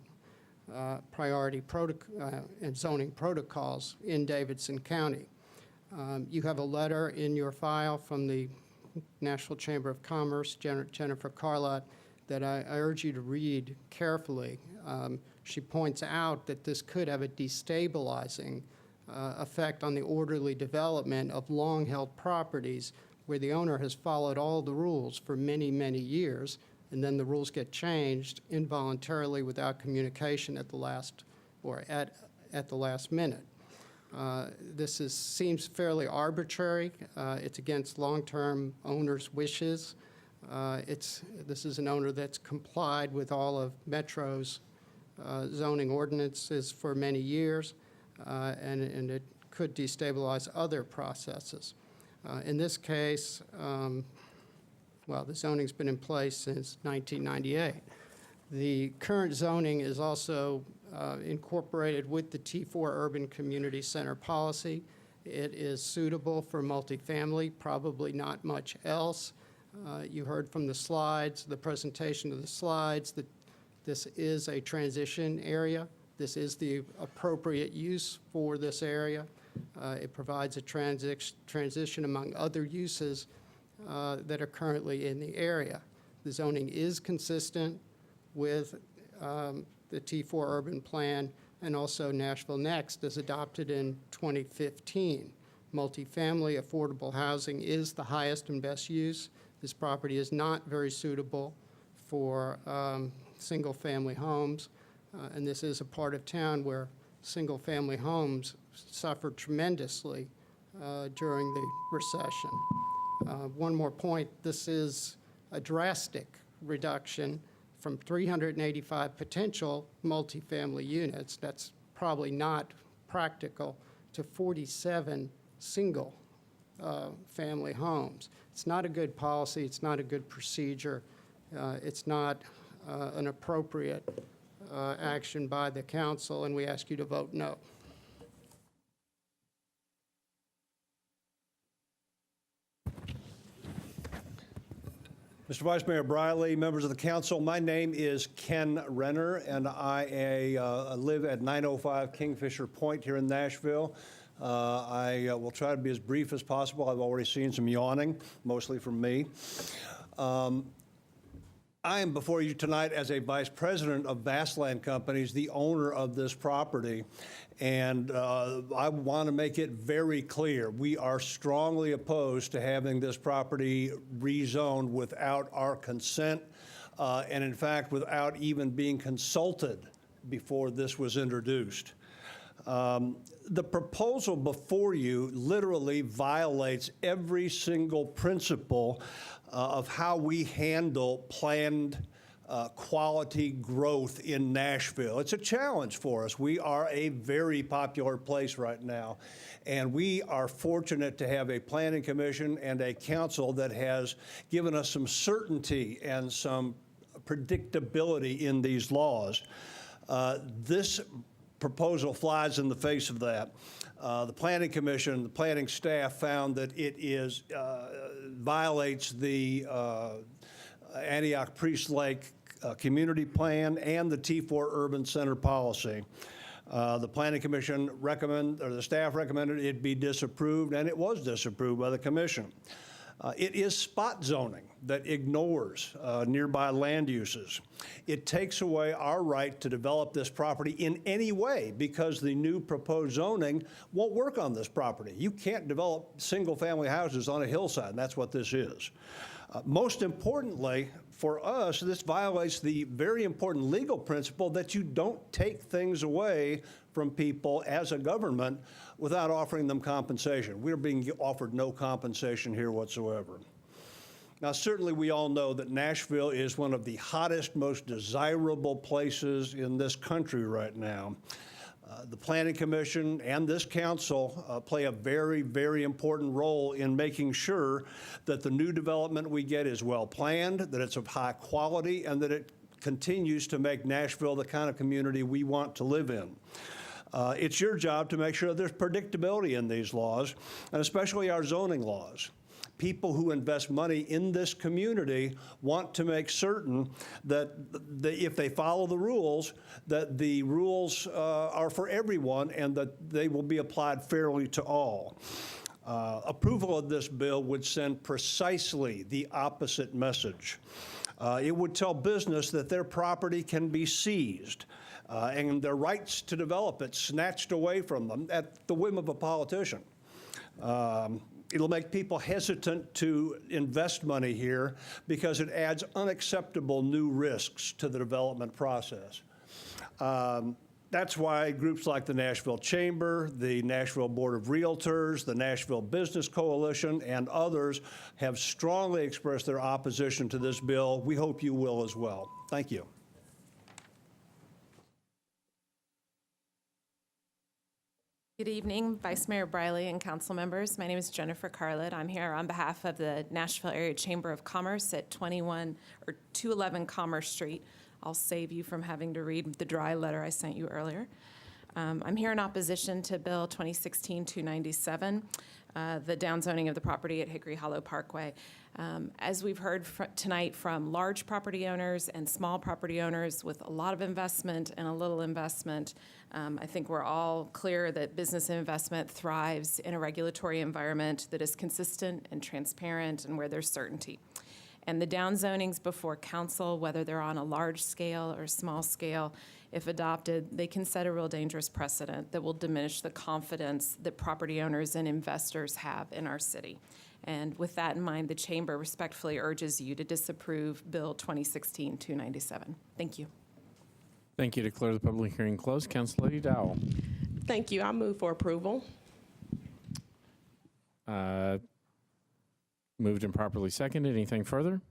and zoning protocols in Davidson County. You have a letter in your file from the Nashville Chamber of Commerce, Jennifer Carlott, that I urge you to read carefully. She points out that this could have a destabilizing effect on the orderly development of long-held properties where the owner has followed all the rules for many, many years, and then the rules get changed involuntarily without communication at the last minute. This seems fairly arbitrary. It's against long-term owners' wishes. This is an owner that's complied with all of Metro's zoning ordinances for many years, and it could destabilize other processes. In this case, the zoning's been in place since 1998. The current zoning is also incorporated with the T4 Urban Community Center policy. It is suitable for multifamily, probably not much else. You heard from the slides, the presentation of the slides, that this is a transition area. This is the appropriate use for this area. It provides a transition among other uses that are currently in the area. The zoning is consistent with the T4 Urban Plan and also Nashville Next as adopted in 2015. Multifamily affordable housing is the highest and best use. This property is not very suitable for single-family homes, and this is a part of town where single-family homes suffered tremendously during the recession. One more point, this is a drastic reduction from 385 potential multifamily units, that's probably not practical, to 47 single family homes. It's not a good policy, it's not a good procedure, it's not an appropriate action by the council, and we ask you to vote no. Mr. Vice Mayor Briley, members of the council, my name is Ken Renner, and I live at 905 Kingfisher Point here in Nashville. I will try to be as brief as possible. I've already seen some yawning, mostly from me. I am before you tonight as a vice president of Vastland Companies, the owner of this property. And I want to make it very clear, we are strongly opposed to having this property rezoned without our consent, and in fact, without even being consulted before this was introduced. The proposal before you literally violates every single principle of how we handle planned quality growth in Nashville. It's a challenge for us. We are a very popular place right now, and we are fortunate to have a planning commission and a council that has given us some certainty and some predictability in these laws. This proposal flies in the face of that. The Planning Commission, the planning staff found that it violates the Antioch Priest Lake Community Plan and the T4 Urban Center policy. The Planning Commission the staff recommended it be disapproved, and it was disapproved by the commission. It is spot zoning that ignores nearby land uses. It takes away our right to develop this property in any way because the new proposed zoning won't work on this property. You can't develop single-family houses on a hillside, and that's what this is. Most importantly, for us, this violates the very important legal principle that you don't take things away from people as a government without offering them compensation. We're being offered no compensation here whatsoever. Now, certainly we all know that Nashville is one of the hottest, most desirable places in this country right now. The Planning Commission and this council play a very, very important role in making sure that the new development we get is well planned, that it's of high quality, and that it continues to make Nashville the kind of community we want to live in. It's your job to make sure there's predictability in these laws, and especially our zoning laws. People who invest money in this community want to make certain that if they follow the rules, that the rules are for everyone and that they will be applied fairly to all. Approval of this bill would send precisely the opposite message. It would tell business that their property can be seized and their rights to develop it snatched away from them at the whim of a politician. It'll make people hesitant to invest money here because it adds unacceptable new risks to the development process. That's why groups like the Nashville Chamber, the Nashville Board of Realtors, the Nashville Business Coalition, and others have strongly expressed their opposition to this bill. We hope you will as well. Thank you. Good evening, Vice Mayor Briley and council members. My name is Jennifer Carlett. I'm here on behalf of the Nashville Area Chamber of Commerce at 211 Commerce Street. I'll save you from having to read the dry letter I sent you earlier. I'm here in opposition to Bill 2016-297, the downzoning of the property at Hickory Hollow Parkway. As we've heard tonight from large property owners and small property owners with a lot of investment and a little investment, I think we're all clear that business investment thrives in a regulatory environment that is consistent and transparent and where there's certainty. And the downzonings before council, whether they're on a large scale or small scale, if adopted, they can set a real dangerous precedent that will diminish the confidence that property owners and investors have in our city. And with that in mind, the Chamber respectfully urges you to disapprove Bill 2016-297. Thank you. Thank you. Declare the public hearing closed. Council Lady Dowell. Thank you. I move for approval. Moved and properly seconded. Anything further?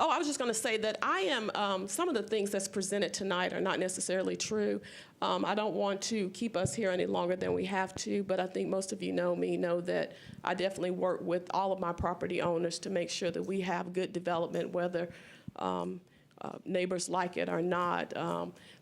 Oh, I was just going to say that I am, some of the things that's presented tonight are not necessarily true. I don't want to keep us here any longer than we have to, but I think most of you know me, know that I definitely work with all of my property owners to make sure that we have good development, whether neighbors like it or not.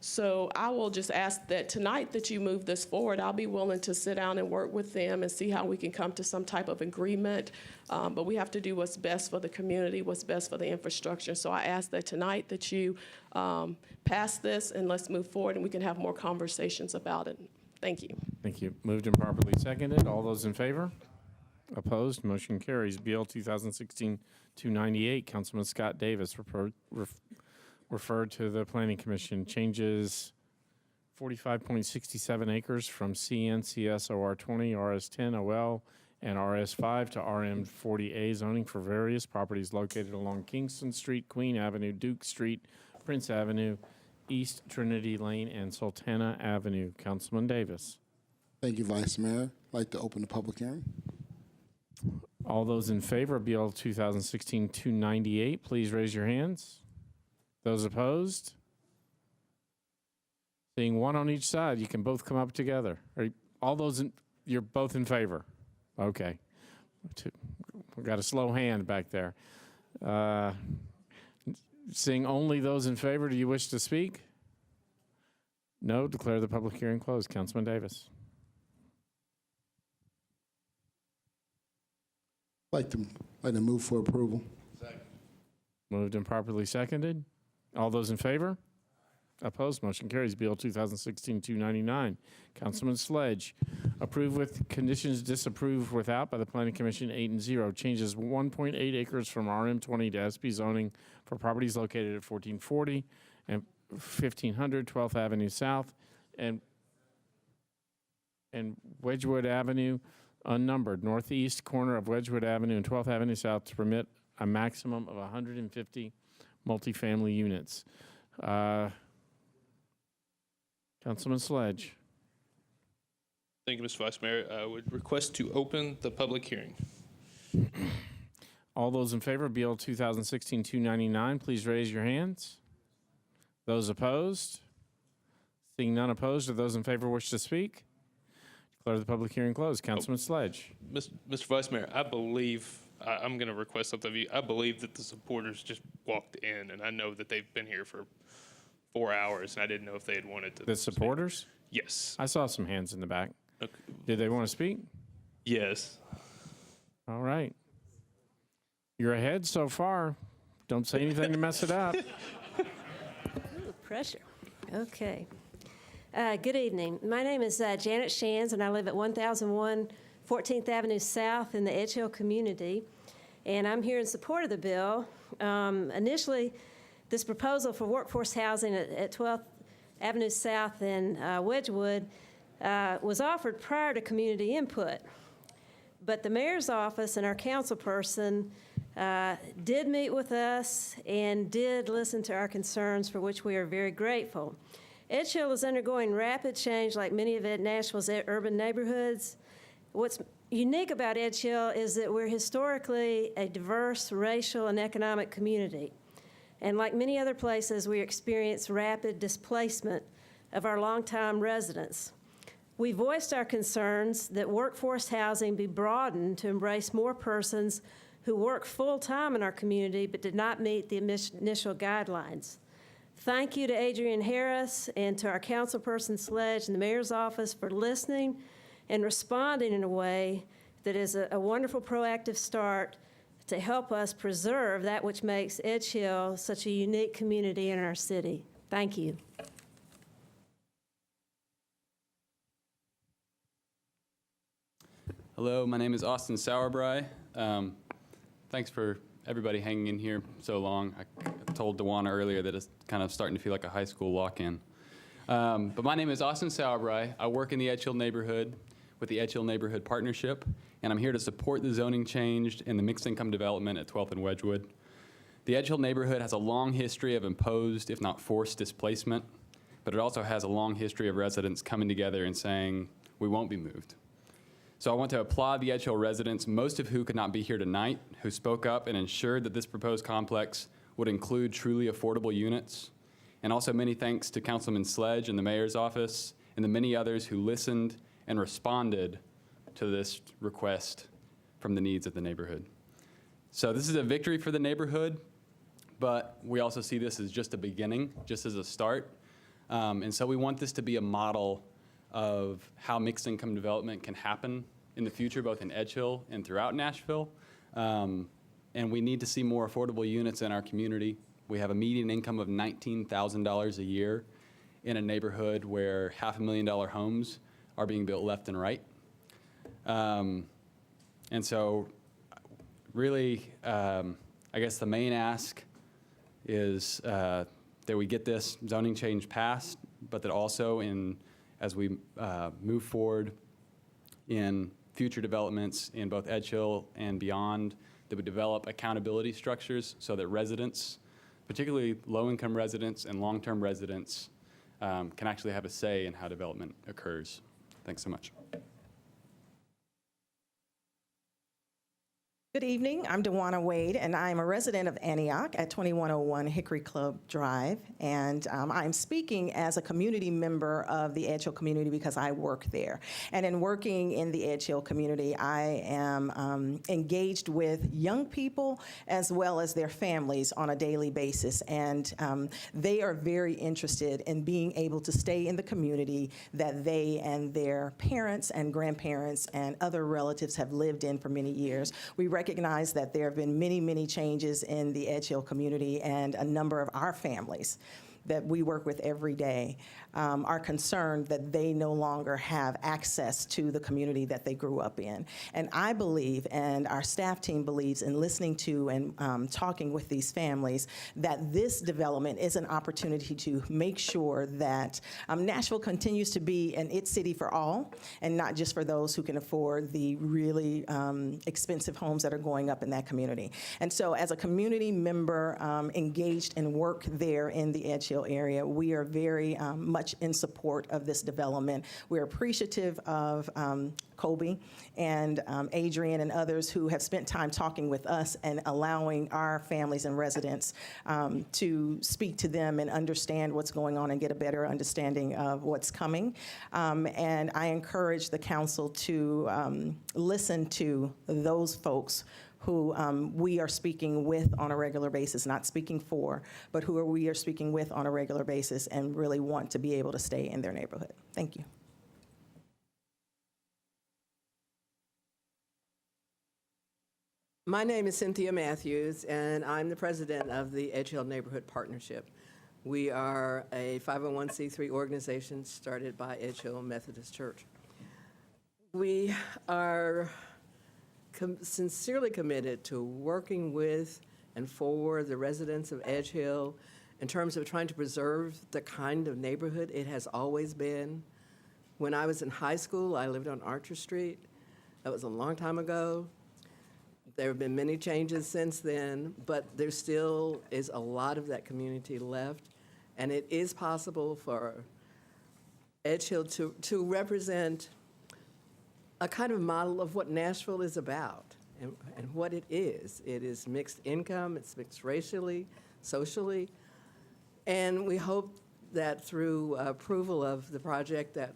So I will just ask that tonight that you move this forward. I'll be willing to sit down and work with them and see how we can come to some type of agreement. But we have to do what's best for the community, what's best for the infrastructure. So I ask that tonight that you pass this and let's move forward and we can have more conversations about it. Thank you. Thank you. Moved and properly seconded. All those in favor? Opposed? Motion carries. BL 2016-298, Councilman Scott Davis referred to the Planning Commission. Changes 45.67 acres from CNCS OR 20, RS 10 OL, and RS 5 to RM 40A zoning for various properties located along Kingston Street, Queen Avenue, Duke Street, Prince Avenue, East Trinity Lane, and Sultana Avenue. Councilman Davis. Thank you, Vice Mayor. I'd like to open the public hearing. All those in favor of BL 2016-298, please raise your hands. Those opposed? Seeing one on each side, you can both come up together. All those you're both in favor? Okay. We've got a slow hand back there. Seeing only those in favor, do you wish to speak? No. Declare the public hearing closed. Councilman Davis. Like to move for approval. Second. Moved and properly seconded. All those in favor? Opposed, motion carries. Bill 2016-299. Councilman Sledge, approve with conditions, disapprove without by the Planning Commission 8-0. Changes 1.8 acres from RM20 to SP zoning for properties located at 1440 and 1500 12th Avenue South and Wedgwood Avenue, unnumbered, northeast corner of Wedgwood Avenue and 12th Avenue South to permit a maximum of 150 multifamily units. Councilman Sledge. Thank you, Mr. Vice Mayor. I would request to open the public hearing. All those in favor of Bill 2016-299, please raise your hands. Those opposed? Seeing none opposed, or those in favor wish to speak? Declare the public hearing closed. Councilman Sledge. Mr. Vice Mayor, I believe, I'm going to request something of you. I believe that the supporters just walked in, and I know that they've been here for 4 hours, and I didn't know if they had wanted to. The supporters? Yes. I saw some hands in the back. Okay. Did they want to speak? Yes. All right. You're ahead so far. Don't say anything to mess it up. Ooh, pressure. Okay. Good evening. My name is Janet Shands, and I live at 1001 14th Avenue South in the Edge Hill community. And I'm here in support of the bill. Initially, this proposal for workforce housing at 12th Avenue South in Wedgwood was offered prior to community input. But the mayor's office and our council person did meet with us and did listen to our concerns, for which we are very grateful. Edge Hill is undergoing rapid change like many of Nashville's urban neighborhoods. What's unique about Edge Hill is that we're historically a diverse racial and economic community. And like many other places, we experience rapid displacement of our longtime residents. We voiced our concerns that workforce housing be broadened to embrace more persons who work full-time in our community but did not meet the initial guidelines. Thank you to Adrian Harris and to our councilperson Sledge and the mayor's office for listening and responding in a way that is a wonderful proactive start to help us preserve that which makes Edge Hill such a unique community in our city. Thank you. Hello, my name is Austin Sauerbry. Thanks for everybody hanging in here so long. I told Dewana earlier that it's kind of starting to feel like a high school walk-in. But my name is Austin Sauerbry. I work in the Edge Hill neighborhood with the Edge Hill Neighborhood Partnership, and I'm here to support the zoning change and the mixed income development at 12th and Wedgwood. The Edge Hill neighborhood has a long history of imposed, if not forced, displacement, but it also has a long history of residents coming together and saying, we won't be moved. So I want to applaud the Edge Hill residents, most of who could not be here tonight, who spoke up and ensured that this proposed complex would include truly affordable units. And also many thanks to Councilman Sledge and the mayor's office and the many others who listened and responded to this request from the needs of the neighborhood. So this is a victory for the neighborhood, but we also see this as just a beginning, just as a start. And so we want this to be a model of how mixed income development can happen in the future, both in Edge Hill and throughout Nashville. And we need to see more affordable units in our community. We have a median income of $19,000 a year in a neighborhood where $500,000 homes are being built left and right. And so really, I guess the main ask is that we get this zoning change passed, but that also as we move forward in future developments in both Edge Hill and beyond, that we develop accountability structures so that residents, particularly low-income residents and long-term residents, can actually have a say in how development occurs. Thanks so much. Good evening. I'm Dewana Wade, and I'm a resident of Antioch at 2101 Hickory Club Drive. And I'm speaking as a community member of the Edge Hill community because I work there. And in working in the Edge Hill community, I am engaged with young people as well as their families on a daily basis. And they are very interested in being able to stay in the community that they and their parents and grandparents and other relatives have lived in for many years. We recognize that there have been many, many changes in the Edge Hill community and a number of our families that we work with every day are concerned that they no longer have access to the community that they grew up in. And I believe, and our staff team believes, in listening to and talking with these families, that this development is an opportunity to make sure that Nashville continues to be an it city for all, and not just for those who can afford the really expensive homes that are going up in that community. And so as a community member engaged in work there in the Edge Hill area, we are very much in support of this development. We're appreciative of Colby and Adrian and others who have spent time talking with us and allowing our families and residents to speak to them and understand what's going on and get a better understanding of what's coming. And I encourage the council to listen to those folks who we are speaking with on a regular basis, not speaking for, but who we are speaking with on a regular basis and really want to be able to stay in their neighborhood. Thank you. My name is Cynthia Matthews, and I'm the president of the Edge Hill Neighborhood Partnership. We are a 501c3 organization started by Edge Hill Methodist Church. We are sincerely committed to working with and for the residents of Edge Hill in terms of trying to preserve the kind of neighborhood it has always been. When I was in high school, I lived on Archer Street. That was a long time ago. There have been many changes since then, but there still is a lot of that community left, and it is possible for Edge Hill to represent a kind of model of what Nashville is about and what it is. It is mixed income, it's mixed racially, socially, and we hope that through approval of the project that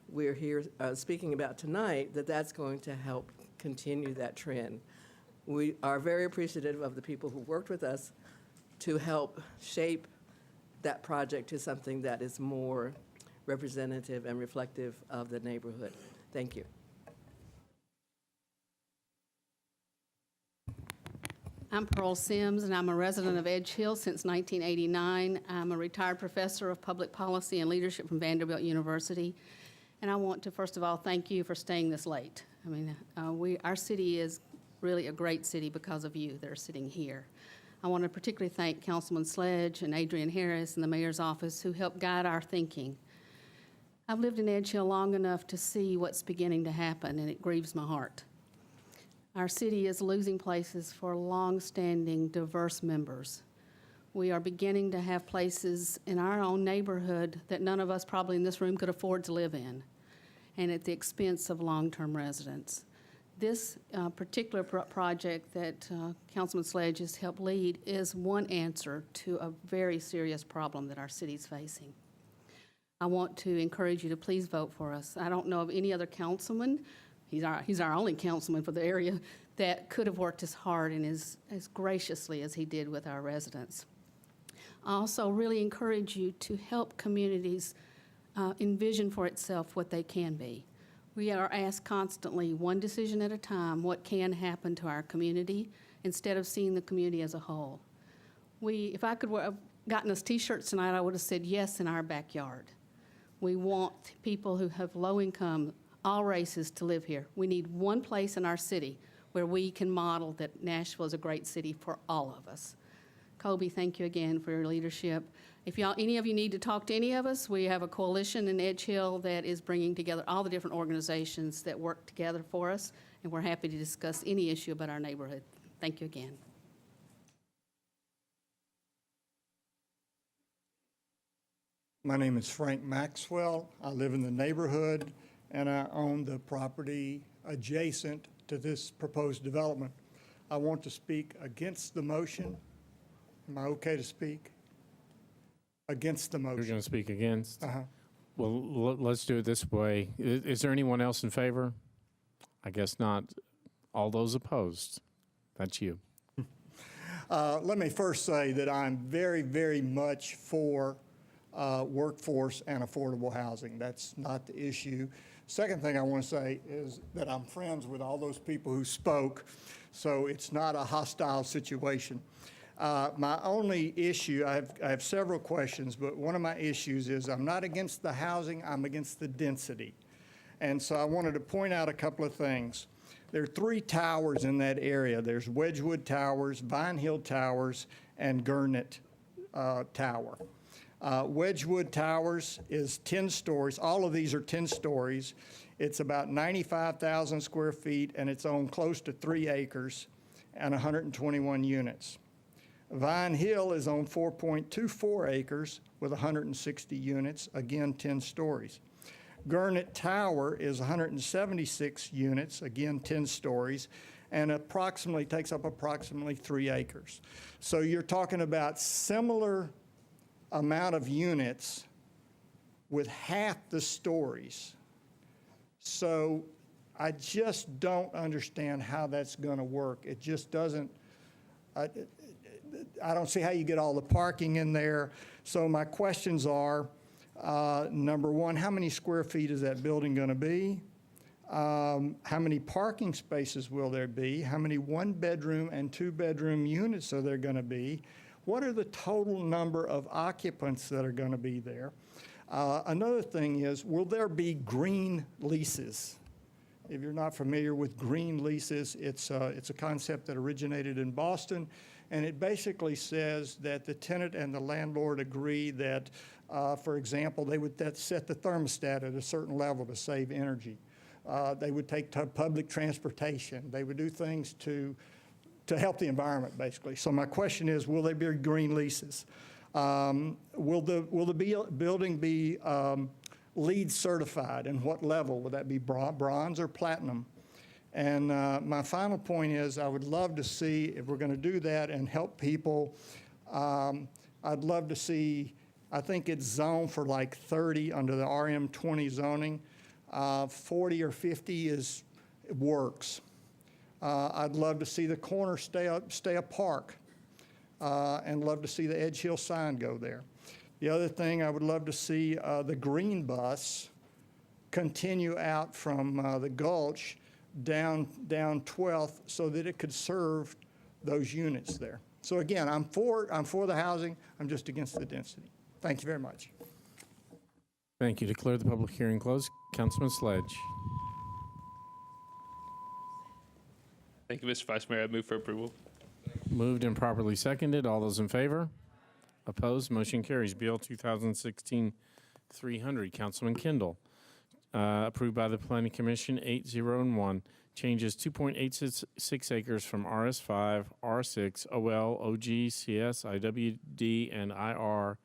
we're here speaking about tonight, that that's going to help continue that trend. We are very appreciative of the people who worked with us to help shape that project to something that is more representative and reflective of the neighborhood. Thank you. I'm Pearl Sims, and I'm a resident of Edge Hill since 1989. I'm a retired professor of public policy and leadership from Vanderbilt University. And I want to, first of all, thank you for staying this late. I mean, our city is really a great city because of you that are sitting here. I want to particularly thank Councilman Sledge and Adrian Harris and the mayor's office who helped guide our thinking. I've lived in Edge Hill long enough to see what's beginning to happen, and it grieves my heart. Our city is losing places for long-standing, diverse members. We are beginning to have places in our own neighborhood that none of us probably in this room could afford to live in, and at the expense of long-term residents. This particular project that Councilman Sledge has helped lead is one answer to a very serious problem that our city's facing. I want to encourage you to please vote for us. I don't know of any other councilman, he's our only councilman for the area, that could have worked as hard and as graciously as he did with our residents. I also really encourage you to help communities envision for itself what they can be. We are asked constantly, one decision at a time, what can happen to our community instead of seeing the community as a whole. If I could have gotten us T-shirts tonight, I would have said yes in our backyard. We want people who have low income, all races, to live here. We need one place in our city where we can model that Nashville is a great city for all of us. Colby, thank you again for your leadership. If any of you need to talk to any of us, we have a coalition in Edge Hill that is bringing together all the different organizations that work together for us, and we're happy to discuss any issue about our neighborhood. Thank you again. My name is Frank Maxwell. I live in the neighborhood, and I own the property adjacent to this proposed development. I want to speak against the motion. Am I okay to speak? Against the motion. You're going to speak against? Uh-huh. Well, let's do it this way. Is there anyone else in favor? I guess not. All those opposed? That's you. Let me first say that I'm very, very much for workforce and affordable housing. That's not the issue. Second thing I want to say is that I'm friends with all those people who spoke, so it's not a hostile situation. My only issue, I have several questions, but one of my issues is I'm not against the housing, I'm against the density. And so I wanted to point out a couple of things. There are 3 towers in that area. There's Wedgwood Towers, Vine Hill Towers, and Gurnet Tower. Wedgwood Towers is 10 stories. All of these are 10 stories. It's about 95,000 square feet, and it's on close to 3 acres and 121 units. Vine Hill is on 4.24 acres with 160 units, again 10 stories. Gurnet Tower is 176 units, again 10 stories, and takes up approximately 3 acres. So you're talking about similar amount of units with half the stories. So I just don't understand how that's going to work. It just doesn't. I don't see how you get all the parking in there. So my questions are, number one, how many square feet is that building going to be? How many parking spaces will there be? How many 1-bedroom and 2-bedroom units are there going to be? What are the total number of occupants that are going to be there? Another thing is, will there be green leases? If you're not familiar with green leases, it's a concept that originated in Boston, and it basically says that the tenant and the landlord agree that, for example, they would set the thermostat at a certain level to save energy. They would take public transportation. They would do things to help the environment, basically. So my question is, will there be green leases? Will the building be LEED certified, and what level? Would that be bronze or platinum? And my final point is, I would love to see, if we're going to do that and help people, I'd love to see, I think it's zoned for like 30 under the RM20 zoning. 40 or 50 works. I'd love to see the corner stay a park, and love to see the Edge Hill sign go there. The other thing, I would love to see the green bus continue out from the Gulch down 12th so that it could serve those units there. So again, I'm for the housing. I'm just against the density. Thank you very much. Thank you. Declare the public hearing closed. Councilman Sledge. Thank you, Mr. Vice Mayor. I move for approval. Moved and properly seconded. All those in favor? Opposed? Motion carries. Bill 2016-300. Councilman Kendall. Approved by the Planning Commission 8-0-1. Changes 2.86 acres from RS5, R6, OL, OG, CS, IWD, and IR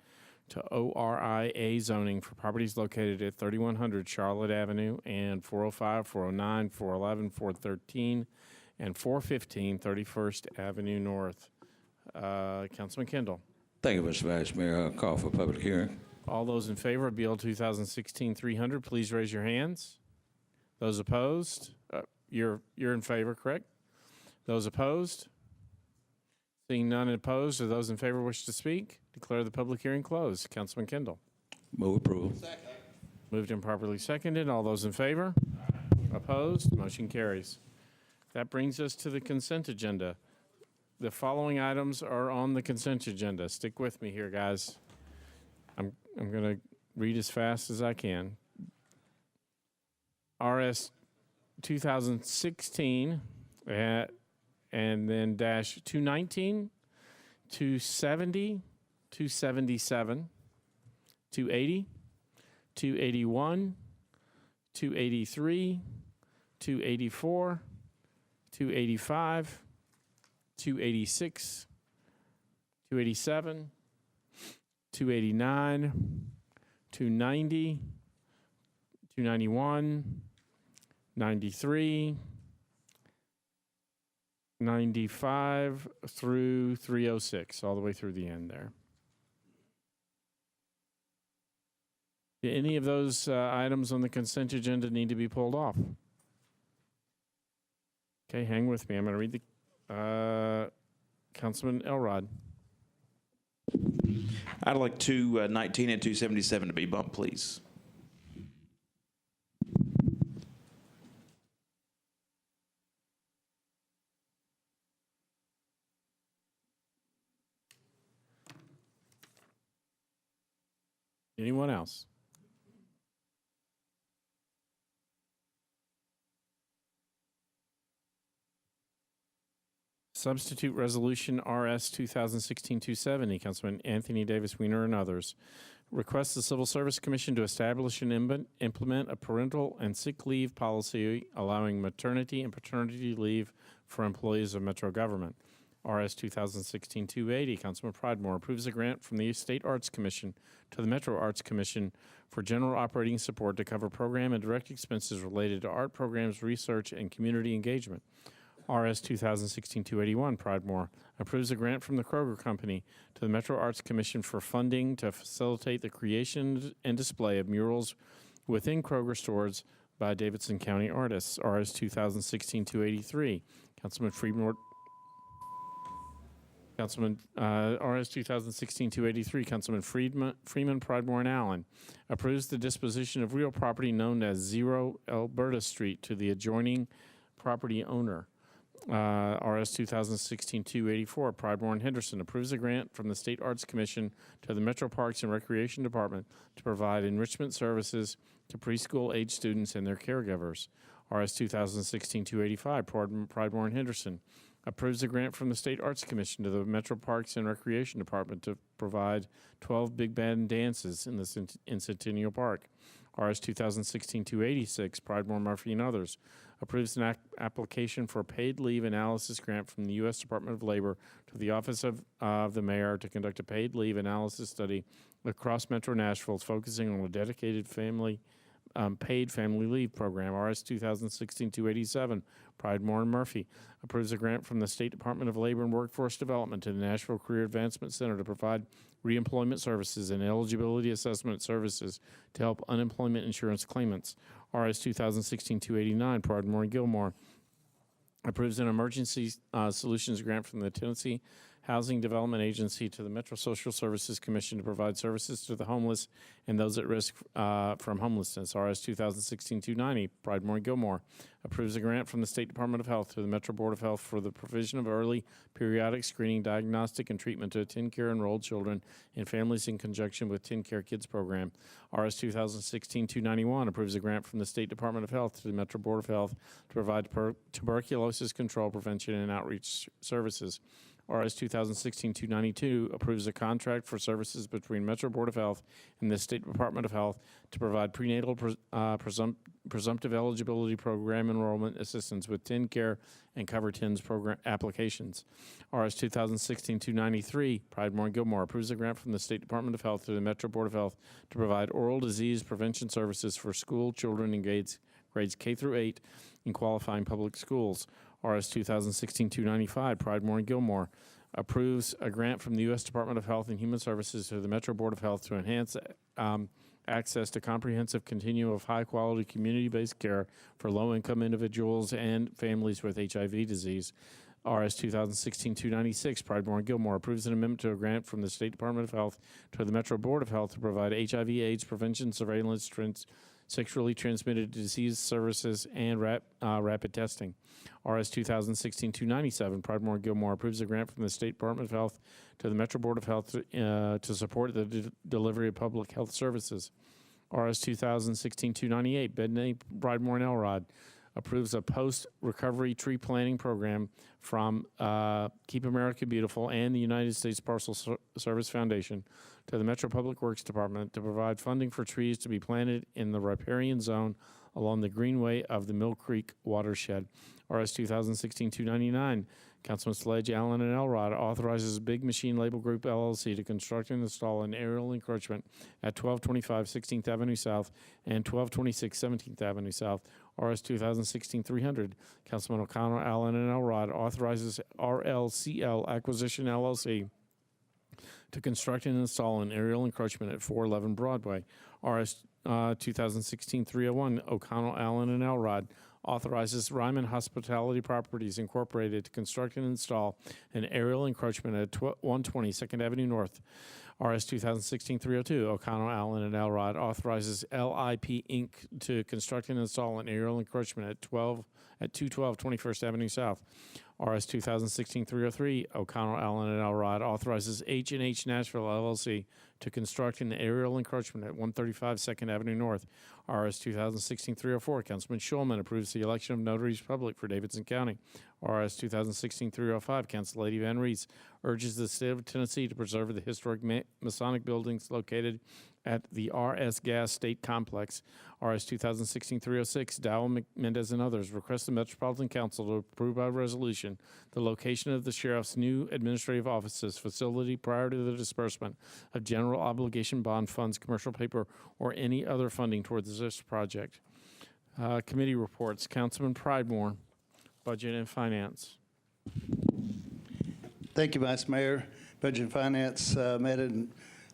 to ORIA zoning for properties located at 3100 Charlotte Avenue and 405, 409, 411, 413, and 415 31st Avenue North. Councilman Kendall. Thank you, Mr. Vice Mayor. I'll call for public hearing. All those in favor of Bill 2016-300, please raise your hands. Those opposed? You're in favor, correct? Those opposed? Seeing none opposed, or those in favor wish to speak, declare the public hearing closed. Councilman Kendall. Move approval. Second. Moved and properly seconded. All those in favor? Opposed? Motion carries. That brings us to the consent agenda. The following items are on the consent agenda. Stick with me here, guys. I'm going to read as fast as I can. RS 2016 and then dash 219, 270, 277, 280, 281, 283, 284, 285, 286, 287, 289, 290, 291, 93, 95 through 306, all the way through the end there. Do any of those items on the consent agenda need to be pulled off? Okay, hang with me. I'm going to read the Councilman Elrod. I'd like 219 and 277 to be bumped, please. Anyone else? Substitute Resolution RS 2016-270, Councilman Anthony Davis Weiner and others. Requests the Civil Service Commission to establish and implement a parental and sick leave policy allowing maternity and paternity leave for employees of Metro government. RS 2016-280, Councilman Pridemore approves a grant from the State Arts Commission to the Metro Arts Commission for general operating support to cover program and direct expenses related to art programs, research, and community engagement. RS 2016-281, Pridemore approves a grant from the Kroger Company to the Metro Arts Commission for funding to facilitate the creation and display of murals within Kroger stores by Davidson County artists. RS 2016-283, Councilman Freeman. RS 2016-283, Councilman Freeman, Pridemore, and Allen approves the disposition of real property known as 0 Alberta Street to the adjoining property owner. RS 2016-284, Pridemore and Henderson approves a grant from the State Arts Commission to the Metro Parks and Recreation Department to provide enrichment services to preschool-age students and their caregivers. RS 2016-285, Pridemore and Henderson approves a grant from the State Arts Commission to the Metro Parks and Recreation Department to provide 12 big band dances in Centennial Park. RS 2016-286, Pridemore, Murphy, and others approves an application for a paid leave analysis grant from the U.S. Department of Labor to the Office of the Mayor to conduct a paid leave analysis study across Metro Nashville, focusing on a dedicated paid family leave program. RS 2016-287, Pridemore and Murphy approves a grant from the State Department of Labor and Workforce Development to the Nashville Career Advancement Center to provide reemployment services and eligibility assessment services to help unemployment insurance claimants. RS 2016-289, Pridemore and Gilmore approves an emergency solutions grant from the Tennessee Housing Development Agency to the Metro Social Services Commission to provide services to the homeless and those at risk from homelessness. RS 2016-290, Pridemore and Gilmore approves a grant from the State Department of Health to the Metro Board of Health for the provision of early periodic screening, diagnostic, and treatment to TennCare enrolled children and families in conjunction with TennCare Kids program. RS 2016-291 approves a grant from the State Department of Health to the Metro Board of Health to provide tuberculosis control, prevention, and outreach services. RS 2016-292 approves a contract for services between Metro Board of Health and the State Department of Health to provide prenatal presumptive eligibility program enrollment assistance with TennCare and Cover 10's program applications. RS 2016-293, Pridemore and Gilmore approves a grant from the State Department of Health to the Metro Board of Health to provide oral disease prevention services for school children in grades K through 8 in qualifying public schools. RS 2016-295, Pridemore and Gilmore approves a grant from the U.S. Department of Health and Human Services to the Metro Board of Health to enhance access to comprehensive continuum of high-quality community-based care for low-income individuals and families with HIV disease. RS 2016-296, Pridemore and Gilmore approves an amendment to a grant from the State Department of Health to the Metro Board of Health to provide HIV/AIDS prevention, surveillance, sexually transmitted disease services, and rapid testing. RS 2016-297, Pridemore and Gilmore approves a grant from the State Department of Health to the Metro Board of Health to support the delivery of public health services. RS 2016-298, Bedney, Pridemore, and Elrod approves a post-recovery tree planting program from Keep America Beautiful and the United States Parcel Service Foundation to the Metro Public Works Department to provide funding for trees to be planted in the riparian zone along the greenway of the Mill Creek watershed. RS 2016-299, Councilman Sledge, Allen, and Elrod authorizes Big Machine Label Group LLC to construct and install an aerial encroachment at 1225 16th Avenue South and 1226 17th Avenue South. RS 2016-300, Councilman O'Connell, Allen, and Elrod authorizes RLCL Acquisition LLC to construct and install an aerial encroachment at 411 Broadway. RS 2016-301, O'Connell, Allen, and Elrod authorizes Ryman Hospitality Properties Incorporated to construct and install an aerial encroachment at 120 2nd Avenue North. RS 2016-302, O'Connell, Allen, and Elrod authorizes LIP Inc. to construct and install an aerial encroachment at 212 21st Avenue South. RS 2016-303, O'Connell, Allen, and Elrod authorizes H&H Nashville LLC to construct an aerial encroachment at 135 2nd Avenue North. RS 2016-304, Councilman Schulman approves the election of notaries public for Davidson County. RS 2016-305, Council Lady Van Reese urges the state of Tennessee to preserve the historic Masonic buildings located at the RS Gas State Complex. RS 2016-306, Dowell, Mendez, and others request the Metropolitan Council to approve by resolution the location of the sheriff's new administrative offices facility prior to the disbursement of general obligation bond funds, commercial paper, or any other funding towards this project. Committee reports. Councilman Pridemore, Budget and Finance. Thank you, Vice Mayor. Budget and Finance met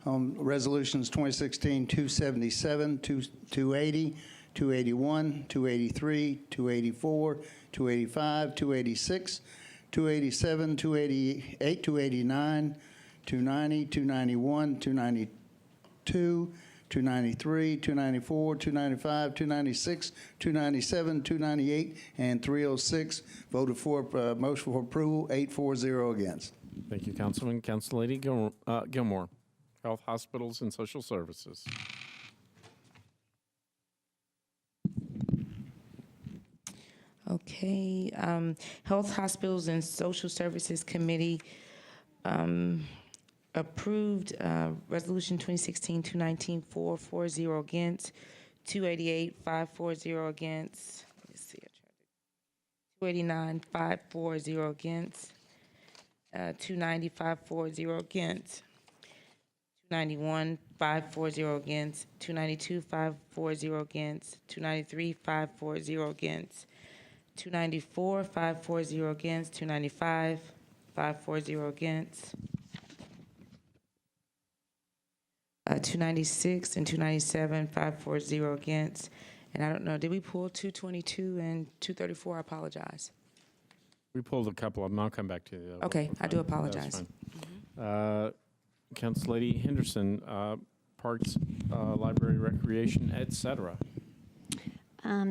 on resolutions 2016-277, 280, 281, 283, 284, 285, 286, 287, 288, 289, 290, 291, 292, 293, 294, 295, 296, 297, 298, and 306. Voted for, motion for approval, 8-4-0 against. Thank you, Councilman. Council Lady Gilmore, Health, Hospitals, and Social Services. Okay, Health, Hospitals, and Social Services Committee approved Resolution 2016-219, 4-0 against, 288, 5-4-0 against, let's see, 289, 5-4-0 against, 290, 5-4-0 against, 291, 5-4-0 against, 292, 5-4-0 against, 293, 5-4-0 against, 294, 5-4-0 against, 295, 5-4-0 against, 296 and 297, 5-4-0 against. And I don't know, did we pull 222 and 234? I apologize. We pulled a couple of them. I'll come back to you. Okay, I do apologize. Council Lady Henderson, Parks, Library, Recreation, et cetera.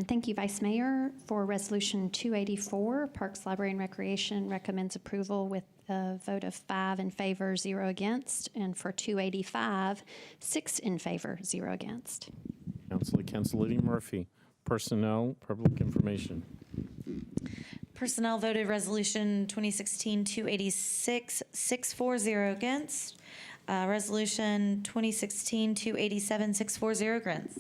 Thank you, Vice Mayor. For Resolution 284, Parks, Library, and Recreation recommends approval with a vote of 5 in favor, 0 against. And for 285, 6 in favor, 0 against. Council Lady Murphy, Personnel, Public Information. Personnel voted Resolution 2016-286, 6-4-0 against. Resolution 2016-287, 6-4-0 against.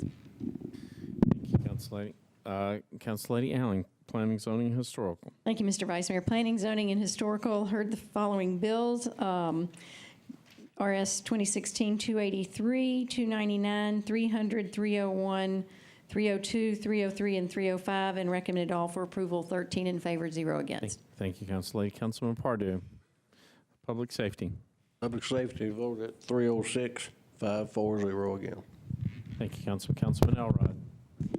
Council Lady Allen, Planning, Zoning, and Historical. Thank you, Mr. Vice Mayor. Planning, Zoning, and Historical heard the following bills. RS 2016-283, 299, 300, 301, 302, 303, and 305, and recommended all for approval, 13 in favor, 0 against. Thank you, Council Lady. Councilman Pardue, Public Safety. Public Safety voted 306, 5-4-0 again. Thank you, Councilman Elrod,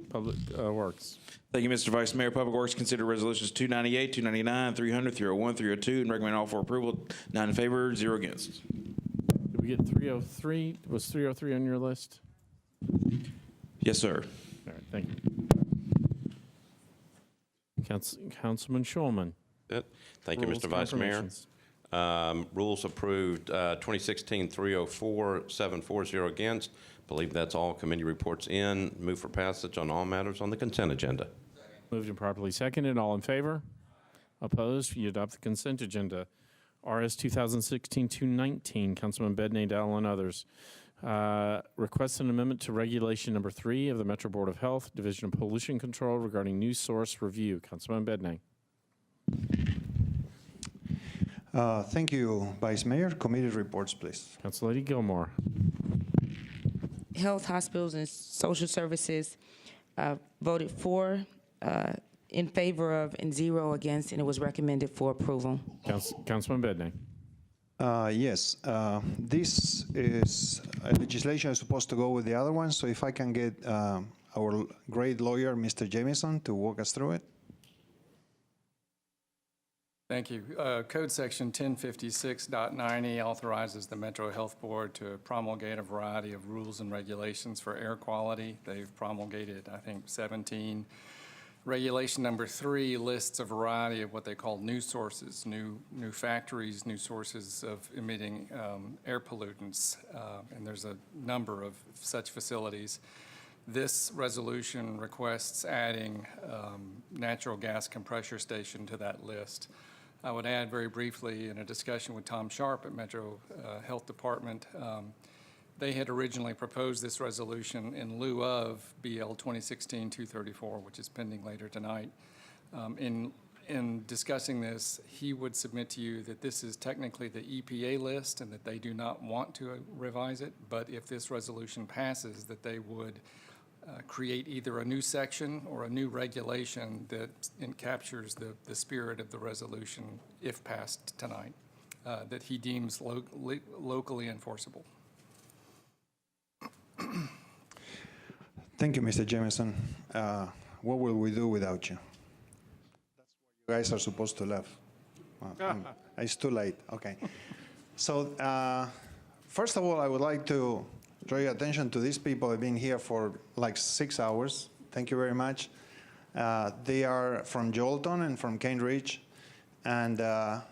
Public Works. Thank you, Mr. Vice Mayor. Public Works consider resolutions 298, 299, 300, 301, 302, and recommend all for approval, 9 in favor, 0 against. Did we get 303? Was 303 on your list? Yes, sir. All right, thank you. Councilman Schulman. Thank you, Mr. Vice Mayor. Rules approved 2016-304, 7-4-0 against. Believe that's all committee reports in. Move for passage on all matters on the consent agenda. Moved and properly seconded. All in favor? Opposed? You adopt the consent agenda. RS 2016-219, Councilman Bedney, Dowell, and others. Request an amendment to Regulation Number 3 of the Metro Board of Health, Division of Pollution Control regarding new source review. Councilman Bedney. Thank you, Vice Mayor. Committee reports, please. Council Lady Gilmore. Health, Hospitals, and Social Services voted 4 in favor of and 0 against, and it was recommended for approval. Councilman Bedney. Yes, this is legislation is supposed to go with the other one, so if I can get our great lawyer, Mr. Jamieson, to walk us through it. Thank you. Code Section 1056.90 authorizes the Metro Health Board to promulgate a variety of rules and regulations for air quality. They've promulgated, I think, 17 Regulation number 3 lists a variety of what they call new sources, new factories, new sources of emitting air pollutants, and there's a number of such facilities. This resolution requests adding natural gas compressor station to that list. I would add very briefly, in a discussion with Tom Sharp at Metro Health Department, they had originally proposed this resolution in lieu of BL 2016-234, which is pending later tonight. In discussing this, he would submit to you that this is technically the EPA list and that they do not want to revise it, but if this resolution passes, that they would create either a new section or a new regulation that captures the spirit of the resolution, if passed tonight, that he deems locally enforceable. Thank you, Mr. Jameson. What will we do without you? That's why you guys are supposed to laugh. It's too late. Okay. So, first of all, I would like to draw your attention to these people who have been here for like 6 hours. Thank you very much. They are from Jolton and from Cane Ridge. And the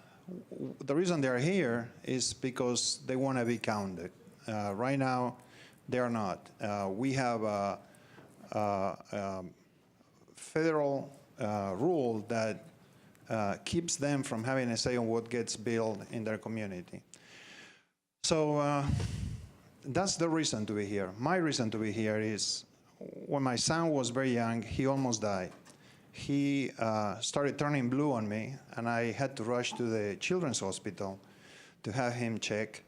reason they are here is because they want to be counted. Right now, they are not. We have a federal rule that keeps them from having a say on what gets built in their community. So that's the reason to be here. My reason to be here is when my son was very young, he almost died. He started turning blue on me, and I had to rush to the children's hospital to have him checked.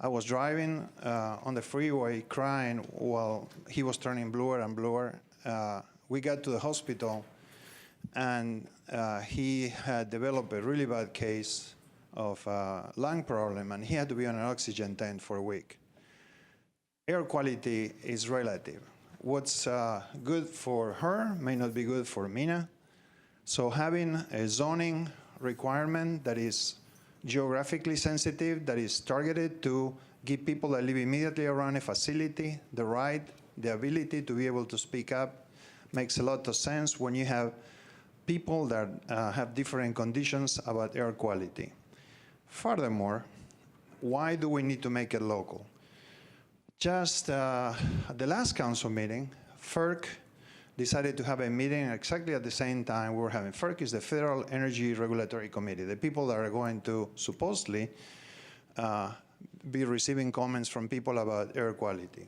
I was driving on the freeway crying while he was turning bluer and bluer. We got to the hospital, and he had developed a really bad case of lung problem, and he had to be on an oxygen tent for a week. Air quality is relative. What's good for her may not be good for Mina. So having a zoning requirement that is geographically sensitive, that is targeted to give people that live immediately around a facility the right, the ability to be able to speak up, makes a lot of sense when you have people that have different conditions about air quality. Furthermore, why do we need to make it local? Just at the last council meeting, FERC decided to have a meeting exactly at the same time we were having. FERC is the Federal Energy Regulatory Committee, the people that are going to supposedly be receiving comments from people about air quality.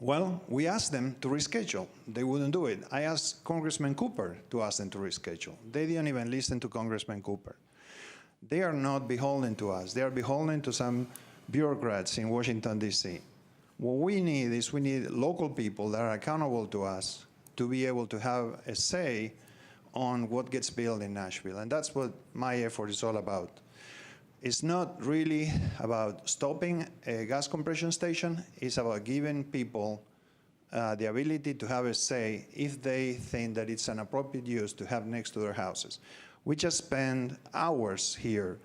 Well, we asked them to reschedule. They wouldn't do it. I asked Congressman Cooper to ask them to reschedule. They didn't even listen to Congressman Cooper. They are not beholden to us. They are beholden to some bureaucrats in Washington, D.C. What we need is we need local people that are accountable to us to be able to have a say on what gets built in Nashville. And that's what my effort is all about. It's not really about stopping a gas compression station. It's about giving people the ability to have a say if they think that it's an appropriate use to have next to their houses. We just spend hours here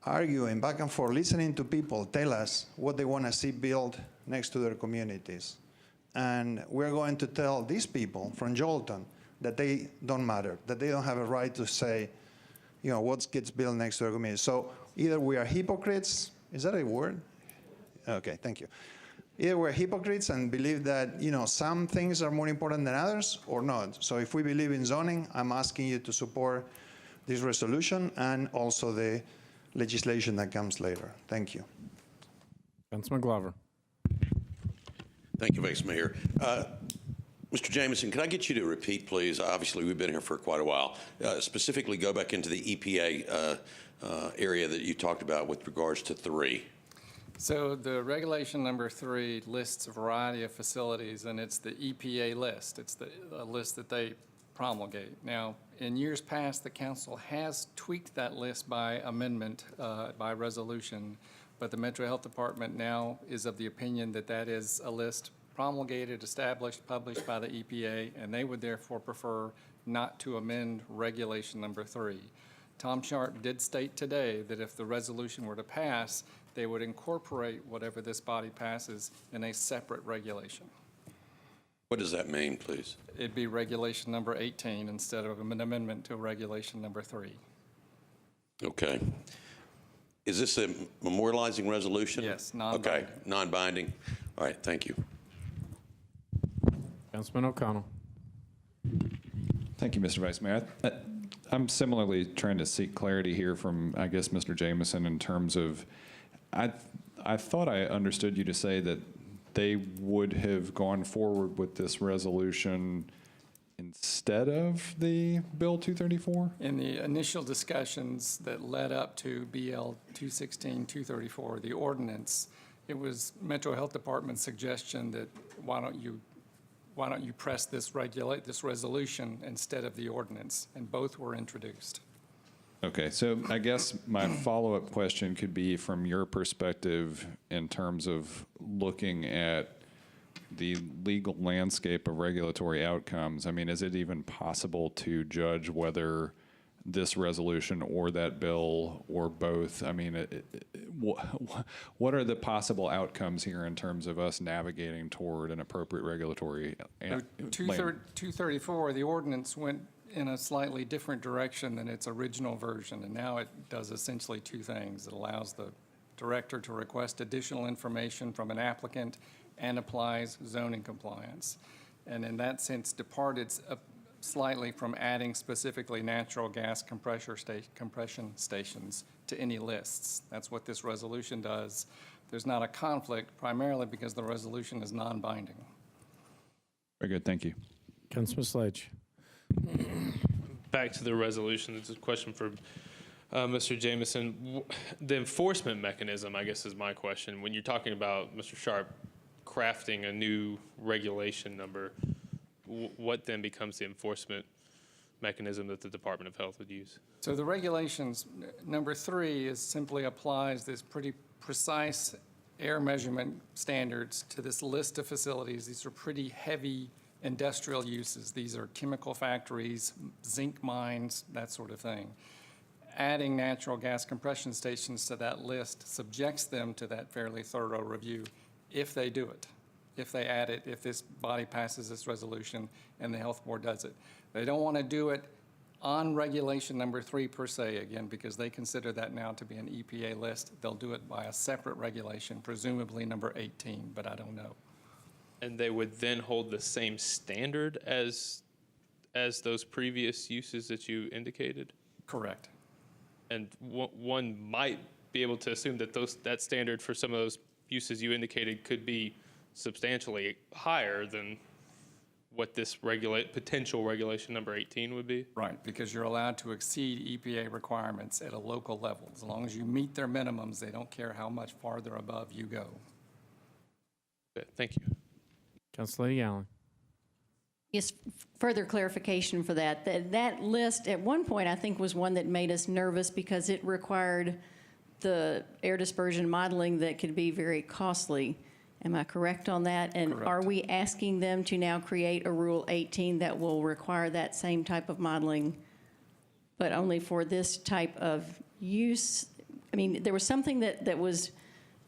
arguing back and forth, listening to people tell us what they want to see built next to their communities. And we're going to tell these people from Jolton that they don't matter, that they don't have a right to say, you know, what gets built next to their community. So either we are hypocrites, is that a word? Okay, thank you. Either we're hypocrites and believe that, you know, some things are more important than others or not. So if we believe in zoning, I'm asking you to support this resolution and also the legislation that comes later. Thank you. Councilman Glover. Thank you, Vice Mayor. Mr. Jameson, could I get you to repeat, please? Obviously, we've been here for quite a while. Specifically, go back into the EPA area that you talked about with regards to 3. So the regulation number 3 lists a variety of facilities, and it's the EPA list. It's the list that they promulgate. Now, in years past, the council has tweaked that list by amendment, by resolution, but the Metro Health Department now is of the opinion that that is a list promulgated, established, published by the EPA, and they would therefore prefer not to amend regulation number 3. Tom Sharp did state today that if the resolution were to pass, they would incorporate whatever this body passes in a separate regulation. What does that mean, please? It'd be regulation number 18 instead of an amendment to regulation number 3. Okay. Is this a memorializing resolution? Yes, non-binding. Okay, non-binding. All right, thank you. Councilman O'Connell. Thank you, Mr. Vice Mayor. I'm similarly trying to seek clarity here from, I guess, Mr. Jameson in terms of, I thought I understood you to say that they would have gone forward with this resolution instead of the Bill 234? In the initial discussions that led up to BL 216-234, the ordinance, it was Metro Health Department's suggestion that why don't you press this resolution instead of the ordinance, and both were introduced. Okay, so I guess my follow-up question could be from your perspective in terms of looking at the legal landscape of regulatory outcomes. I mean, is it even possible to judge whether this resolution or that bill or both? I mean, what are the possible outcomes here in terms of us navigating toward an appropriate regulatory? 234, the ordinance went in a slightly different direction than its original version, and now it does essentially two things. It allows the director to request additional information from an applicant and applies zoning compliance. And in that sense, departed slightly from adding specifically natural gas compression stations to any lists. That's what this resolution does. There's not a conflict, primarily because the resolution is non-binding. Very good, thank you. Councilman Sledge. Back to the resolution, it's a question for Mr. Jameson. The enforcement mechanism, I guess, is my question. When you're talking about, Mr. Sharp, crafting a new regulation number, what then becomes the enforcement mechanism that the Department of Health would use? So the regulations, number 3 is simply applies this pretty precise air measurement standards to this list of facilities. These are pretty heavy industrial uses. These are chemical factories, zinc mines, that sort of thing. Adding natural gas compression stations to that list subjects them to that fairly thorough review if they do it, if they add it, if this body passes this resolution and the health board does it. They don't want to do it on regulation number 3 per se, again, because they consider that now to be an EPA list. They'll do it by a separate regulation, presumably number 18, but I don't know. And they would then hold the same standard as those previous uses that you indicated? Correct. And one might be able to assume that that standard for some of those uses you indicated could be substantially higher than what this potential regulation number 18 would be? Right, because you're allowed to exceed EPA requirements at a local level. As long as you meet their minimums, they don't care how much farther above you go. Okay, thank you. Councilor Lady Allen. Yes, further clarification for that. That list at one point I think was one that made us nervous because it required the air dispersion modeling that could be very costly. Am I correct on that? And correct. Are we asking them to now create a Rule 18 that will require that same type of modeling, but only for this type of use? I mean, there was something that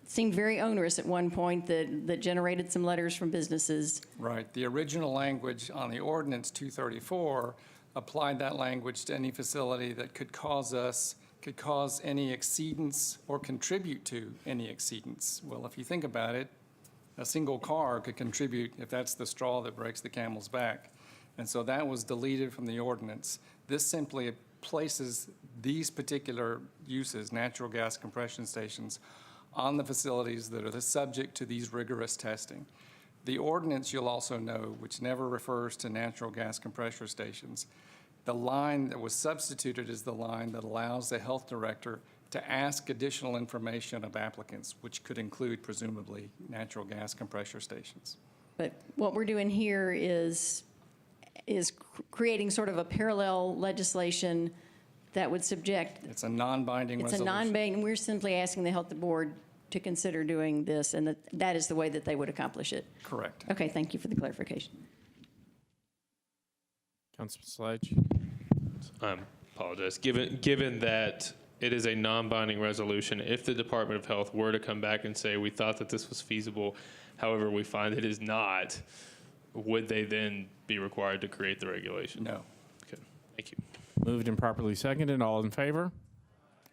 seemed very onerous at one point that generated some letters from businesses. Right. The original language on the ordinance 234 applied that language to any facility that could cause any exceedance or contribute to any exceedance. Well, if you think about it, a single car could contribute if that's the straw that breaks the camel's back. And so that was deleted from the ordinance. This simply places these particular uses, natural gas compression stations, on the facilities that are the subject to these rigorous testing. The ordinance, you'll also know, which never refers to natural gas compressor stations, the line that was substituted is the line that allows the health director to ask additional information of applicants, which could include, presumably, natural gas compressor stations. But what we're doing here is creating sort of a parallel legislation that would subject. It's a non-binding resolution. It's a non-binding. We're simply asking the health board to consider doing this, and that is the way that they would accomplish it. Correct. Okay, thank you for the clarification. Councilman Sledge. I apologize. Given that it is a non-binding resolution, if the Department of Health were to come back and say, we thought that this was feasible, however, we find it is not, would they then be required to create the regulation? No. Okay, thank you. Moved and properly seconded. All in favor?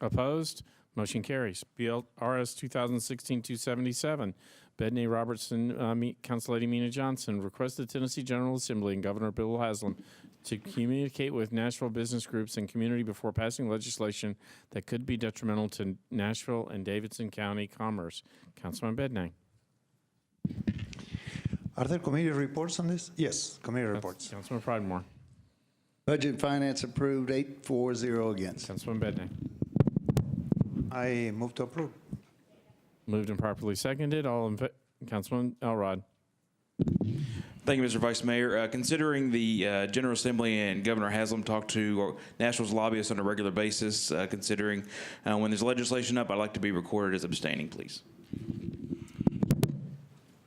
Opposed? Motion carries. BLRS 2016-277. Bedney Robertson, Council Lady Mina Johnson, request the Tennessee General Assembly and Governor Bill Haslam to communicate with Nashville business groups and community before passing legislation that could be detrimental to Nashville and Davidson County commerce. Councilman Bedney. Are there committee reports on this? Yes, committee reports. Councilman Pridemore. Budget and Finance approved, 8-4-0 against. Councilman Bedney. I move to approve. Moved and properly seconded. All in Councilman Elrod. Thank you, Mr. Vice Mayor. Considering the General Assembly and Governor Haslam talk to Nashville's lobbyists on a regular basis, considering when there's legislation up, I'd like to be recorded as abstaining, please.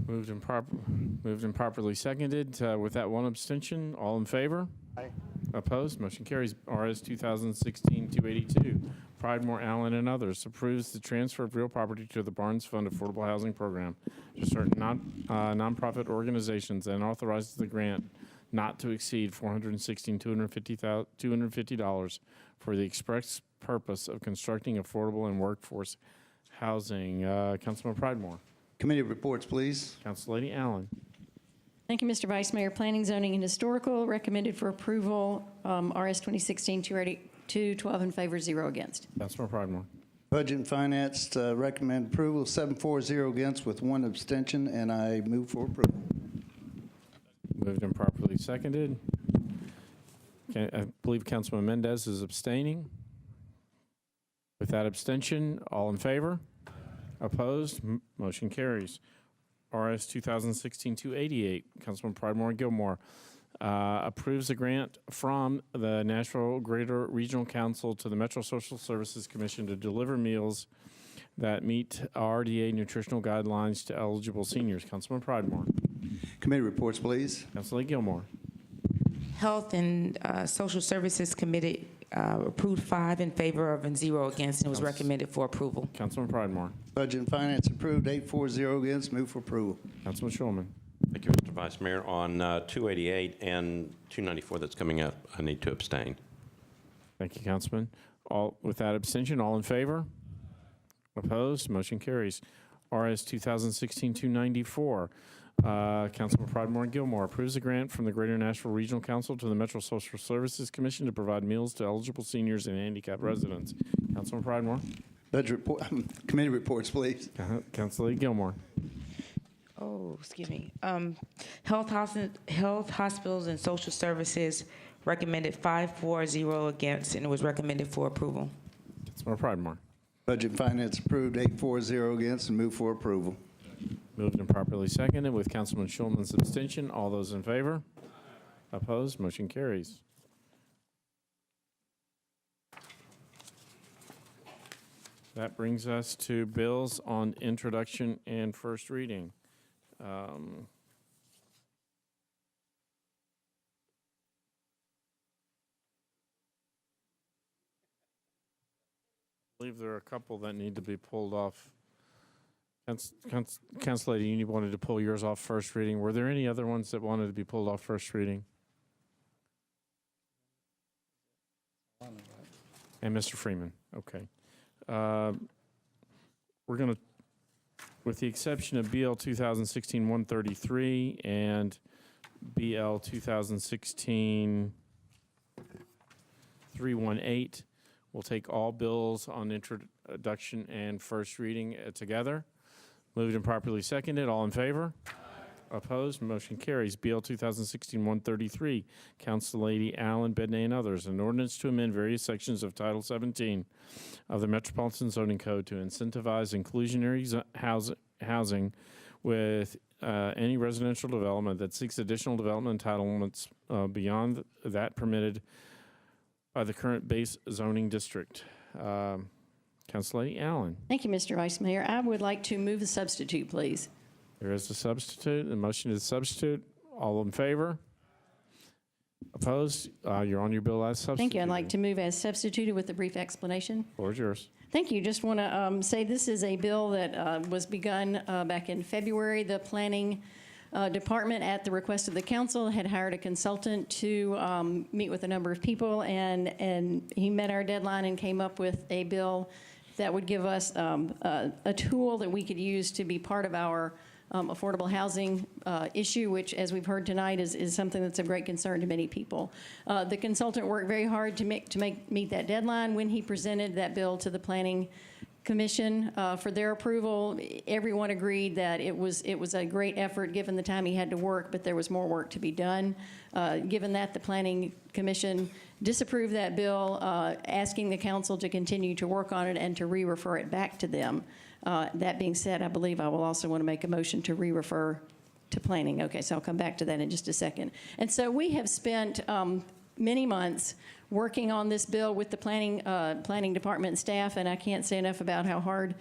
Moved and properly seconded. With that one abstention, all in favor? Aye. Opposed? Motion carries. RS 2016-282. Pridemore, Allen, and others approves the transfer of real property to the Barnes Fund Affordable Housing Program to certain nonprofit organizations and authorizes the grant not to exceed $416,250 for the express purpose of constructing affordable and workforce housing. Councilman Pridemore. Committee reports, please. Council Lady Allen. Thank you, Mr. Vice Mayor. Planning, Zoning, and Historical recommended for approval. RS 2016-282, 12 in favor, 0 against. Councilman Pridemore. Budget and Finance recommend approval, 7-4-0 against with 1 abstention, and I move for approval. Moved and properly seconded. I believe Councilman Mendez is abstaining. With that abstention, all in favor? Opposed? Motion carries. RS 2016-288, Councilman Pridemore and Gilmore, approves a grant from the Nashville Greater Regional Council to the Metro Social Services Commission to deliver meals that meet RDA nutritional guidelines to eligible seniors. Councilman Pridemore. Committee reports, please. Councilor Gilmore. Health and Social Services Committee approved 5 in favor of and 0 against, and it was recommended for approval. Councilman Pridemore. Budget and Finance approved, 8-4-0 against, move for approval. Councilman Schulman. Thank you, Mr. Vice Mayor. On 288 and 294 that's coming up, I need to abstain. Thank you, Councilman. With that abstention, all in favor? Opposed? Motion carries. RS 2016-294. Councilman Pridemore and Gilmore approves a grant from the Greater Nashville Regional Council to the Metro Social Services Commission to provide meals to eligible seniors and handicapped residents. Councilman Pridemore. Budget report, committee reports, please. Councilor Gilmore. Oh, excuse me. Health, Hospitals, and Social Services recommended 5-4-0 against, and it was recommended for approval. Councilman Pridemore. Budget and Finance approved, 8-4-0 against, and move for approval. Moved and properly seconded with Councilman Schulman's abstention. All those in favor? Opposed? Motion carries. That brings us to bills on introduction and first reading. I believe there are a couple that need to be pulled off. Council Lady, you wanted to pull yours off first reading. Were there any other ones that wanted to be pulled off first reading? And Mr. Freeman, okay. We're going to, with the exception of BL 2016-133 and BL 2016-318, we'll take all bills on introduction and first reading together. Moved and properly seconded. All in favor? Aye. Opposed? Motion carries. BL 2016-133, Council Lady Allen, Bedney, and others. An ordinance to amend various sections of Title 17 of the Metropolitan Zoning Code to incentivize inclusionary housing with any residential development that seeks additional development entitlements beyond that permitted by the current base zoning district. Council Lady Allen. Thank you, Mr. Vice Mayor. I would like to move the substitute, please. There is a substitute. The motion is substitute. All in favor? Opposed? You're on your bill as substitute. Thank you. I'd like to move as substituted with a brief explanation. Floor is yours. Thank you. Just want to say this is a bill that was begun back in February. The planning department, at the request of the council, had hired a consultant to meet with a number of people, and he met our deadline and came up with a bill that would give us a tool that we could use to be part of our affordable housing issue, which, as we've heard tonight, is something that's of great concern to many people. The consultant worked very hard to meet that deadline. When he presented that bill to the Planning Commission for their approval, everyone agreed that it was a great effort given the time he had to work, but there was more work to be done. Given that, the Planning Commission disapproved that bill, asking the council to continue to work on it and to re-refer it back to them. That being said, I believe I will also want to make a motion to re-refer to planning. Okay, so I'll come back to that in just a second. And so we have spent many months working on this bill with the planning department and staff, and I can't say enough about how hard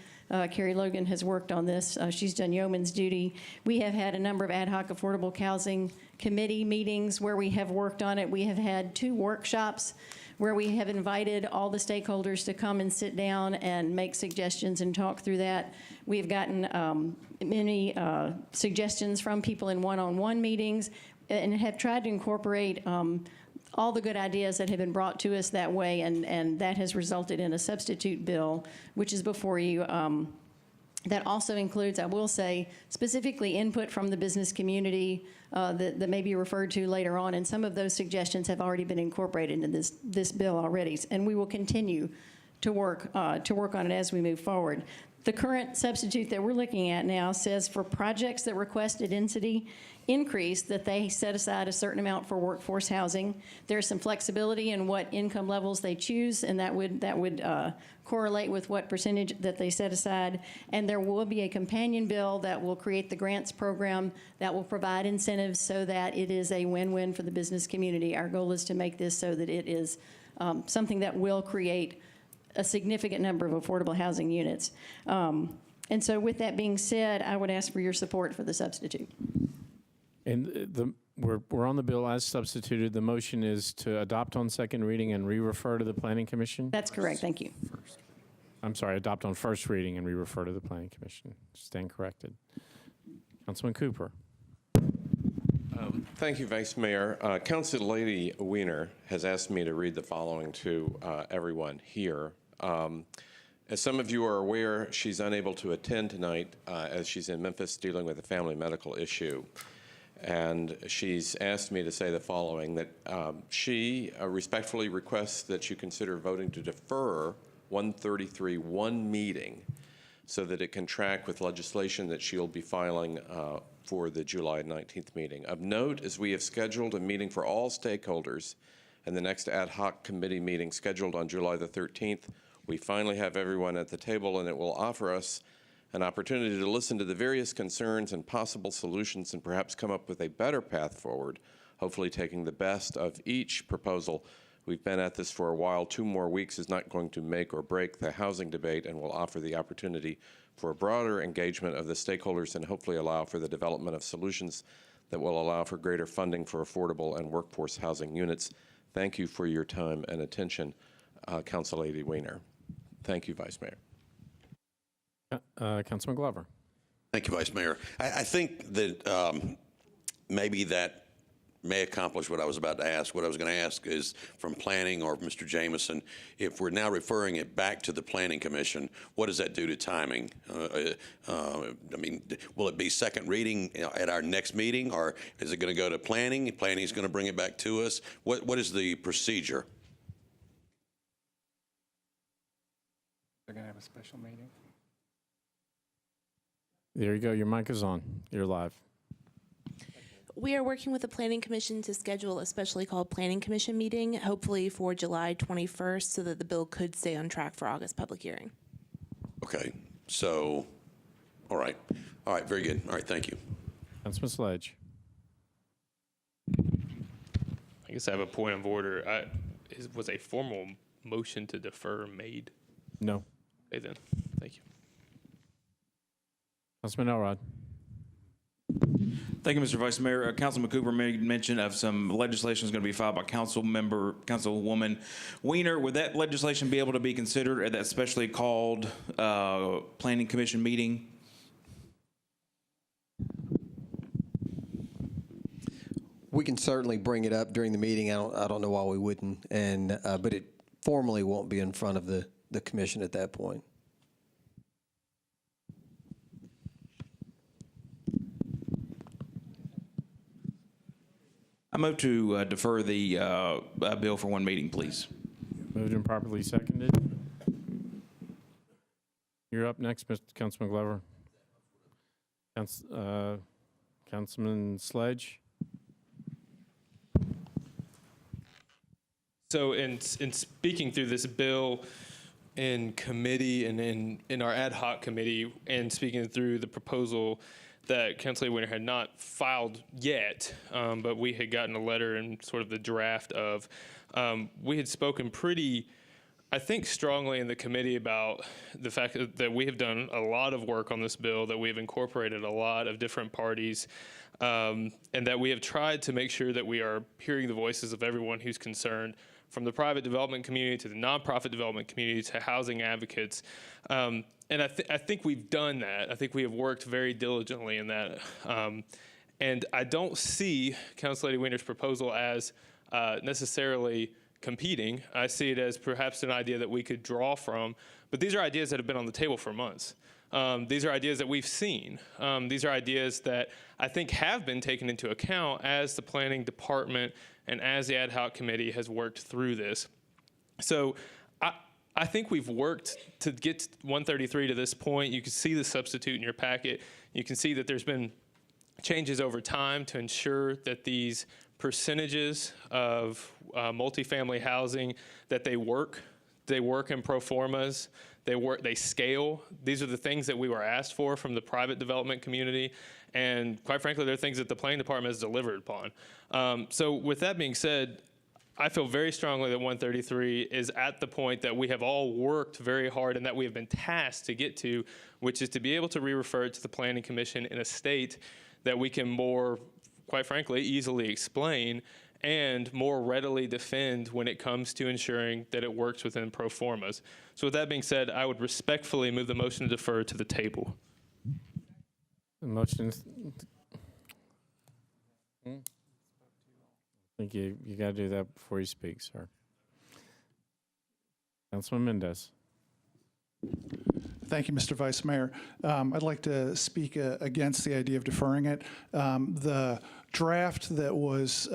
Carrie Logan has worked on this. She's done yeoman's duty. We have had a number of ad hoc affordable housing committee meetings where we have worked on it. We have had 2 workshops where we have invited all the stakeholders to come and sit down and make suggestions and talk through that. We have gotten many suggestions from people in one-on-one meetings and have tried to incorporate all the good ideas that have been brought to us that way, and that has resulted in a substitute bill, which is before you. That also includes, I will say, specifically input from the business community that may be referred to later on, and some of those suggestions have already been incorporated into this bill already, and we will continue to work on it as we move forward. The current substitute that we're looking at now says for projects that request a density increase that they set aside a certain amount for workforce housing. There's some flexibility in what income levels they choose, and that would correlate with what percentage that they set aside. And there will be a companion bill that will create the grants program that will provide incentives so that it is a win-win for the business community. Our goal is to make this so that it is something that will create a significant number of affordable housing units. And so with that being said, I would ask for your support for the substitute. And we're on the bill as substituted. The motion is to adopt on second reading and re-refer to the Planning Commission? That's correct. Thank you. I'm sorry, adopt on first reading and re-refer to the Planning Commission. Stand corrected. Councilman Cooper. Thank you, Vice Mayor. Council Lady Wiener has asked me to read the following to everyone here. As some of you are aware, she's unable to attend tonight as she's in Memphis dealing with a family medical issue. And she's asked me to say the following, that she respectfully requests that you consider voting to defer 133 one meeting so that it can track with legislation that she'll be filing for the July 19th meeting. Of note, as we have scheduled a meeting for all stakeholders and the next ad hoc committee meeting scheduled on July the 13th, we finally have everyone at the table, and it will offer us an opportunity to listen to the various concerns and possible solutions and perhaps come up with a better path forward, hopefully taking the best of each proposal. We've been at this for a while. 2 more weeks is not going to make or break the housing debate and will offer the opportunity for a broader engagement of the stakeholders and hopefully allow for the development of solutions that will allow for greater funding for affordable and workforce housing units. Thank you for your time and attention, Council Lady Wiener. Thank you, Vice Mayor. Councilman Glover. Thank you, Vice Mayor. I think that maybe that may accomplish what I was about to ask. What I was going to ask is from planning or Mr. Jameson, if we're now referring it back to the Planning Commission, what does that do to timing? I mean, will it be second reading at our next meeting, or is it going to go to planning? Planning is going to bring it back to us. What is the procedure? They're going to have a special meeting. There you go. Your mic is on. You're live. We are working with the Planning Commission to schedule a specially called Planning Commission meeting, hopefully for July 21st, so that the bill could stay on track for August public hearing. Okay. So, all right. All right. Very good. All right. Thank you. Councilman Sledge. I guess I have a point of order. Was a formal motion to defer made? No. Okay, then. Thank you. Councilman Elrod. Thank you, Mr. Vice Mayor. Councilman Cooper made mention of some legislation is going to be filed by Councilwoman Wiener. Would that legislation be able to be considered at that specially called Planning Commission meeting? We can certainly bring it up during the meeting. I don't know why we wouldn't, and but it formally won't be in front of the commission at that point. I move to defer the bill for one meeting, please. Moved and properly seconded. You're up next, Councilman Glover. Councilman Sledge. So in speaking through this bill in committee and in our ad hoc committee and speaking through the proposal that Councilor Winter had not filed yet, but we had gotten a letter and sort of the draft of, we had spoken pretty, I think, strongly in the committee about the fact that we have done a lot of work on this bill, that we have incorporated a lot of different parties, and that we have tried to make sure that we are hearing the voices of everyone who's concerned, from the private development community to the nonprofit development community to housing advocates. And I think we've done that. I think we have worked very diligently in that. And I don't see Council Lady Wiener's proposal as necessarily competing. I see it as perhaps an idea that we could draw from. But these are ideas that have been on the table for months. These are ideas that we've seen. These are ideas that I think have been taken into account as the planning department and as the ad hoc committee has worked through this. So I think we've worked to get 133 to this point. You can see the substitute in your packet. You can see that there's been changes over time to ensure that these percentages of multifamily housing, that they work in pro formas, they scale. These are the things that we were asked for from the private development community. And quite frankly, they're things that the planning department has delivered upon. So with that being said, I feel very strongly that 133 is at the point that we have all worked very hard and that we have been tasked to get to, which is to be able to re-refer it to the Planning Commission in a state that we can more, quite frankly, easily explain and more readily defend when it comes to ensuring that it works within pro formas. So with that being said, I would respectfully move the motion to defer to the table. The motion is, I think you got to do that before you speak, sir. Councilman Mendez. Thank you, Mr. Vice Mayor. I'd like to speak against the idea of deferring it. The draft that was